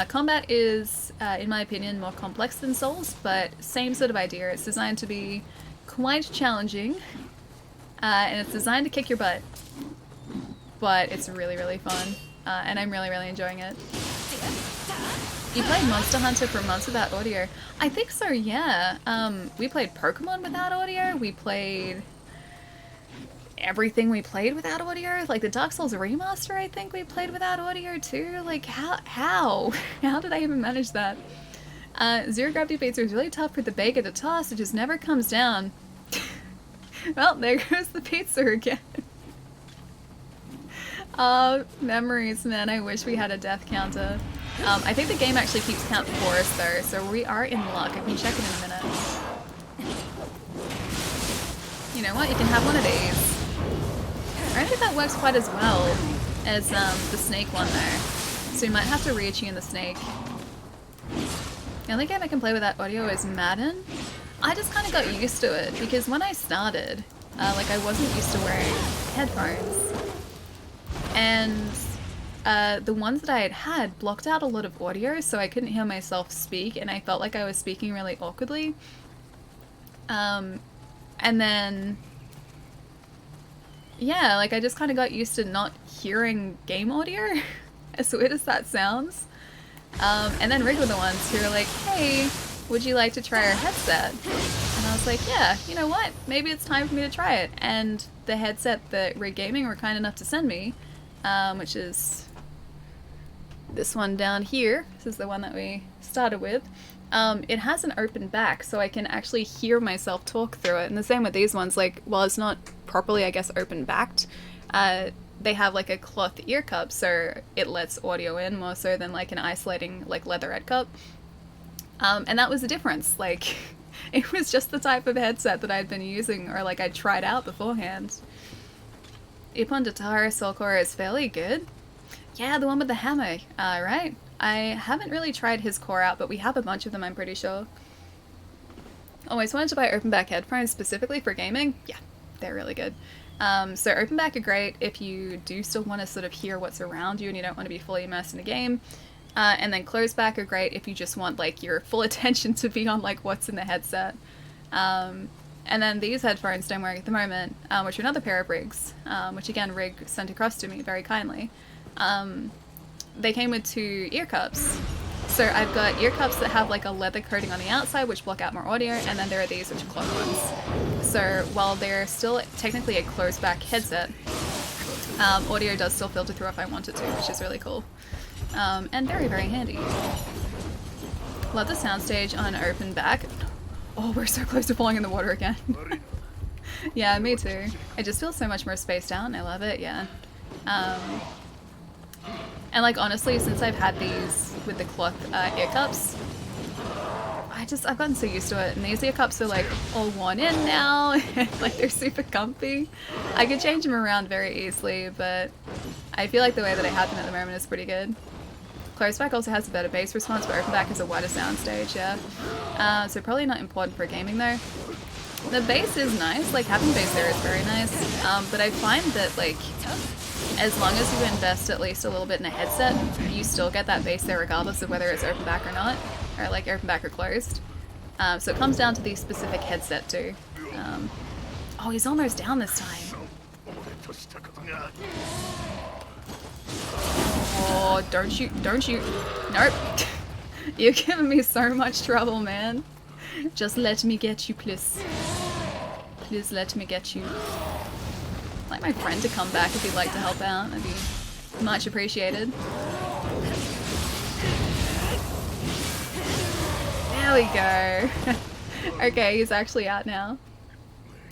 Combat is, in my opinion, more complex than Souls, but same sort of idea. It's designed to be quite challenging, and it's designed to kick your butt, but it's really, really fun, and I'm really, really enjoying it. You played Monster Hunter for months without audio? I think so, yeah. We played Pokemon without audio, we played everything we played without audio, like the Dark Souls remaster I think we played without audio too. Like how did I even manage that? Zero gravity pizza is really tough for the bacon to toss, it just never comes down. Well, there goes the pizza again. Memories, man. I wish we had a death counter. I think the game actually keeps count for us though, so we are in luck. I can check it in a minute. You know what, you can have one of these. I don't think that works quite as well as the snake one though, so you might have to re-attune the snake. The only game I can play with that audio is Madden. I just kind of got used to it because when I started, Like I wasn't used to wearing headphones. And the ones that I had blocked out a lot of audio, so I couldn't hear myself speak, and I felt like I was speaking really awkwardly. And then, yeah, like I just kind of got used to not hearing game audio, as weird as that sounds. And then Rig were the ones who were like, hey, would you like to try our headset? And I was like, yeah, you know what? Maybe it's time for me to try it. And the headset that Rig Gaming were kind enough to send me, which is this one down here. This is the one that we started with. It has an open back, so I can actually hear myself talk through it. And the same with these ones, like, while it's not properly, I guess, open backed, they have like a cloth ear cup, so it lets audio in more so than like an isolating like leatherette cup. And that was the difference. Like, it was just the type of headset that I'd been using or like I'd tried out beforehand. Ippon Datara Soulcore is fairly good. Yeah, the one with the hammer, right? I haven't really tried his core out, but we have a bunch of them, I'm pretty sure. Always wanted to buy open back headphones specifically for gaming. Yeah, they're really good. So open back are great if you do still want to sort of hear what's around you and you don't want to be fully immersed in a game. And then closed back are great if you just want like your full attention to be on like what's in the headset. And then these headphones I'm wearing at the moment, which are another pair of Rigs, which again Rig sent across to me very kindly. They came with 2 ear cups. So I've got ear cups that have like a leather coating on the outside which block out more audio, and then there are these which are cloth ones. So while they're still technically a closed back headset, audio does still filter through if I want it to, which is really cool. And very, very handy. Love the soundstage on open back. Oh, we're so close to falling in the water again. Yeah, me too. It just feels so much more spaced out and I love it, yeah. And like honestly, since I've had these with the cloth ear cups, I've gotten so used to it. And these ear cups are like all worn in now, and like they're super comfy. I could change them around very easily, but I feel like the way that I have them at the moment is pretty good. Closed back also has a better bass response, but open back is a wider soundstage, yeah. So probably not important for gaming though. The bass is nice, like having bass there is very nice, but I find that like as long as you invest at least a little bit in a headset, you still get that bass there regardless of whether it's open back or not, or like open back or closed. So it comes down to the specific headset too. Oh, he's almost down this time. Oh, don't shoot, don't shoot. Nope. You're giving me so much trouble, man. Just let me get you, please. Please let me get you. I'd like my friend to come back if he'd like to help out. That'd be much appreciated. There we go. Okay, he's actually out now.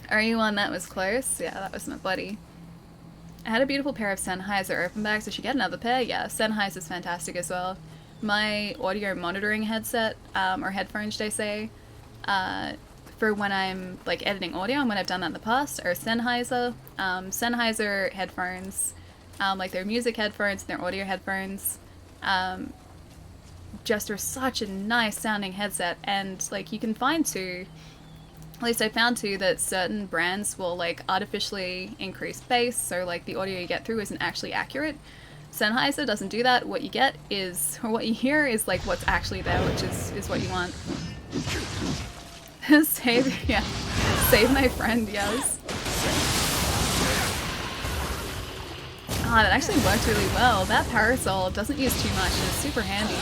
Are you one that was close? Yeah, that was my buddy. I had a beautiful pair of Sennheiser open backs. I should get another pair. Yeah, Sennheiser's fantastic as well. My audio monitoring headset, or headphones, should I say, for when I'm like editing audio and when I've done that in the past, are Sennheiser. Sennheiser headphones, like their music headphones and their audio headphones, just are such a nice sounding headset. And like you can find too, at least I found too, that certain brands will like artificially increase bass, so like the audio you get through isn't actually accurate. Sennheiser doesn't do that. What you get is, or what you hear is like what's actually there, which is what you want. Save, yeah. Save my friend, yes. Oh, that actually worked really well. That parasol doesn't use too much and it's super handy.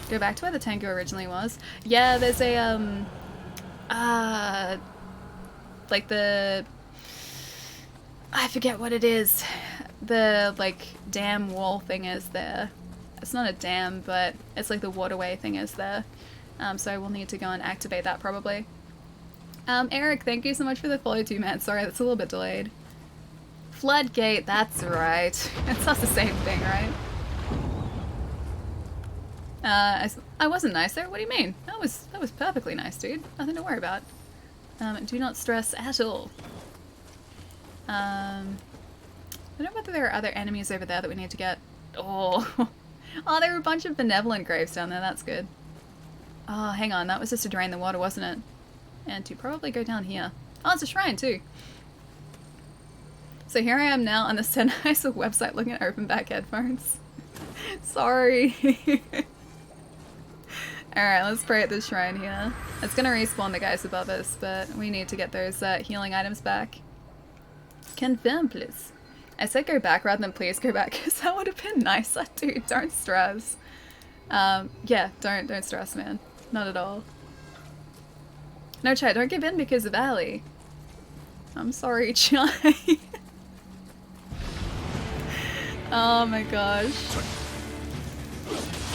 Go back to where the Tengu originally was. Yeah, there's a, like the, I forget what it is. The, like, dam wall thing is there. It's not a dam, but it's like the waterway thing is there. So I will need to go and activate that probably. Eric, thank you so much for the follow too, man. Sorry, that's a little bit delayed. Floodgate, that's right. It's not the same thing, right? I wasn't nice there. What do you mean? That was perfectly nice, dude. Nothing to worry about. Do not stress at all. I don't know whether there are other enemies over there that we need to get. Oh, oh, there are a bunch of benevolent graves down there. That's good. Oh, hang on. That was just to drain the water, wasn't it? And to probably go down here. Oh, it's a shrine too. So here I am now on the Sennheiser website looking at open back headphones. Sorry. Alright, let's pray at the shrine here. It's gonna respawn the guys above us, but we need to get those healing items back. Confirm, please. I said go back rather than please go back, because that would have been nicer, dude. Don't stress. Yeah, don't stress, man. Not at all. No, Chai, don't give in because of Ali. I'm sorry, Chai. Oh my gosh.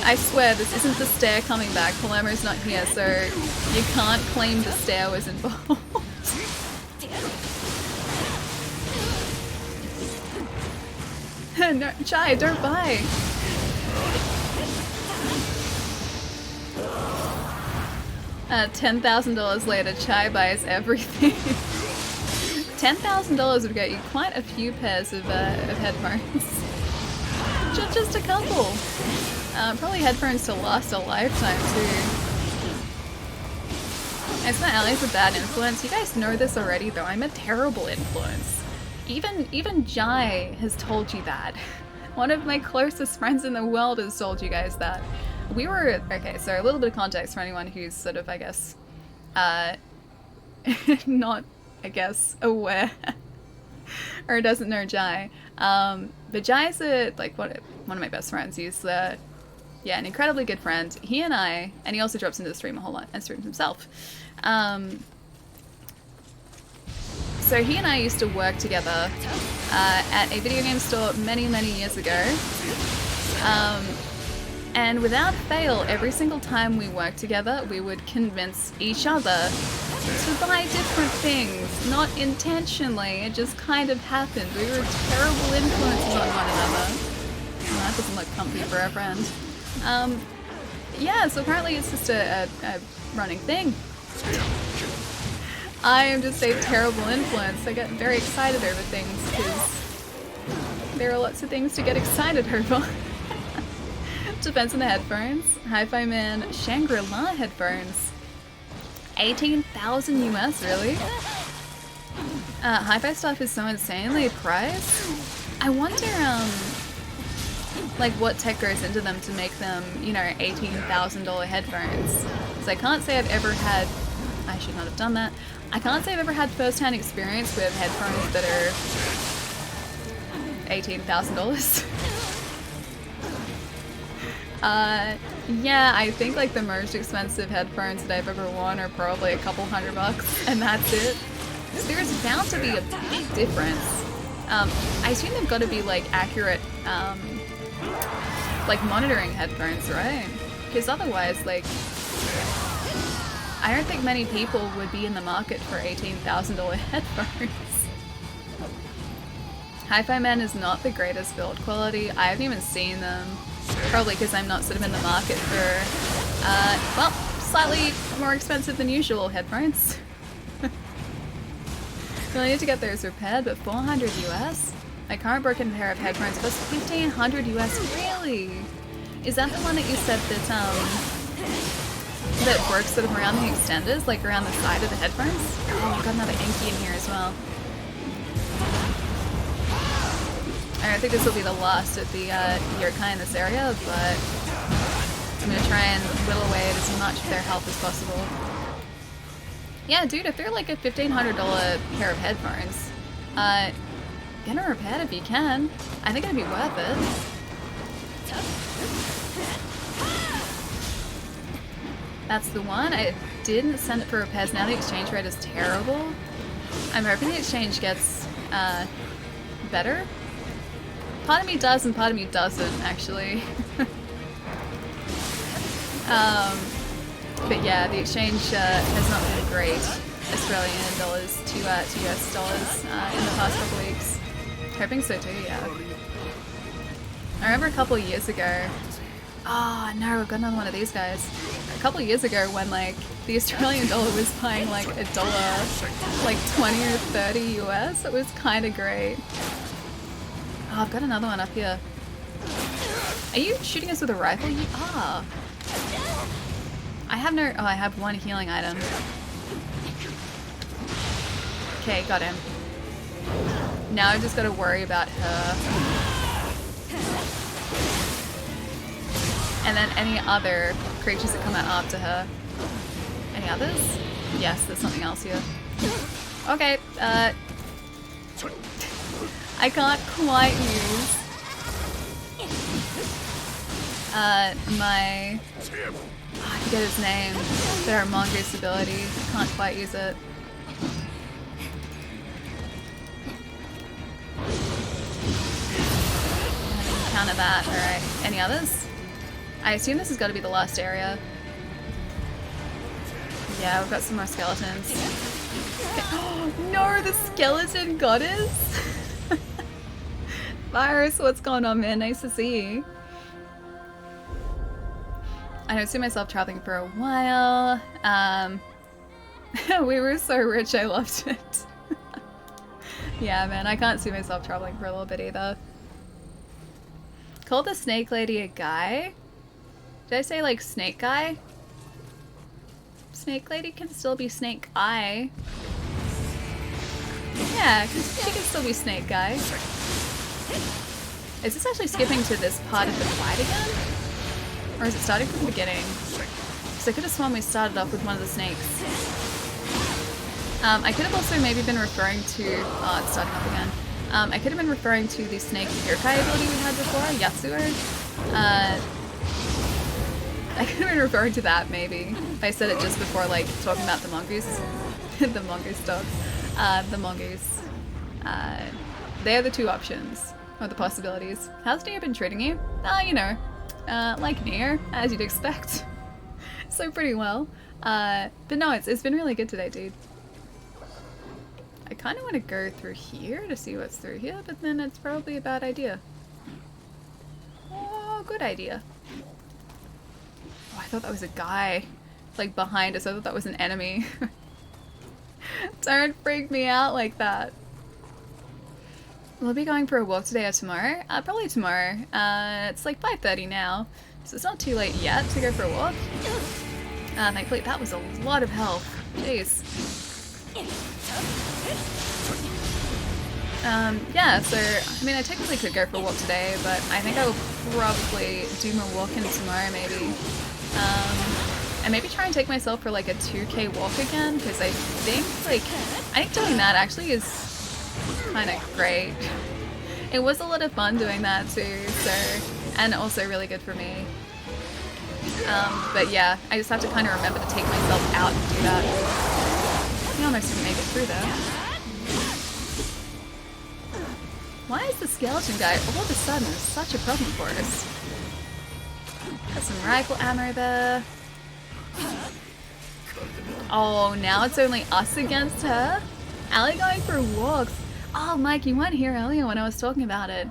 I swear this isn't the stair coming back. Palermo's not here, so you can't claim the stair was involved. No, Chai, don't buy. $10,000 later, Chai buys everything. $10,000 would get you quite a few pairs of headphones. Just a couple. Probably headphones to last a lifetime too. It's not Ali's a bad influence. You guys know this already though. I'm a terrible influence. Even Jai has told you that. One of my closest friends in the world has told you guys that. We were, okay, so a little bit of context for anyone who's sort of, I guess, not, I guess, aware or doesn't know Jai. But Jai's one of my best friends. He's yeah, an incredibly good friend. He and I, and he also drops into the stream a whole lot and streams himself. So he and I used to work together at a video game store many, many years ago. And without fail, every single time we worked together, we would convince each other to buy different things. Not intentionally, it just kind of happened. We were terrible influences on one another. Oh, that doesn't look comfy for a friend. Yeah, so apparently it's just a running thing. I am just a terrible influence. I get very excited over things because there are lots of things to get excited over. Depends on the headphones. Hi-Fi Man Shangri-La headphones. 18,000 US, really? Hi-Fi stuff is so insanely priced. I wonder, like what tech goes into them to make them, you know, $18,000 headphones. Because I can't say I've ever had, I should not have done that. I can't say I've ever had first-hand experience with headphones that are $18,000. Yeah, I think like the most expensive headphones that I've ever worn are probably a couple $100, and that's it. So there's bound to be a big difference. I assume they've got to be like accurate, like monitoring headphones, right? Because otherwise, like, I don't think many people would be in the market for $18,000 headphones. Hi-Fi Man is not the greatest build quality. I haven't even seen them. Probably because I'm not sort of in the market for, well, slightly more expensive than usual headphones. Really need to get those repaired, but 400 US? My current broken pair of headphones costs 1,500 US. Really? Is that the one that you said that, that broke sort of around the extenders, like around the side of the headphones? Oh, I've got another Enki in here as well. I don't think this will be the last of the yokai in this area, but I'm gonna try and whittle away at as much of their health as possible. Yeah, dude, if they're like a $1,500 pair of headphones, get them repaired if you can. I think it'd be worth it. That's the one. I didn't send it for repairs. Now the exchange rate is terrible. I'm hoping the exchange gets better. Part of me does and part of me doesn't, actually. But yeah, the exchange has not been great, Australian dollars to US dollars in the past couple weeks. Hoping so too, yeah. I remember a couple of years ago. Oh no, I've got another one of these guys. A couple of years ago when like the Australian dollar was buying like $1, like 20 or 30 US, it was kind of great. Oh, I've got another one up here. Are you shooting us with a rifle? You are. I have no... Oh, I have one healing item. Okay, got him. Now I've just got to worry about her. And then any other creatures that come out after her. Any others? Yes, there's something else here. Okay, I can't quite use my... Oh, I forget his name. Their Mongoose ability. Can't quite use it. Counter that. Alright. Any others? I assume this has got to be the last area. Yeah, we've got some more skeletons. Okay. Oh, no, the skeleton goddess! Virus, what's going on, man? Nice to see you. I don't see myself traveling for a while. We were so rich, I loved it. Yeah, man, I can't see myself traveling for a little bit either. Call the snake lady a guy? Did I say like snake guy? Snake lady can still be snake eye. Yeah, she can still be snake guy. Is this actually skipping to this part of the fight again? Or is it starting from the beginning? Because I could have sworn we started off with one of the snakes. I could have also maybe been referring to... Oh, it's starting up again. I could have been referring to the snake Yokai ability we had before, Yatsuo. I could have been referring to that maybe. If I said it just before, like, talking about the mongoose. The mongoose dog. The mongoose. They are the two options. Or the possibilities. How's Nioh been treating you? You know. Like Nioh, as you'd expect. So pretty well. But no, it's been really good today, dude. I kind of want to go through here to see what's through here, but then it's probably a bad idea. Oh, good idea. Oh, I thought that was a guy, like behind us. I thought that was an enemy. Don't freak me out like that. We'll be going for a walk today or tomorrow. Probably tomorrow. It's like 5:30 now, so it's not too late yet to go for a walk. Thankfully, that was a lot of health. Jeez. Yeah, so, I mean, I technically could go for a walk today, but I think I will probably do more walking tomorrow, maybe. And maybe try and take myself for, like, a 2K walk again, because I think doing that actually is kind of great. It was a lot of fun doing that, too, so, and also really good for me. But yeah, I just have to kind of remember to take myself out and do that. I almost didn't make it through there. Why is the skeleton guy all of a sudden such a problem for us? Got some rifle ammo there. Oh, now it's only us against her? Allie going for walks. Oh, Mike, you weren't here earlier when I was talking about it.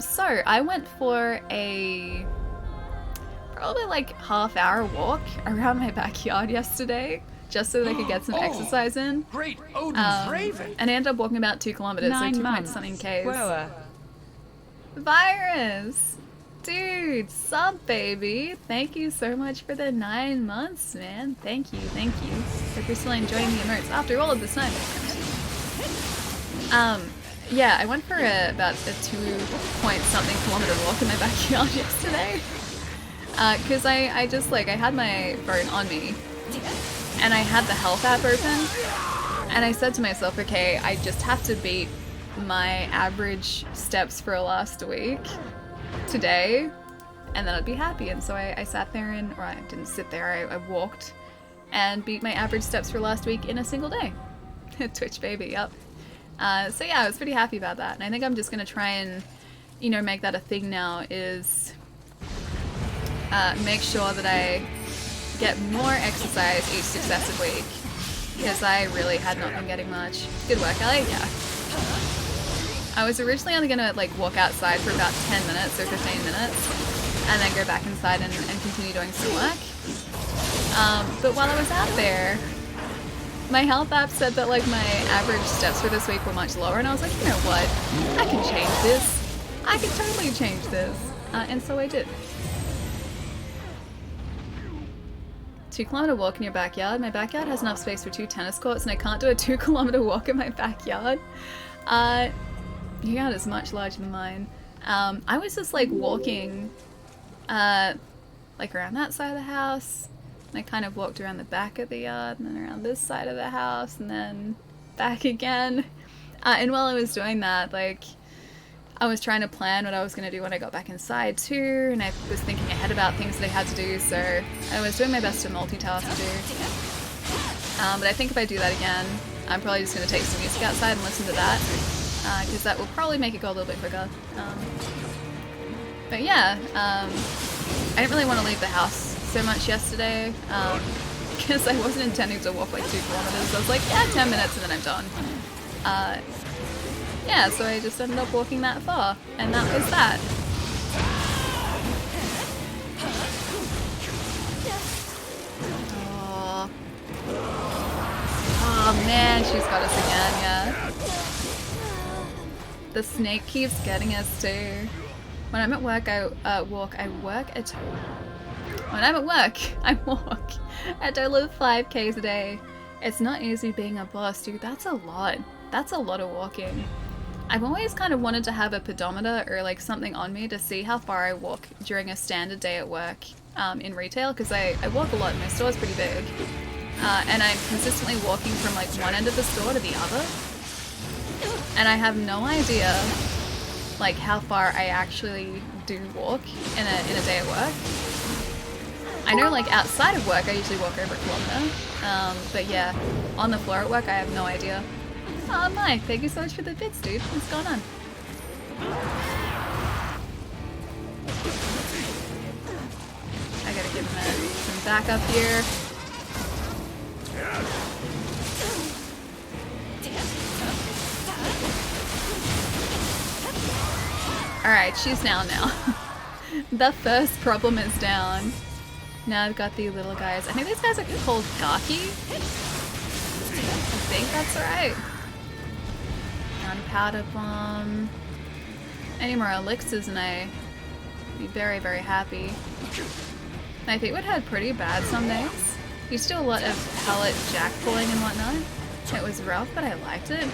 So I went for a probably like half-hour walk around my backyard yesterday, just so that I could get some exercise in. Great, Odin's Raven. And I ended up walking about 2 kilometers, 9 so 2 point months. something Ks. Grower. Virus! Dude, sup, baby? Thank you so much for the 9 months, man. Thank you, thank you. Hope you're still enjoying the emotes after all of this time. Yeah, I went for about a 2 point something kilometer walk in my backyard yesterday. Cause I just like, I had my phone on me and I had the health app open and I said to myself, okay, I just have to beat my average steps for last week today and then I'd be happy. And so I sat there and, or I didn't sit there, I walked and beat my average steps for last week in a single day. Twitch baby, yep. So yeah, I was pretty happy about that. And I think I'm just gonna try and, you know, make that a thing now, is make sure that I get more exercise each successive week. Because I really had not been getting much. Good work, Ellie, yeah. I was originally only gonna like walk outside for about 10 minutes or 15 minutes and then go back inside and continue doing some work. But while I was out there, my health app said that like my average steps for this week were much lower, and I was like, you know what? I can change this. I can totally change this. And so I did. 2-kilometer walk in your backyard. My backyard has enough space for 2 tennis courts, and I can't do a 2-kilometer walk in my backyard. Your yard is much larger than mine. I was just like walking, like around that side of the house. And I kind of walked around the back of the yard, and then around this side of the house, and then back again. And while I was doing that, like, I was trying to plan what I was going to do when I got back inside too, and I was thinking ahead about things that I had to do, so I was doing my best to multitask too. But I think if I do that again, I'm probably just going to take some music outside and listen to that, because that will probably make it go a little bit quicker. But yeah, I didn't really want to leave the house so much yesterday, because I wasn't intending to walk like 2 kilometers. So I was like, yeah, 10 minutes and then I'm done. Yeah, so I just ended up walking that far, and that was that. Oh, oh man, she's got us again, yeah. The snake keeps getting us too. When I'm at work, I walk. When I'm at work, I walk a total of 5Ks a day. It's not easy being a boss, dude. That's a lot. That's a lot of walking. I've always kind of wanted to have a pedometer or like something on me to see how far I walk during a standard day at work in retail, because I walk a lot and my store's pretty big. And I'm consistently walking from like one end of the store to the other. And I have no idea like how far I actually do walk in a day at work. I know like outside of work I usually walk over a kilometer. But yeah, on the floor at work I have no idea. Oh, Mike, thank you so much for the bits, dude. What's going on? I gotta give him some backup here. Alright, she's down now. The first problem is down. Now I've got the little guys. I think these guys are called Gaki. I think that's right. Powder bomb. Any more elixirs and I'd be very, very happy. My feet would hurt pretty bad some days. Used to do a lot of pellet jack pulling and whatnot. It was rough, but I liked it.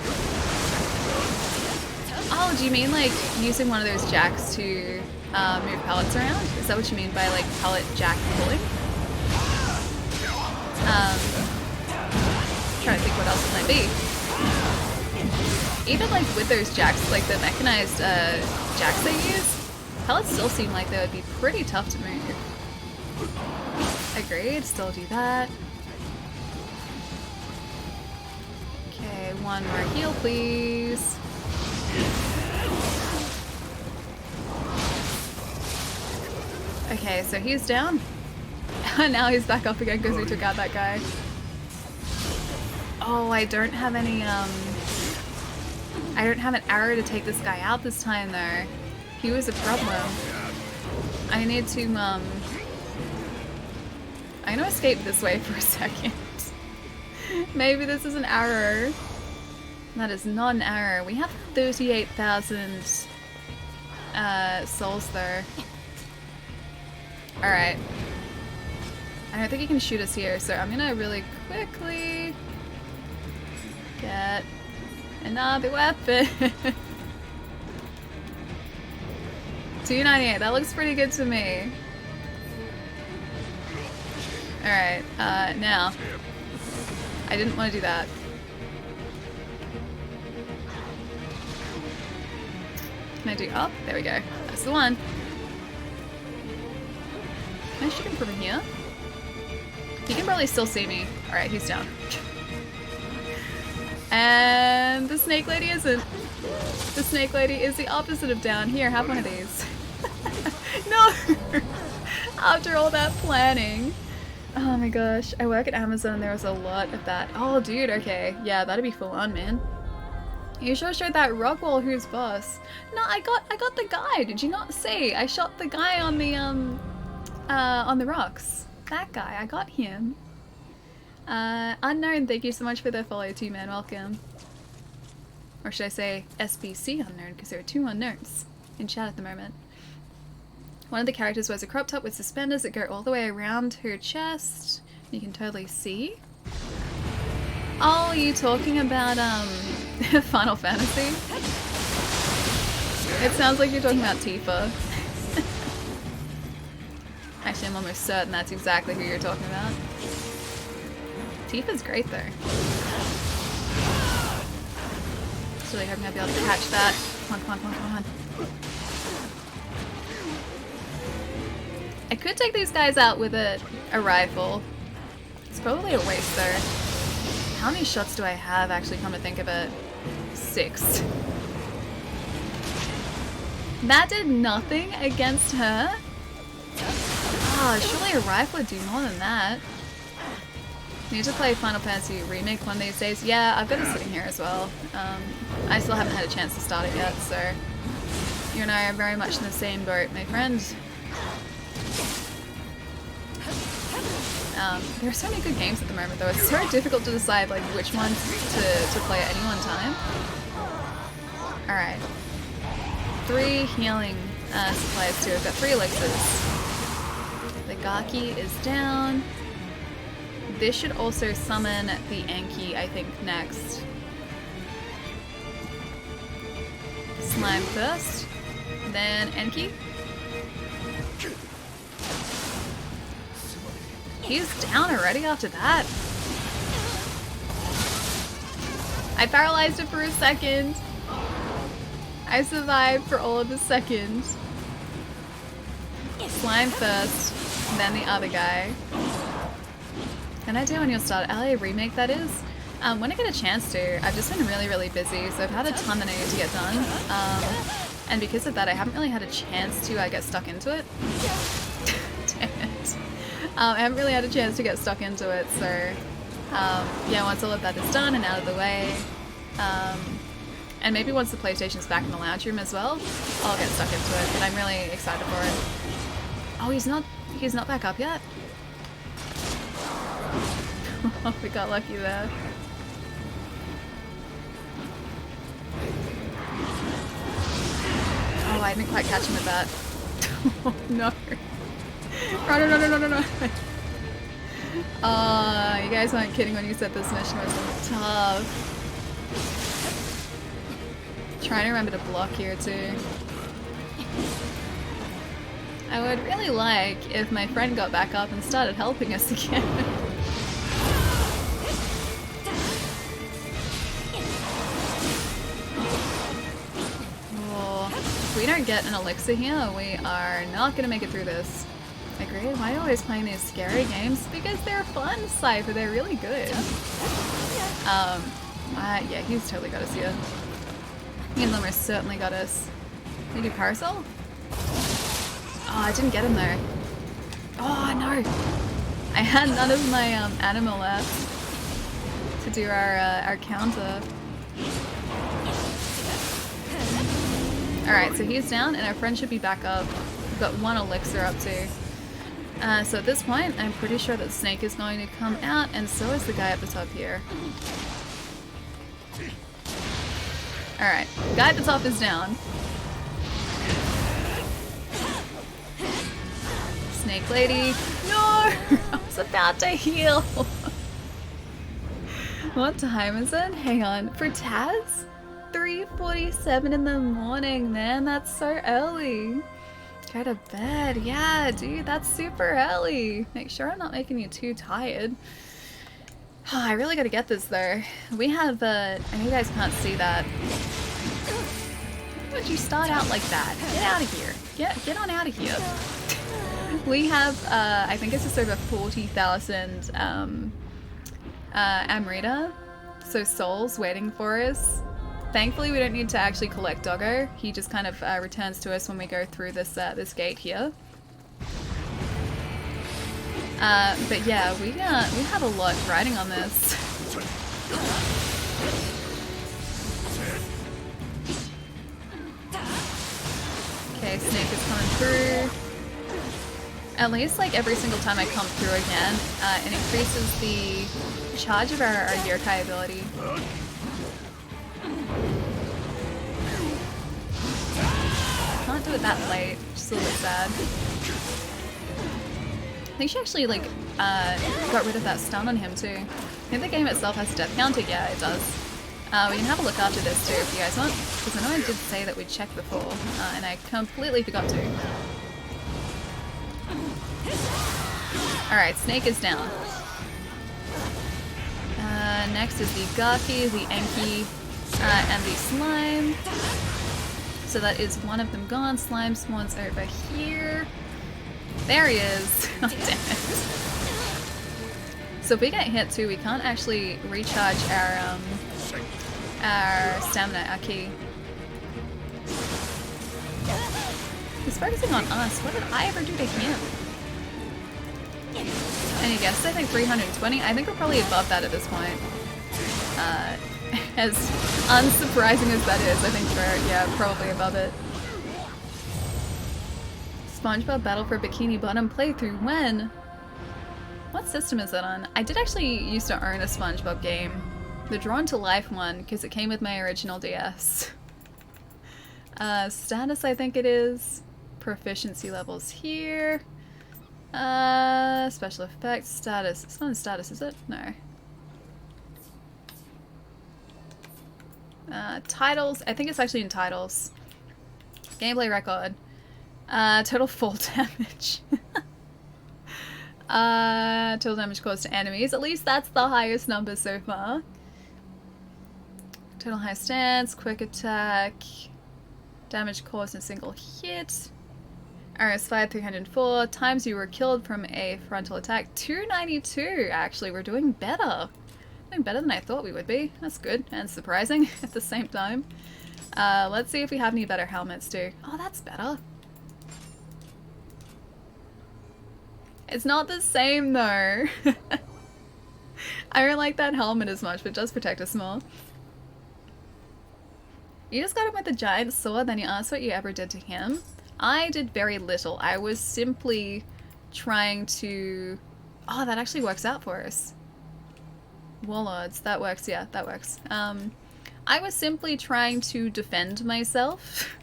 Oh, do you mean like using one of those jacks to move pellets around? Is that what you mean by like pellet jack pulling? Trying to think what else it might be. Even like with those jacks, like the mechanized jacks they use, pellets still seem like they would be pretty tough to move. Agreed, still do that. Okay, one more heal please. Okay, so he's down. Now he's back up again because we took out that guy. Oh, I don't have any, I don't have an arrow to take this guy out this time, though. He was a problem. I need to, I'm gonna escape this way for a second. Maybe this is an arrow. That is not an arrow. We have 38,000 souls, though. Alright. I don't think he can shoot us here, so I'm gonna really quickly get another weapon. 298, that looks pretty good to me. Alright, now. I didn't want to do that. Can I do up? There we go. That's the one. Can I shoot him from here? He can probably still see me. Alright, he's down. And the snake lady isn't. The snake lady is the opposite of down. Here, have one of these. No! After all that planning. Oh my gosh. I work at Amazon and there was a lot of that. Oh dude, okay. Yeah, that'd be full on, man. You sure showed that Rockwall who's boss. No, I got the guy. Did you not see? I shot the guy on the rocks. That guy, I got him. Unknown, thank you so much for the follow too, man. Welcome. Or should I say SBC unknown, because there are 2 unknowns in chat at the moment. One of the characters wears a crop top with suspenders that go all the way around her chest. You can totally see. Oh, are you talking about Final Fantasy? It sounds like you're talking about Tifa. Actually, I'm almost certain that's exactly who you're talking about. Tifa's great though. Just really hoping I'll be able to catch that. Come on, come on, come on, come on. I could take these guys out with a rifle. It's probably a waste though. How many shots do I have actually, come to think of it? 6. That did nothing against her? Oh, surely a rifle would do more than that. Need to play Final Fantasy Remake one of these days. Yeah, I've got it sitting here as well. I still haven't had a chance to start it yet, so you and I are very much in the same boat, my friend. There are so many good games at the moment though, it's so difficult to decide like which ones to play at any one time. Alright. 3 healing supplies too. I've got 3 elixirs. The Gaki is down. This should also summon the Anki, I think, next. Slime first, then Enki. He's down already after that. I paralyzed it for a second. I survived for all of a second. Slime first, then the other guy. Can I do when you'll start LA Remake, that is? When I get a chance to. I've just been really busy, so I've had a ton that I need to get done. And because of that, I haven't really had a chance to get stuck into it. Damn it. I haven't really had a chance to get stuck into it, so yeah, once all of that is done and out of the way, and maybe once the PlayStation's back in the lounge room as well, I'll get stuck into it, but I'm really excited for it. Oh, he's not back up yet? Oh, we got lucky there. Oh, I didn't quite catch him with that. Oh, no. Run, no, no, no, no, no. You guys weren't kidding when you said this mission was tough. Trying to remember to block here too. I would really like if my friend got back up and started helping us again. Oh, if we don't get an elixir here, we are not going to make it through this. Agree? Why are you always playing these scary games? Because they're fun, Cypher. They're really good. Yeah, he's totally got us here. He's almost certainly got us. Did he do Parasol? Oh, I didn't get him there. Oh, no. I had none of my animal left to do our counter. Alright, so he's down and our friend should be back up. We've got 1 elixir up to. So at this point, I'm pretty sure that Snake is going to come out, and so is the guy at the top here. Alright, guy at the top is down. Snake lady. No! I was about to heal. What time is it? Hang on. For Taz? 3:47 in the morning, man. That's so early. Go to bed. Yeah, dude, that's super early. Make sure I'm not making you too tired. Oh, I really gotta get this though. We have, I know you guys can't see that. Why would you start out like that? Get out of here. Get on out of here. We have, I think it's just over 40,000 Amrita, so souls waiting for us. Thankfully, we don't need to actually collect Doggo. He just kind of returns to us when we go through this this gate here. But yeah, we have a lot riding on this. Okay, Snake is coming through. At least like every single time I come through again, it increases the charge of our Yokai ability. Can't do it that late, which is a little bit sad. think she actually like got rid of that stun on him too. I think the game itself has a death counter. Yeah, it does. We can have a look after this too if you guys want, because I know I did say that we'd check before, and I completely forgot to. Alright, Snake is down. Next is the Garky, the Enki, and the Slime. So that is one of them gone. Slime spawns over here. There he is. Oh, damn it. So if we get hit too, we can't actually recharge our stamina, our ki. He's focusing on us. What did I ever do to him? Any guess? I think 320. I think we're probably above that at this point. As unsurprising as that is, I think we're, yeah, probably above it. SpongeBob Battle for Bikini Bottom playthrough when? What system is that on? I did actually used to own a SpongeBob game. The Drawn to Life one, because it came with my original DS. Status, I think it is. Proficiency levels here. Special effects, status. It's not in status, is it? No. Titles, I think it's actually in titles. Gameplay record. Total fall damage. Total damage caused to enemies. At least that's the highest number so far. Total high stance, quick attack. Damage caused in a single hit. RS5 304. Times you were killed from a frontal attack. 292 actually. We're doing better. Doing better than I thought we would be. That's good and surprising at the same time. Let's see if we have any better helmets too. Oh, that's better. It's not the same though. I don't like that helmet as much, but it does protect us more. You just got him with a giant sword, then you asked what you ever did to him. I did very little. I was simply trying to... Oh, that actually works out for us. Warlords, that works, yeah, that works. I was simply trying to defend myself,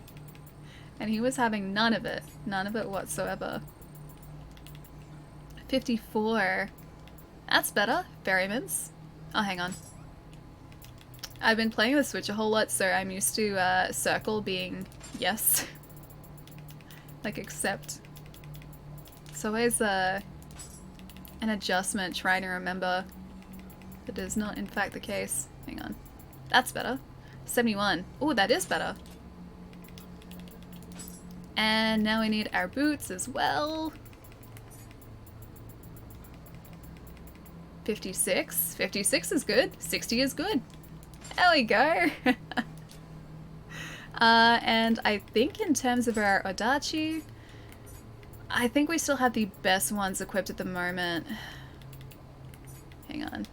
and he was having none of it whatsoever. 54. That's better. Ferryman's. Oh, hang on. I've been playing the Switch a whole lot, so I'm used to circle being yes. Like accept. It's always an adjustment trying to remember that is not in fact the case. Hang on. That's better. 71. Oh, that is better. And now we need our boots as well. 56. 56 is good. 60 is good. There we go. And I think in terms of our Odachi, I think we still have the best ones equipped at the moment. Hang on.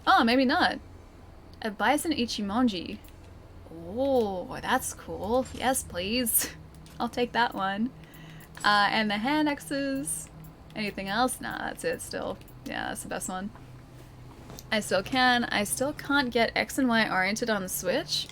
Oh, maybe not. A Bison Ichimonji. Oh, that's cool. Yes, please. I'll take that one. And the hand axes. Anything else? Nah, that's it still. Yeah, that's the best one. I still can't get X and Y oriented on the Switch.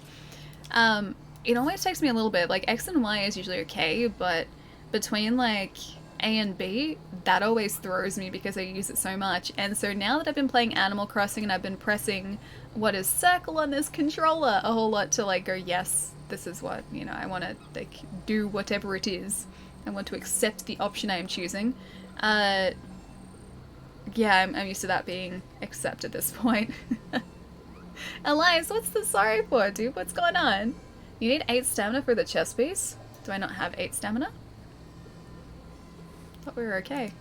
It always takes me a little bit. Like, X and Y is usually okay, but between, like, A and B, that always throws me because I use it so much. And so now that I've been playing Animal Crossing and I've been pressing what is circle on this controller a whole lot to, like, go, yes, this is what, you know, I want to, like, do whatever it is. I want to accept the option I am choosing. Yeah, I'm used to that being accept at this point. Elias, what's the sorry for, dude? What's going on? You need 8 stamina for the chest piece? Do I not have 8 stamina? Thought we were okay.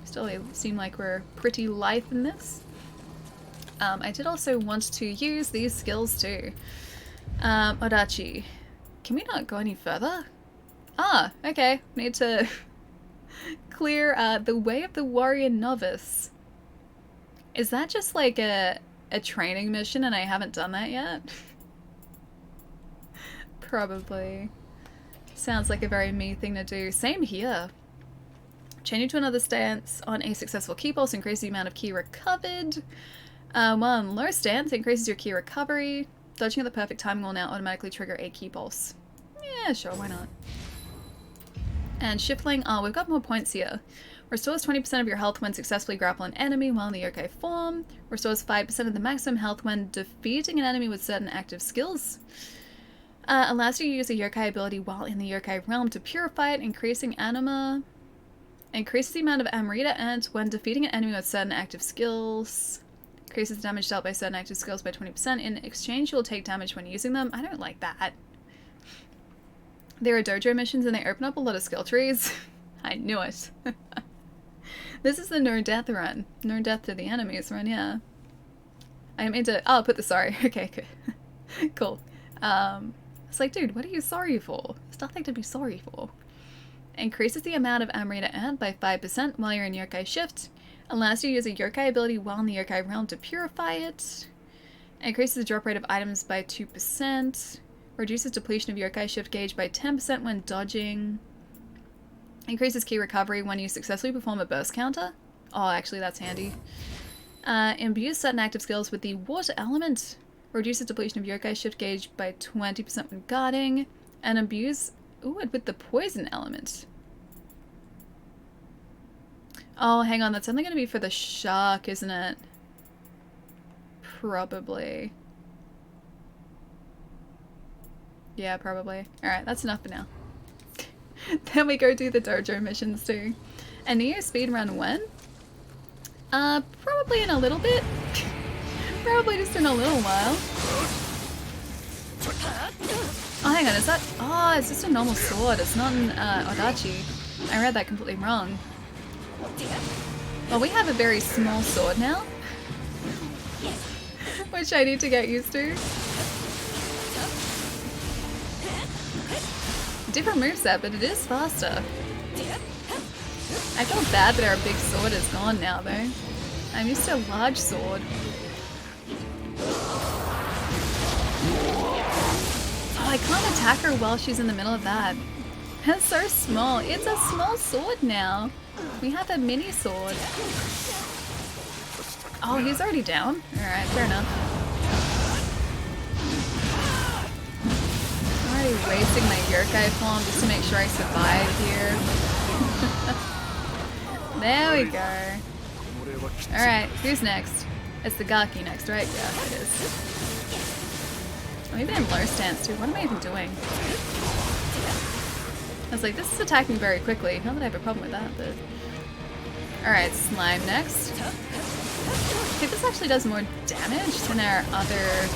Still seem like we're pretty light in this. I did also want to use these skills too. Odachi. Can we not go any further? Ah, okay. Need to clear the Way of the Warrior Novice. Is that just like a training mission and I haven't done that yet? Probably. Sounds like a very me thing to do. Same here. Changing to another stance on a successful key pulse increases the amount of key recovered. One low stance increases your key recovery. Dodging at the perfect timing will now automatically trigger a key pulse. Yeah, sure, why not? And shift lane, oh, we've got more points here. Restores 20% of your health when successfully grapple an enemy while in the yokai form. Restores 5% of the maximum health when defeating an enemy with certain active skills. Allows you to use a yokai ability while in the yokai realm to purify it, increasing anima. Increases the amount of Amrita earned when defeating an enemy with certain active skills. Increases the damage dealt by certain active skills by 20%. In exchange, you'll take damage when using them. I don't like that. There are dojo missions and they open up a lot of skill trees. I knew it. This is the no death run. No death to the enemies run, yeah. I didn't mean to... Oh, I'll put the sorry. Okay, good. Cool. It's like, dude, what are you sorry for? There's nothing to be sorry for. Increases the amount of Amrita earned by 5% while you're in yokai shift. Allows you to use a yokai ability while in the yokai realm to purify it. Increases the drop rate of items by 2%. Reduces depletion of yokai shift gauge by 10% when dodging. Increases key recovery when you successfully perform a burst counter. Oh, actually that's handy. Imbues certain active skills with the water element. Reduces depletion of yokai shift gauge by 20% when guarding. And imbues it with the poison element. Oh, hang on, that's only going to be for the shark, isn't it? Probably. Yeah, probably. Alright, that's enough for now. Then we go do the dojo missions too. A Nioh speedrun when? Probably in a little bit. Probably just in a little while. Oh, hang on, is that... Oh, it's just a normal sword. It's not an Odachi. I read that completely wrong. Well, we have a very small sword now. Which I need to get used to. Different moveset, but it is faster. I feel bad that our big sword is gone now, though. I'm used to a large sword. Oh, I can't attack her while she's in the middle of that. It's so small. It's a small sword now. We have a mini sword. Oh, he's already down? Alright, fair enough. I'm already wasting my yokai form just to make sure I survive here. There we go. Alright, who's next? It's the Gaki next, right? Yeah, it is. Oh, maybe I'm low stance too. What am I even doing? I was like, this is attacking very quickly. Not that I have a problem with that, but... Alright, slime next. I think this actually does more damage than our other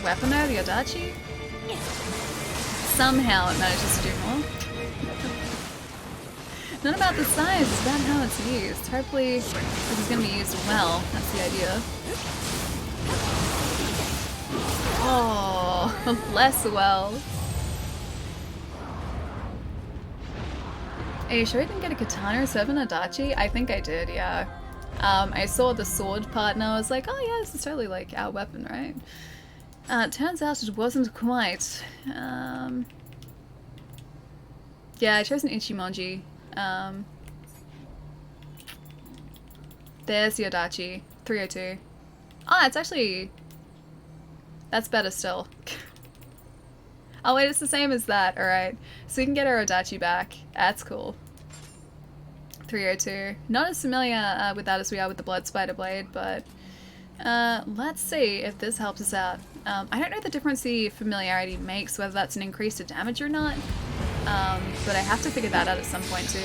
weapon there, the Odachi. Somehow it manages to do more. Not about the size, it's about how it's used. Hopefully this is going to be used well. That's the idea. Oh, less well. Are you sure I didn't get a katana or 7 Odachi? I think I did, yeah. I saw the sword part and I was like, oh yeah, this is totally like our weapon, right? Turns out it wasn't quite. Yeah, I chose an Ichimonji. There's the Odachi. 302. Ah, it's actually... That's better still. Oh wait, it's the same as that. Alright. So we can get our Odachi back. That's cool. 302. Not as familiar with that as we are with the Blood Spider Blade, but let's see if this helps us out. I don't know the difference the familiarity makes, whether that's an increase to damage or not. But I have to figure that out at some point too.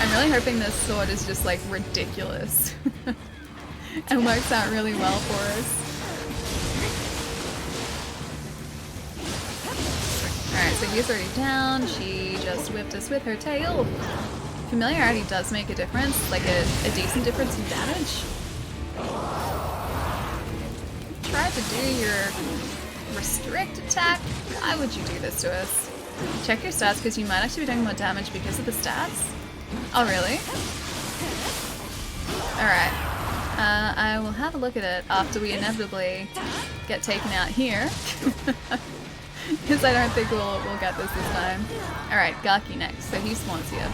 I'm really hoping this sword is just like ridiculous. And works out really well for us. Alright, so he's already down. She just whipped us with her tail. Familiarity does make a difference, like a decent difference in damage. Try to do your restrict attack. Why would you do this to us? Check your stats because you might actually be doing more damage because of the stats. Oh, really? Alright. I will have a look at it after we inevitably get taken out here. Because I don't think we'll get this time. Alright, Gaki next. So he spawns here.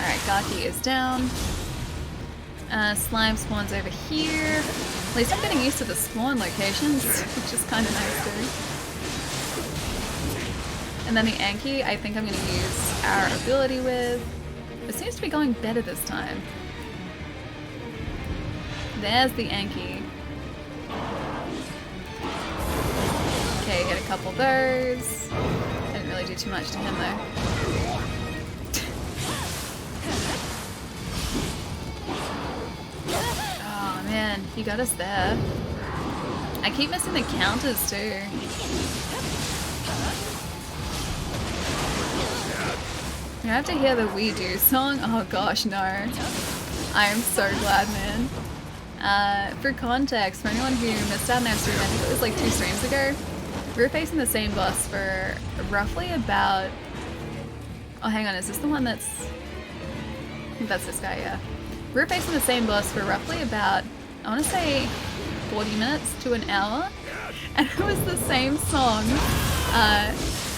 Alright, Gaki is down. Slime spawns over here. At least I'm getting used to the spawn locations, which is kind of nice too. And then the Anki, I think I'm going to use our ability with. It seems to be going better this time. There's the Anki. Okay, get a couple of those. Didn't really do too much to him though. Oh man, he got us there. I keep missing the counters too. You have to hear the We Do song? Oh gosh, no. I am so glad, man. For context, for anyone who missed out on our stream, I think it was like 2 streams ago, we were facing the same boss for roughly about... Oh, hang on, is this the one that's... I think that's this guy, yeah. We were facing the same boss for roughly about, I want to say 40 minutes to an hour, and it was the same song,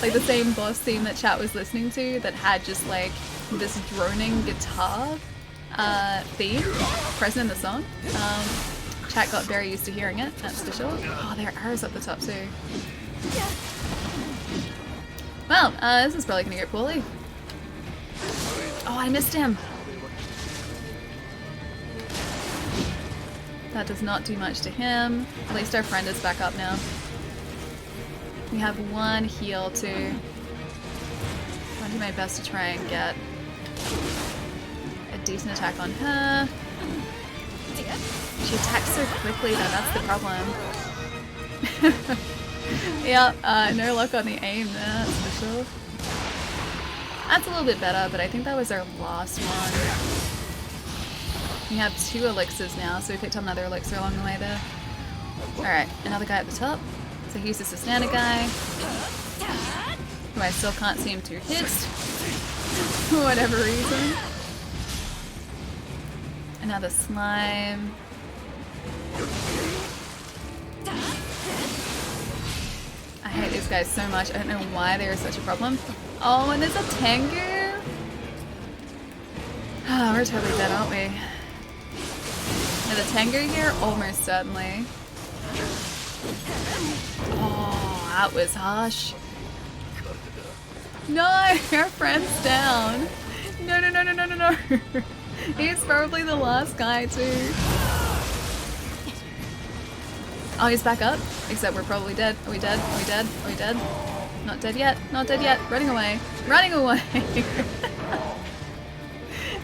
like the same boss theme that chat was listening to that had just like this droning guitar theme present in the song. Chat got very used to hearing it, that's for sure. Oh, there are arrows up the top too. Well, this is probably gonna go poorly. Oh, I missed him! That does not do much to him. At least our friend is back up now. We have 1 heal too. I'll do my best to try and get a decent attack on her. She attacks so quickly though, that's the problem. Yeah, no luck on the aim there, that's for sure. That's a little bit better, but I think that was our last one. We have 2 elixirs now, so we picked up another elixir along the way there. Alright, another guy at the top. So he's just a standard guy, who I still can't seem to hit, for whatever reason. Another slime. I hate these guys so much, I don't know why they are such a problem. Oh, and there's a Tengu! Oh, we're totally dead, aren't we? Now the Tengu here, almost certainly. Oh, that was harsh. No, our friend's down. No, no, no, no, no, no, no. He's probably the last guy too. Oh, he's back up. Except we're probably dead. Are we dead? Are we dead? Are we dead? Not dead yet. Not dead yet. Running away. Running away.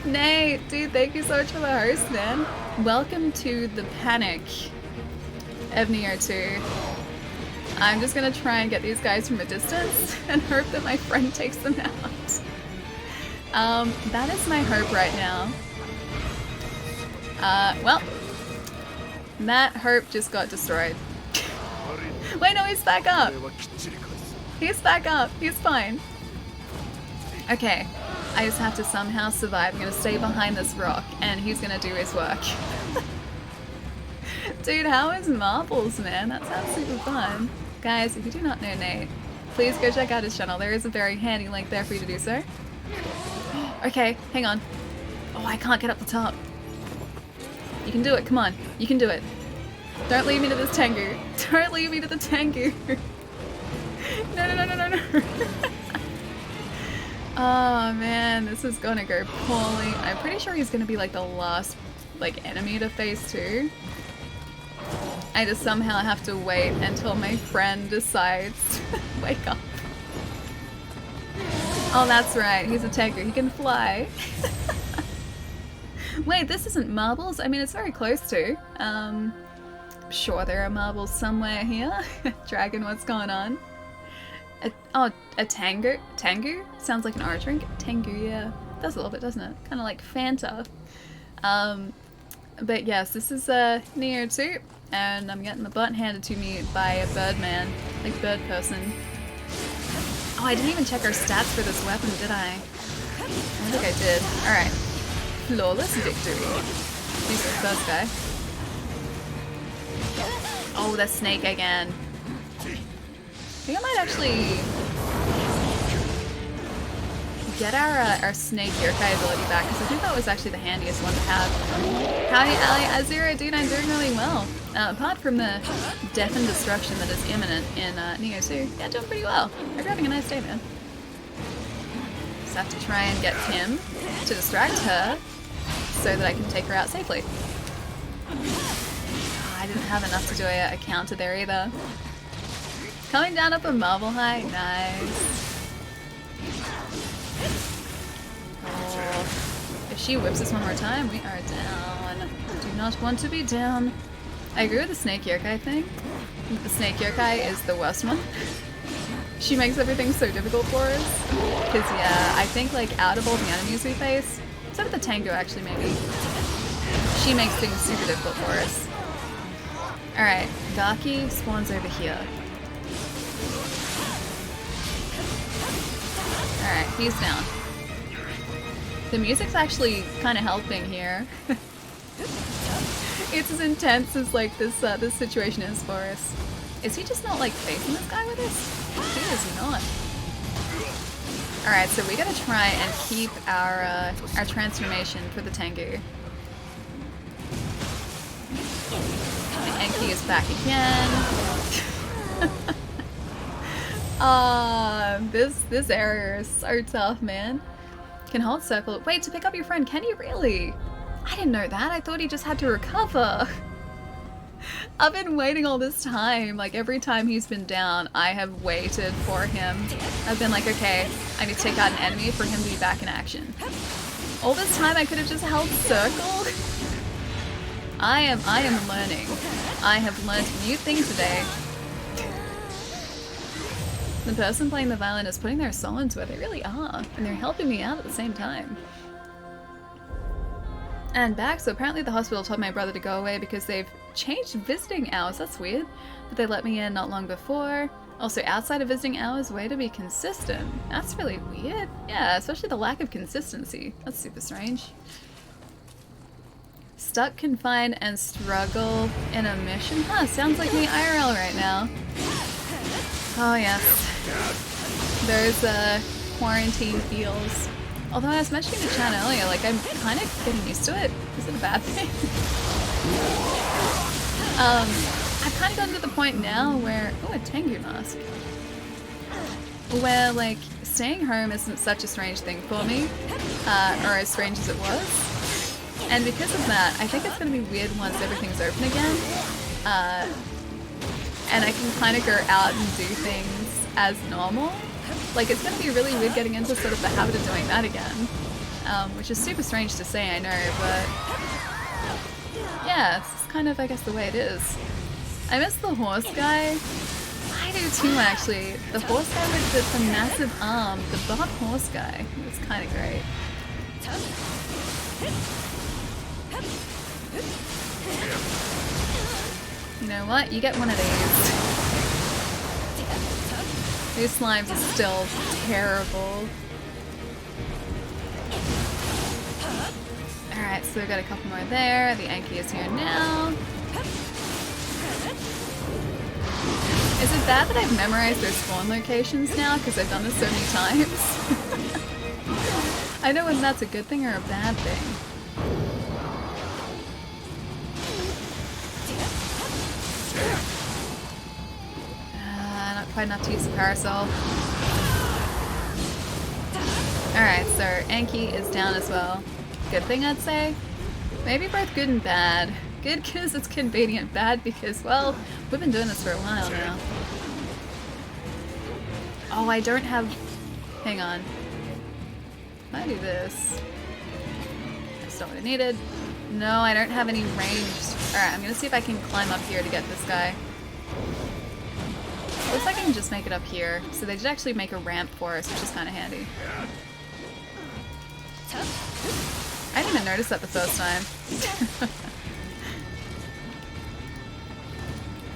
Nate, dude, thank you so much for the host, man. Welcome to the panic of Nioh 2. I'm just gonna try and get these guys from a distance and hope that my friend takes them out. That is my hope right now. Well, that hope just got destroyed. Wait, no, he's back up. He's back up. He's fine. Okay, I just have to somehow survive. I'm gonna stay behind this rock and he's gonna do his work. Dude, how is marbles, man? That sounds super fun. Guys, if you do not know Nate, please go check out his channel. There is a very handy link there for you to do so. Okay, hang on. Oh, I can't get up the top. You can do it, come on. You can do it. Don't leave me to this Tengu. Don't leave me to the Tengu. No, no, no, no, no, no. Oh man, this is gonna go poorly. I'm pretty sure he's gonna be like the last like enemy to face too. I just somehow have to wait until my friend decides to wake up. Oh, that's right. He's a Tengu. He can fly. Wait, this isn't marbles? I mean, it's very close to. Sure there are marbles somewhere here. Dragon, what's going on? A Tengu? Tengu? Sounds like an orange drink. Tengu, yeah. Does a little bit, doesn't it? Kind of like Fanta. But yes, this is Nioh 2, and I'm getting the butt handed to me by a birdman, like bird person. Oh, I didn't even check our stats for this weapon, did I? I don't think I did. Alright. Flawless victory. He's the first guy. Oh, the snake again. I think I might actually get our snake yokai ability back, because I think that was actually the handiest one to have. Howdy, Ali Azura, dude, I'm doing really well. Apart from the death and destruction that is imminent in Nioh 2, yeah, doing pretty well. Hope you're having a nice day, man. Just have to try and get Kim to distract her so that I can take her out safely. Oh, I didn't have enough to do a counter there either. Coming down up a marble high, nice. Oh, if she whips us one more time, we are down. Do not want to be down. I agree with the snake yokai thing. The snake yokai is the worst one. She makes everything so difficult for us. Because yeah, I think like out of all the enemies we face, except for the Tango actually maybe, she makes things super difficult for us. Alright, Gaki spawns over here. Alright, he's down. The music's actually kind of helping here. It's as intense as like this situation is for us. Is he just not like facing this guy with us? He is not. Alright, so we gotta try and keep our transformation for the Tengu. The Enki is back again. This area is so tough, man. Can hold circle. Wait, to pick up your friend, can you really? I didn't know that. I thought he just had to recover. I've been waiting all this time. Like every time he's been down, I have waited for him. I've been like, okay, I need to take out an enemy for him to be back in action. All this time I could have just held circle. I am learning. I have learned a new thing today. The person playing the violin is putting their soul into it. They really are. And they're helping me out at the same time. And back, so apparently the hospital told my brother to go away because they've changed visiting hours. That's weird. But they let me in not long before. Also, outside of visiting hours, way to be consistent. That's really weird. Yeah, especially the lack of consistency. That's super strange. Stuck, confined, and struggle in a mission? Huh, sounds like me IRL right now. Oh yes. Those quarantine feels. Although I was mentioning to Chan earlier, like I'm kind of getting used to it. Is it a bad thing? I've kind of gotten to the point now where, oh, a Tengu mask. Where like staying home isn't such a strange thing for me, or as strange as it was. And because of that, I think it's going to be weird once everything's open again. And I can kind of go out and do things as normal. Like, it's going to be really weird getting into sort of the habit of doing that again. Which is super strange to say, I know, but... yeah, it's kind of, I guess, the way it is. I miss the horse guy. I do too, actually. The horse guy with the massive arm, the buff horse guy. It's kind of great. You know what? You get one of these. These slimes are still terrible. Alright, so we've got a couple more there. The Enki is here now. Is it bad that I've memorized their spawn locations now because I've done this so many times? I know whether that's a good thing or a bad thing. Not quite enough to use the parasol. Alright, so Enki is down as well. Good thing, I'd say. Maybe both good and bad. Good because it's convenient, bad because, well, we've been doing this for a while now. Oh, I don't have... hang on. Can I do this? That's not what I needed. No, I don't have any ranged. Alright, I'm gonna see if I can climb up here to get this guy. Looks like I can just make it up here. So they did actually make a ramp for us, which is kind of handy. I didn't even notice that the first time.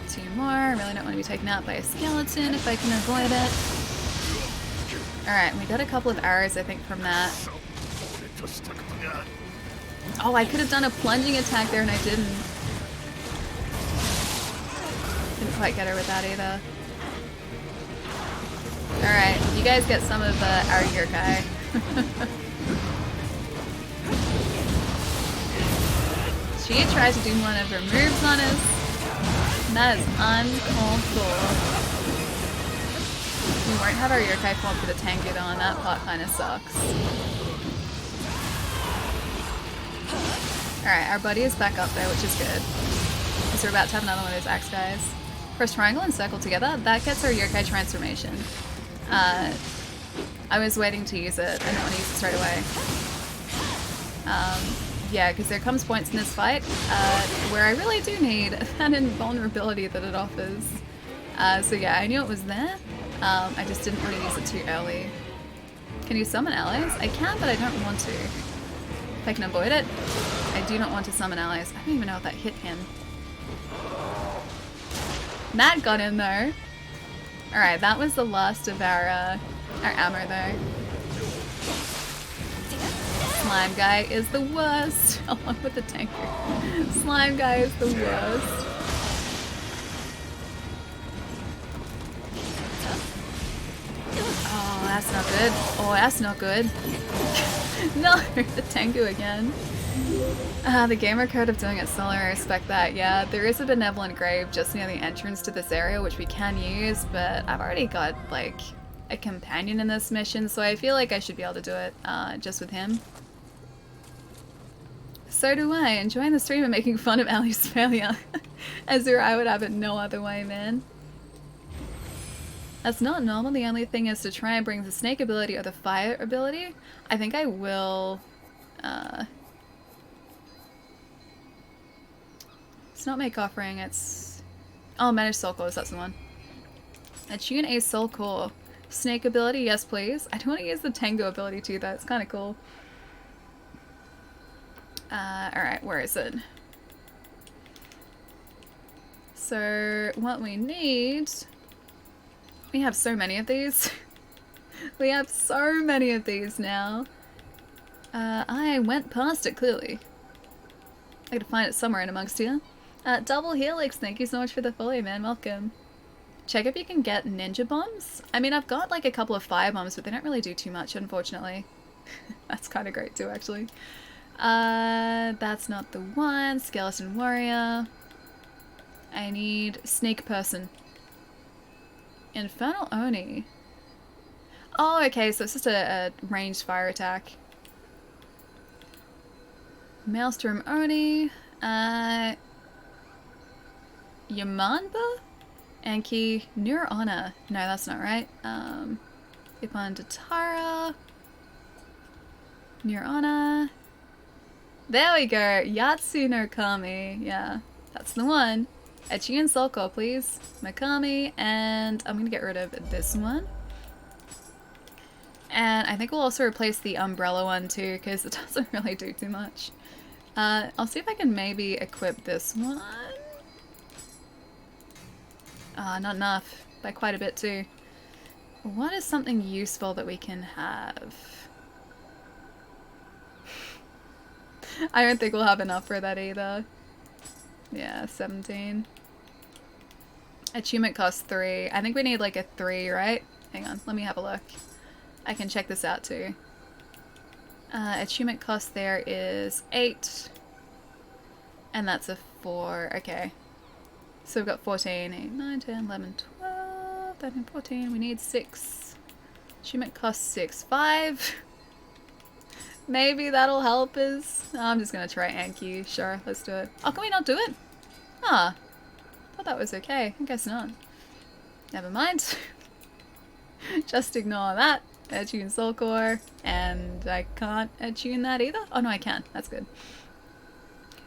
2 more. I really don't want to be taken out by a skeleton if I can avoid it. Alright, we got a couple of arrows, I think, from that. Oh, I could have done a plunging attack there and I didn't. Didn't quite get her with that either. Alright, you guys get some of our yokai. She tried to do one of her moves on us. That is uncalled for. We won't have our yokai form for the Tengu though, and that part kind of sucks. Alright, our buddy is back up there, which is good. Because we're about to have another one of those axe guys. Press triangle and circle together. That gets our yokai transformation. I was waiting to use it. I don't want to use it straight away. Yeah, because there comes points in this fight where I really do need that invulnerability that it offers. So yeah, I knew it was there. I just didn't want to use it too early. Can you summon allies? I can, but I don't want to. If I can avoid it, I do not want to summon allies. I don't even know if that hit him. That got in though. Alright, that was the last of our ammo though. Slime guy is the worst. Along with the tanker. Slime guy is the worst. Oh, that's not good. Oh, that's not good. No, the Tengu again. The gamer code of doing it solo, I respect that. Yeah, there is a benevolent grave just near the entrance to this area, which we can use, but I've already got, like, a companion in this mission, so I feel like I should be able to do it just with him. So do I. Enjoying the stream and making fun of Ali's failure. As if I would have it no other way, man. That's not normal. The only thing is to try and bring the snake ability or the fire ability. I think I will... It's not make offering, it's... Oh, manage soul cores, that's the one. Attune a soul core. Snake ability, yes please. I don't want to use the Tengu ability too, though. It's kind of cool. Alright, where is it? So, what we need... We have so many of these. We have so many of these now. I went past it, clearly. I gotta find it somewhere in amongst here. Double Helix, thank you so much for the follow, man. Welcome. Check if you can get ninja bombs. I mean, I've got like a couple of fire bombs, but they don't really do too much, unfortunately. That's kind of great too, actually. That's not the one. Skeleton warrior. I need snake person. Infernal Oni. Oh, okay, so it's just a ranged fire attack. Maelstrom Oni. Yamanba? Anki. Nir Honor. No, that's not right. Ipan Datara. Nir Honor. There we go. Yatsu no Kami. Yeah, that's the one. Etchi and Sulko, please. Mikami, and I'm gonna get rid of this one. And I think we'll also replace the umbrella one too, because it doesn't really do too much. I'll see if I can maybe equip this one. Not enough. By quite a bit too. What is something useful that we can have? I don't think we'll have enough for that either. Yeah, 17. Achievement costs 3. I think we need like a 3, right? Hang on, let me have a look. I can check this out too. Achievement cost there is 8. And that's a 4. Okay. So we've got 14, 8, 9, 10, 11, 12, 13, 14. We need 6. Achievement costs 6. 5. Maybe that'll help us. Oh, I'm just gonna try Anki. Sure, let's do it. Oh, can we not do it? Ah. Thought that was okay. I guess not. Never mind. Just ignore that. Attune Soul Core. And I can't attune that either. Oh no, I can. That's good.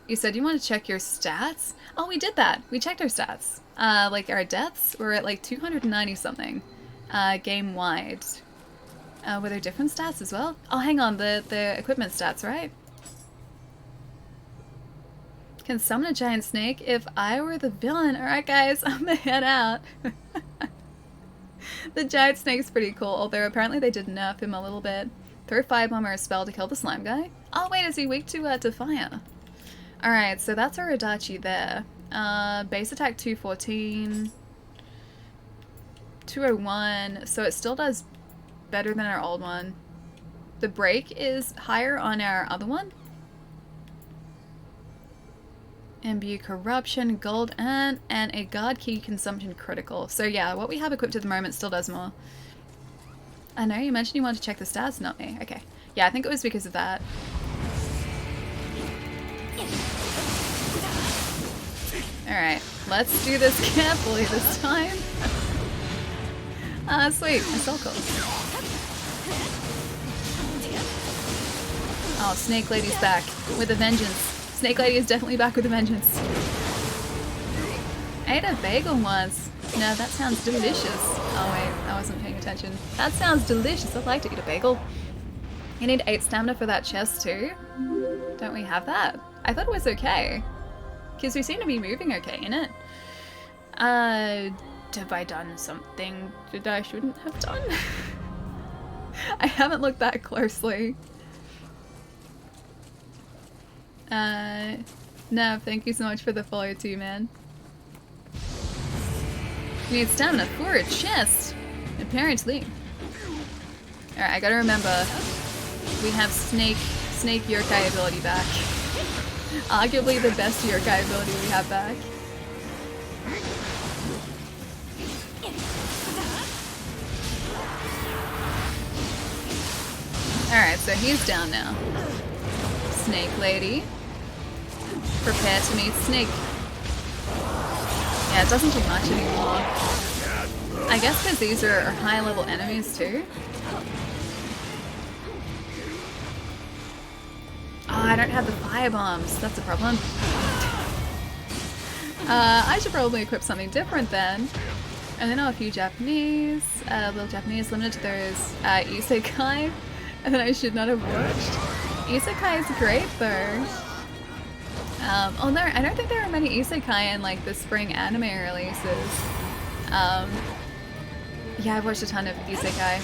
You said you want to check your stats? Oh, we did that. We checked our stats. Like our deaths were at like 290 something. Game wide. Were there different stats as well? Oh, hang on. The equipment stats, right? Can summon a giant snake if I were the villain. Alright guys, I'm gonna head out. The giant snake's pretty cool, although apparently they did nerf him a little bit. Throw firebomb or a spell to kill the slime guy. Oh wait, is he weak to fire? Alright, so that's our Adachi there. Base attack 214. 201, so it still does better than our old one. The break is higher on our other one. Imbue corruption, gold, and a guard key consumption critical. So yeah, what we have equipped at the moment still does more. I know you mentioned you wanted to check the stats, not me. Okay. Yeah, I think it was because of that. Alright, let's do this carefully this time. Sweet, a soul call. Oh, Snake Lady's back with a vengeance. Snake Lady is definitely back with a vengeance. I ate a bagel once. No, that sounds delicious. Oh wait, I wasn't paying attention. That sounds delicious. I'd like to eat a bagel. You need 8 stamina for that chest too? Don't we have that? I thought it was okay. Because we seem to be moving okay in it. Have I done something that I shouldn't have done? I haven't looked that closely. No, thank you so much for the follow too, man. We need stamina for a chest, apparently. Alright, I gotta remember, we have snake yokai ability back. Arguably the best yokai ability we have back. Alright, so he's down now. Snake Lady. Prepare to meet Snake. Yeah, it doesn't do much anymore. I guess because these are high level enemies too. Oh, I don't have the fire bombs. That's a problem. I should probably equip something different then. And then a few Japanese, little Japanese limited to those isekai. And then I should not have watched. Isekai is great though. Oh no, I don't think there are many isekai in like the spring anime releases. Yeah, I've watched a ton of isekai.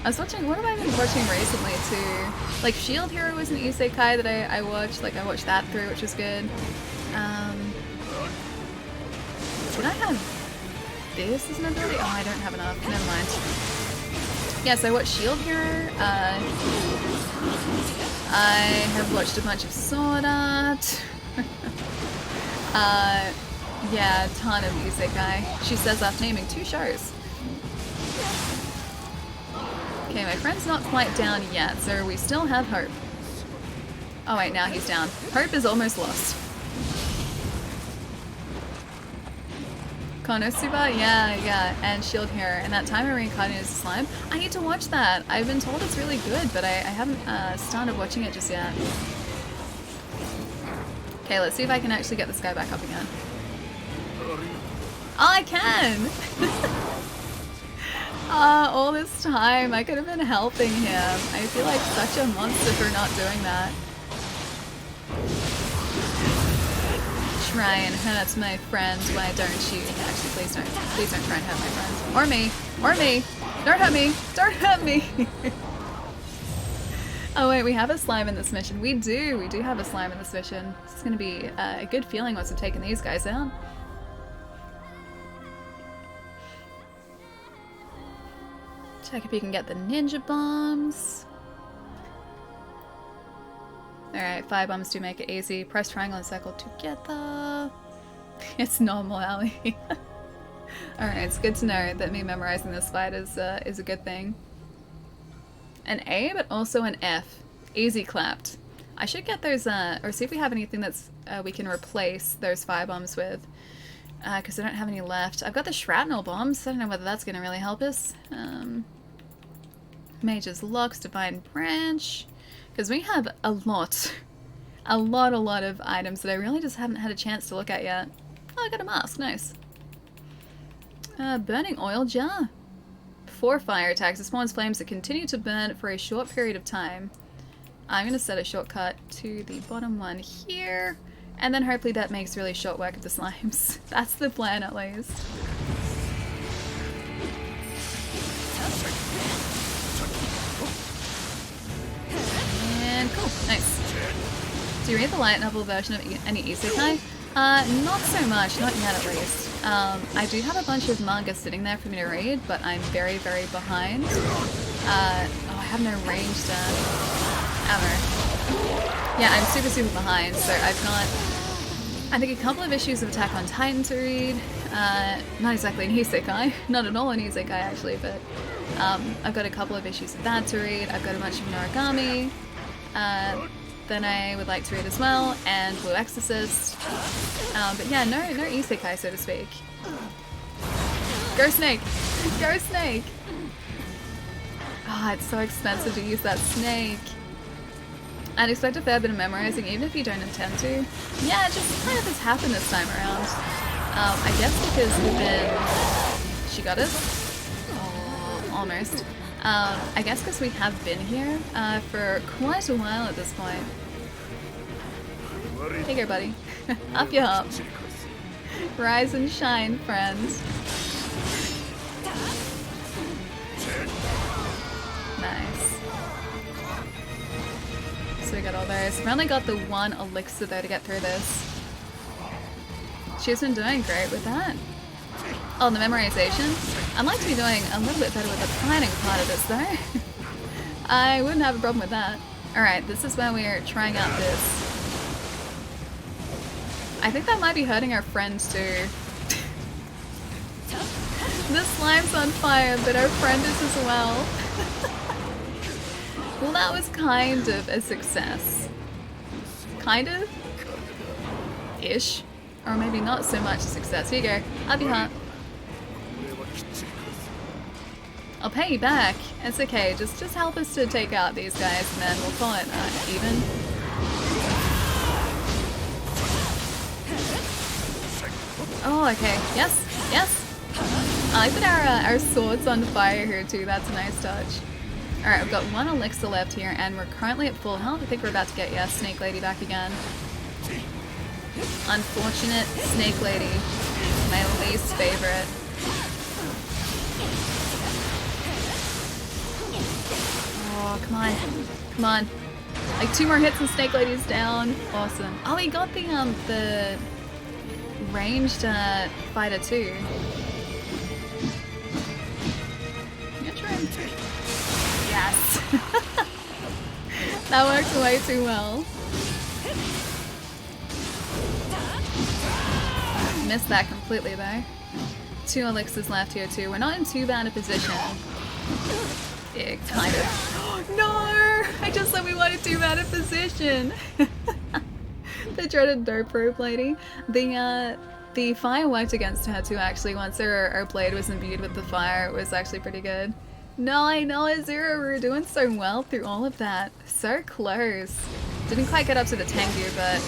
I was watching, what have I been watching recently too? Like Shield Hero was an isekai that I watched, like I watched that through, which was good. Did I have this as an ability? Oh, I don't have enough, never mind. Yeah, so I watched Shield Hero. I have watched a bunch of Sword Art. Yeah, a ton of isekai. She says after naming 2 shows. Okay, my friend's not quite down yet, so we still have hope. Oh wait, now he's down. Hope is almost lost. Konosuba? Yeah, and Shield Hero. And that time I reincarnated as a slime. I need to watch that. I've been told it's really good, but I haven't started watching it just yet. Okay, let's see if I can actually get this guy back up again. Oh, I can! All this time, I could have been helping him. I feel like such a monster for not doing that. Try and hurt my friends, why don't you? Actually, please don't try and hurt my friends. Or me. Or me. Don't hurt me. Don't hurt me. Oh wait, we have a slime in this mission. We do have a slime in this mission. This is going to be a good feeling once we've taken these guys out. Check if you can get the ninja bombs. Alright, 5 bombs do make it easy. Press triangle and circle together. It's normal, Ali. Alright, it's good to know that me memorizing this fight is a good thing. An A, but also an F. Easy clapped. I should get those, or see if we have anything that's we can replace those fire bombs with. Because I don't have any left. I've got the shrapnel bombs. I don't know whether that's going to really help us. Mage's Locks, Divine Branch. Because we have a lot of items that I really just haven't had a chance to look at yet. Oh, I got a mask. Nice. Burning oil jar. 4 fire attacks. It spawns flames that continue to burn for a short period of time. I'm going to set a shortcut to the bottom one here. And then hopefully that makes really short work of the slimes. That's the plan at least. And cool. Nice. Do you read the light novel version of any isekai? Not so much. Not yet at least. I do have a bunch of manga sitting there for me to read, but I'm very, very behind. Oh, I have no ranged ammo. Yeah, I'm super behind, so I've got, I think, a couple of issues of Attack on Titan to read. Not exactly an isekai, not at all an isekai actually, but I've got a couple of issues of that to read. I've got a bunch of Noragami. Then I would like to read as well, and Blue Exorcist. But yeah, no isekai, so to speak. Go Snake! Go Snake! Oh, it's so expensive to use that snake. I'd expect a fair bit of memorizing, even if you don't intend to. Yeah, it just kind of has happened this time around. I guess because we've been... She got us? Oh, almost. I guess because we have been here for quite a while at this point. Hey there, buddy. Up you hop. Rise and shine, friends. Nice. So we got all those. We only got the one elixir though to get through this. She's been doing great with that. Oh, the memorization? I'd like to be doing a little bit better with the planning part of this though. I wouldn't have a problem with that. Alright, this is where we're trying out this. I think that might be hurting our friends too. The slime's on fire, but our friend is as well. Well, that was kind of a success. Kind of? Ish. Or maybe not so much a success. Here you go. Up you hop. I'll pay you back. It's okay. Just help us to take out these guys and then we'll call it even. Oh, okay. Yes. Yes. I like that our sword's on fire here too. That's a nice touch. Alright, we've got one elixir left here and we're currently at full health. I think we're about to get, yeah, Snake Lady back again. Unfortunate Snake Lady. My least favorite. Oh, come on. Come on. Like 2 more hits and Snake Lady's down. Awesome. Oh, we got the ranged fighter too. I'm gonna try and... Yes. That worked way too well. Missed that completely though. 2 elixirs left here too. We're not in too bad a position. Yeah, kind of. No! I just said we weren't in too bad a position. The dreaded dirt probe lady. The fire worked against her too actually. Once her blade was imbued with the fire, it was actually pretty good. No, I know, Azura, we were doing so well through all of that. So close. Didn't quite get up to the Tengu, but...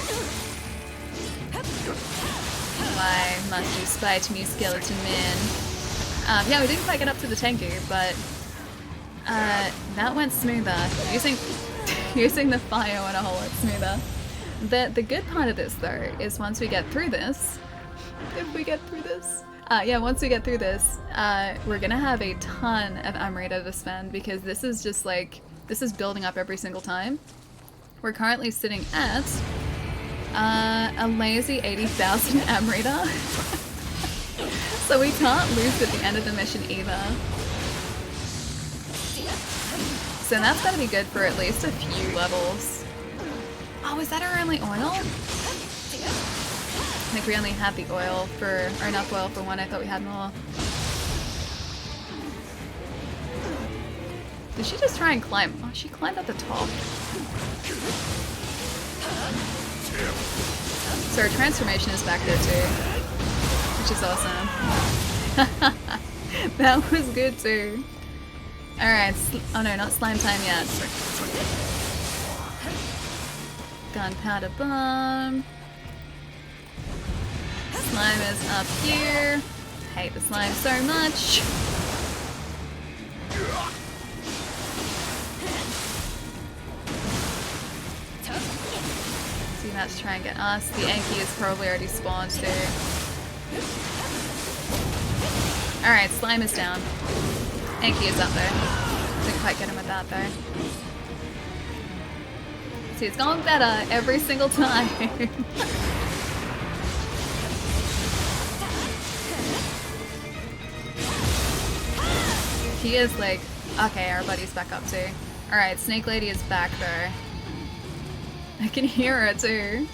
Why must you spite me, skeleton man? Yeah, we didn't quite get up to the Tengu, but... that went smoother. Using the fire went a whole lot smoother. The good part of this, though, is once we get through this... If we get through this... yeah, once we get through this, we're gonna have a ton of Amrita to spend because this is just like, this is building up every single time. We're currently sitting at a lazy 80,000 Amrita. So we can't lose at the end of the mission either. So that's gotta be good for at least a few levels. Oh, is that our only oil? I think we only had the oil for, or enough oil for one. I thought we had more. Did she just try and climb? Oh, she climbed at the top. So her transformation is back there too, which is awesome. That was good too. Alright, oh no, not slime time yet. Gunpowder bomb. Slime is up here. Hate the slime so much. So that's try and get us. The Anki is probably already spawned too. Alright, slime is down. Anki is up there. Didn't quite get him with that though. See, it's going better every single time. he is like... Okay, our buddy's back up too. Alright, Snake Lady is back though. I can hear her too.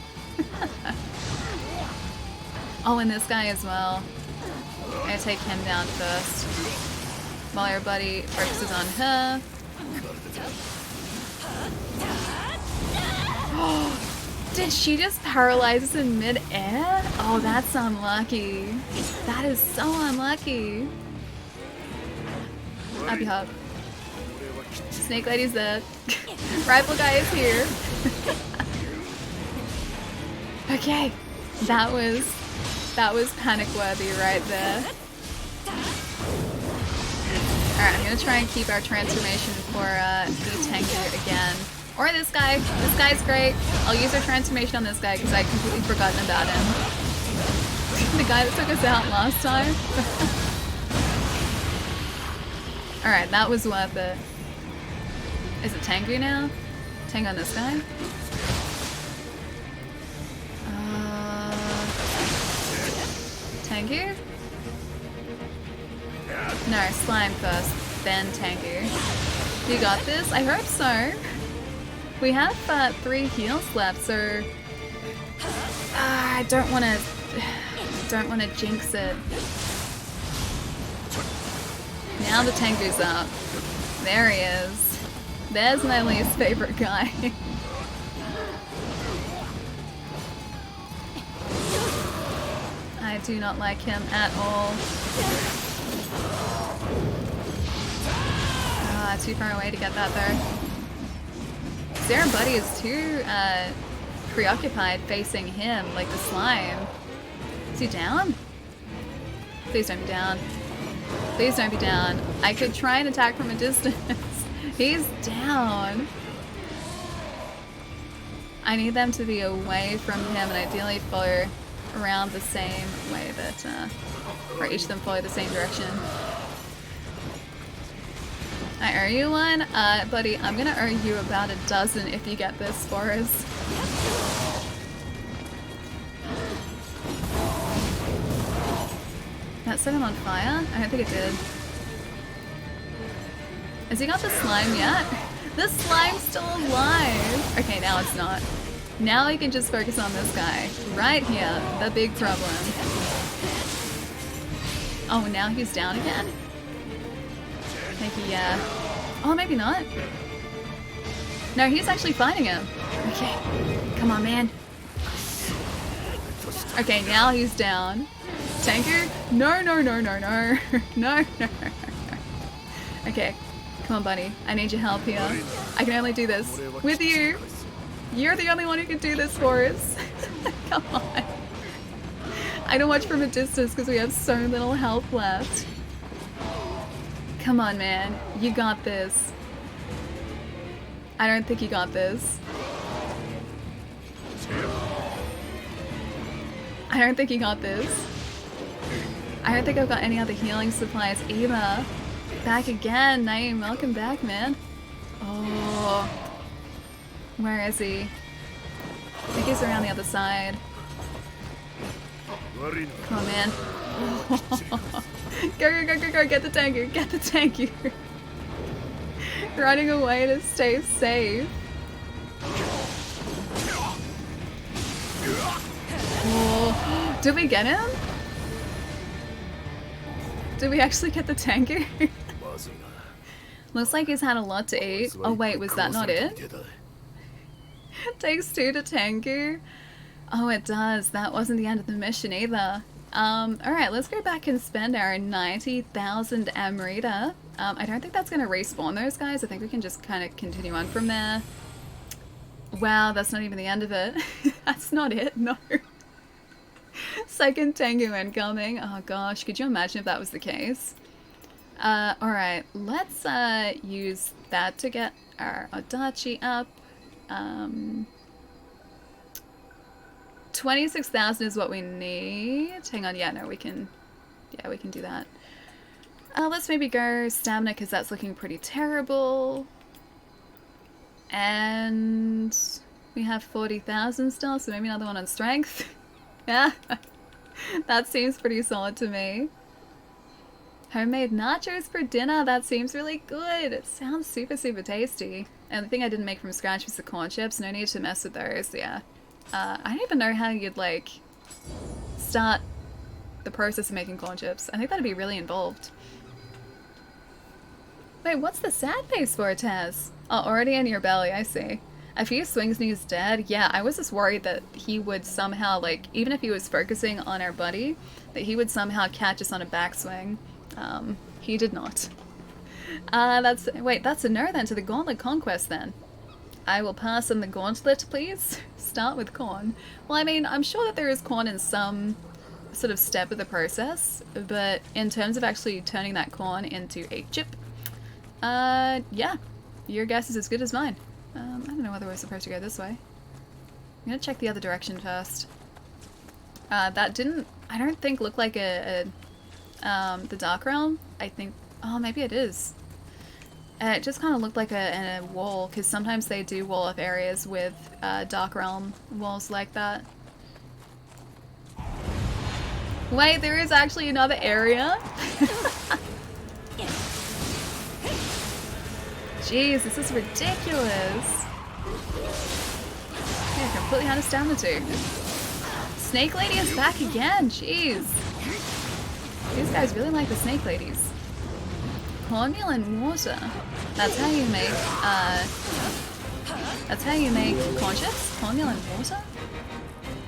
Oh, and this guy as well. I'm gonna take him down first. While our buddy focuses on her. Did she just paralyze us in mid-air? Oh, that's unlucky. That is so unlucky. Happy hop. Snake Lady's there. Rifle guy is here. Okay, that was panic worthy right there. Alright, I'm gonna try and keep our transformation for the tanker again. Or this guy. This guy's great. I'll use our transformation on this guy because I'd completely forgotten about him. The guy that took us out last time. Alright, that was worth it. Is it Tengu now? Tank on this guy? Tengu? No, slime first, then Tengu. You got this? I hope so. We have 3 heals left, so I don't want to jinx it. Now the Tengu's up. There he is. There's my least favorite guy. I do not like him at all. Ah, too far away to get that though. Sarah Buddy is too preoccupied facing him, like the slime. Is he down? Please don't be down. Please don't be down. I could try and attack from a distance. He's down. I need them to be away from him and ideally follow around the same way that, or each of them follow the same direction. I owe you one? Buddy, I'm gonna owe you about a dozen if you get this for us. That set him on fire? I don't think it did. Has he got the slime yet? The slime's still alive! Okay, now it's not. Now I can just focus on this guy. Right here, the big problem. Oh, now he's down again? Maybe, yeah. Oh, maybe not. No, he's actually fighting him. Okay. Come on, man. Okay, now he's down. Tanker? No, no, no, no, no. No, no. Okay. Come on, buddy. I need your help here. I can only do this with you. You're the only one who can do this for us. Come on. I don't watch from a distance because we have so little health left. Come on, man. You got this. I don't think you got this. I don't think you got this. I don't think I've got any other healing supplies either. Back again, Nioh. Welcome back, man. Oh. Where is he? I think he's around the other side. Come on, man. Go, go, go, go, go. Get the tanker. Get the tanker. Running away to stay safe. Oh. Did we get him? Did we actually get the tanker? Looks like he's had a lot to eat. Oh wait, was that not it? Takes 2 to tanker. Oh, it does. That wasn't the end of the mission either. Alright, let's go back and spend our 90,000 Amrita. I don't think that's going to respawn those guys. I think we can just kind of continue on from there. Wow, that's not even the end of it. That's not it, no. Second Tengu incoming. Oh gosh, could you imagine if that was the case? Alright, let's use that to get our Adachi up. 26,000 is what we need. Hang on, yeah, no, we can do that. Let's maybe go stamina because that's looking pretty terrible. And we have 40,000 still, so maybe another one on strength. Yeah, that seems pretty solid to me. Homemade nachos for dinner. That seems really good. It sounds super, super tasty. And the thing I didn't make from scratch was the corn chips. No need to mess with those, yeah. I don't even know how you'd, like, start the process of making corn chips. I think that'd be really involved. Wait, what's the sad face for, Taz? Oh, already in your belly, I see. A few swings and he's dead. Yeah, I was just worried that he would somehow, like, even if he was focusing on our buddy, that he would somehow catch us on a backswing. He did not. That's a no then to the Gauntlet Conquest then. I will pass on the Gauntlet, please. Start with corn. Well, I mean, I'm sure that there is corn in some sort of step of the process, but in terms of actually turning that corn into a chip, yeah, your guess is as good as mine. I don't know whether we're supposed to go this way. I'm gonna check the other direction first. That didn't, I don't think, look like the Dark Realm. I think, oh, maybe it is. It just kind of looked like a wall, because sometimes they do wall up areas with Dark Realm walls like that. Wait, there is actually another area? Jeez, this is ridiculous. Okay, I completely understand the two. Snake Lady is back again, jeez. These guys really like the Snake Ladies. Cornmeal and water. That's how you make corn chips? Cornmeal and water?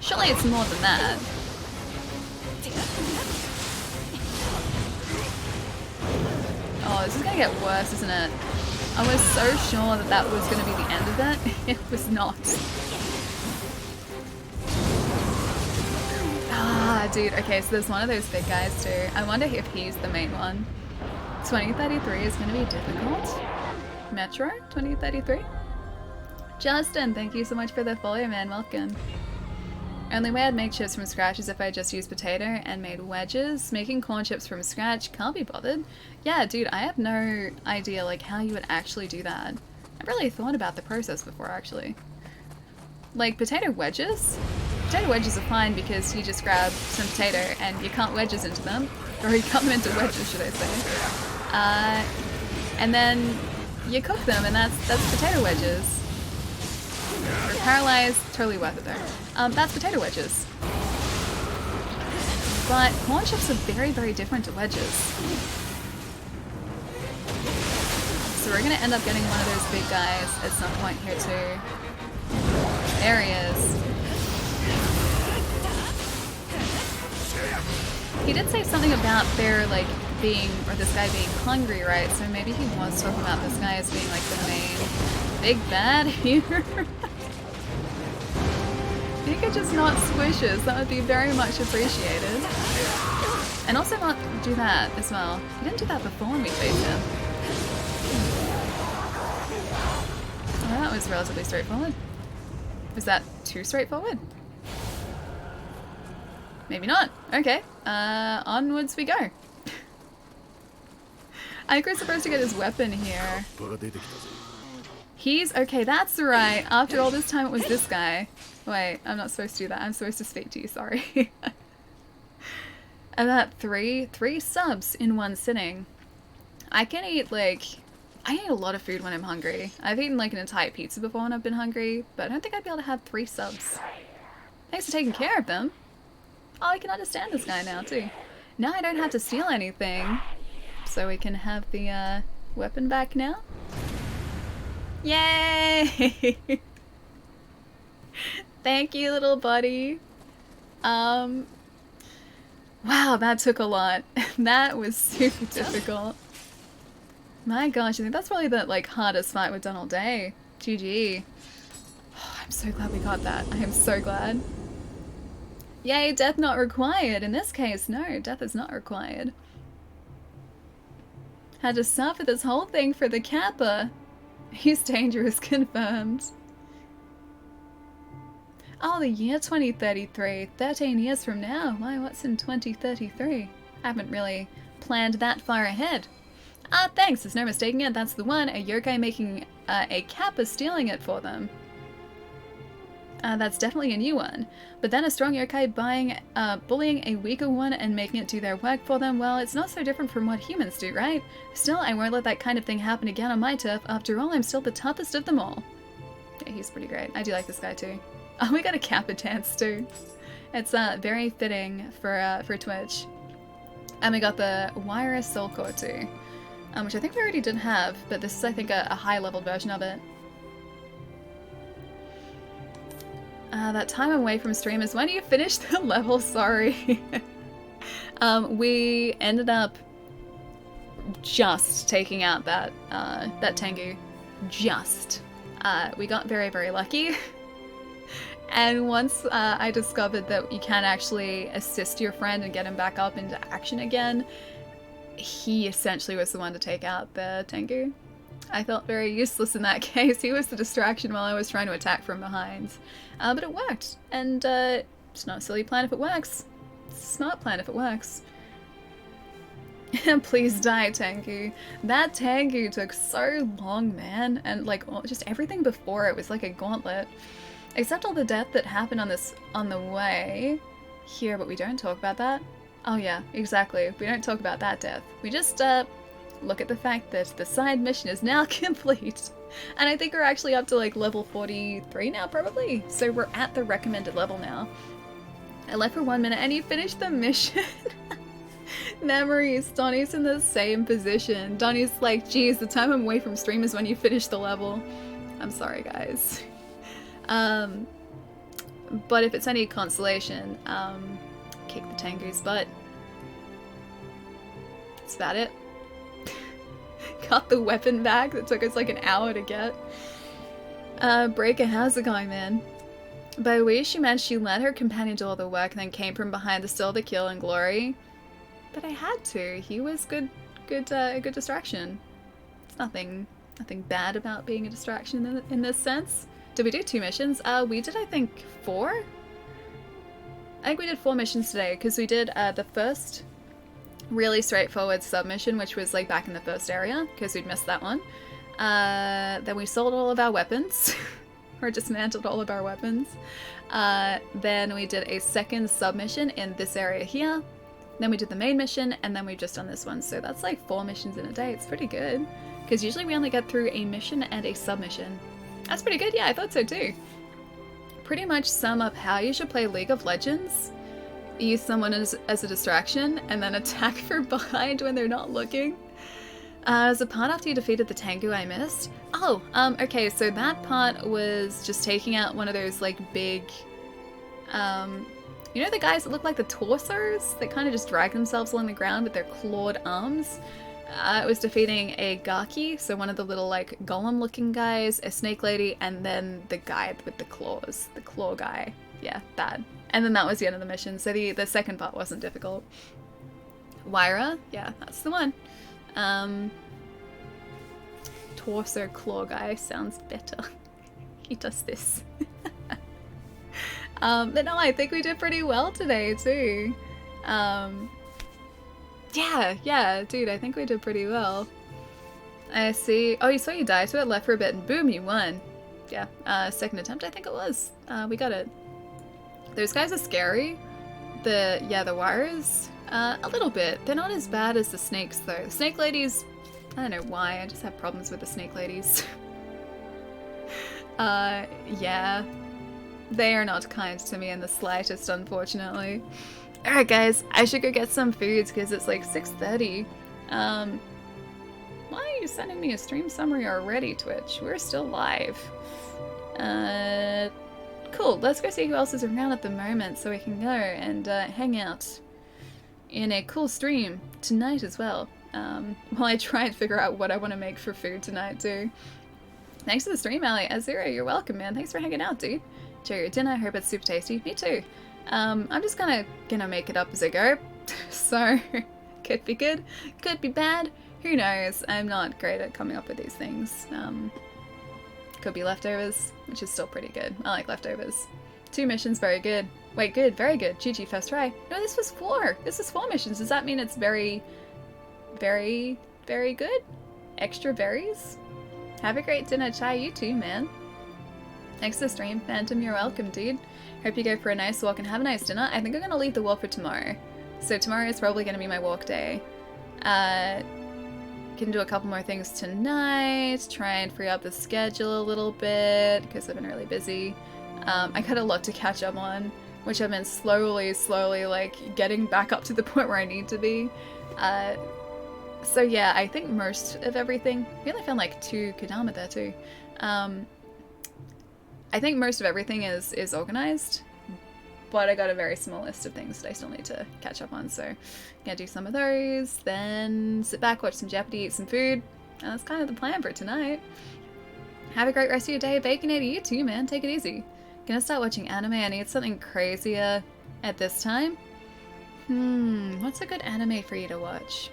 Surely it's more than that. Oh, this is gonna get worse, isn't it? I was so sure that that was gonna be the end of it. It was not. Ah, dude. Okay, so there's one of those big guys too. I wonder if he's the main one. 2033 is gonna be difficult. Metro 2033. Justin, thank you so much for the follow, man. Welcome. Only way I'd make chips from scratch is if I just used potato and made wedges. Making corn chips from scratch, can't be bothered. Yeah, dude, I have no idea like how you would actually do that. I've really thought about the process before, actually. Like, potato wedges? Potato wedges are fine because you just grab some potato and you cut wedges into them. Or you cut them into wedges, should I say. And then you cook them, and that's potato wedges. Or paralyzed, totally worth it though. That's potato wedges. But corn chips are very, very different to wedges. So we're gonna end up getting one of those big guys at some point here too. There he is. He did say something about there like being, or this guy being hungry, right? So maybe he was talking about this guy as being like the main big bad here. If you could just not squish us, that would be very much appreciated. And also not do that as well. You didn't do that before when we faced him. Well, that was relatively straightforward. Was that too straightforward? Maybe not. Okay. Onwards we go. I think we're supposed to get his weapon here. He's... okay, that's right. After all this time it was this guy. Wait, I'm not supposed to do that. I'm supposed to speak to you, sorry. And that three subs in one sitting. I can eat, like... I eat a lot of food when I'm hungry. I've eaten, like, an entire pizza before when I've been hungry, but I don't think I'd be able to have 3 subs. Thanks for taking care of them. Oh, I can understand this guy now, too. Now I don't have to steal anything. So we can have the, weapon back now. Yay! Thank you, little buddy. Wow, that took a lot. That was super difficult. My gosh, I think that's probably the, like, hardest fight we've done all day. GG. Oh, I'm so glad we got that. I am so glad. Yay, death not required. In this case, no, death is not required. Had to suffer this whole thing for the Kappa. He's dangerous, confirmed. Oh, the year 2033. 13 years from now. Why, what's in 2033? I haven't really planned that far ahead. Ah, thanks, there's no mistaking it. That's the one. A yokai making a Kappa stealing it for them. That's definitely a new one. But then a strong yokai bullying a weaker one and making it do their work for them, well, it's not so different from what humans do, right? Still, I won't let that kind of thing happen again on my turf. After all, I'm still the toughest of them all. Yeah, he's pretty great. I do like this guy too. Oh, we got a Kappa dance too. It's very fitting for Twitch. And we got the Wireless Soul Core too, which I think we already did have, but this is, I think, a high-leveled version of it. That time away from stream is when you finish the level, sorry. We ended up just taking out that Tengu. Just. We got very, very lucky. And once I discovered that you can actually assist your friend and get him back up into action again, he essentially was the one to take out the Tengu. I felt very useless in that case. He was the distraction while I was trying to attack from behind. But it worked, and it's not a silly plan if it works. It's a smart plan if it works. Please die, Tengu. That Tengu took so long, man, and like just everything before it was like a gauntlet. Except all the death that happened on the way here, but we don't talk about that. Oh yeah, exactly. We don't talk about that death. We just look at the fact that the side mission is now complete. And I think we're actually up to like level 43 now, probably. So we're at the recommended level now. I left for 1 minute and you finished the mission. Memories. Donnie's in the same position. Donnie's like, geez, the time I'm away from stream is when you finish the level. I'm sorry, guys. But if it's any consolation, kick the Tengu's butt. That's about it. Got the weapon back that took us like an hour to get. Breaker, how's it going, man? By we, she meant she let her companion do all the work and then came from behind to steal the kill and glory. But I had to. He was a good distraction. It's nothing bad about being a distraction in this sense. Did we do 2 missions? We did, I think, 4? I think we did 4 missions today, because we did the first really straightforward submission, which was like back in the first area, because we'd missed that one. Then we sold all of our weapons, or dismantled all of our weapons. Then we did a second submission in this area here. Then we did the main mission, and then we've just done this one. So that's like 4 missions in a day. It's pretty good, because usually we only get through a mission and a submission. That's pretty good, yeah, I thought so too. Pretty much sum up how you should play League of Legends. Use someone as a distraction, and then attack from behind when they're not looking. As a part after you defeated the Tengu I missed. Oh, okay, so that part was just taking out one of those, like, big, you know the guys that look like the torsos? That kind of just drag themselves along the ground with their clawed arms? It was defeating a Gaki, so one of the little, like, golem-looking guys, a snake lady, and then the guy with the claws. The claw guy. Yeah, that. And then that was the end of the mission, so the second part wasn't difficult. Wyra? Yeah, that's the one. Torso claw guy sounds better. He does this. But no, I think we did pretty well today, too. Yeah, dude, I think we did pretty well. I see. Oh, you saw you die to it, left for a bit, and boom, you won. Yeah, second attempt, I think it was. We got it. Those guys are scary. The wires, a little bit. They're not as bad as the snakes, though. The snake ladies, I don't know why, I just have problems with the snake ladies. Yeah. They are not kind to me in the slightest, unfortunately. Alright guys, I should go get some food because it's like 6:30. Why are you sending me a stream summary already, Twitch? We're still live. Cool, let's go see who else is around at the moment so we can go and hang out in a cool stream tonight as well. While I try and figure out what I want to make for food tonight too. Thanks for the stream, Ali. Azura, you're welcome, man. Thanks for hanging out, dude. Enjoy your dinner. Hope it's super tasty. Me too. I'm just kind of gonna make it up as I go. So, could be good, could be bad. Who knows? I'm not great at coming up with these things. Could be leftovers, which is still pretty good. I like leftovers. 2 missions, very good. Wait, good, very good. GG, first try. No, this was 4. This is 4 missions. Does that mean it's very, very, very good? Extra berries? Have a great dinner, Chai. You too, man. Thanks for the stream, Phantom. You're welcome, dude. Hope you go for a nice walk and have a nice dinner. I think I'm gonna leave the walk for tomorrow. So tomorrow is probably gonna be my walk day. Can do a couple more things tonight. Try and free up the schedule a little bit because I've been really busy. I got a lot to catch up on, which I've been slowly, like, getting back up to the point where I need to be. So yeah, I think most of everything... We only found, like, 2 Kodama there, too. I think most of everything is organized, but I got a very small list of things that I still need to catch up on, so I'm gonna do some of those, then sit back, watch some Jeopardy, eat some food, and that's kind of the plan for tonight. Have a great rest of your day, Baconator. You too, man. Take it easy. Gonna start watching anime. I need something crazier at this time. What's a good anime for you to watch?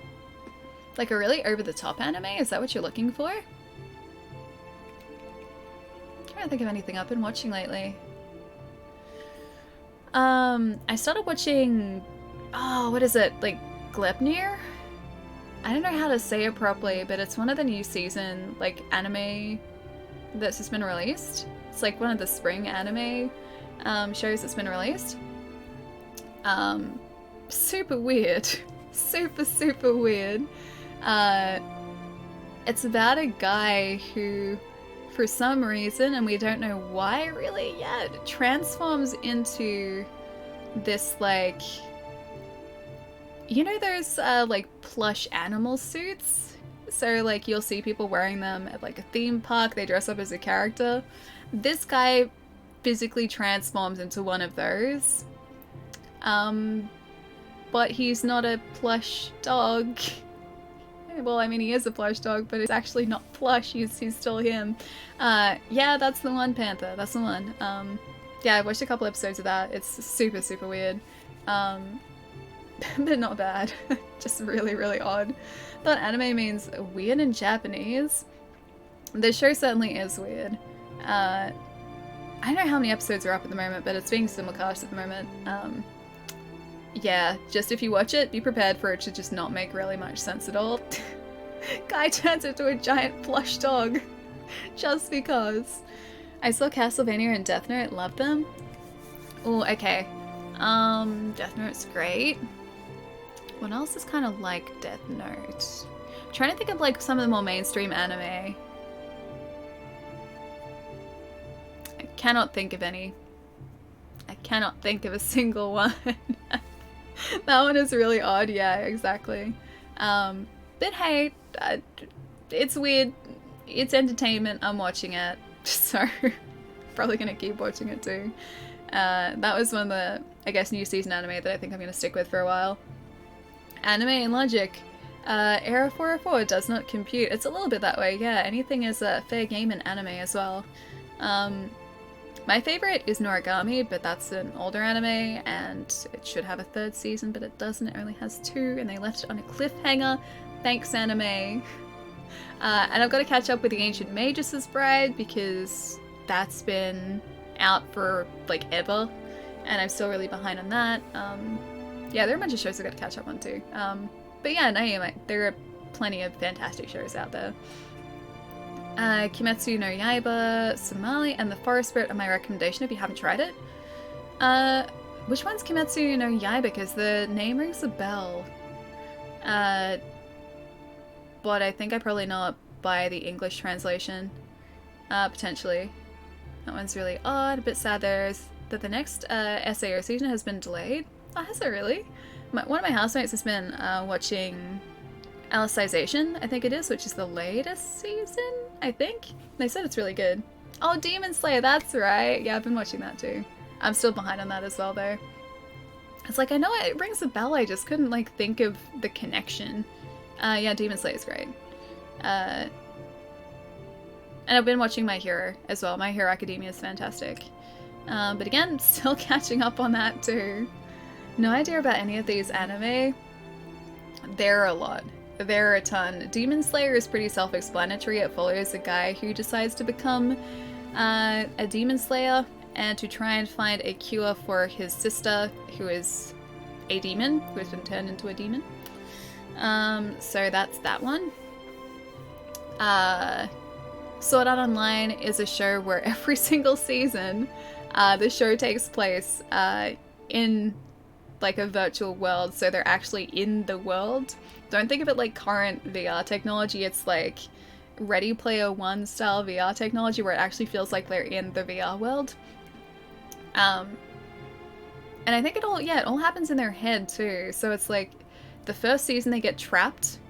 Like a really over-the-top anime? Is that what you're looking for? I can't think of anything I've been watching lately. I started watching... Oh, what is it? Like, Glepnir? I don't know how to say it properly, but it's one of the new season, like, anime that's just been released. It's like one of the spring anime shows that's been released. Super weird. Super weird. It's about a guy who, for some reason, and we don't know why really yet, transforms into this, like... You know those, like, plush animal suits? So, like, you'll see people wearing them at, like, a theme park. They dress up as a character. This guy physically transforms into one of those. But he's not a plush dog. Well, I mean, he is a plush dog, but it's actually not plush. He's still him. Yeah, that's the one, Panther. That's the one. Yeah, I watched a couple episodes of that. It's super weird. But not bad. Just really odd. Thought anime means weird in Japanese. The show certainly is weird. I don't know how many episodes are up at the moment, but it's being simulcast at the moment. Yeah, just if you watch it, be prepared for it to just not make really much sense at all. Guy turns into a giant plush dog. Just because. I saw Castlevania and Death Note, loved them. Oh, okay. Death Note's great. What else is kind of like Death Note? I'm trying to think of like some of the more mainstream anime. I cannot think of any. I cannot think of a single one. That one is really odd, yeah, exactly. But hey, it's weird. It's entertainment. I'm watching it. So, probably gonna keep watching it too. That was one of the, I guess, new season anime that I think I'm gonna stick with for a while. Anime and logic. Error 404 does not compute. It's a little bit that way, yeah. Anything is a fair game in anime as well. My favorite is Noragami, but that's an older anime, and it should have a 3rd season, but it doesn't. It only has 2, and they left it on a cliffhanger. Thanks, anime. And I've got to catch up with The Ancient Magus' Bride, because that's been out for, like, ever, and I'm still really behind on that. Yeah, there are a bunch of shows I've got to catch up on, too. But yeah, Nioh, there are plenty of fantastic shows out there. Kimetsu no Yaiba, Somali, and The Forest Spirit are my recommendation if you haven't tried it. Which one's Kimetsu no Yaiba? Because the name rings a bell. But I think I probably know it by the English translation. Potentially. That one's really odd, a bit sad that the next SAO season has been delayed. Oh, has it really? One of my housemates has been watching Alicization, I think it is, which is the latest season, I think. They said it's really good. Oh, Demon Slayer, that's right. Yeah, I've been watching that too. I'm still behind on that as well, though. It's like, I know it rings a bell, I just couldn't, like, think of the connection. Yeah, Demon Slayer is great. And I've been watching My Hero as well. My Hero Academia is fantastic. But again, still catching up on that too. No idea about any of these anime. There are a lot. There are a ton. Demon Slayer is pretty self-explanatory. It follows a guy who decides to become a demon slayer and to try and find a cure for his sister, who is a demon, who has been turned into a demon. So that's that one. Sword Art Online is a show where every single season, the show takes place in like a virtual world, so they're actually in the world. Don't think of it like current VR technology. It's like Ready Player One style VR technology where it actually feels like they're in the VR world. And I think it all happens in their head too. So it's like the first season they get trapped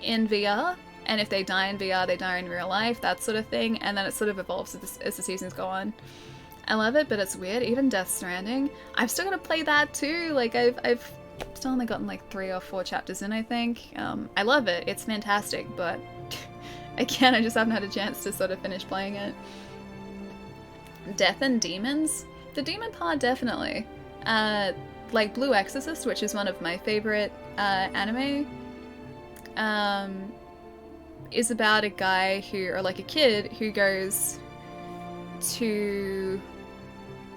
in VR, and if they die in VR, they die in real life, that sort of thing, and then it sort of evolves as the seasons go on. I love it, but it's weird. Even Death Stranding, I've still got to play that too. Like I've still only gotten like 3 or 4 chapters in, I think. I love it. It's fantastic, but again, I just haven't had a chance to sort of finish playing it. Death and Demons, the demon part definitely. Like Blue Exorcist, which is one of my favorite anime. Is about a guy who, or like a kid who goes to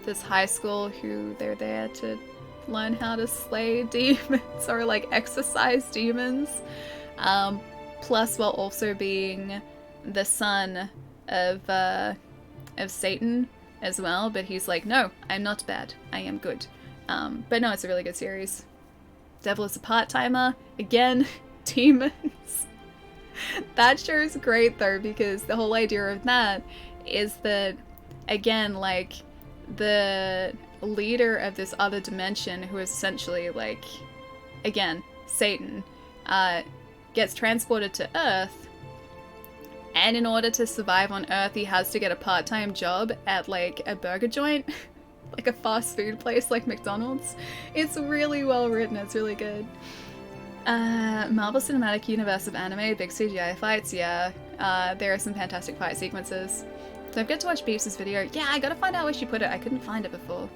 this high school who they're there to learn how to slay demons or like exorcise demons, plus while also being the son of Satan as well, but he's like, no, I'm not bad, I am good. But no, it's a really good series. Devil is a part-timer, again, demons. That sure is great though, because the whole idea of that is that, again, like, the leader of this other dimension, who is essentially, like, again, Satan, gets transported to Earth, and in order to survive on Earth, he has to get a part-time job at, like, a burger joint, like a fast food place like McDonald's. It's really well written, it's really good. Marvel Cinematic Universe of anime, big CGI fights, yeah. There are some fantastic fight sequences. So I've got to watch Beeps' video. Yeah, I gotta find out where she put it. I couldn't find it before.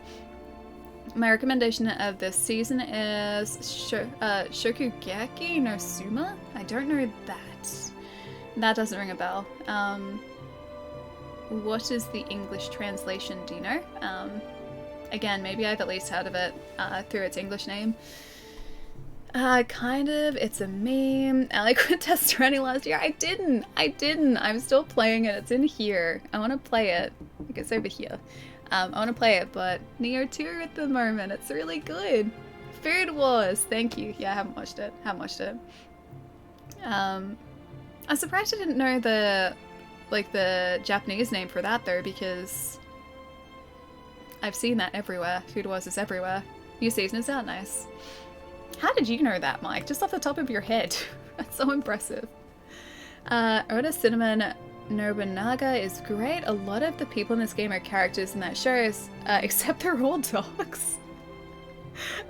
My recommendation of this season is Shokugeki no Suma? I don't know that. That doesn't ring a bell. What is the English translation? Do you know? Again, maybe I've at least heard of it through its English name. Kind of. It's a meme. I quit Death Stranding last year. I didn't. I'm still playing it. It's in here. I want to play it. I think it's over here. I want to play it, but Nioh 2 at the moment. It's really good. Food Wars. Thank you. Yeah, I haven't watched it. I'm surprised I didn't know the Japanese name for that though, because I've seen that everywhere. Food Wars is everywhere. New season is out. Nice. How did you know that, Mike? Just off the top of your head. That's so impressive. Oda Cinnamon Nobunaga is great. A lot of the people in this game are characters in that show, except they're all dogs.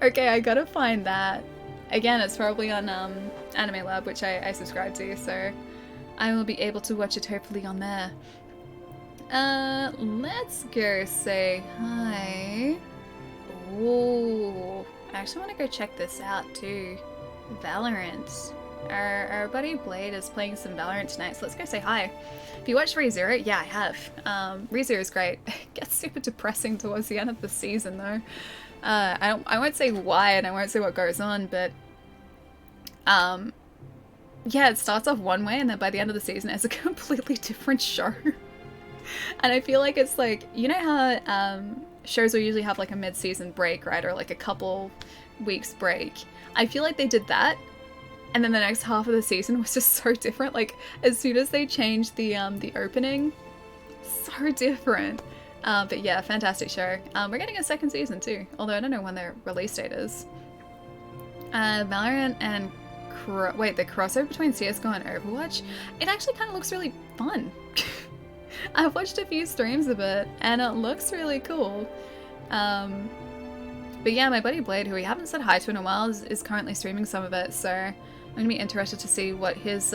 Okay, I gotta find that. Again, it's probably on Anime Lab, which I subscribe to, so I will be able to watch it hopefully on there. Let's go say hi. Ooh. I actually want to go check this out too. Valorant. Our buddy Blade is playing some Valorant tonight, so let's go say hi. If you watched ReZero, yeah, I have. ReZero is great. It gets super depressing towards the end of the season though. I won't say why and I won't say what goes on, but yeah, it starts off one way and then by the end of the season it's a completely different show. And I feel like it's like, you know how shows will usually have like a mid-season break, right? Or like a couple weeks break. I feel like they did that, and then the next half of the season was just so different. Like, as soon as they changed the opening, so different. But yeah, fantastic show. We're getting a second season too, although I don't know when their release date is. Valorant and the crossover between CSGO and Overwatch, it actually kind of looks really fun. I've watched a few streams of it, and it looks really cool. But yeah, my buddy Blade, who we haven't said hi to in a while, is currently streaming some of it, so I'm going to be interested to see what his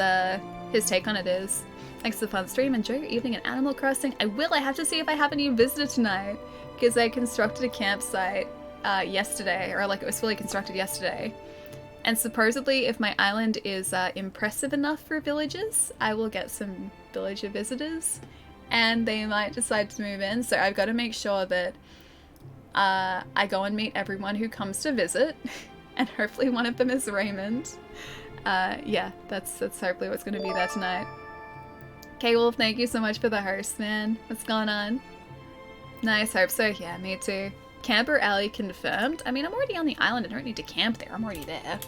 take on it is. Thanks for the fun stream. Enjoy your evening in Animal Crossing. I will. I have to see if I have any visitor tonight, because I constructed a campsite yesterday, or like it was fully constructed yesterday. And supposedly, if my island is impressive enough for villagers, I will get some villager visitors. And they might decide to move in, so I've got to make sure that I go and meet everyone who comes to visit, and hopefully one of them is Raymond. Yeah, that's hopefully what's going to be there tonight. K-Wolf, thank you so much for the host, man. What's going on? Nice, hope so. Yeah, me too. Camper alley confirmed. I mean, I'm already on the island. I don't need to camp there. I'm already there.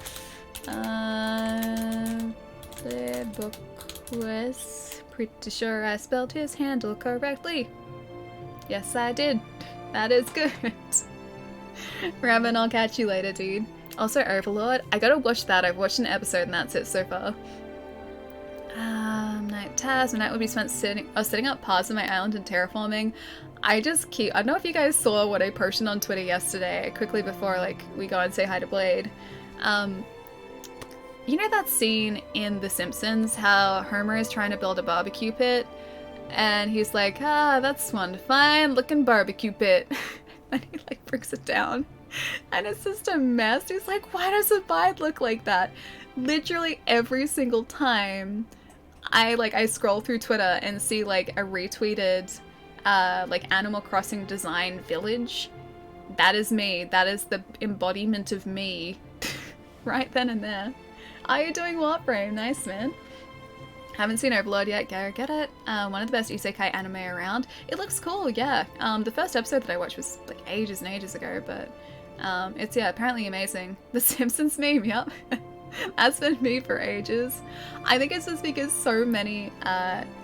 The book was pretty sure I spelled his handle correctly. Yes, I did. That is good. Ramen, I'll catch you later, dude. Also, Overlord. I gotta watch that. I've watched an episode and that's it so far. Night task. My night would be spent setting up parts of my island and terraforming. I don't know if you guys saw what I posted on Twitter yesterday, quickly before like we go and say hi to Blade. You know that scene in The Simpsons how Homer is trying to build a barbecue pit and he's like, that's one fine looking barbecue pit. And he like brings it down and it's just a mess. He's like, why does a bide look like that? Literally every single time I scroll through Twitter and see like a retweeted like Animal Crossing design village, that is me. That is the embodiment of me right then and there. Are you doing Warframe? Nice, man. Haven't seen Overlord yet. Go get it. One of the best isekai anime around. It looks cool, yeah. The first episode that I watched was like ages and ages ago, but it's, yeah, apparently amazing. The Simpsons meme, yep. That's been me for ages. I think it's just because so many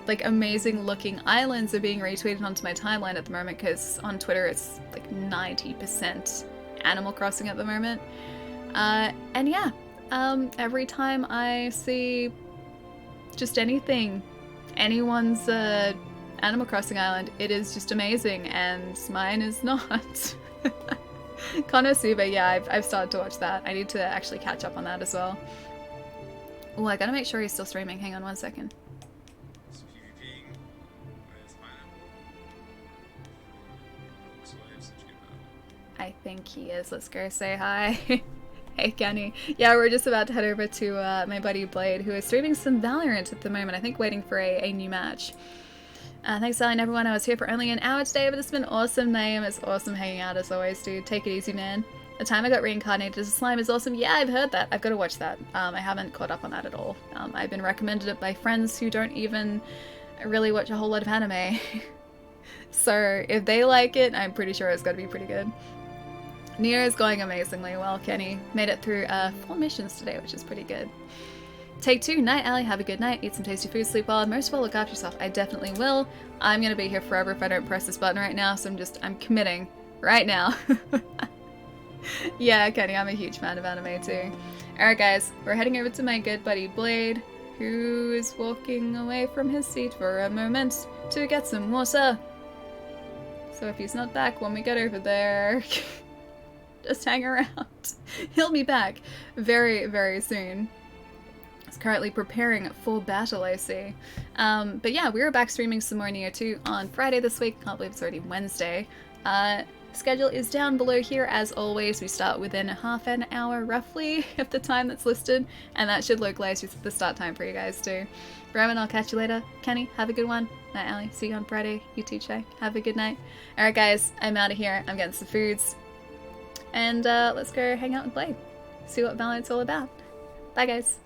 like amazing looking islands are being retweeted onto my timeline at the moment, because on Twitter it's like 90% Animal Crossing at the moment. And yeah, every time I see just anything, anyone's Animal Crossing island, it is just amazing, and mine is not. Konosuba, yeah, I've started to watch that. I need to actually catch up on that as well. Oh, I gotta make sure he's still streaming. Hang on one second. I think he is. Let's go say hi. Hey, Kenny. Yeah, we're just about to head over to my buddy Blade, who is streaming some Valorant at the moment. I think waiting for a new match. Thanks, Sally, and everyone. I was here for only an hour today, but it's been awesome, Nioh. It's awesome hanging out as always, dude. Take it easy, man. The time I got reincarnated as a slime is awesome. Yeah, I've heard that. I've got to watch that. I haven't caught up on that at all. I've been recommended it by friends who don't even really watch a whole lot of anime. So if they like it, I'm pretty sure it's got to be pretty good. Nioh is going amazingly well, Kenny. Made it through 4 missions today, which is pretty good. Take 2. Night, Allie. Have a good night. Eat some tasty food, sleep well, and most of all, look after yourself. I definitely will. I'm gonna be here forever if I don't press this button right now, so I'm committing right now. Yeah, Kenny, I'm a huge fan of anime too. Alright guys, we're heading over to my good buddy Blade, who is walking away from his seat for a moment to get some water. So if he's not back when we get over there, just hang around. He'll be back very, very soon. Currently preparing for battle, I see. But yeah, we were back streaming some more Nioh 2 on Friday this week. Can't believe it's already Wednesday. Schedule is down below here as always. We start within half an hour roughly of the time that's listed, and that should localize the start time for you guys too. Roman, I'll catch you later. Kenny, have a good one. Night, Allie. See you on Friday. You too, Che. Have a good night. Alright guys, I'm out of here. I'm getting some foods. And let's go hang out with Blade. See what Valorant's all about. Bye guys.